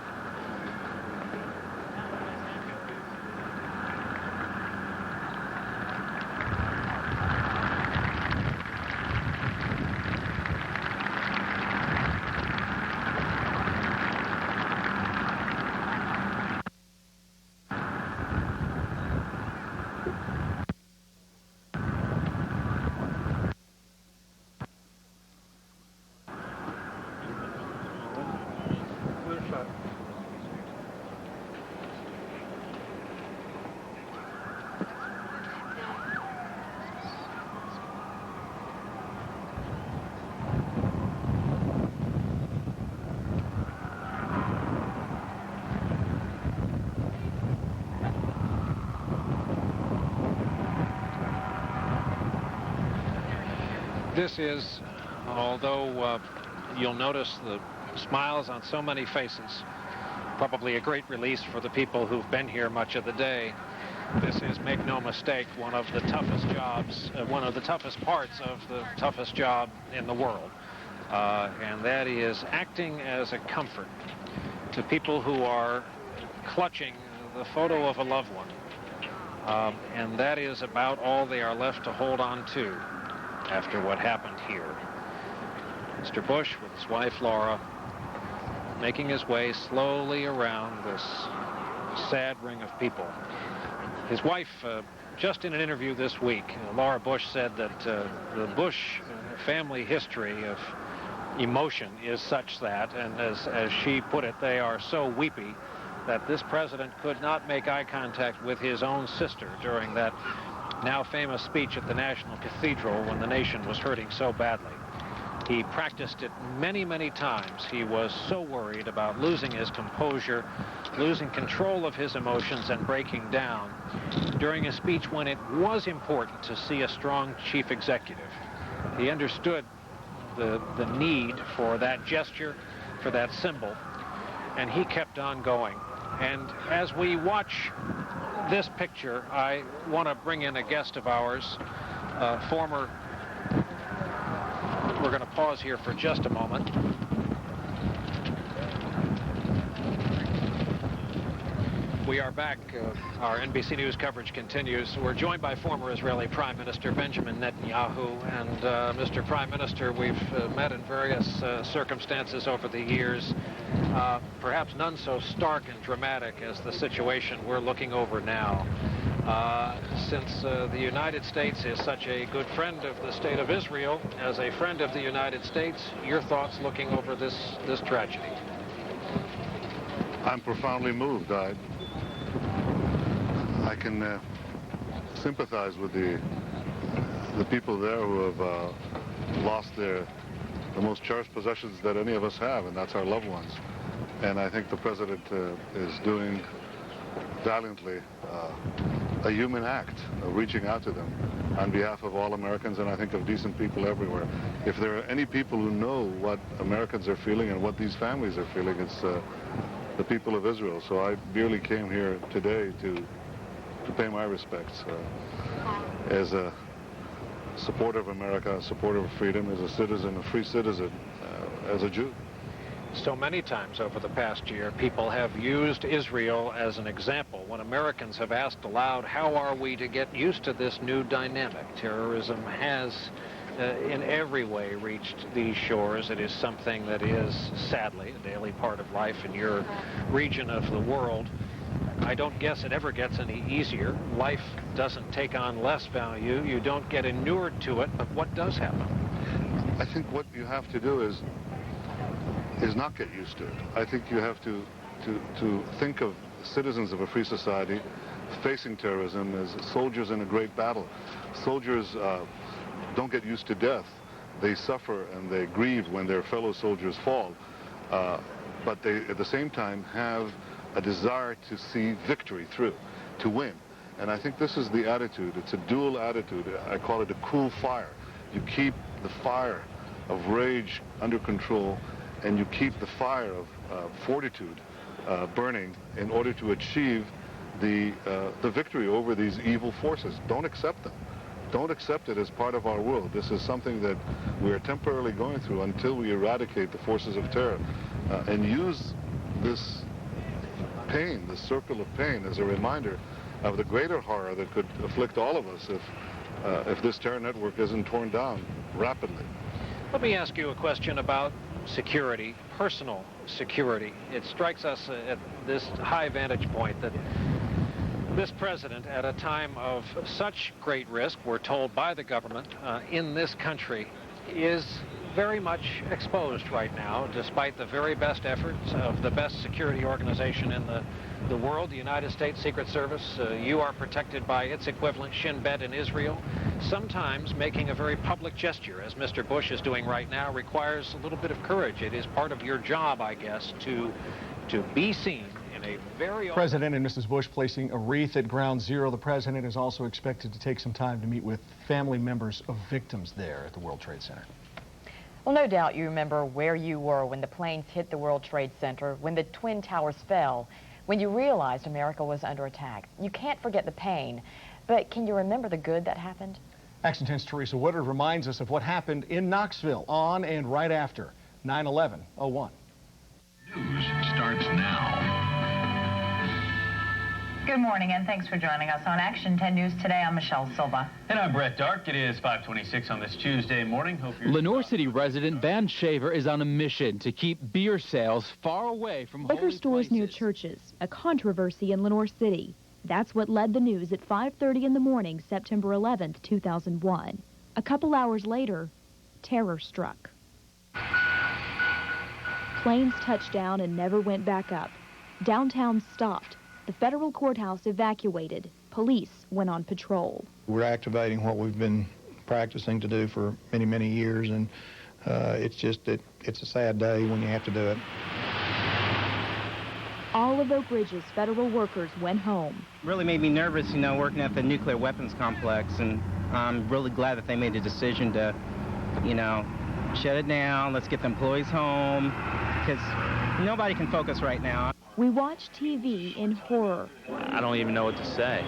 This is, although you'll notice the smiles on so many faces, probably a great release for the people who've been here much of the day. This is, make no mistake, one of the toughest jobs, one of the toughest parts of the toughest job in the world. And that is acting as a comfort to people who are clutching the photo of a loved one. And that is about all they are left to hold on to after what happened here. Mr. Bush with his wife Laura making his way slowly around this sad ring of people. His wife, just in an interview this week, Laura Bush said that the Bush family history of emotion is such that, and as she put it, they are so weepy that this president could not make eye contact with his own sister during that now famous speech at the National Cathedral when the nation was hurting so badly. He practiced it many, many times. He was so worried about losing his composure, losing control of his emotions, and breaking down during a speech when it was important to see a strong chief executive. He understood the need for that gesture, for that symbol, and he kept on going. And as we watch this picture, I want to bring in a guest of ours, we're going to pause here for just a moment. We are back. Our NBC News coverage continues. We're joined by former Israeli Prime Minister Benjamin Netanyahu. And Mr. Prime Minister, we've met in various circumstances over the years, perhaps none so stark and dramatic as the situation we're looking over now. Since the United States is such a good friend of the State of Israel, as a friend of the United States, your thoughts looking over this tragedy? I'm profoundly moved. I can sympathize with the people there who have lost the most cherished possessions that any of us have, and that's our loved ones. And I think the president is doing valiantly a human act of reaching out to them on behalf of all Americans, and I think of decent people everywhere. If there are any people who know what Americans are feeling and what these families are feeling, it's the people of Israel. So I merely came here today to pay my respects as a supporter of America, a supporter of freedom, as a citizen, a free citizen, as a Jew. So many times over the past year, people have used Israel as an example. When Americans have asked aloud, how are we to get used to this new dynamic? Terrorism has in every way reached these shores. It is something that is, sadly, a daily part of life in your region of the world. I don't guess it ever gets any easier. Life doesn't take on less value. You don't get inured to it, but what does happen? I think what you have to do is not get used to it. I think you have to think of citizens of a free society facing terrorism as soldiers in a great battle. Soldiers don't get used to death. They suffer and they grieve when their fellow soldiers fall, but they at the same time have a desire to see victory through, to win. And I think this is the attitude. It's a dual attitude. I call it a cool fire. You keep the fire of rage under control, and you keep the fire of fortitude burning in order to achieve the victory over these evil forces. Don't accept them. Don't accept it as part of our world. This is something that we are temporarily going through until we eradicate the forces of terror, and use this pain, this circle of pain, as a reminder of the greater horror that could afflict all of us if this terror network isn't torn down rapidly. Let me ask you a question about security, personal security. It strikes us at this high vantage point that this president, at a time of such great risk, we're told by the government, in this country, is very much exposed right now, despite the very best efforts of the best security organization in the world, the United States Secret Service. You are protected by its equivalent, Shin Bet in Israel. Sometimes making a very public gesture, as Mr. Bush is doing right now, requires a little bit of courage. It is part of your job, I guess, to be seen in a very... President and Mrs. Bush placing a wreath at Ground Zero. The president is also expected to take some time to meet with family members of victims there at the World Trade Center. Well, no doubt you remember where you were when the planes hit the World Trade Center, when the Twin Towers fell, when you realized America was under attack. You can't forget the pain, but can you remember the good that happened? Action 10's Teresa Woodard reminds us of what happened in Knoxville on and right after 9/11/01. News starts now. Good morning, and thanks for joining us on Action 10 News today. I'm Michelle Silva. And I'm Brett Dark. It is 5:26 on this Tuesday morning. Hope you're... Lenore City resident Van Shaver is on a mission to keep beer sales far away from liquor stores near churches, a controversy in Lenore City. That's what led the news at 5:30 in the morning, September 11th, 2001. A couple hours later, terror struck. Planes touched down and never went back up. Downtown stopped. The federal courthouse evacuated. Police went on patrol. We're activating what we've been practicing to do for many, many years, and it's just that it's a sad day when you have to do it. All of Oak Ridge's federal workers went home. Really made me nervous, you know, working at the nuclear weapons complex, and I'm really glad that they made the decision to, you know, shut it down, let's get the employees home, because nobody can focus right now. We watched TV in horror. I don't even know what to say.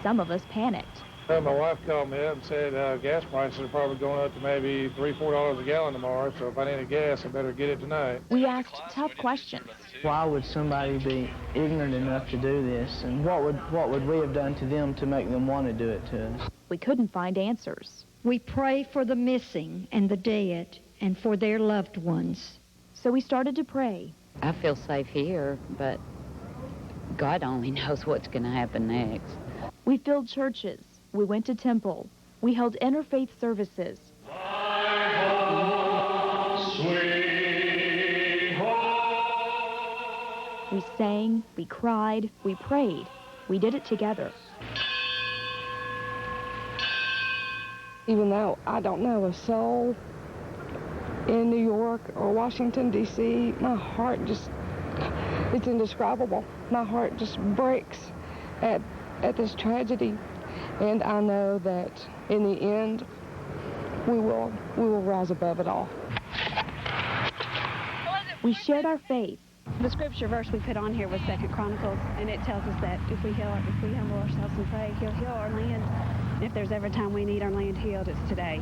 Some of us panicked. My wife called me up and said gas prices are probably going up to maybe $3, $4 a gallon tomorrow, so if I need any gas, I better get it tonight. We asked tough questions. Why would somebody be ignorant enough to do this, and what would we have done to them to make them want to do it to us? We couldn't find answers. We pray for the missing and the dead and for their loved ones. So we started to pray. I feel safe here, but God only knows what's going to happen next. We filled churches. We went to temple. We held interfaith services. We sang, we cried, we prayed. We did it together. Even though I don't know a soul in New York or Washington, D.C., my heart just, it's indescribable. My heart just breaks at this tragedy. And I know that in the end, we will rise above it all. We shared our faith. The scripture verse we put on here was 2 Chronicles, and it tells us that if we humble ourselves and pray, he'll heal our land. And if there's ever a time we need our land healed, it's today.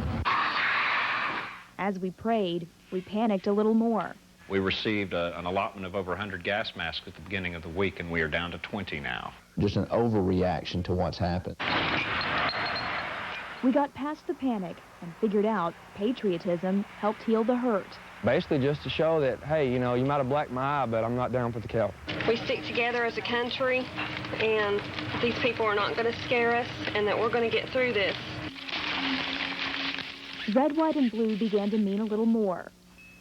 As we prayed, we panicked a little more. We received an allotment of over 100 gas masks at the beginning of the week, and we are down to 20 now. Just an overreaction to what's happened. We got past the panic and figured out patriotism helped heal the hurt. Basically just to show that, hey, you know, you might have blacked my eye, but I'm not down for the kill. We stick together as a country, and these people are not going to scare us, and that we're going to get through this. Red, white, and blue began to mean a little more.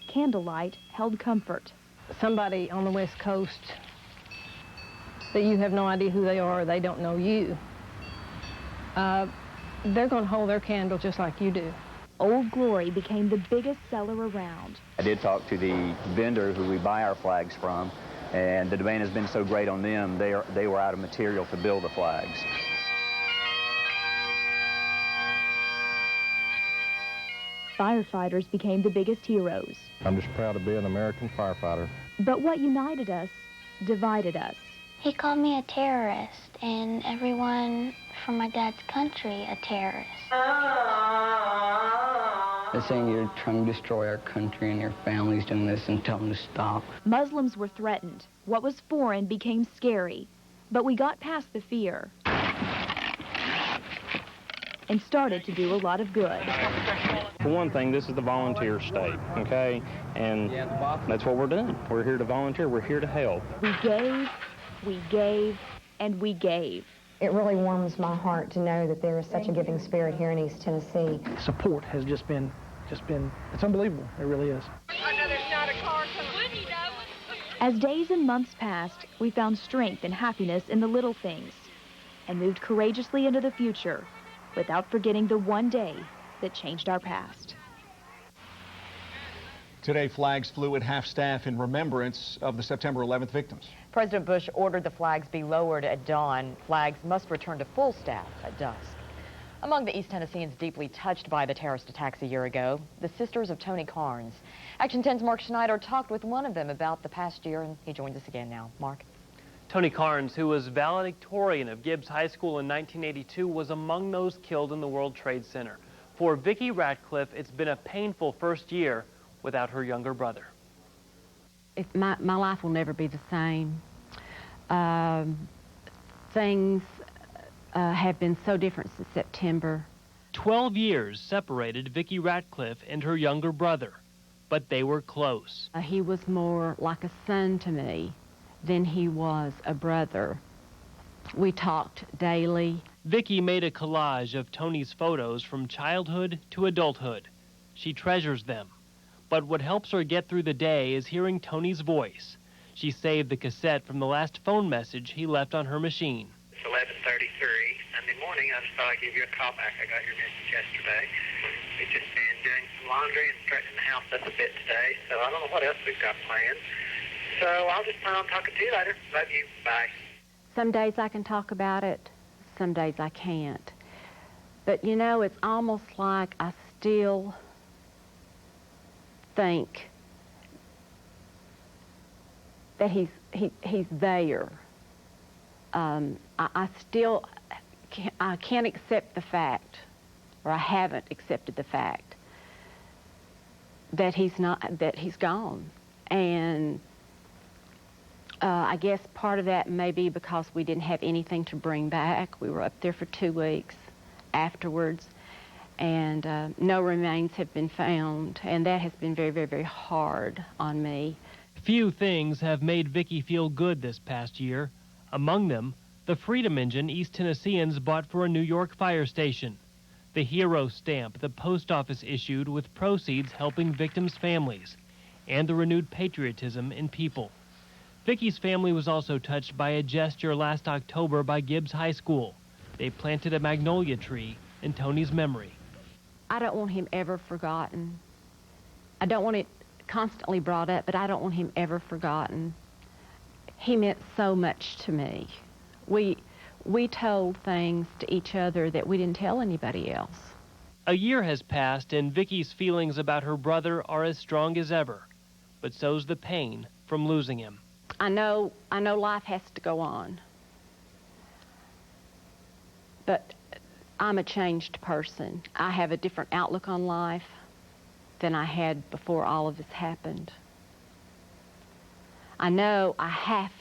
Candlelight held comfort. Somebody on the West Coast that you have no idea who they are, or they don't know you, they're going to hold their candle just like you do. Old Glory became the biggest seller around. I did talk to the vendor who we buy our flags from, and the demand has been so great on them, they were out of material to build the flags. Firefighters became the biggest heroes. I'm just proud to be an American firefighter. But what united us divided us. He called me a terrorist, and everyone from my dad's country a terrorist. They're saying you're trying to destroy our country and your family's doing this, and tell them to stop. Muslims were threatened. What was foreign became scary. But we got past the fear and started to do a lot of good. For one thing, this is the volunteer state, okay? And that's what we're doing. We're here to volunteer. We're here to help. We gave, and we gave. It really warms my heart to know that there is such a giving spirit here in East Tennessee. Support has just been, it's unbelievable. It really is. As days and months passed, we found strength and happiness in the little things and moved courageously into the future without forgetting the one day that changed our past. Today, flags flew at half-staff in remembrance of the September 11th victims. President Bush ordered the flags be lowered at dawn. Flags must return to full staff at dusk. Among the East Tennesseans deeply touched by the terrorist attacks a year ago, the sisters of Tony Carnes. Action 10's Mark Schneider talked with one of them about the past year, and he joins us again now. Mark. Tony Carnes, who was valedictorian of Gibbs High School in 1982, was among those killed in the World Trade Center. For Vicki Ratcliffe, it's been a painful first year without her younger brother. My life will never be the same. Things have been so different since September. 12 years separated Vicki Ratcliffe and her younger brother, but they were close. He was more like a son to me than he was a brother. We talked daily. Vicki made a collage of Tony's photos from childhood to adulthood. She treasures them. But what helps her get through the day is hearing Tony's voice. She saved the cassette from the last phone message he left on her machine. It's 11:33 Sunday morning. I just thought I'd give you a call back. I got your message yesterday. We've just been doing some laundry and straightening the house up a bit today, so I don't know what else we've got planned. So I'll just plan on talking to you later. Love you. Bye. Some days I can talk about it, some days I can't. But you know, it's almost like I still think that he's there. I still can't accept the fact, or I haven't accepted the fact that he's gone. And I guess part of that may be because we didn't have anything to bring back. We were up there for 2 weeks afterwards, and no remains have been found, and that has been very, very, very hard on me. Few things have made Vicki feel good this past year. Among them, the Freedom Engine East Tennesseans bought for a New York fire station, the hero stamp the post office issued with proceeds helping victims' families, and the renewed patriotism in people. Vicky's family was also touched by a gesture last October by Gibbs High School. They planted a magnolia tree in Tony's memory. I don't want him ever forgotten. I don't want it constantly brought up, but I don't want him ever forgotten. He meant so much to me. We told things to each other that we didn't tell anybody else. A year has passed, and Vicky's feelings about her brother are as strong as ever, but so's the pain from losing him. I know life has to go on, but I'm a changed person. I have a different outlook on life than I had before all of this happened. I know I have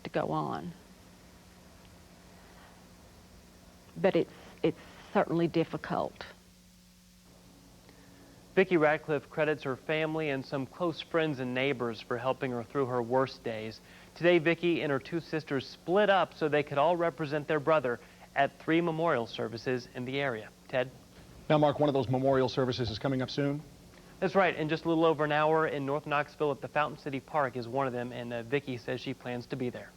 to go on, but it's certainly difficult. Vicki Radcliffe credits her family and some close friends and neighbors for helping her through her worst days. Today, Vicki and her two sisters split up so they could all represent their brother at 3 memorial services in the area. Ted? Now, Mark, one of those memorial services is coming up soon? That's right. In just a little over an hour in North Knoxville at the Fountain City Park is one of them, and Vicki says she plans to be there.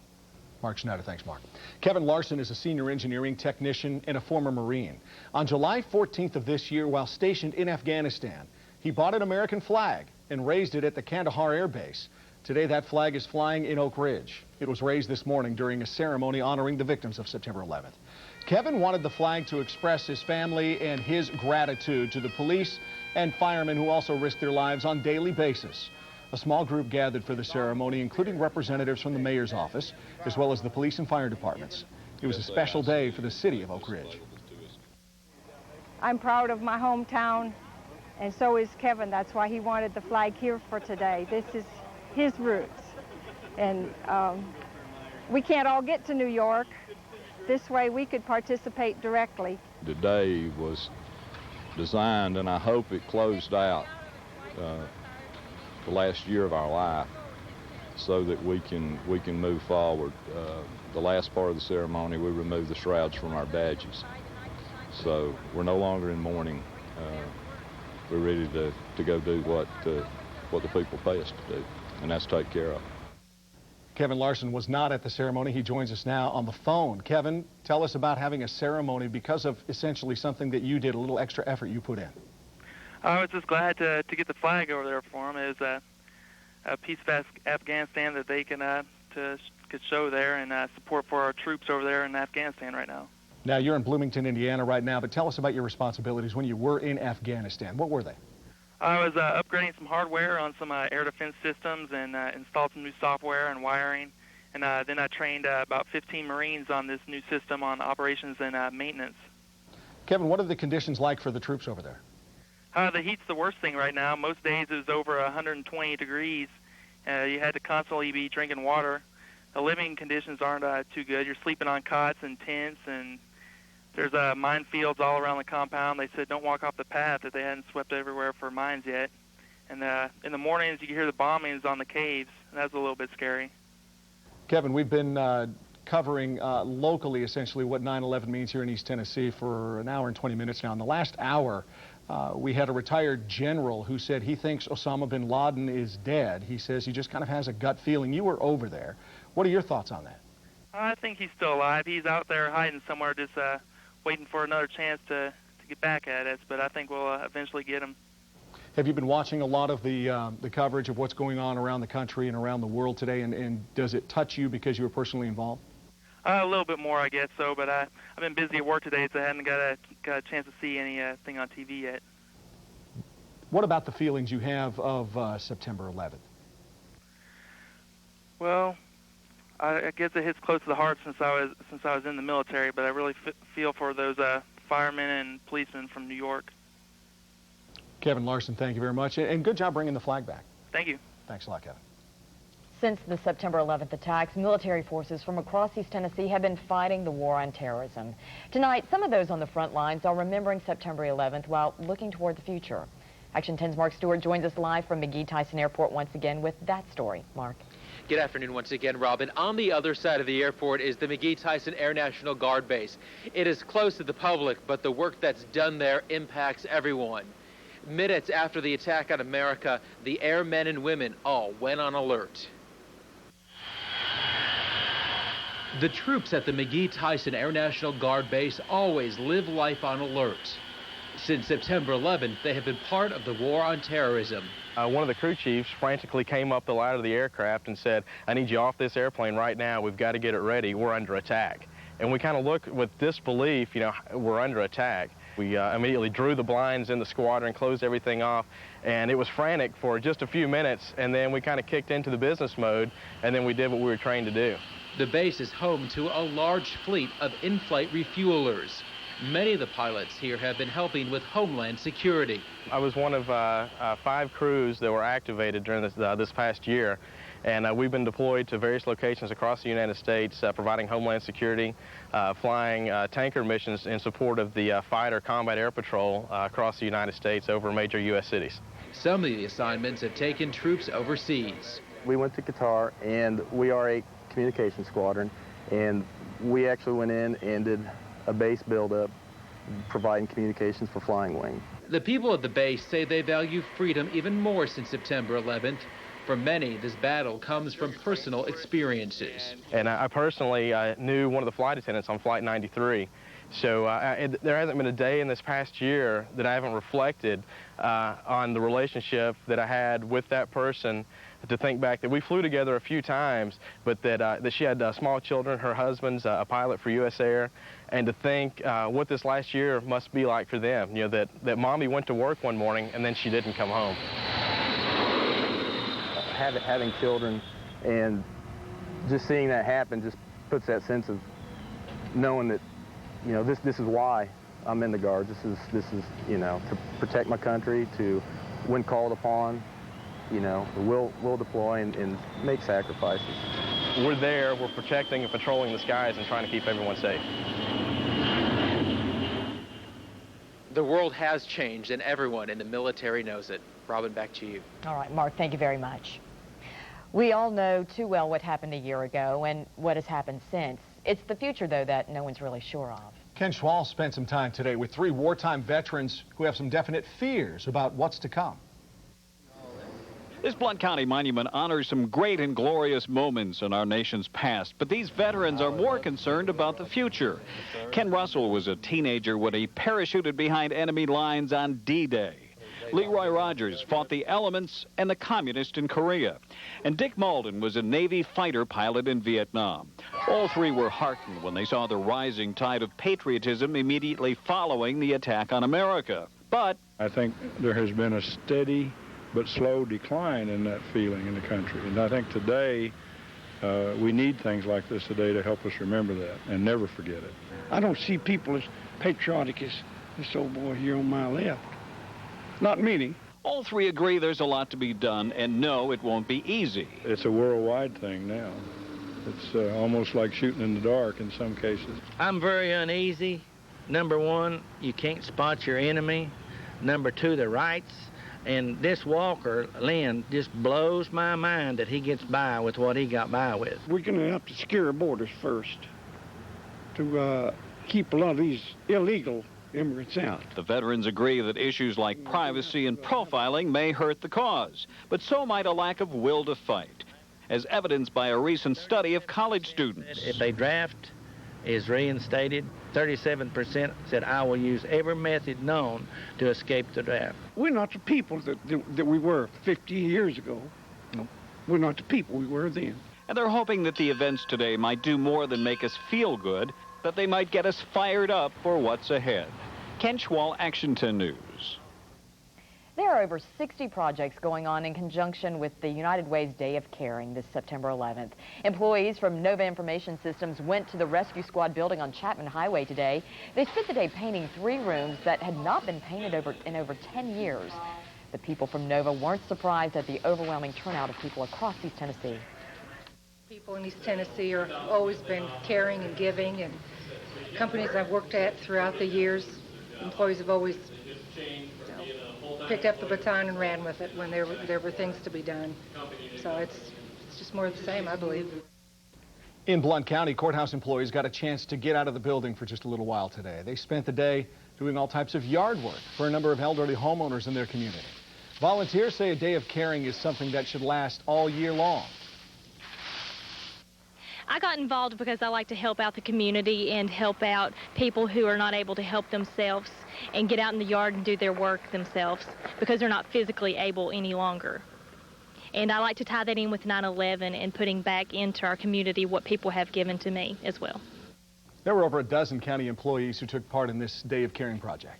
Mark Schneider, thanks, Mark. Kevin Larson is a senior engineering technician and a former Marine. On July 14th of this year, while stationed in Afghanistan, he bought an American flag and raised it at the Kandahar Air Base. Today, that flag is flying in Oak Ridge. It was raised this morning during a ceremony honoring the victims of September 11th. Kevin wanted the flag to express his family and his gratitude to the police and firemen who also risk their lives on a daily basis. A small group gathered for the ceremony, including representatives from the mayor's office, as well as the police and fire departments. It was a special day for the city of Oak Ridge. I'm proud of my hometown, and so is Kevin. That's why he wanted the flag here for today. This is his roots. And we can't all get to New York. This way we could participate directly. The day was designed, and I hope it closed out the last year of our life so that we can move forward. The last part of the ceremony, we removed the shrouds from our badges. So we're no longer in mourning. We're ready to go do what the people pay us to do, and that's take care of. Kevin Larson was not at the ceremony. He joins us now on the phone. Kevin, tell us about having a ceremony because of essentially something that you did, a little extra effort you put in. I was just glad to get the flag over there for them. It was a piece of Afghanistan that they could show there and support for our troops over there in Afghanistan right now. Now, you're in Bloomington, Indiana right now, but tell us about your responsibilities when you were in Afghanistan. What were they? I was upgrading some hardware on some air defense systems and installed some new software and wiring. And then I trained about 15 Marines on this new system on operations and maintenance. Kevin, what are the conditions like for the troops over there? The heat's the worst thing right now. Most days it was over 120 degrees. You had to constantly be drinking water. The living conditions aren't too good. You're sleeping on cots and tents, and there's minefields all around the compound. They said don't walk off the path if they hadn't swept everywhere for mines yet. And in the mornings you could hear the bombings on the caves, and that was a little bit scary. Kevin, we've been covering locally essentially what 9/11 means here in East Tennessee for an hour and 20 minutes now. In the last hour, we had a retired general who said he thinks Osama bin Laden is dead. He says he just kind of has a gut feeling. You were over there. What are your thoughts on that? I think he's still alive. He's out there hiding somewhere, just waiting for another chance to get back at us, but I think we'll eventually get him. Have you been watching a lot of the coverage of what's going on around the country and around the world today, and does it touch you because you were personally involved? A little bit more, I guess so, but I've been busy at work today, so I haven't got a chance to see anything on TV yet. What about the feelings you have of September 11th? Well, I guess it hits close to the heart since I was in the military, but I really feel for those firemen and policemen from New York. Kevin Larson, thank you very much, and good job bringing the flag back. Thank you. Thanks a lot, Kevin. Since the September 11th attacks, military forces from across East Tennessee have been fighting the war on terrorism. Tonight, some of those on the front lines are remembering September 11th while looking toward the future. Action 10's Mark Stewart joins us live from McGee-Tyson Airport once again with that story. Mark. Good afternoon once again, Robin. On the other side of the airport is the McGee-Tyson Air National Guard Base. It is close to the public, but the work that's done there impacts everyone. Minutes after the attack on America, the airmen and women all went on alert. The troops at the McGee-Tyson Air National Guard Base always live life on alert. Since September 11th, they have been part of the war on terrorism. One of the crew chiefs frantically came up the ladder of the aircraft and said, "I need you off this airplane right now. We've got to get it ready. We're under attack." And we kind of looked with disbelief, we're under attack. We immediately drew the blinds in the squadron, closed everything off, and it was frantic for just a few minutes, and then we kind of kicked into the business mode, and then we did what we were trained to do. The base is home to a large fleet of in-flight refuelers. Many of the pilots here have been helping with homeland security. I was one of 5 crews that were activated during this past year, and we've been deployed to various locations across the United States, providing homeland security, flying tanker missions in support of the Fighter Combat Air Patrol across the United States over major U.S. cities. Some of the assignments have taken troops overseas. We went to Qatar, and we are a communication squadron, and we actually went in and did a base buildup, providing communications for Flying Wing. The people at the base say they value freedom even more since September 11th. For many, this battle comes from personal experiences. And I personally knew one of the flight attendants on Flight 93. So there hasn't been a day in this past year that I haven't reflected on the relationship that I had with that person, to think back that we flew together a few times, but that she had small children, her husband's a pilot for U.S. Air, and to think what this last year must be like for them, that mommy went to work one morning and then she didn't come home. Having children and just seeing that happen just puts that sense of knowing that, this is why I'm in the Guards. This is to protect my country, to when called upon, we'll deploy and make sacrifices. We're there, we're protecting and patrolling the skies and trying to keep everyone safe. The world has changed, and everyone in the military knows it. Robin, back to you. All right, Mark, thank you very much. We all know too well what happened a year ago and what has happened since. It's the future, though, that no one's really sure of. Ken Schwal spent some time today with 3 wartime veterans who have some definite fears about what's to come. This Blount County monument honors some great and glorious moments in our nation's past, but these veterans are more concerned about the future. Ken Russell was a teenager when he parachuted behind enemy lines on D-Day. Leroy Rogers fought the elements and the communists in Korea. And Dick Malden was a Navy fighter pilot in Vietnam. All 3 were heartened when they saw the rising tide of patriotism immediately following the attack on America. But I think there has been a steady but slow decline in that feeling in the country. And I think today, we need things like this today to help us remember that and never forget it. I don't see people as patriotic as this old boy here on my left. Not many. All 3 agree there's a lot to be done, and no, it won't be easy. It's a worldwide thing now. It's almost like shooting in the dark in some cases. I'm very uneasy. Number 1, you can't spot your enemy. Number 2, the rights. And this Walker, Lynn, just blows my mind that he gets by with what he got by with. We're going to have to secure our borders first to keep a lot of these illegal immigrants out. The veterans agree that issues like privacy and profiling may hurt the cause, but so might a lack of will to fight, as evidenced by a recent study of college students. If a draft is reinstated, 37% said, I will use every method known to escape the draft. We're not the people that we were 50 years ago. No, we're not the people we were then. And they're hoping that the events today might do more than make us feel good, that they might get us fired up for what's ahead. Ken Schwal, Action 10 News. There are over 60 projects going on in conjunction with the United Way's Day of Caring this September 11th. Employees from Nova Information Systems went to the Rescue Squad building on Chapman Highway today. They spent the day painting 3 rooms that had not been painted in over 10 years. The people from Nova weren't surprised at the overwhelming turnout of people across East Tennessee. People in East Tennessee have always been caring and giving, and companies I've worked at throughout the years, employees have always picked up the baton and ran with it when there were things to be done. So it's just more of the same, I believe. In Blount County, courthouse employees got a chance to get out of the building for just a little while today. They spent the day doing all types of yard work for a number of elderly homeowners in their community. Volunteers say a day of caring is something that should last all year long. I got involved because I like to help out the community and help out people who are not able to help themselves and get out in the yard and do their work themselves because they're not physically able any longer. And I like to tie that in with 9/11 and putting back into our community what people have given to me as well. There were over a dozen county employees who took part in this Day of Caring project.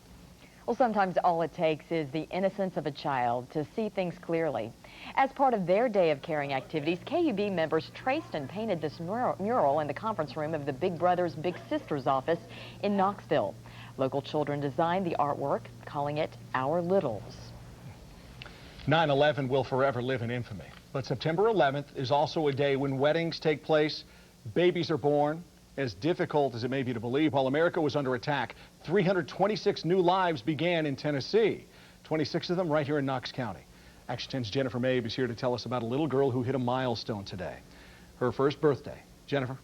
Well, sometimes all it takes is the innocence of a child to see things clearly. As part of their Day of Caring activities, KUB members traced and painted this mural in the conference room of the Big Brothers Big Sisters office in Knoxville. Local children designed the artwork, calling it Our Littles. 9/11 will forever live in infamy. But September 11th is also a day when weddings take place, babies are born. As difficult as it may be to believe, while America was under attack, 326 new lives began in Tennessee, 26 of them right here in Knox County. Action 10's Jennifer Mabe is here to tell us about a little girl who hit a milestone today, her first birthday. Jennifer.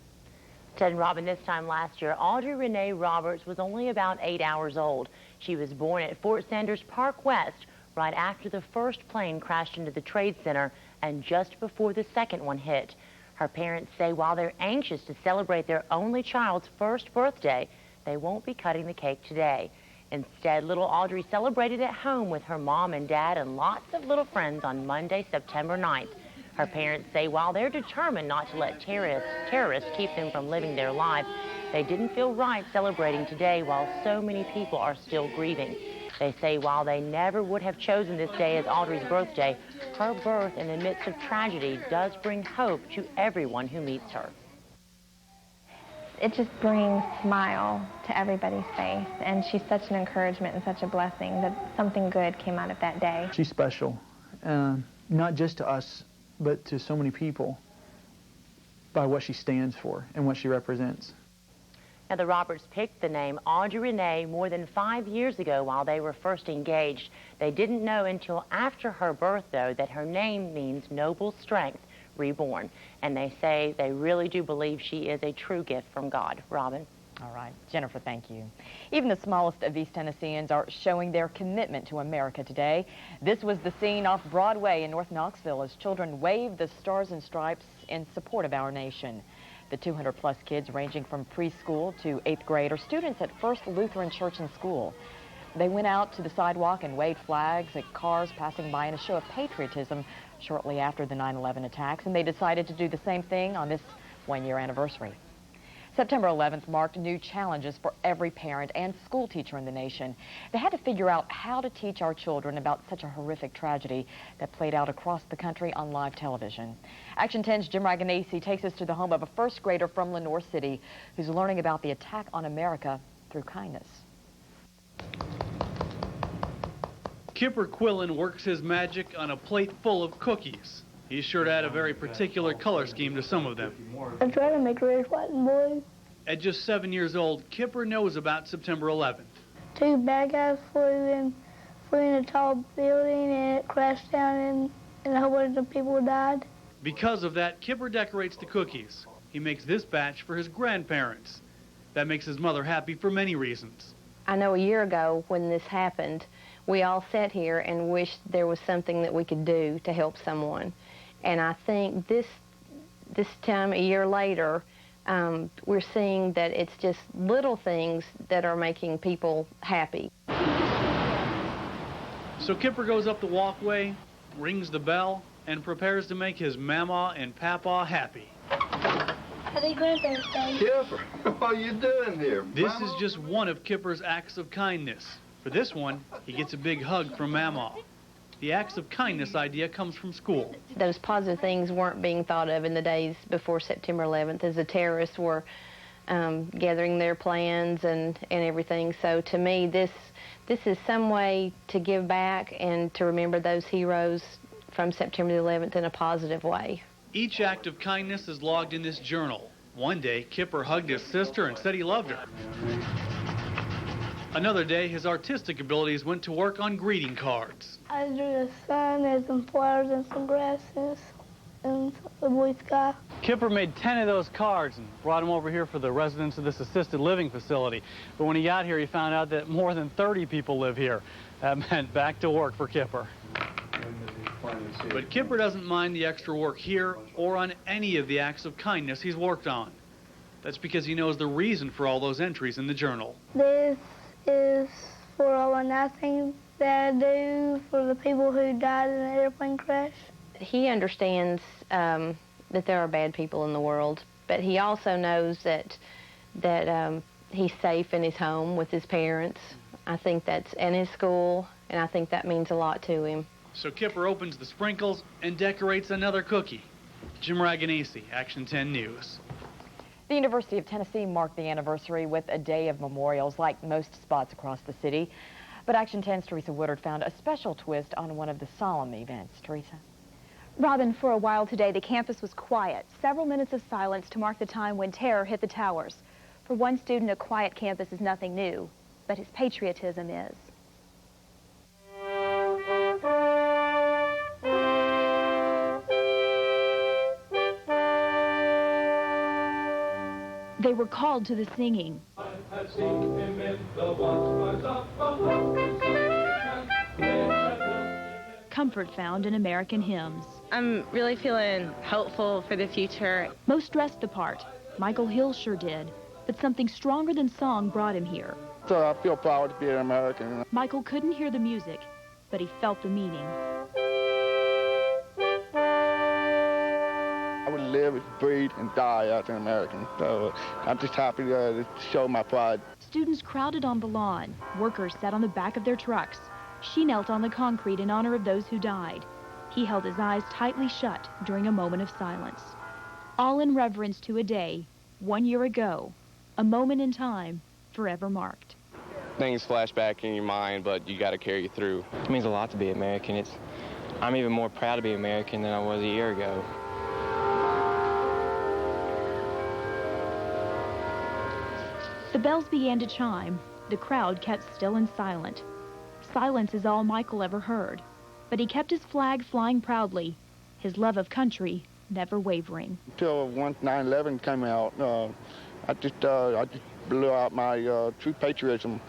Ted and Robin, this time last year, Audrey Renee Roberts was only about 8 hours old. She was born at Fort Sanders Park West right after the first plane crashed into the Trade Center and just before the second one hit. Her parents say while they're anxious to celebrate their only child's first birthday, they won't be cutting the cake today. Instead, little Audrey celebrated at home with her mom and dad and lots of little friends on Monday, September 9th. Her parents say while they're determined not to let terrorists keep them from living their lives, they didn't feel right celebrating today while so many people are still grieving. They say while they never would have chosen this day as Audrey's birthday, her birth in the midst of tragedy does bring hope to everyone who meets her. It just brings a smile to everybody's face, and she's such an encouragement and such a blessing that something good came out of that day. She's special, not just to us, but to so many people by what she stands for and what she represents. Now, the Roberts picked the name Audrey Renee more than 5 years ago while they were first engaged. They didn't know until after her birth, though, that her name means noble strength reborn. And they say they really do believe she is a true gift from God. Robin? All right. Jennifer, thank you. Even the smallest of East Tennesseans are showing their commitment to America today. This was the scene off Broadway in North Knoxville as children waved the Stars and Stripes in support of our nation. The 200-plus kids ranging from preschool to 8th grade are students at First Lutheran Church and School. They went out to the sidewalk and waved flags at cars passing by in a show of patriotism shortly after the 9/11 attacks, and they decided to do the same thing on this one-year anniversary. September 11th marked new challenges for every parent and school teacher in the nation. They had to figure out how to teach our children about such a horrific tragedy that played out across the country on live television. Action 10's Jim Raganese takes us to the home of a first grader from Lenore City who's learning about the attack on America through kindness. Kipper Quillen works his magic on a plate full of cookies. He's sure to add a very particular color scheme to some of them. I'm trying to make red, white, and blue. At just 7 years old, Kipper knows about September 11th. 2 bad guys flew in a tall building and it crashed down and a whole bunch of people died. Because of that, Kipper decorates the cookies. He makes this batch for his grandparents. That makes his mother happy for many reasons. I know a year ago when this happened, we all sat here and wished there was something that we could do to help someone. And I think this time, a year later, we're seeing that it's just little things that are making people happy. So Kipper goes up the walkway, rings the bell, and prepares to make his mama and papa happy. Happy grandparents' day. Kipper, what are you doing here? This is just one of Kipper's acts of kindness. For this one, he gets a big hug from Mama. The acts of kindness idea comes from school. Those positive things weren't being thought of in the days before September 11th as the terrorists were gathering their plans and everything. So to me, this is some way to give back and to remember those heroes from September 11th in a positive way. Each act of kindness is logged in this journal. One day, Kipper hugged his sister and said he loved her. Another day, his artistic abilities went to work on greeting cards. I drew a sun and some flowers and some grasses and the blue sky. Kipper made 10 of those cards and brought them over here for the residents of this assisted living facility. But when he got here, he found out that more than 30 people live here. That meant back to work for Kipper. But Kipper doesn't mind the extra work here or on any of the acts of kindness he's worked on. That's because he knows the reason for all those entries in the journal. This is for all the nice things that I do for the people who died in the airplane crash. He understands that there are bad people in the world, but he also knows that he's safe in his home with his parents. I think that's in his school, and I think that means a lot to him. So Kipper opens the sprinkles and decorates another cookie. Jim Raganesi, Action 10 News. The University of Tennessee marked the anniversary with a day of memorials like most spots across the city. But Action 10's Teresa Woodard found a special twist on one of the solemn events. Teresa? Robin, for a while today, the campus was quiet. Several minutes of silence to mark the time when terror hit the towers. For one student, a quiet campus is nothing new, but his patriotism is. They were called to the singing. Comfort found in American hymns. I'm really feeling hopeful for the future. Most dressed the part. Michael Hill sure did. But something stronger than song brought him here. So I feel proud to be an American. Michael couldn't hear the music, but he felt the meaning. I would live, breathe, and die as an American. So I'm just happy to show my pride. Students crowded on the lawn. Workers sat on the back of their trucks. She knelt on the concrete in honor of those who died. He held his eyes tightly shut during a moment of silence. All in reverence to a day, 1 year ago, a moment in time forever marked. Things flash back in your mind, but you got to carry you through. It means a lot to be American. I'm even more proud to be American than I was a year ago. The bells began to chime. The crowd kept still and silent. Silence is all Michael ever heard, but he kept his flag flying proudly, his love of country never wavering. Until once 9/11 came out, I just blew out my true patriotism,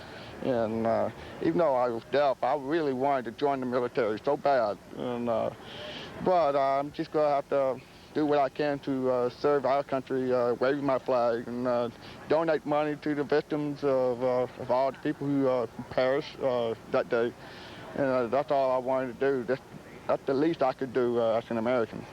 and even though I was deaf, I really wanted to join the military so bad. And but I'm just gonna have to do what I can to serve our country, wave my flag, and donate money to the victims of all the people who perished that day. And that's all I wanted to do. That's the least I could do as an American.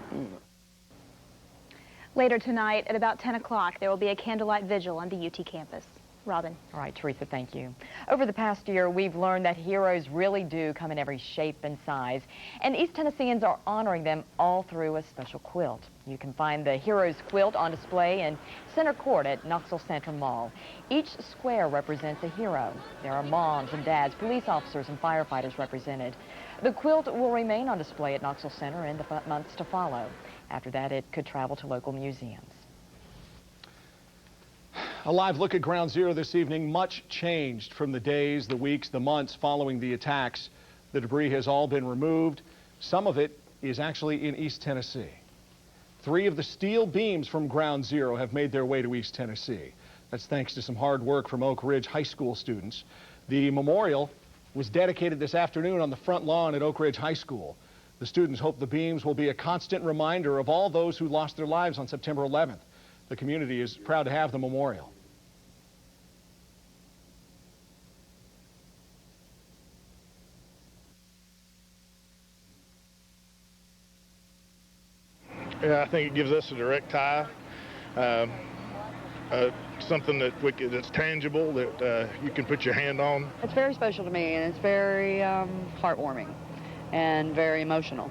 Later tonight, at about 10 o'clock, there will be a candlelight vigil on the UT campus. Robin. All right, Teresa, thank you. Over the past year, we've learned that heroes really do come in every shape and size, and East Tennesseans are honoring them all through a special quilt. You can find the Heroes quilt on display in Center Court at Knoxville Central Mall. Each square represents a hero. There are moms and dads, police officers, and firefighters represented. The quilt will remain on display at Knoxville Center in the months to follow. After that, it could travel to local museums. A live look at Ground Zero this evening. Much changed from the days, the weeks, the months following the attacks. The debris has all been removed. Some of it is actually in East Tennessee. 3 of the steel beams from Ground Zero have made their way to East Tennessee. That's thanks to some hard work from Oak Ridge High School students. The memorial was dedicated this afternoon on the front lawn at Oak Ridge High School. The students hope the beams will be a constant reminder of all those who lost their lives on September 11th. The community is proud to have the memorial. Yeah, I think it gives us a direct tie, something that's tangible, that you can put your hand on. It's very special to me, and it's very heartwarming and very emotional.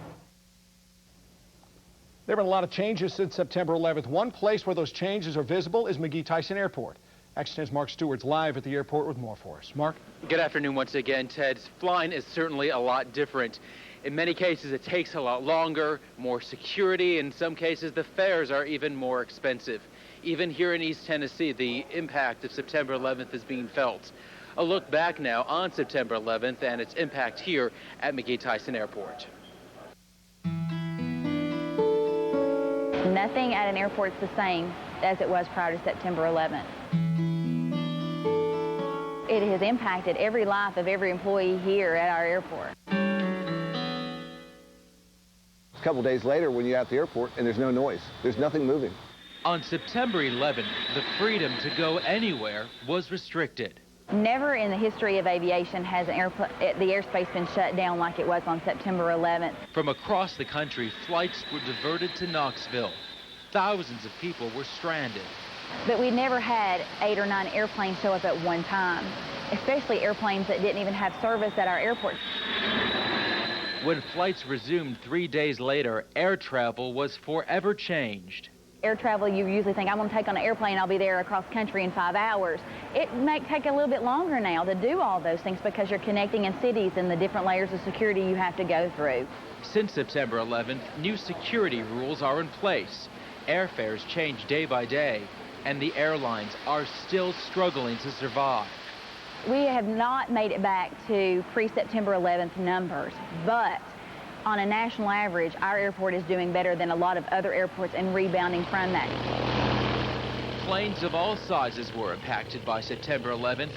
There have been a lot of changes since September 11th. One place where those changes are visible is McGee-Tyson Airport. Action 10's Mark Stewart's live at the airport with more for us. Mark? Good afternoon once again, Ted. Flying is certainly a lot different. In many cases, it takes a lot longer, more security. In some cases, the fares are even more expensive. Even here in East Tennessee, the impact of September 11th is being felt. A look back now on September 11th and its impact here at McGee-Tyson Airport. Nothing at an airport is the same as it was prior to September 11th. It has impacted every life of every employee here at our airport. couple days later when you're at the airport and there's no noise. There's nothing moving. On September 11th, the freedom to go anywhere was restricted. Never in the history of aviation has the airspace been shut down like it was on September 11th. From across the country, flights were diverted to Knoxville. Thousands of people were stranded. But we never had 8 or 9 airplanes show up at one time, especially airplanes that didn't even have service at our airport. When flights resumed 3 days later, air travel was forever changed. Air travel, you usually think, I'm going to take on an airplane, I'll be there across country in 5 hours. It may take a little bit longer now to do all those things because you're connecting in cities and the different layers of security you have to go through. Since September 11th, new security rules are in place. Airfares change day by day, and the airlines are still struggling to survive. We have not made it back to pre-September 11th numbers, but on a national average, our airport is doing better than a lot of other airports and rebounding from that. Planes of all sizes were impacted by September 11th.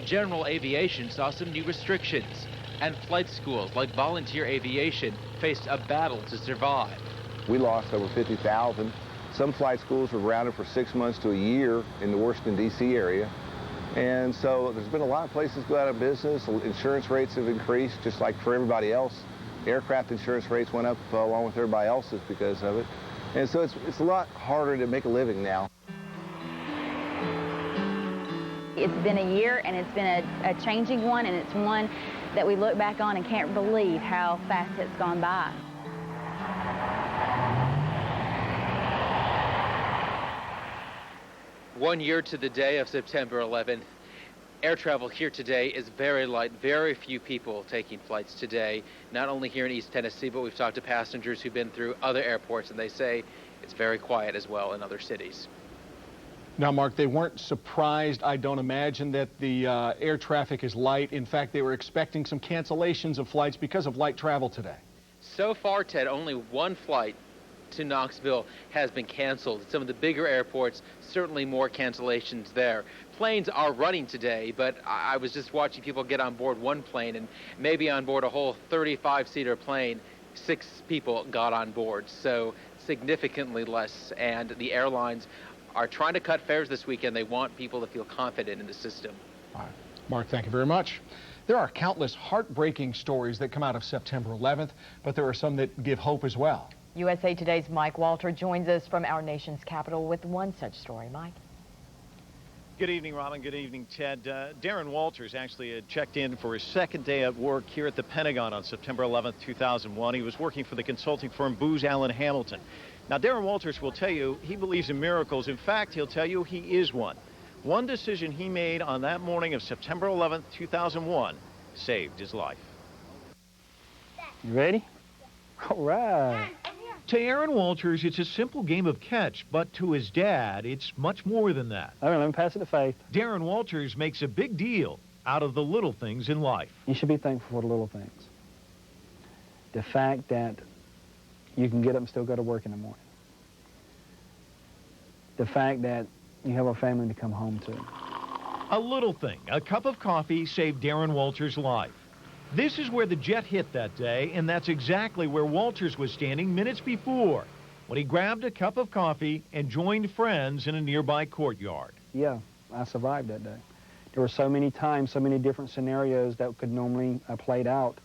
General aviation saw some new restrictions, and flight schools like Volunteer Aviation faced a battle to survive. We lost over 50,000. Some flight schools were grounded for 6 months to a year in the Washington, D.C. area. And so there's been a lot of places go out of business. Insurance rates have increased, just like for everybody else. Aircraft insurance rates went up along with everybody else's because of it. And so it's a lot harder to make a living now. It's been a year, and it's been a changing one, and it's one that we look back on and can't believe how fast it's gone by. One year to the day of September 11th. Air travel here today is very light. Very few people taking flights today, not only here in East Tennessee, but we've talked to passengers who've been through other airports, and they say it's very quiet as well in other cities. Now, Mark, they weren't surprised, I don't imagine, that the air traffic is light. In fact, they were expecting some cancellations of flights because of light travel today. So far, Ted, only one flight to Knoxville has been canceled. At some of the bigger airports, certainly more cancellations there. Planes are running today, but I was just watching people get on board one plane, and maybe on board a whole 35-seater plane, 6 people got on board, so significantly less. And the airlines are trying to cut fares this weekend. They want people to feel confident in the system. All right. Mark, thank you very much. There are countless heartbreaking stories that come out of September 11th, but there are some that give hope as well. USA Today's Mike Walter joins us from our nation's capital with one such story. Mike. Good evening, Robin. Good evening, Ted. Darren Walters actually had checked in for his second day at work here at the Pentagon on September 11th, 2001. He was working for the consulting firm Booz Allen Hamilton. Now, Darren Walters will tell you he believes in miracles. In fact, he'll tell you he is one. One decision he made on that morning of September 11th, 2001 saved his life. You ready? All right. To Aaron Walters, it's a simple game of catch, but to his dad, it's much more than that. All right, let me pass it to Faith. Darren Walters makes a big deal out of the little things in life. You should be thankful for the little things. The fact that you can get up and still go to work in the morning. The fact that you have a family to come home to. A little thing, a cup of coffee saved Darren Walters' life. This is where the jet hit that day, and that's exactly where Walters was standing minutes before, when he grabbed a cup of coffee and joined friends in a nearby courtyard. Yeah, I survived that day. There were so many times, so many different scenarios that could normally played out,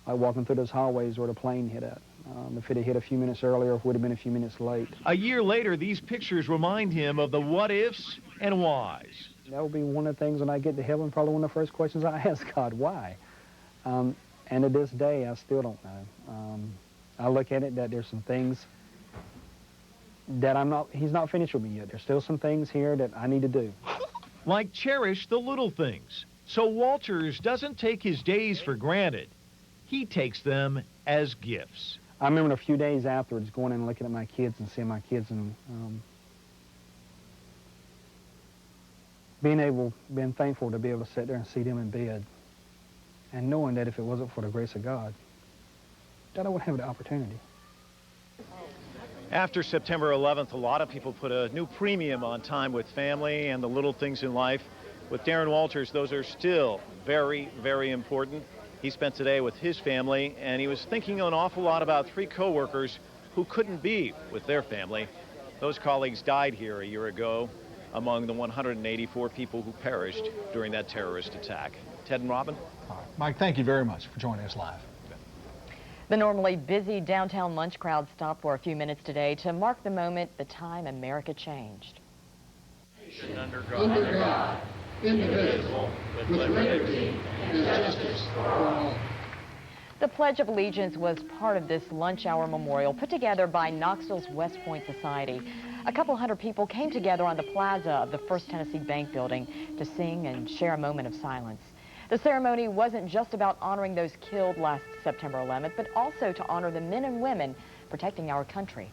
like walking through those hallways where the plane hit at. If it had hit a few minutes earlier, it would have been a few minutes late. A year later, these pictures remind him of the what-ifs and whys. That would be one of the things when I get to heaven, probably one of the first questions I ask God, why? And to this day, I still don't know. I look at it that there's some things that he's not finished with me yet. There's still some things here that I need to do. Like cherish the little things. So Walters doesn't take his days for granted. He takes them as gifts. I remember a few days afterwards going in and looking at my kids and seeing my kids and being thankful to be able to sit there and see them in bed. And knowing that if it wasn't for the grace of God, that I wouldn't have the opportunity. After September 11th, a lot of people put a new premium on time with family and the little things in life. With Darren Walters, those are still very, very important. He spent today with his family, and he was thinking an awful lot about 3 co-workers who couldn't be with their family. Those colleagues died here a year ago, among the 184 people who perished during that terrorist attack. Ted and Robin? All right. Mike, thank you very much for joining us live. The normally busy downtown lunch crowd stopped for a few minutes today to mark the moment, the time America changed. Under God, indivisible, with liberty and justice for all. The Pledge of Allegiance was part of this lunch hour memorial put together by Knoxville's West Point Society. A couple hundred people came together on the plaza of the First Tennessee Bank building to sing and share a moment of silence. The ceremony wasn't just about honoring those killed last September 11th, but also to honor the men and women protecting our country.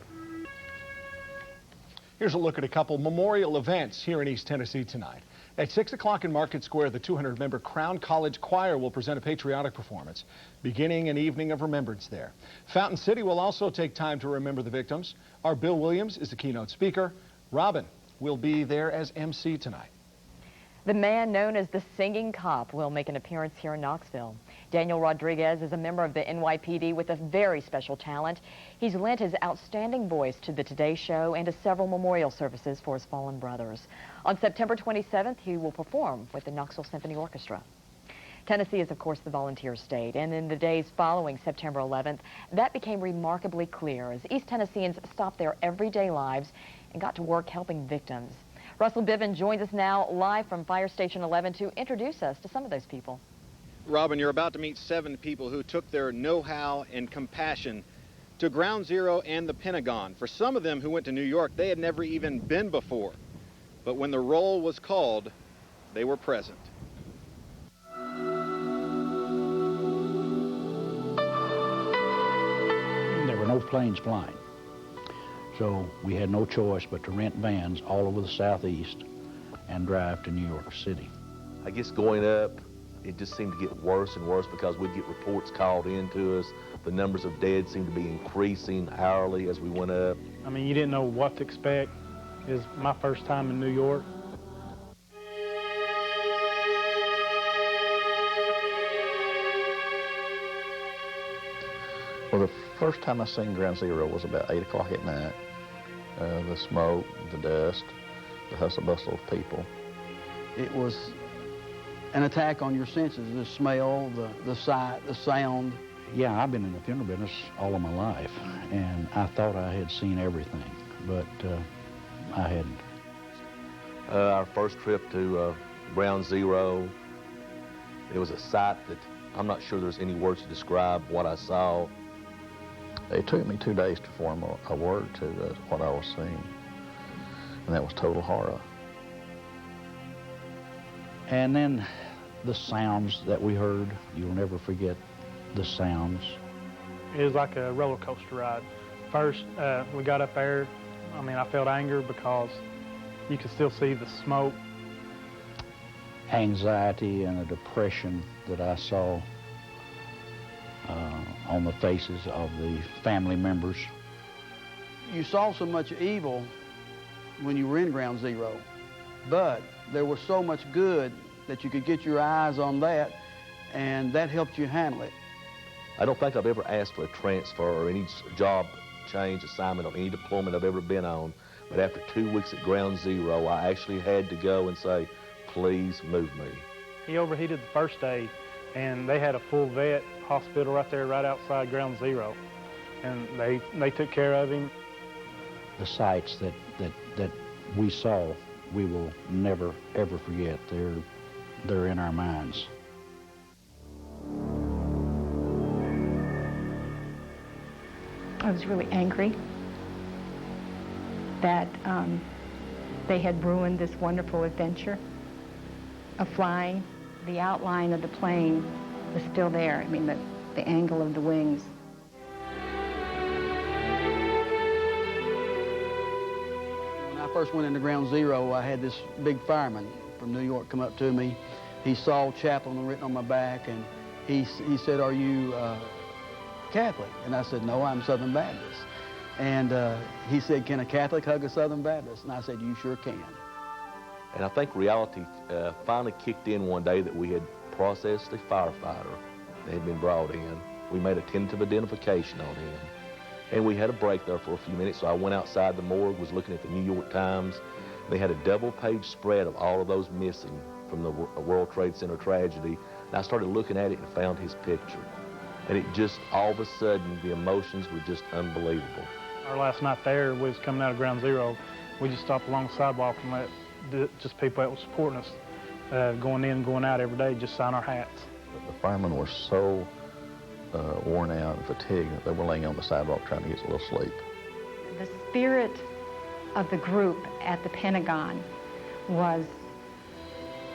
Here's a look at a couple memorial events here in East Tennessee tonight. At 6 o'clock in Market Square, the 200-member Crown College Choir will present a patriotic performance, beginning an evening of remembrance there. Fountain City will also take time to remember the victims. Our Bill Williams is the keynote speaker. Robin will be there as MC tonight. The man known as the Singing Cop will make an appearance here in Knoxville. Daniel Rodriguez is a member of the NYPD with a very special talent. He's lent his outstanding voice to the Today Show and to several memorial services for his fallen brothers. On September 27th, he will perform with the Knoxville Symphony Orchestra. Tennessee is, of course, the volunteer state, and in the days following September 11th, that became remarkably clear as East Tennesseans stopped their everyday lives and got to work helping victims. Russell Bivin joins us now live from Fire Station 11 to introduce us to some of those people. Robin, you're about to meet 7 people who took their know-how and compassion to Ground Zero and the Pentagon. For some of them who went to New York, they had never even been before. But when the roll was called, they were present. There were no planes flying. So we had no choice but to rent vans all over the southeast and drive to New York City. I guess going up, it just seemed to get worse and worse because we'd get reports called into us. The numbers of dead seemed to be increasing hourly as we went up. I mean, you didn't know what to expect. It was my first time in New York. Well, the first time I seen Ground Zero was about 8 o'clock at night. The smoke, the dust, the hustle bustle of people. It was an attack on your senses, the smell, the sight, the sound. Yeah, I've been in the funeral business all of my life, and I thought I had seen everything, but I hadn't. Our first trip to Ground Zero, it was a sight that I'm not sure there's any words to describe what I saw. It took me 2 days to form a word to what I was seeing, and that was total horror. And then the sounds that we heard, you'll never forget the sounds. It was like a roller coaster ride. First, we got up there, I mean, I felt anger because you could still see the smoke. Anxiety and a depression that I saw on the faces of the family members. You saw so much evil when you were in Ground Zero, but there was so much good that you could get your eyes on that, and that helped you handle it. I don't think I've ever asked for a transfer or any job change, assignment, or any deployment I've ever been on, but after 2 weeks at Ground Zero, I actually had to go and say, please move me. He overheated the first day, and they had a full vet hospital right there, right outside Ground Zero, and they took care of him. The sights that we saw, we will never, ever forget. They're in our minds. I was really angry that they had ruined this wonderful adventure of flying. The outline of the plane was still there. I mean, the angle of the wings. When I first went into Ground Zero, I had this big fireman from New York come up to me. He saw chaplain written on my back, and he said, "Are you Catholic?" And I said, "No, I'm Southern Baptist." And he said, "Can a Catholic hug a Southern Baptist?" And I said, "You sure can." And I think reality finally kicked in one day that we had processed a firefighter that had been brought in. We made a tentative identification on him. And we had a break there for a few minutes, so I went outside the morgue, was looking at the New York Times. They had a double-page spread of all of those missing from the World Trade Center tragedy. And I started looking at it and found his picture. And it just, all of a sudden, the emotions were just unbelievable. Our last night there was coming out of Ground Zero. We just stopped along the sidewalk and let just people that were supporting us, going in and going out every day, just sign our hats. The firemen were so worn out and fatigued that they were laying on the sidewalk trying to get a little sleep. The spirit of the group at the Pentagon was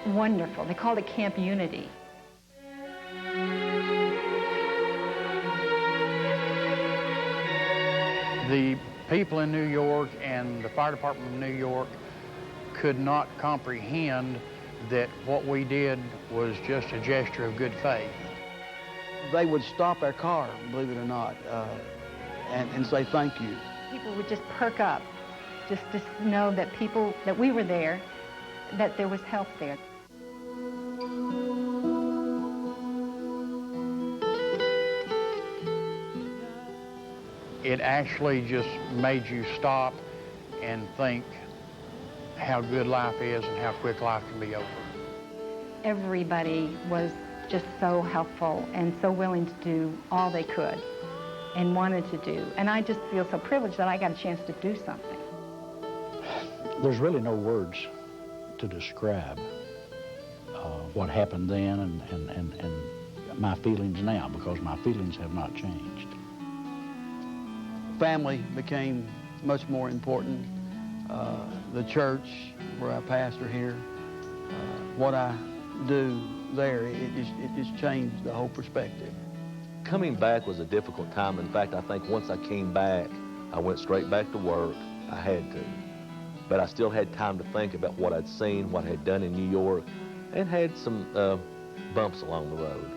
wonderful. They called it Camp Unity. The people in New York and the fire department of New York could not comprehend that what we did was just a gesture of good faith. They would stop our car, believe it or not, and say thank you. People would just perk up, just to know that that we were there, that there was help there. It actually just made you stop and think how good life is and how quick life can be over. Everybody was just so helpful and so willing to do all they could and wanted to do. And I just feel so privileged that I got a chance to do something. There's really no words to describe what happened then and my feelings now, because my feelings have not changed. Family became much more important. The church, where I pastor here, what I do there, it just changed the whole perspective. Coming back was a difficult time. In fact, I think once I came back, I went straight back to work. I had to. But I still had time to think about what I'd seen, what I had done in New York, and had some bumps along the road.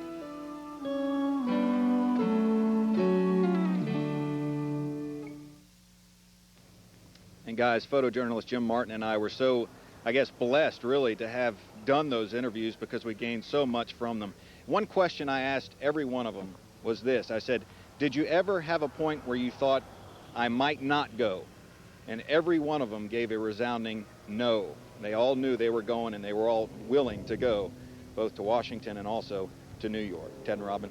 And guys, photojournalist Jim Martin and I were so, I guess, blessed really to have done those interviews because we gained so much from them. One question I asked every one of them was this. I said, did you ever have a point where you thought, I might not go? And every one of them gave a resounding no. They all knew they were going, and they were all willing to go, both to Washington and also to New York. Ted and Robin.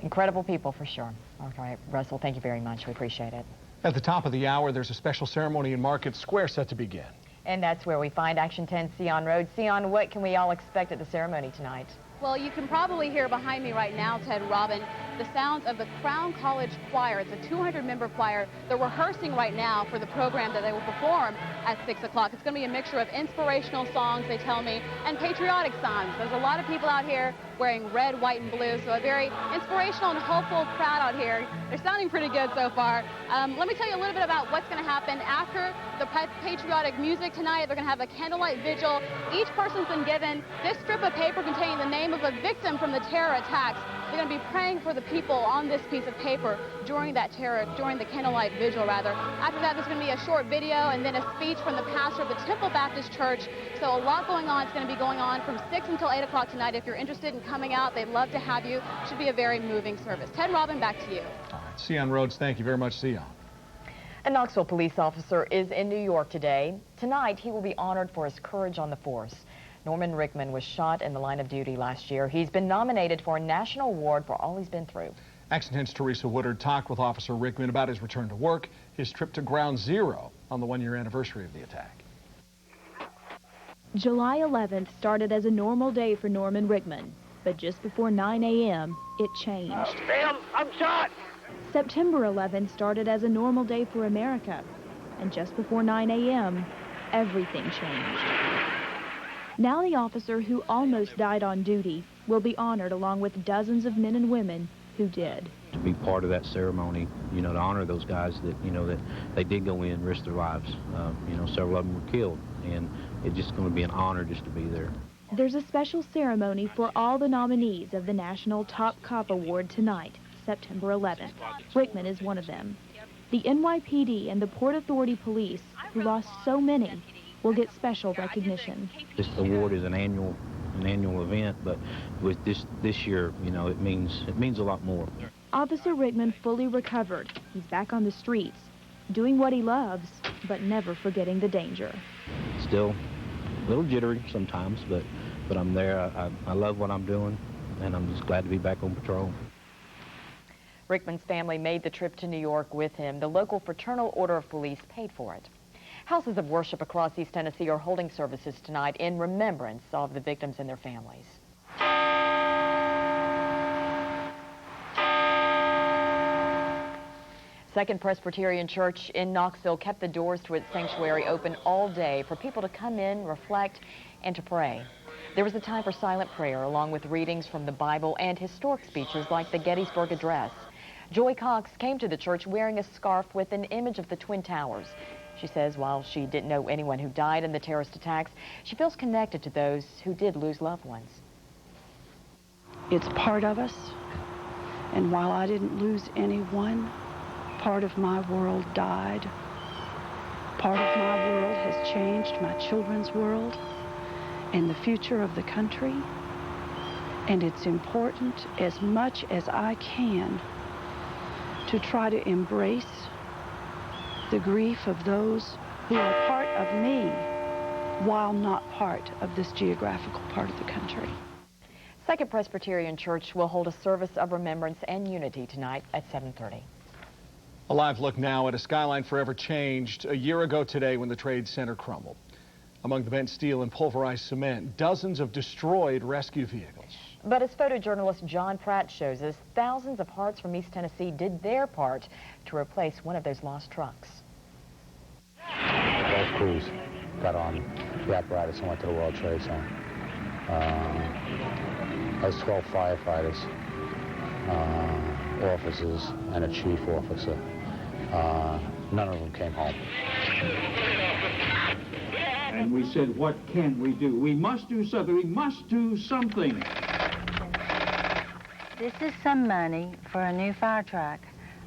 Incredible people for sure. All right, Russell, thank you very much. We appreciate it. At the top of the hour, there's a special ceremony in Market Square set to begin. And that's where we find Action 10 Sion Road. Sion, what can we all expect at the ceremony tonight? Well, you can probably hear behind me right now, Ted, Robin, the sounds of the Crown College Choir. It's a 200-member choir. They're rehearsing right now for the program that they will perform at 6 o'clock. It's going to be a mixture of inspirational songs, they tell me, and patriotic songs. There's a lot of people out here wearing red, white, and blue, so a very inspirational and hopeful crowd out here. They're sounding pretty good so far. Let me tell you a little bit about what's going to happen after the patriotic music tonight. They're going to have a candlelight vigil. Each person's been given this strip of paper containing the name of a victim from the terror attacks. They're going to be praying for the people on this piece of paper during the candlelight vigil, rather. After that, there's going to be a short video and then a speech from the pastor of the Temple Baptist Church. So a lot going on. It's going to be going on from 6 until 8 o'clock tonight. If you're interested in coming out, they'd love to have you. Should be a very moving service. Ted and Robin, back to you. All right, Sion Rhodes, thank you very much, Sion. A Knoxville police officer is in New York today. Tonight, he will be honored for his courage on the force. Norman Rickman was shot in the line of duty last year. He's been nominated for a national award for all he's been through. Action 10's Teresa Woodard talked with Officer Rickman about his return to work, his trip to Ground Zero on the one-year anniversary of the attack. July 11th started as a normal day for Norman Rickman, but just before 9 a.m., it changed. Ma'am, I'm shot! September 11th started as a normal day for America, and just before 9 a.m., everything changed. Now the officer who almost died on duty will be honored along with dozens of men and women who did. To be part of that ceremony, you know, to honor those guys that, you know, that they did go in and risk their lives. You know, several of them were killed, and it's just going to be an honor just to be there. There's a special ceremony for all the nominees of the National Top Cop Award tonight, September 11th. Rickman is one of them. The NYPD and the Port Authority Police, who lost so many, will get special recognition. This award is an annual, an annual event, but with this year, you know, it means a lot more. Officer Rickman fully recovered. He's back on the streets, doing what he loves, but never forgetting the danger. Still a little jittery sometimes, but I'm there. I love what I'm doing, and I'm just glad to be back on patrol. Rickman's family made the trip to New York with him. The local Fraternal Order of Police paid for it. Houses of worship across East Tennessee are holding services tonight in remembrance of the victims and their families. Second Presbyterian Church in Knoxville kept the doors to its sanctuary open all day for people to come in, reflect, and to pray. There was a time for silent prayer along with readings from the Bible and historic speeches like the Gettysburg Address. Joy Cox came to the church wearing a scarf with an image of the Twin Towers. She says while she didn't know anyone who died in the terrorist attacks, she feels connected to those who did lose loved ones. It's part of us, and while I didn't lose anyone, part of my world died. Part of my world has changed, my children's world, and the future of the country. And it's important as much as I can to try to embrace the grief of those who are part of me while not part of this geographical part of the country. Second Presbyterian Church will hold a service of remembrance and unity tonight at 7:30. A live look now at a skyline forever changed a year ago today when the Trade Center crumbled. Among the bent steel and pulverized cement, dozens of destroyed rescue vehicles. But as photojournalist John Pratt shows us, thousands of hearts from East Tennessee did their part to replace one of those lost trucks. Both crews got on the apparatus and went to the World Trade Center. There's 12 firefighters, officers, and a chief officer. None of them came home. And we said, what can we do? We must do something. We must do something. This is some money for a new fire truck.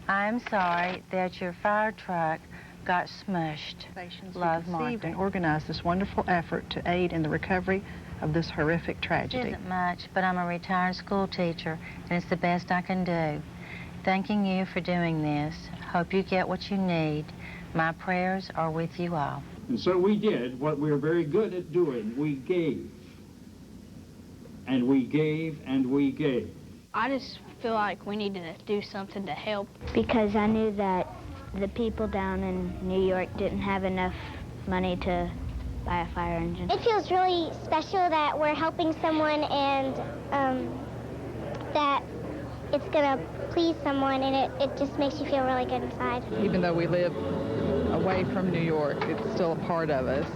I'm sorry that your fire truck got smushed. Love, Conceived and organized this wonderful effort to aid in the recovery of this horrific It tragedy. isn't much, but I'm a retired school teacher, and it's the best I can do. Thanking you for doing this. Hope you get what you need. My prayers are with you all. And so we did what we were very good at doing. We gave. And we gave and we gave. I just feel like we need to do something to help. Because I knew that the people down in New York didn't have enough money to buy a fire engine. It feels really special that we're helping someone and that it's going to please someone, and it just makes you feel really good inside. Even though we live away from New York, it's still a part of us.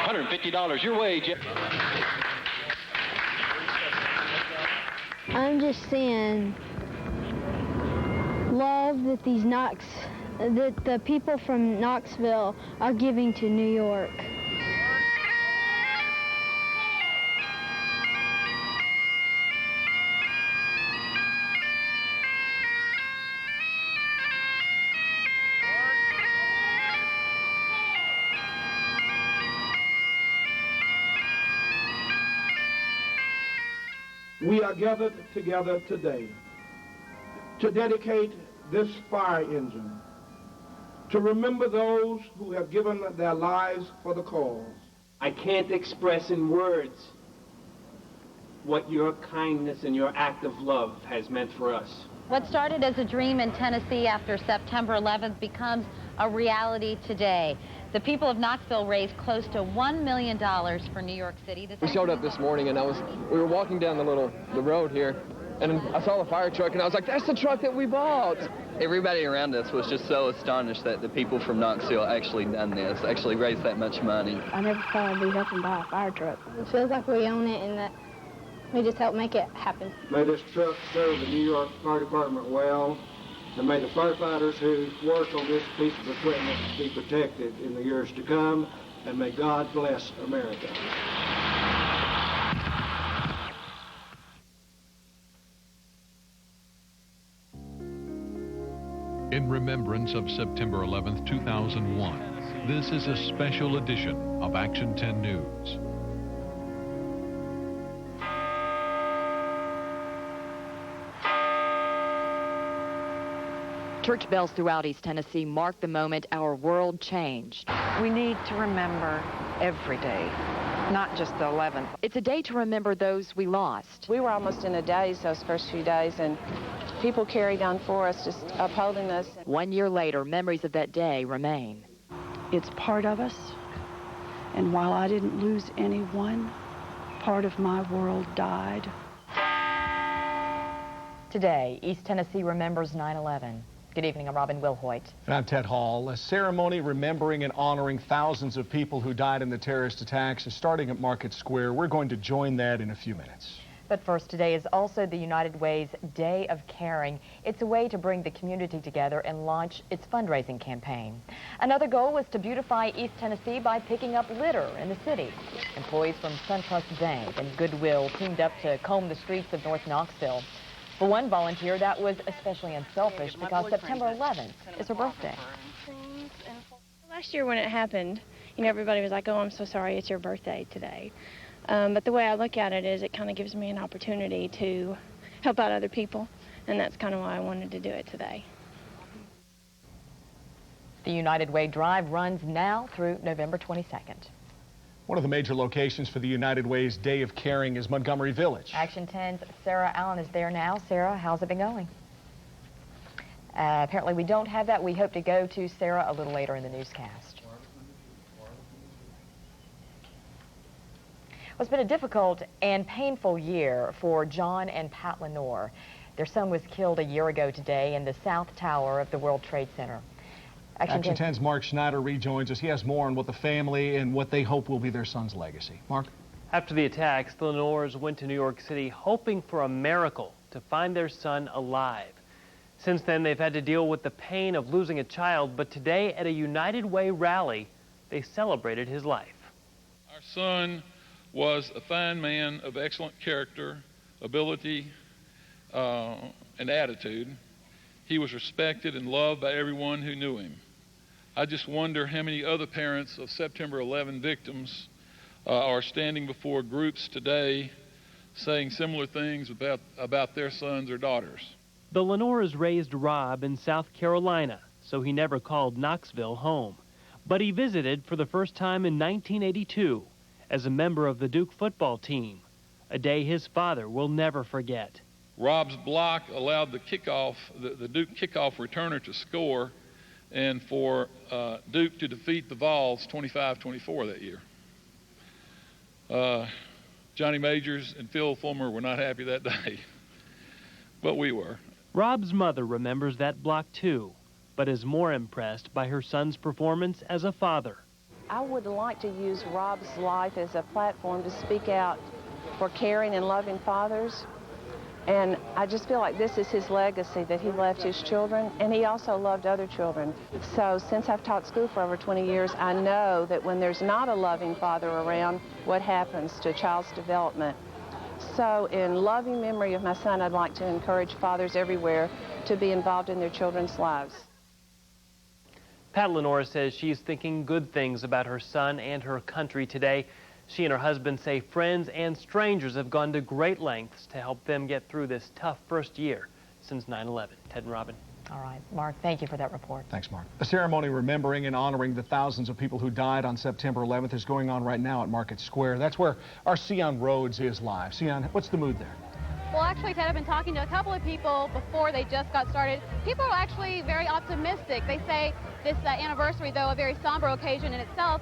$150 your way, Jeff. I'm just seeing love that that the people from Knoxville are giving to New York. We are gathered together today to dedicate this fire engine, to remember those who have given their lives for the cause. I can't express in words what your kindness and your act of love has meant for us. What started as a dream in Tennessee after September 11th becomes a reality today. The people of Knoxville raised close to $1 million for New York City. We showed up this morning and we were walking down the road here, and I saw the fire truck and I was like, that's the truck that we bought. Everybody around us was just so astonished that the people from Knoxville actually done this, actually raised that much money. I never thought I'd be helping buy a fire truck. It feels like we own it and that we just help make it happen. May this truck serve the New York Fire Department well, and may the firefighters who work on this piece of equipment be protected in the years to come, and may God bless America. In remembrance of September 11, 2001, this is a special edition of Action 10 News. Church bells throughout East Tennessee mark the moment our world changed. We need to remember every day, not just the 11th. It's a day to remember those we lost. We were almost in a daze those first few days, and people carried on for us, just upholding us. 1 year later, memories of that day remain. It's part of us, and while I didn't lose anyone, part of my world died. Today, East Tennessee remembers 9/11. Good evening, I'm Robin Wilhoit. And I'm Ted Hall. A ceremony remembering and honoring thousands of people who died in the terrorist attacks is starting at Market Square. We're going to join that in a few minutes. But first, today is also the United Way's Day of Caring. It's a way to bring the community together and launch its fundraising campaign. Another goal was to beautify East Tennessee by picking up litter in the city. Employees from SunTrust Bank and Goodwill teamed up to comb the streets of North Knoxville. For one volunteer, that was especially unselfish because September 11th is her birthday. Last year when it happened, everybody was like, oh, I'm so sorry, it's your birthday today. But the way I look at it is it kind of gives me an opportunity to help out other people, and that's kind of why I wanted to do it today. The United Way Drive runs now through November 22nd. One of the major locations for the United Way's Day of Caring is Montgomery Village. Action 10's Sarah Allen is there now. Sarah, how's it been going? Apparently we don't have that. We hope to go to Sarah a little later in the newscast. Well, it's been a difficult and painful year for John and Pat Lenore. Their son was killed a year ago today in the South Tower of the World Trade Center. Action 10's Mark Schneider rejoins us. He has more on what the family and what they hope will be their son's legacy. Mark? After the attacks, the Lenores went to New York City hoping for a miracle to find their son alive. Since then, they've had to deal with the pain of losing a child, but today at a United Way rally, they celebrated his life. Our son was a fine man of excellent character, ability, and attitude. He was respected and loved by everyone who knew him. I just wonder how many other parents of September 11 victims are standing before groups today saying similar things about their sons or daughters. The Lenores raised Rob in South Carolina, so he never called Knoxville home. But he visited for the first time in 1982 as a member of the Duke football team, a day his father will never forget. Rob's block allowed the kickoff, the Duke kickoff returner to score, and for Duke to defeat the Vols 25-24 that year. Johnny Majors and Phil Fulmer were not happy that day, but we were. Rob's mother remembers that block too, but is more impressed by her son's performance as a father. I would like to use Rob's life as a platform to speak out for caring and loving fathers. And I just feel like this is his legacy, that he left his children, and he also loved other children. So since I've taught school for over 20 years, I know that when there's not a loving father around, what happens to a child's development. So in loving memory of my son, I'd like to encourage fathers everywhere to be involved in their children's lives. Pat Lenore says she's thinking good things about her son and her country today. She and her husband say friends and strangers have gone to great lengths to help them get through this tough first year since 9/11. Ted and Robin. All right, Mark, thank you for that report. Thanks, Mark. A ceremony remembering and honoring the thousands of people who died on September 11th is going on right now at Market Square. That's where our Sion Rhodes is live. Sion, what's the mood there? Well, actually, Ted, I've been talking to a couple of people before they just got started. People are actually very optimistic. They say this anniversary, though a very somber occasion in itself,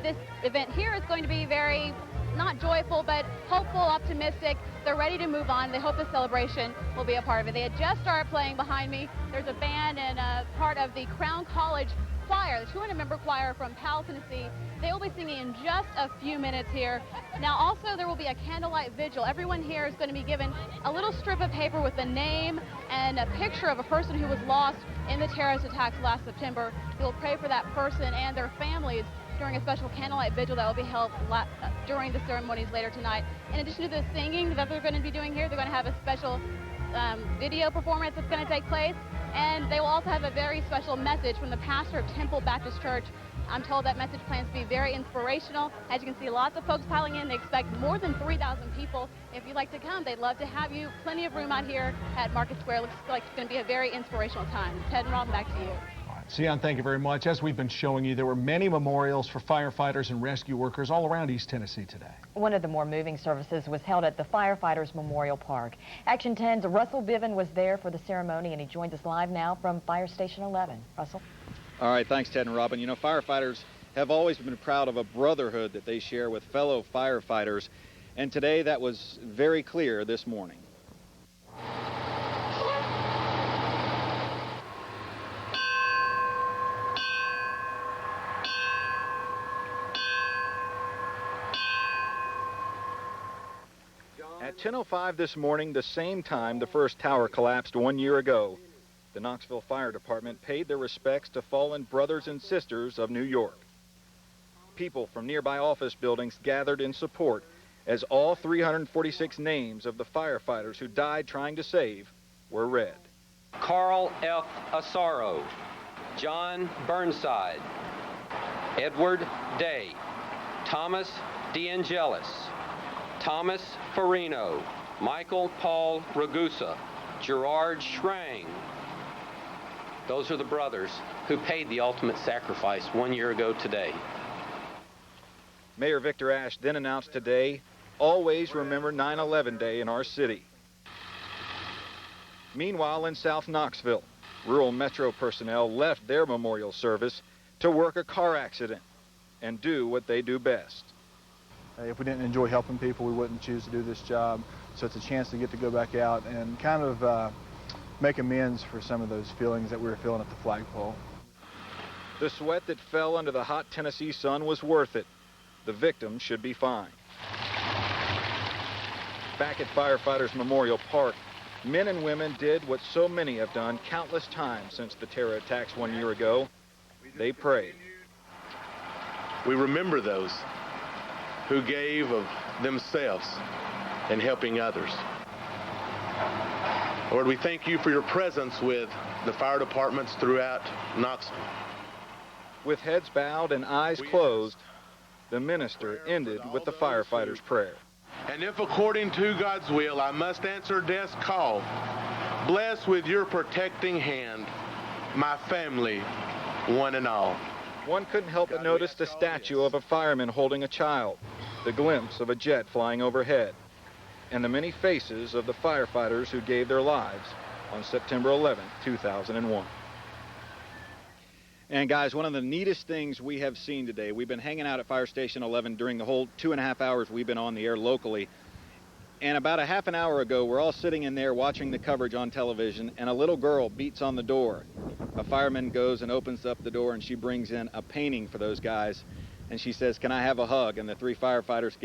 this event here is going to be very, not joyful, but hopeful, optimistic. They're ready to move on. They hope the celebration will be a part of it. They had just started playing behind me. There's a band and a part of the Crown College choir, the 200-member choir from Powell, Tennessee. They will be singing in just a few minutes here. Now, also, there will be a candlelight vigil. Everyone here is going to be given a little strip of paper with a name and a picture of a person who was lost in the terrorist attacks last September. They will pray for that person and their families during a special candlelight vigil that will be held during the ceremonies later tonight. In addition to the singing that they're going to be doing here, they're going to have a special video performance that's going to take place. And they will also have a very special message from the pastor of Temple Baptist Church. I'm told that message plans to be very inspirational. As you can see, lots of folks piling in. They expect more than 3,000 people. If you'd like to come, they'd love to have you. Plenty of room out here at Market Square. Looks like it's going to be a very inspirational time. Ted and Rob, back to you. Sion, thank you very much. As we've been showing you, there were many memorials for firefighters and rescue workers all around East Tennessee today. One of the more moving services was held at the Firefighters Memorial Park. Action 10's Russell Biven was there for the ceremony, and he joins us live now from Fire Station 11. Russell? All right, thanks, Ted and Robin. You know, firefighters have always been proud of a brotherhood that they share with fellow firefighters, and today that was very clear this morning. At 10:05 this morning, the same time the first tower collapsed 1 year ago, the Knoxville Fire Department paid their respects to fallen brothers and sisters of New York. People from nearby office buildings gathered in support as all 346 names of the firefighters who died trying to save were read. Carl F. Asaro, John Burnside, Edward Day, Thomas DeAngelis, Thomas Farino, Michael Paul Ragusa, Gerard Schrang. Those are the brothers who paid the ultimate sacrifice 1 year ago today. Mayor Victor Ashe then announced today, always remember 9/11 Day in our city. Meanwhile, in South Knoxville, rural metro personnel left their memorial service to work a car accident and do what they do best. If we didn't enjoy helping people, we wouldn't choose to do this job. So it's a chance to get to go back out and kind of make amends for some of those feelings that we were feeling at the flagpole. The sweat that fell under the hot Tennessee sun was worth it. The victims should be fine. Back at Firefighters Memorial Park, men and women did what so many have done countless times since the terror attacks 1 year ago. They prayed. We remember those who gave of themselves in helping others. Lord, we thank you for your presence with the fire departments throughout Knoxville. With heads bowed and eyes closed, the minister ended with the firefighter's prayer. And if according to God's will I must answer death's call, bless with your protecting hand my family, one and all. One couldn't help but notice the statue of a fireman holding a child, the glimpse of a jet flying overhead, and the many faces of the firefighters who gave their lives on September 11, 2001. And guys, one of the neatest things we have seen today, we've been hanging out at Fire Station 11 during the whole 2.5 hours we've been on the air locally. And about a half an hour ago, we're all sitting in there watching the coverage on television, and a little girl beats on the door. A fireman goes and opens up the door, and she brings in a painting for those guys. And she says, "Can I have a hug?" And the three firefighters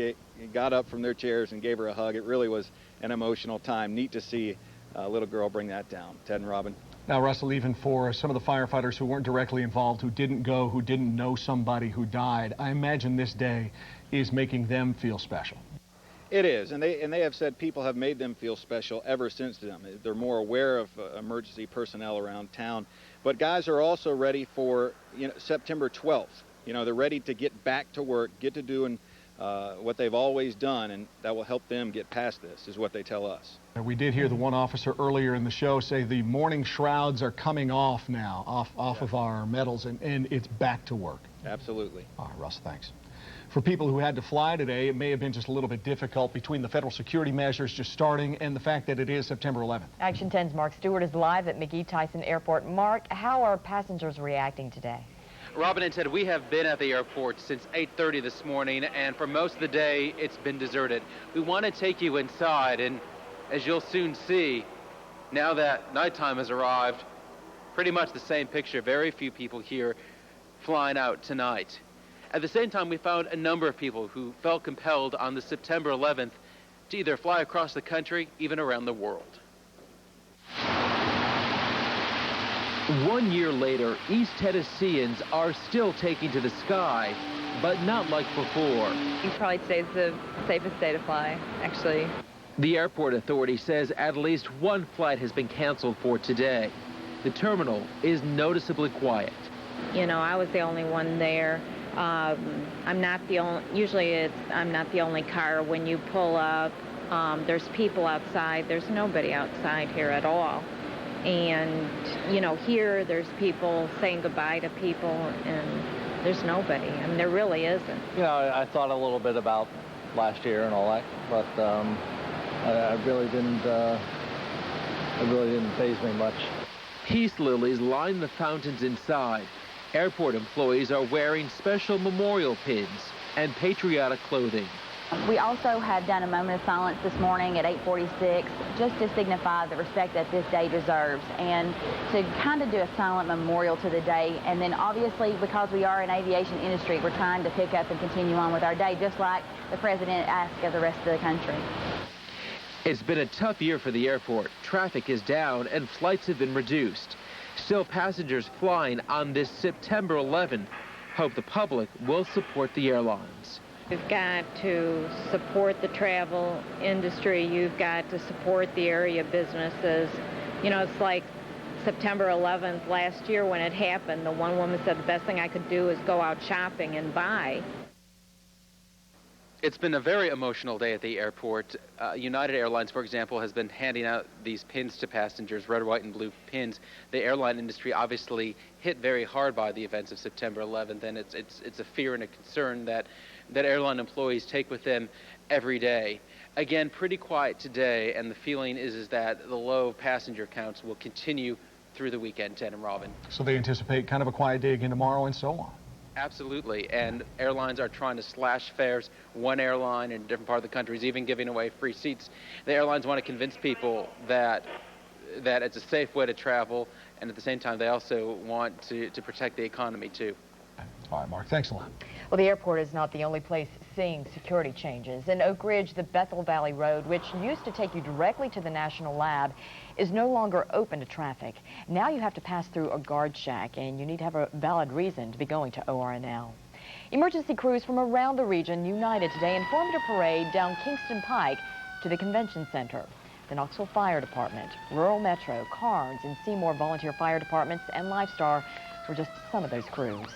got up from their chairs and gave her a hug. It really was an emotional time. Neat to see a little girl bring that down. Ted and Robin. Now, Russell, even for some of the firefighters who weren't directly involved, who didn't go, who didn't know somebody who died, I imagine this day is making them feel special. It is, and they have said people have made them feel special ever since then. They're more aware of emergency personnel around town. But guys are also ready for September 12th. They're ready to get back to work, get to doing what they've always done, and that will help them get past this, is what they tell us. We did hear the one officer earlier in the show say the mourning shrouds are coming off now, off of our medals, and it's back to work. Absolutely. All right, Russ, thanks. For people who had to fly today, it may have been just a little bit difficult between the federal security measures just starting and the fact that it is September 11th. Action 10's Mark Stewart is live at McGee Tyson Airport. Mark, how are passengers reacting today? Robin and Ted, we have been at the airport since 8:30 this morning, and for most of the day, it's been deserted. We want to take you inside, and as you'll soon see, now that nighttime has arrived, pretty much the same picture. Very few people here flying out tonight. At the same time, we found a number of people who felt compelled on the September 11th to either fly across the country, even around the world. 1 year later, East Tennesseans are still taking to the sky, but not like before. Probably today's the safest day to fly, actually. The airport authority says at least one flight has been canceled for today. the terminal is noticeably quiet. You know, I was the only one there. I'm not the only, usually I'm not the only car. When you pull up, there's people outside. There's nobody outside here at all. And, you know, here there's people saying goodbye to people, and there's nobody. I mean, there really isn't. You know, I thought a little bit about last year and all that, but I really didn't faze me much. Peace lilies line the fountains inside. Airport employees are wearing special memorial pins and patriotic clothing. We also have done a moment of silence this morning at 8:46 just to signify the respect that this day deserves and to kind of do a silent memorial to the day. And then obviously, because we are an aviation industry, we're trying to pick up and continue on with our day just like the President asked of the rest of the country. It's been a tough year for the airport. Traffic is down and flights have been reduced. Still, passengers flying on this September 11th hope the public will support the airlines. You've got to support the travel industry. You've got to support the area businesses. You know, it's like September 11th last year when it happened. The one woman said the best thing I could do is go out shopping and buy. It's been a very emotional day at the airport. United Airlines, for example, has been handing out these pins to passengers, red, white, and blue pins. The airline industry obviously hit very hard by the events of September 11th, and it's a fear and a concern that airline employees take with them every day. Again, pretty quiet today, and the feeling is that the low passenger counts will continue through the weekend, Ted and Robin. So they anticipate kind of a quiet day again tomorrow and so on. Absolutely, and airlines are trying to slash fares. One airline in a different part of the country is even giving away free seats. The airlines want to convince people that it's a safe way to travel, and at the same time they also want to protect the economy too. All right, Mark, thanks a lot. Well, the airport is not the only place seeing security changes. In Oak Ridge, the Bethel Valley Road, which used to take you directly to the National Lab, is no longer open to traffic. Now you have to pass through a guard shack, and you need to have a valid reason to be going to ORNL. Emergency crews from around the region united today and formed a parade down Kingston Pike to the convention center. The Knoxville Fire Department, Rural Metro, Carnes, and Seymour Volunteer Fire Departments, and Lifestar were just some of those crews.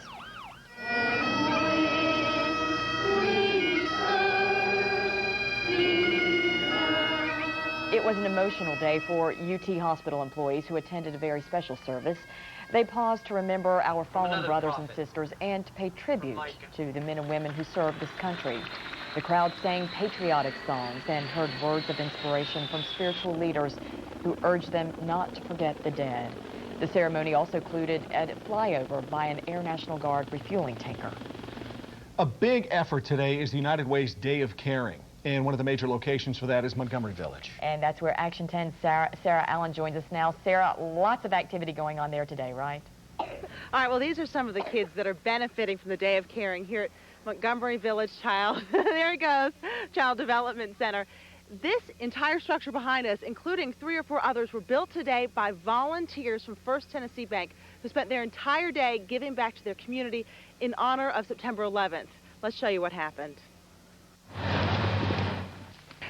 It was an emotional day for UT hospital employees who attended a very special service. They paused to remember our fallen brothers and sisters and to pay tribute to the men and women who served this country. The crowd sang patriotic songs and heard words of inspiration from spiritual leaders who urged them not to forget the dead. The ceremony also included a flyover by an Air National Guard refueling tanker. A big effort today is the United Way's Day of Caring, and one of the major locations for that is Montgomery Village. And that's where Action 10 Sarah Allen joins us now. Sarah, lots of activity going on there today, right? All right, well, these are some of the kids that are benefiting from the Day of Caring here at Montgomery Village there he goes, Child Development Center. This entire structure behind us, including 3 or 4 others, were built today by volunteers from First Tennessee Bank who spent their entire day giving back to their community in honor of September 11th. Let's show you what happened.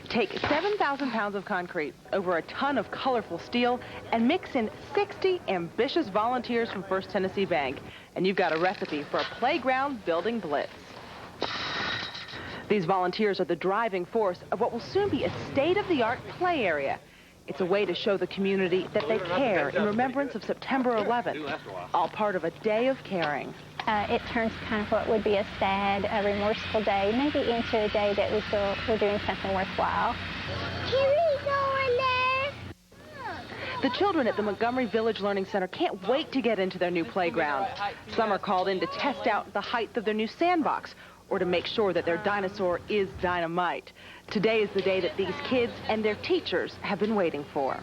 Take 7,000 pounds of concrete, over a ton of colorful steel, and mix in 60 ambitious volunteers from First Tennessee Bank, and you've got a recipe for a playground building blitz. These volunteers are the driving force of what will soon be a state-of-the-art play area. It's a way to show the community that they care in remembrance of September 11th, all part of a Day of Caring. It turns kind of what would be a sad, remorseful day, maybe into a day that we feel we're doing something worthwhile. Can we go in there? The children at the Montgomery Village Learning Center can't wait to get into their new playground. Some are called in to test out the height of their new sandbox, or to make sure that their dinosaur is dynamite. Today is the day that these kids and their teachers have been waiting for.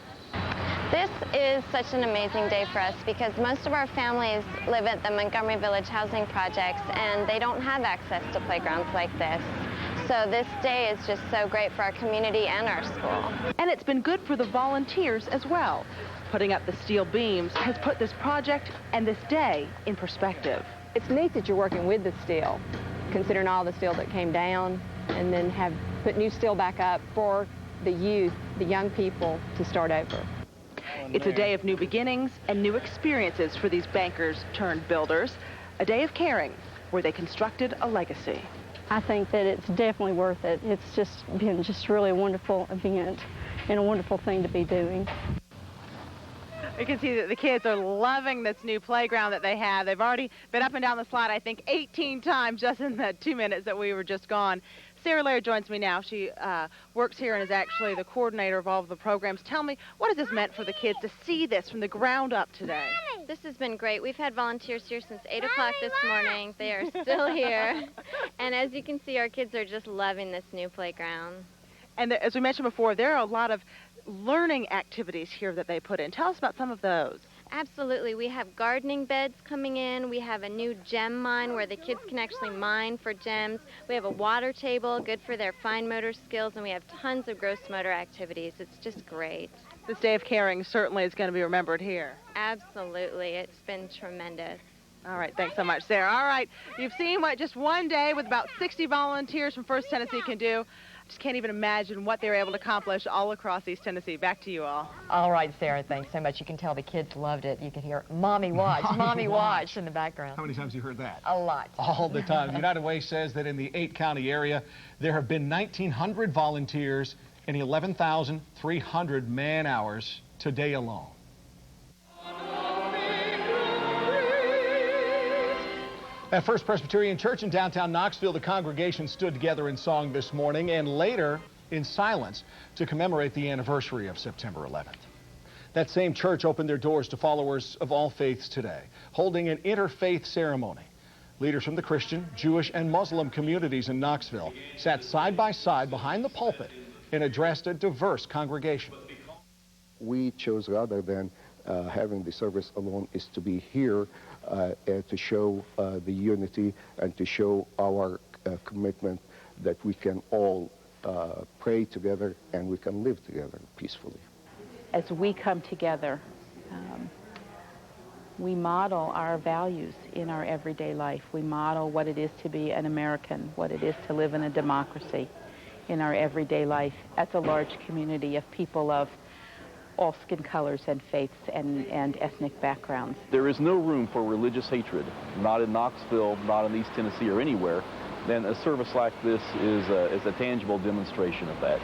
This is such an amazing day for us because most of our families live at the Montgomery Village Housing Projects and they don't have access to playgrounds like this. So this day is just so great for our community and our school. And it's been good for the volunteers as well. Putting up the steel beams has put this project and this day in perspective. It's neat that you're working with the steel, considering all the steel that came down, and then have put new steel back up for the youth, the young people, to start over. It's a day of new beginnings and new experiences for these bankers turned builders. A day of caring where they constructed a legacy. I think that it's definitely worth it. It's just been really a wonderful event and a wonderful thing to be doing. You can see that the kids are loving this new playground that they have. They've already been up and down the slide, I think, 18 times just in the 2 minutes that we were just gone. Sarah Laird joins me now. She works here and is actually the coordinator of all of the programs. Tell me, what has this meant for the kids to see this from the ground up today? This has been great. We've had volunteers here since 8 o'clock this morning. They are still here. And as you can see, our kids are just loving this new playground. And as we mentioned before, there are a lot of learning activities here that they put in. Tell us about some of those. Absolutely. We have gardening beds coming in. We have a new gem mine where the kids can actually mine for gems. We have a water table, good for their fine motor skills, and we have tons of gross motor activities. It's just great. This day of caring certainly is going to be remembered here. Absolutely. It's been tremendous. All right, thanks so much, Sarah. All right, you've seen what just one day with about 60 volunteers from First Tennessee can do. Just can't even imagine what they were able to accomplish all across East Tennessee. Back to you all. All right, Sarah, thanks so much. You can tell the kids loved it. You can hear Mommy Watch, Mommy Watch in the background. How many times have you heard that? A lot. All the time. United Way says that in the 8-county area, there have been 1,900 volunteers and 11,300 man-hours today alone. At First Presbyterian Church in downtown Knoxville, the congregation stood together in song this morning and later in silence to commemorate the anniversary of September 11th. That same church opened their doors to followers of all faiths today, holding an interfaith ceremony. Leaders from the Christian, Jewish, and Muslim communities in Knoxville sat side by side behind the pulpit and addressed a diverse congregation. We chose, rather than having the service alone, is to be here to show the unity and to show our commitment that we can all pray together and we can live together peacefully. As we come together, we model our values in our everyday life. We model what it is to be an American, what it is to live in a democracy in our everyday life as a large community of people of all skin colors and faiths and ethnic backgrounds. There is no room for religious hatred, not in Knoxville, not in East Tennessee or anywhere. Then a service like this is a tangible demonstration of that.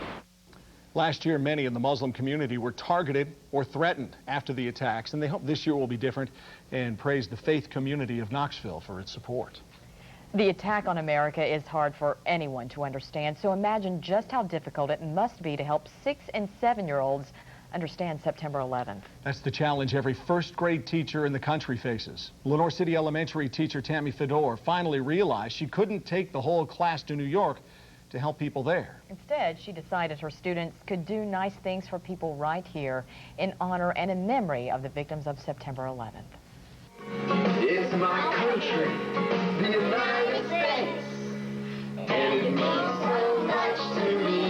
Last year, many in the Muslim community were targeted or threatened after the attacks, and they hope this year will be different and praise the faith community of Knoxville for its support. The attack on America is hard for anyone to understand, so imagine just how difficult it must be to help 6- and 7-year-olds understand September 11th. That's the challenge every first-grade teacher in the country faces. Lenore City Elementary teacher Tammy Fedor finally realized she couldn't take the whole class to New York to help people there. Instead, she decided her students could do nice things for people right here in honor and in memory of the victims of September 11th. It's my country, the United States, and it means so much to me.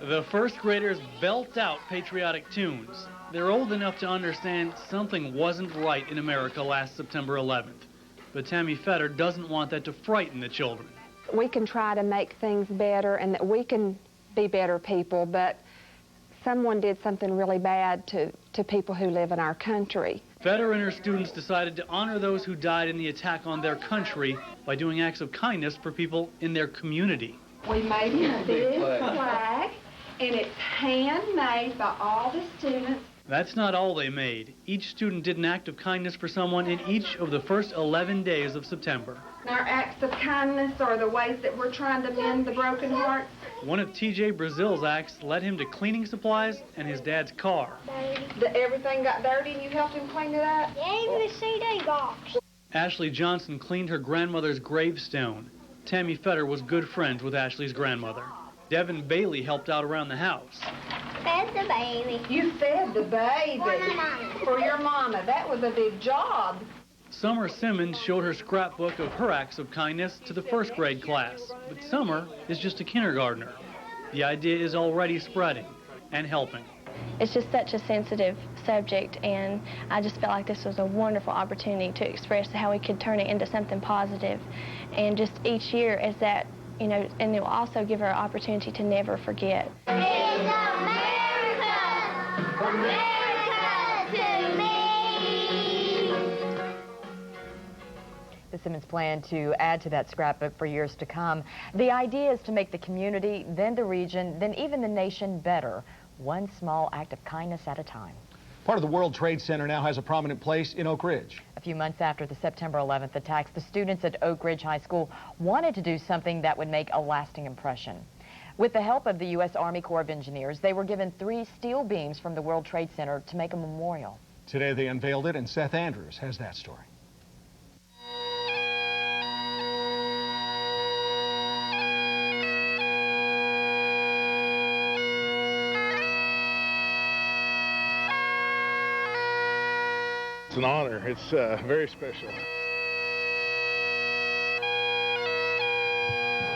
The first graders belt out patriotic tunes. They're old enough to understand something wasn't right in America last September 11th. But Tammy Fedor doesn't want that to frighten the children. We can try to make things better and that we can be better people, but someone did something really bad to people who live in our country. Fedor and her students decided to honor those who died in the attack on their country by doing acts of kindness for people in their community. We made a big flag, and it's handmade by all the students. That's not all they made. Each student did an act of kindness for someone in each of the first 11 days of September. Our acts of kindness are the ways that we're trying to mend the broken hearts. One of TJ Brazil's acts led him to cleaning supplies and his dad's car. Everything got dirty and you helped him clean it up? Yeah, even the CD box. Ashley Johnson cleaned her grandmother's gravestone. Tammy Fedor was good friends with Ashley's grandmother. Devin Bailey helped out around the house. Fed the baby. You fed the baby for your mama. That was a big job. Summer Simmons showed her scrapbook of her acts of kindness to the first grade class. But Summer is just a kindergartner. The idea is already spreading and helping. It's just such a sensitive subject, and I just felt like this was a wonderful opportunity to express how we could turn it into something positive. And just each year as that you know, and it will also give her an opportunity to never forget. It's America! America to me! The Simmons plan to add to that scrapbook for years to come. The idea is to make the community, then the region, then even the nation better, one small act of kindness at a time. Part of the World Trade Center now has a prominent place in Oak Ridge. A few months after the September 11th attacks, the students at Oak Ridge High School wanted to do something that would make a lasting impression. With the help of the U.S. Army Corps of Engineers, they were given 3 steel beams from the World Trade Center to make a memorial. Today they unveiled it, and Seth Andrews has that story. It's an honor. It's very special.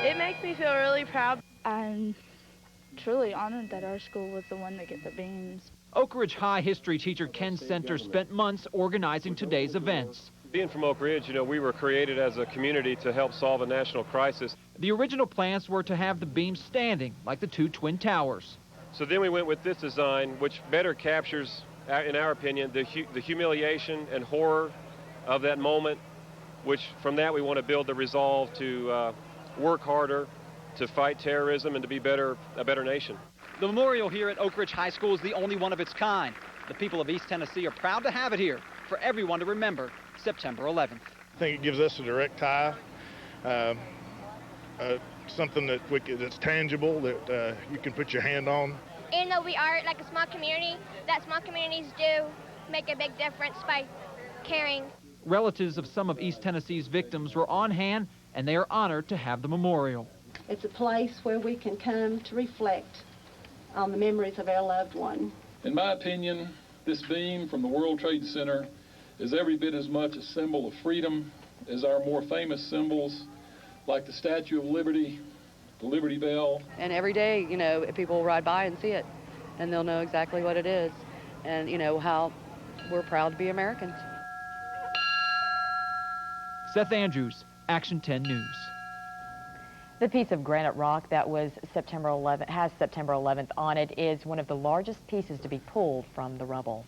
It makes me feel really proud. I'm truly honored that our school was the one to get the beams. Oak Ridge High history teacher Ken Center spent months organizing today's events. Being from Oak Ridge, you know, we were created as a community to help solve a national crisis. The original plans were to have the beams standing, like the 2 twin towers. So then we went with this design, which better captures, in our opinion, the humiliation and horror of that moment, which from that we want to build the resolve to work harder, to fight terrorism, and to be a better nation. The memorial here at Oak Ridge High School is the only one of its kind. The people of East Tennessee are proud to have it here for everyone to remember September 11th. I think it gives us a direct tie, something that's tangible, that you can put your hand on. Even though we are like a small community, that small communities do make a big difference by caring. Relatives of some of East Tennessee's victims were on hand, and they are honored to have the memorial. It's a place where we can come to reflect on the memories of our loved one. In my opinion, this beam from the World Trade Center is every bit as much a symbol of freedom as our more famous symbols like the Statue of Liberty, the Liberty Bell. And every day, you know, people will ride by and see it, and they'll know exactly what it is, and, you know, how we're proud to be Americans. Seth Andrews, Action 10 News. The piece of granite rock that was has September 11th on it is one of the largest pieces to be pulled from the rubble.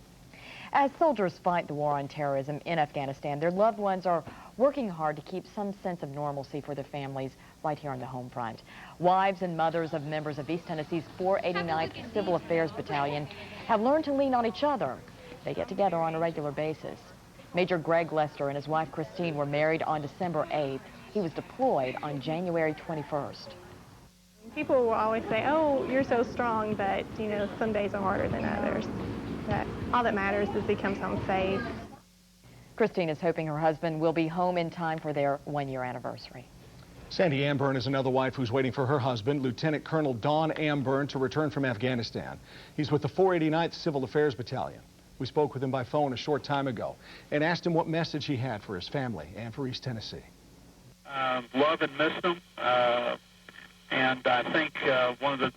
As soldiers fight the war on terrorism in Afghanistan, their loved ones are working hard to keep some sense of normalcy for their families right here on the home front. Wives and mothers of members of East Tennessee's 489th Civil Affairs Battalion have learned to lean on each other. They get together on a regular basis. Major Greg Lester and his wife Christine were married on December 8th. He was deployed on January 21st. People will always say, oh, you're so strong, but, you know, some days are harder than others. But all that matters is he comes home safe. Christine is hoping her husband will be home in time for their one-year anniversary. Sandy Amburn is another wife who's waiting for her husband, Lieutenant Colonel Don Amburn, to return from Afghanistan. He's with the 489th Civil Affairs Battalion. We spoke with him by phone a short time ago and asked him what message he had for his family and for East Tennessee. Love and miss them, and I think one of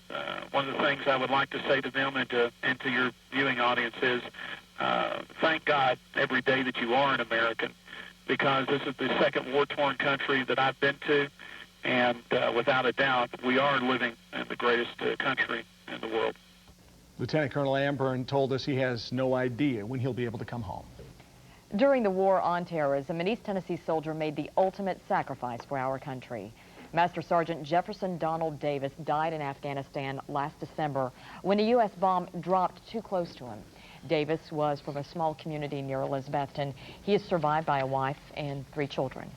the things I would like to say to them and to your viewing audience is thank God every day that you are an American, because this is the second war-torn country that I've been to, and without a doubt, we are living in the greatest country in the world. Lieutenant Colonel Amburn told us he has no idea when he'll be able to come home. During the war on terrorism, an East Tennessee soldier made the ultimate sacrifice for our country. Master Sergeant Jefferson Donald Davis died in Afghanistan last December when a U.S. bomb dropped too close to him. Davis was from a small community near Elizabethton. He is survived by a wife and 3 children.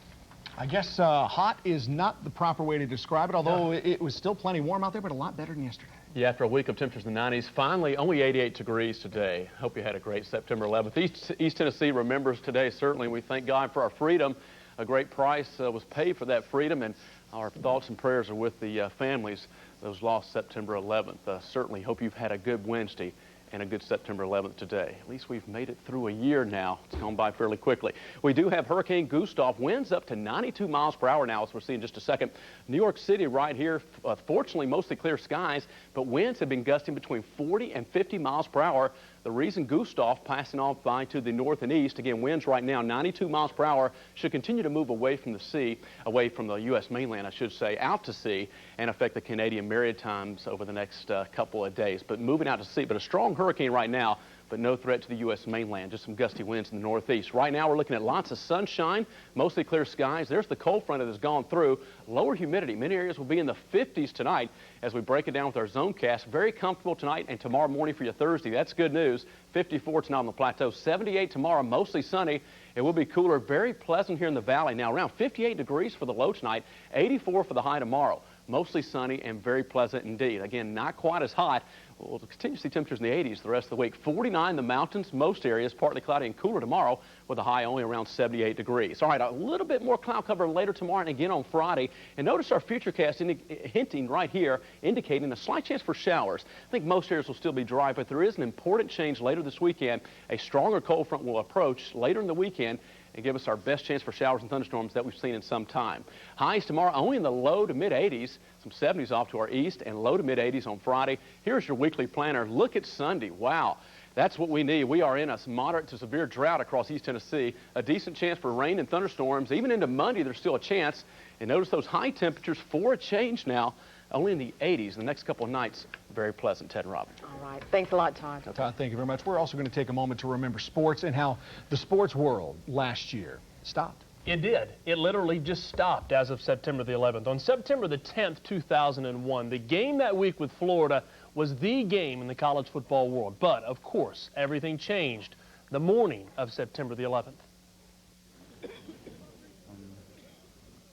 I guess hot is not the proper way to describe it, although it was still plenty warm out there, but a lot better than yesterday. Yeah, after a week of temperatures in the 90s, finally only 88 degrees today. Hope you had a great September 11th. East Tennessee remembers today, certainly. We thank God for our freedom. A great price was paid for that freedom, and our thoughts and prayers are with the families those lost September 11th. Certainly hope you've had a good Wednesday and a good September 11th today. At least we've made it through a year now. It's gone by fairly quickly. We do have Hurricane Gustav. Winds up to 92 miles per hour now, as we'll see in just a second. New York City right here, fortunately mostly clear skies, but winds have been gusting between 40 and 50 miles per hour The reason Gustav passing off by to the north and east. Again, winds right now 92 miles per hour, should continue to move away from the sea, away from the U.S. mainland, I should say, out to sea, and affect the Canadian Maritimes over the next couple of days. But moving out to sea, but a strong hurricane right now, but no threat to the U.S. mainland, just some gusty winds in the northeast. Right now, we're looking at lots of sunshine, mostly clear skies. There's the cold front that has gone through. Lower humidity. Many areas will be in the 50s tonight as we break it down with our zone cast. Very comfortable tonight and tomorrow morning for your Thursday. That's good news. 54 tonight on the plateau. 78 tomorrow, mostly sunny. It will be cooler, very pleasant here in the valley. Now, around 58 degrees for the low tonight, 84 for the high tomorrow. Mostly sunny and very pleasant indeed. Again, not quite as hot. We'll continue to see temperatures in the 80s the rest of the week. 49 in the mountains, most areas, partly cloudy and cooler tomorrow with a high only around 78 degrees. All right, a little bit more cloud cover later tomorrow and again on Friday. And notice our futurecast hinting right here, indicating a slight chance for showers. I think most areas will still be dry, but there is an important change later this weekend. A stronger cold front will approach later in the weekend and give us our best chance for showers and thunderstorms that we've seen in some time. Highs tomorrow only in the low to mid 80s, some 70s off to our east, and low to mid 80s on Friday. Here's your weekly planner. Look at Sunday. Wow. That's what we need. We are in a moderate to severe drought across East Tennessee. A decent chance for rain and thunderstorms. Even into Monday, there's still a chance. And notice those high temperatures for a change now, only in the 80s. The next couple of nights, very pleasant. Ted and Robin. All right. Thanks a lot, Todd. Todd, thank you very much. We're also going to take a moment to remember sports and how the sports world last year stopped. It did. It literally just stopped as of September the 11th. On September the 10th, 2001, the game that week with Florida was the game in the college football world. But, of course, everything changed the morning of September the 11th.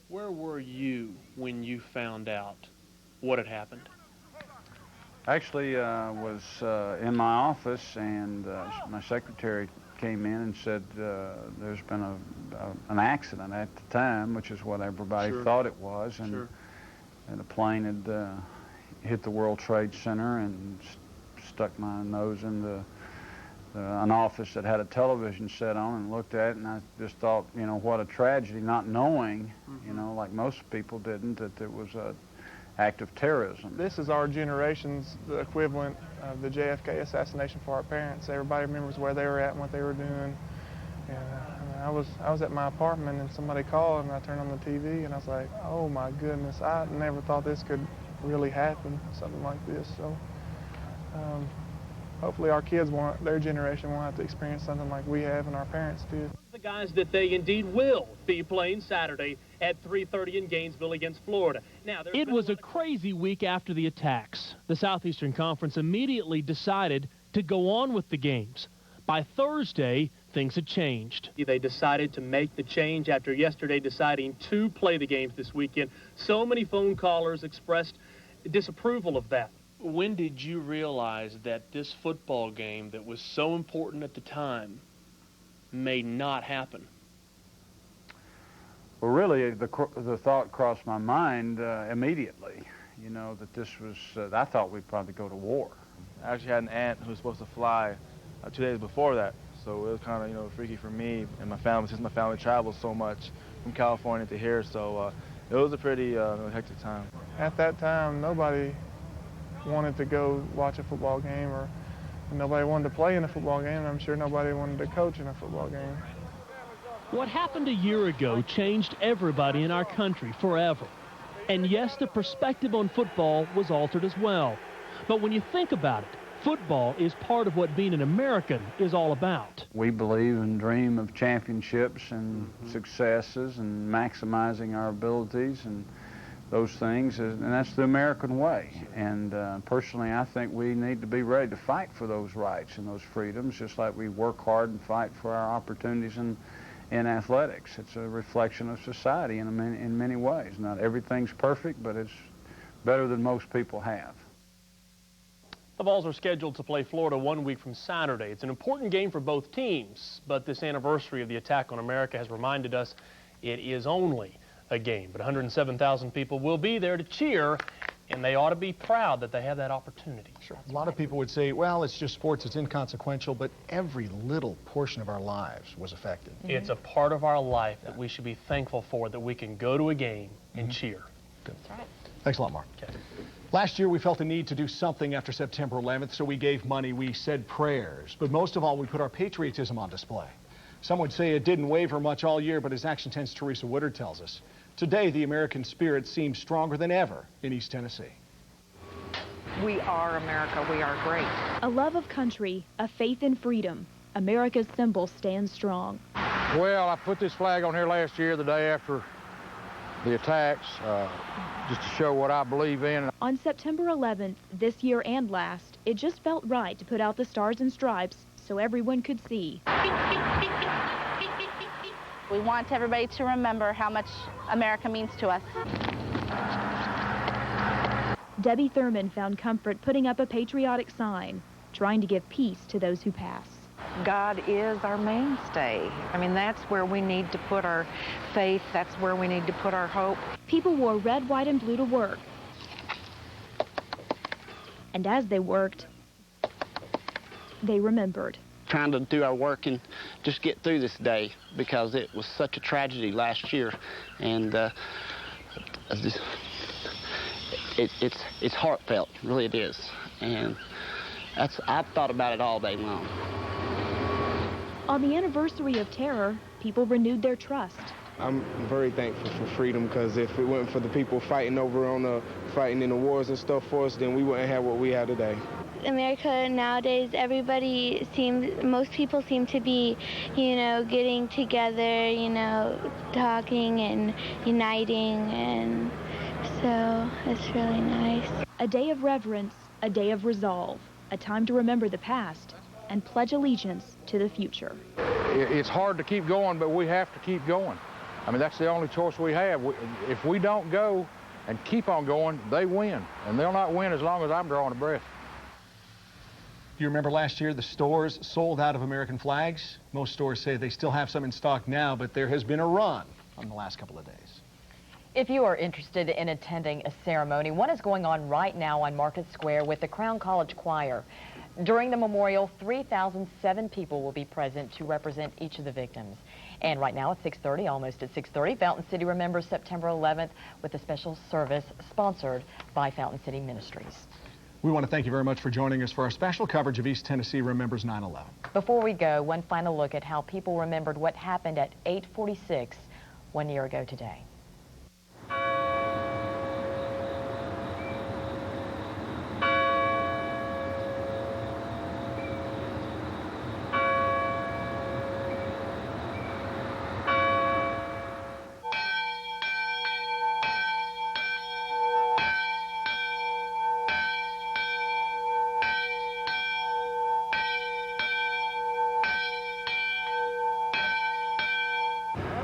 Where were you when you found out what had happened? Actually, was in my office, and my secretary came in and said there's been an accident at the time, which is what everybody thought it was, and, and the plane had hit the World Trade Center and stuck my nose into an office that had a television set on, and looked at it, and I just thought, you know, what a tragedy, not knowing, you know, like most people didn't, that it was a act of terrorism. This is our generation's the equivalent of the JFK assassination for our parents. Everybody remembers where they were at and what they were doing. And I was at my apartment, and somebody called, and I turned on the TV, and I was like, oh my goodness, I never thought this could really happen, something like this. So hopefully our kids their generation won't have to experience something like we have and our parents did. The guys that they indeed will be playing Saturday at 3:30 in Gainesville against Florida. Now, it was a crazy week after the attacks. The Southeastern Conference immediately decided to go on with the games. By Thursday, things had changed. They decided to make the change after yesterday deciding to play the games this weekend. So many phone callers expressed disapproval of that. When did you realize that this football game that was so important at the time may not happen? Well, really, the thought crossed my mind immediately, you know, that this was, I thought we'd probably go to war. I actually had an aunt who was supposed to fly 2 days before that, so it was kind of, you know, freaky for me and my family, since my family travels so much from California to here, so it was a pretty hectic time. At that time, nobody wanted to go watch a football game, or nobody wanted to play in a football game, and I'm sure nobody wanted to coach in a football game. What happened a year ago changed everybody in our country forever. And yes, the perspective on football was altered as well. But when you think about it, football is part of what being an American is all about. We believe and dream of championships and successes and maximizing our abilities and those things, and that's the American way. And personally, I think we need to be ready to fight for those rights and those freedoms, just like we work hard and fight for our opportunities in athletics. It's a reflection of society in many ways. Not everything's perfect, but it's better than most people have. The Vols are scheduled to play Florida 1 week from Saturday. It's an important game for both teams, but this anniversary of the attack on America has reminded us it is only a game. But 107,000 people will be there to cheer, and they ought to be proud that they have that opportunity. Sure. A lot of people would say, well, it's just sports, it's inconsequential, but every little portion of our lives was affected. It's a part of our life that we should be thankful for, that we can go to a game and cheer. Good. That's right. Thanks a lot, Mark. Okay. Last year, we felt a need to do something after September 11th, so we gave money, we said prayers. But most of all, we put our patriotism on display. Some would say it didn't waver much all year, but as Action 10's Teresa Woodard tells us, today the American spirit seems stronger than ever in East Tennessee. We are America. We are great. A love of country, a faith in freedom. America's symbol stands strong. Well, I put this flag on here last year, the day after the attacks, just to show what I believe in. On September 11th, this year and last, it just felt right to put out the stars and stripes so everyone could see. We want everybody to remember how much America means to us. Debbie Thurman found comfort putting up a patriotic sign, trying to give peace to those who pass. God is our mainstay. I mean, that's where we need to put our faith. That's where we need to put our hope. People wore red, white, and blue to work. And as they worked, they remembered. Trying to do our work and just get through this day because it was such a tragedy last year. And it's heartfelt, really it is. And I've thought about it all day long. On the anniversary of terror, people renewed their trust. I'm very thankful for freedom because if it wasn't for the people fighting fighting in the wars and stuff for us, then we wouldn't have what we have today. America nowadays, most people seem to be, getting together, talking and uniting, and so it's really nice. A day of reverence, a day of resolve, a time to remember the past and pledge allegiance to the future. It's hard to keep going, but we have to keep going. I mean, that's the only choice we have. If we don't go and keep on going, they win. And they'll not win as long as I'm drawing a breath. You remember last year the stores sold out of American flags? Most stores say they still have some in stock now, but there has been a run on the last couple of days. If you are interested in attending a ceremony, one is going on right now on Market Square with the Crown College Choir. During the memorial, 3,007 people will be present to represent each of the victims. And right now at 6:30, almost at 6:30, Fountain City remembers September 11th with a special service sponsored by Fountain City Ministries. We want to thank you very much for joining us for our special coverage of East Tennessee Remembers 9/11. Before we go, one final look at how people remembered what happened at 8:46 1 year ago today.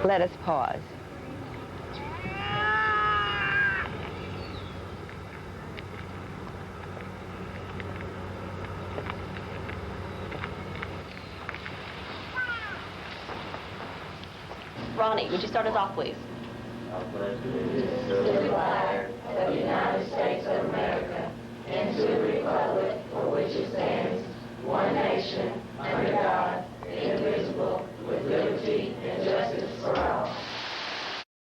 Let us pause. Ronnie, would you start us off, please? To the flag of the United States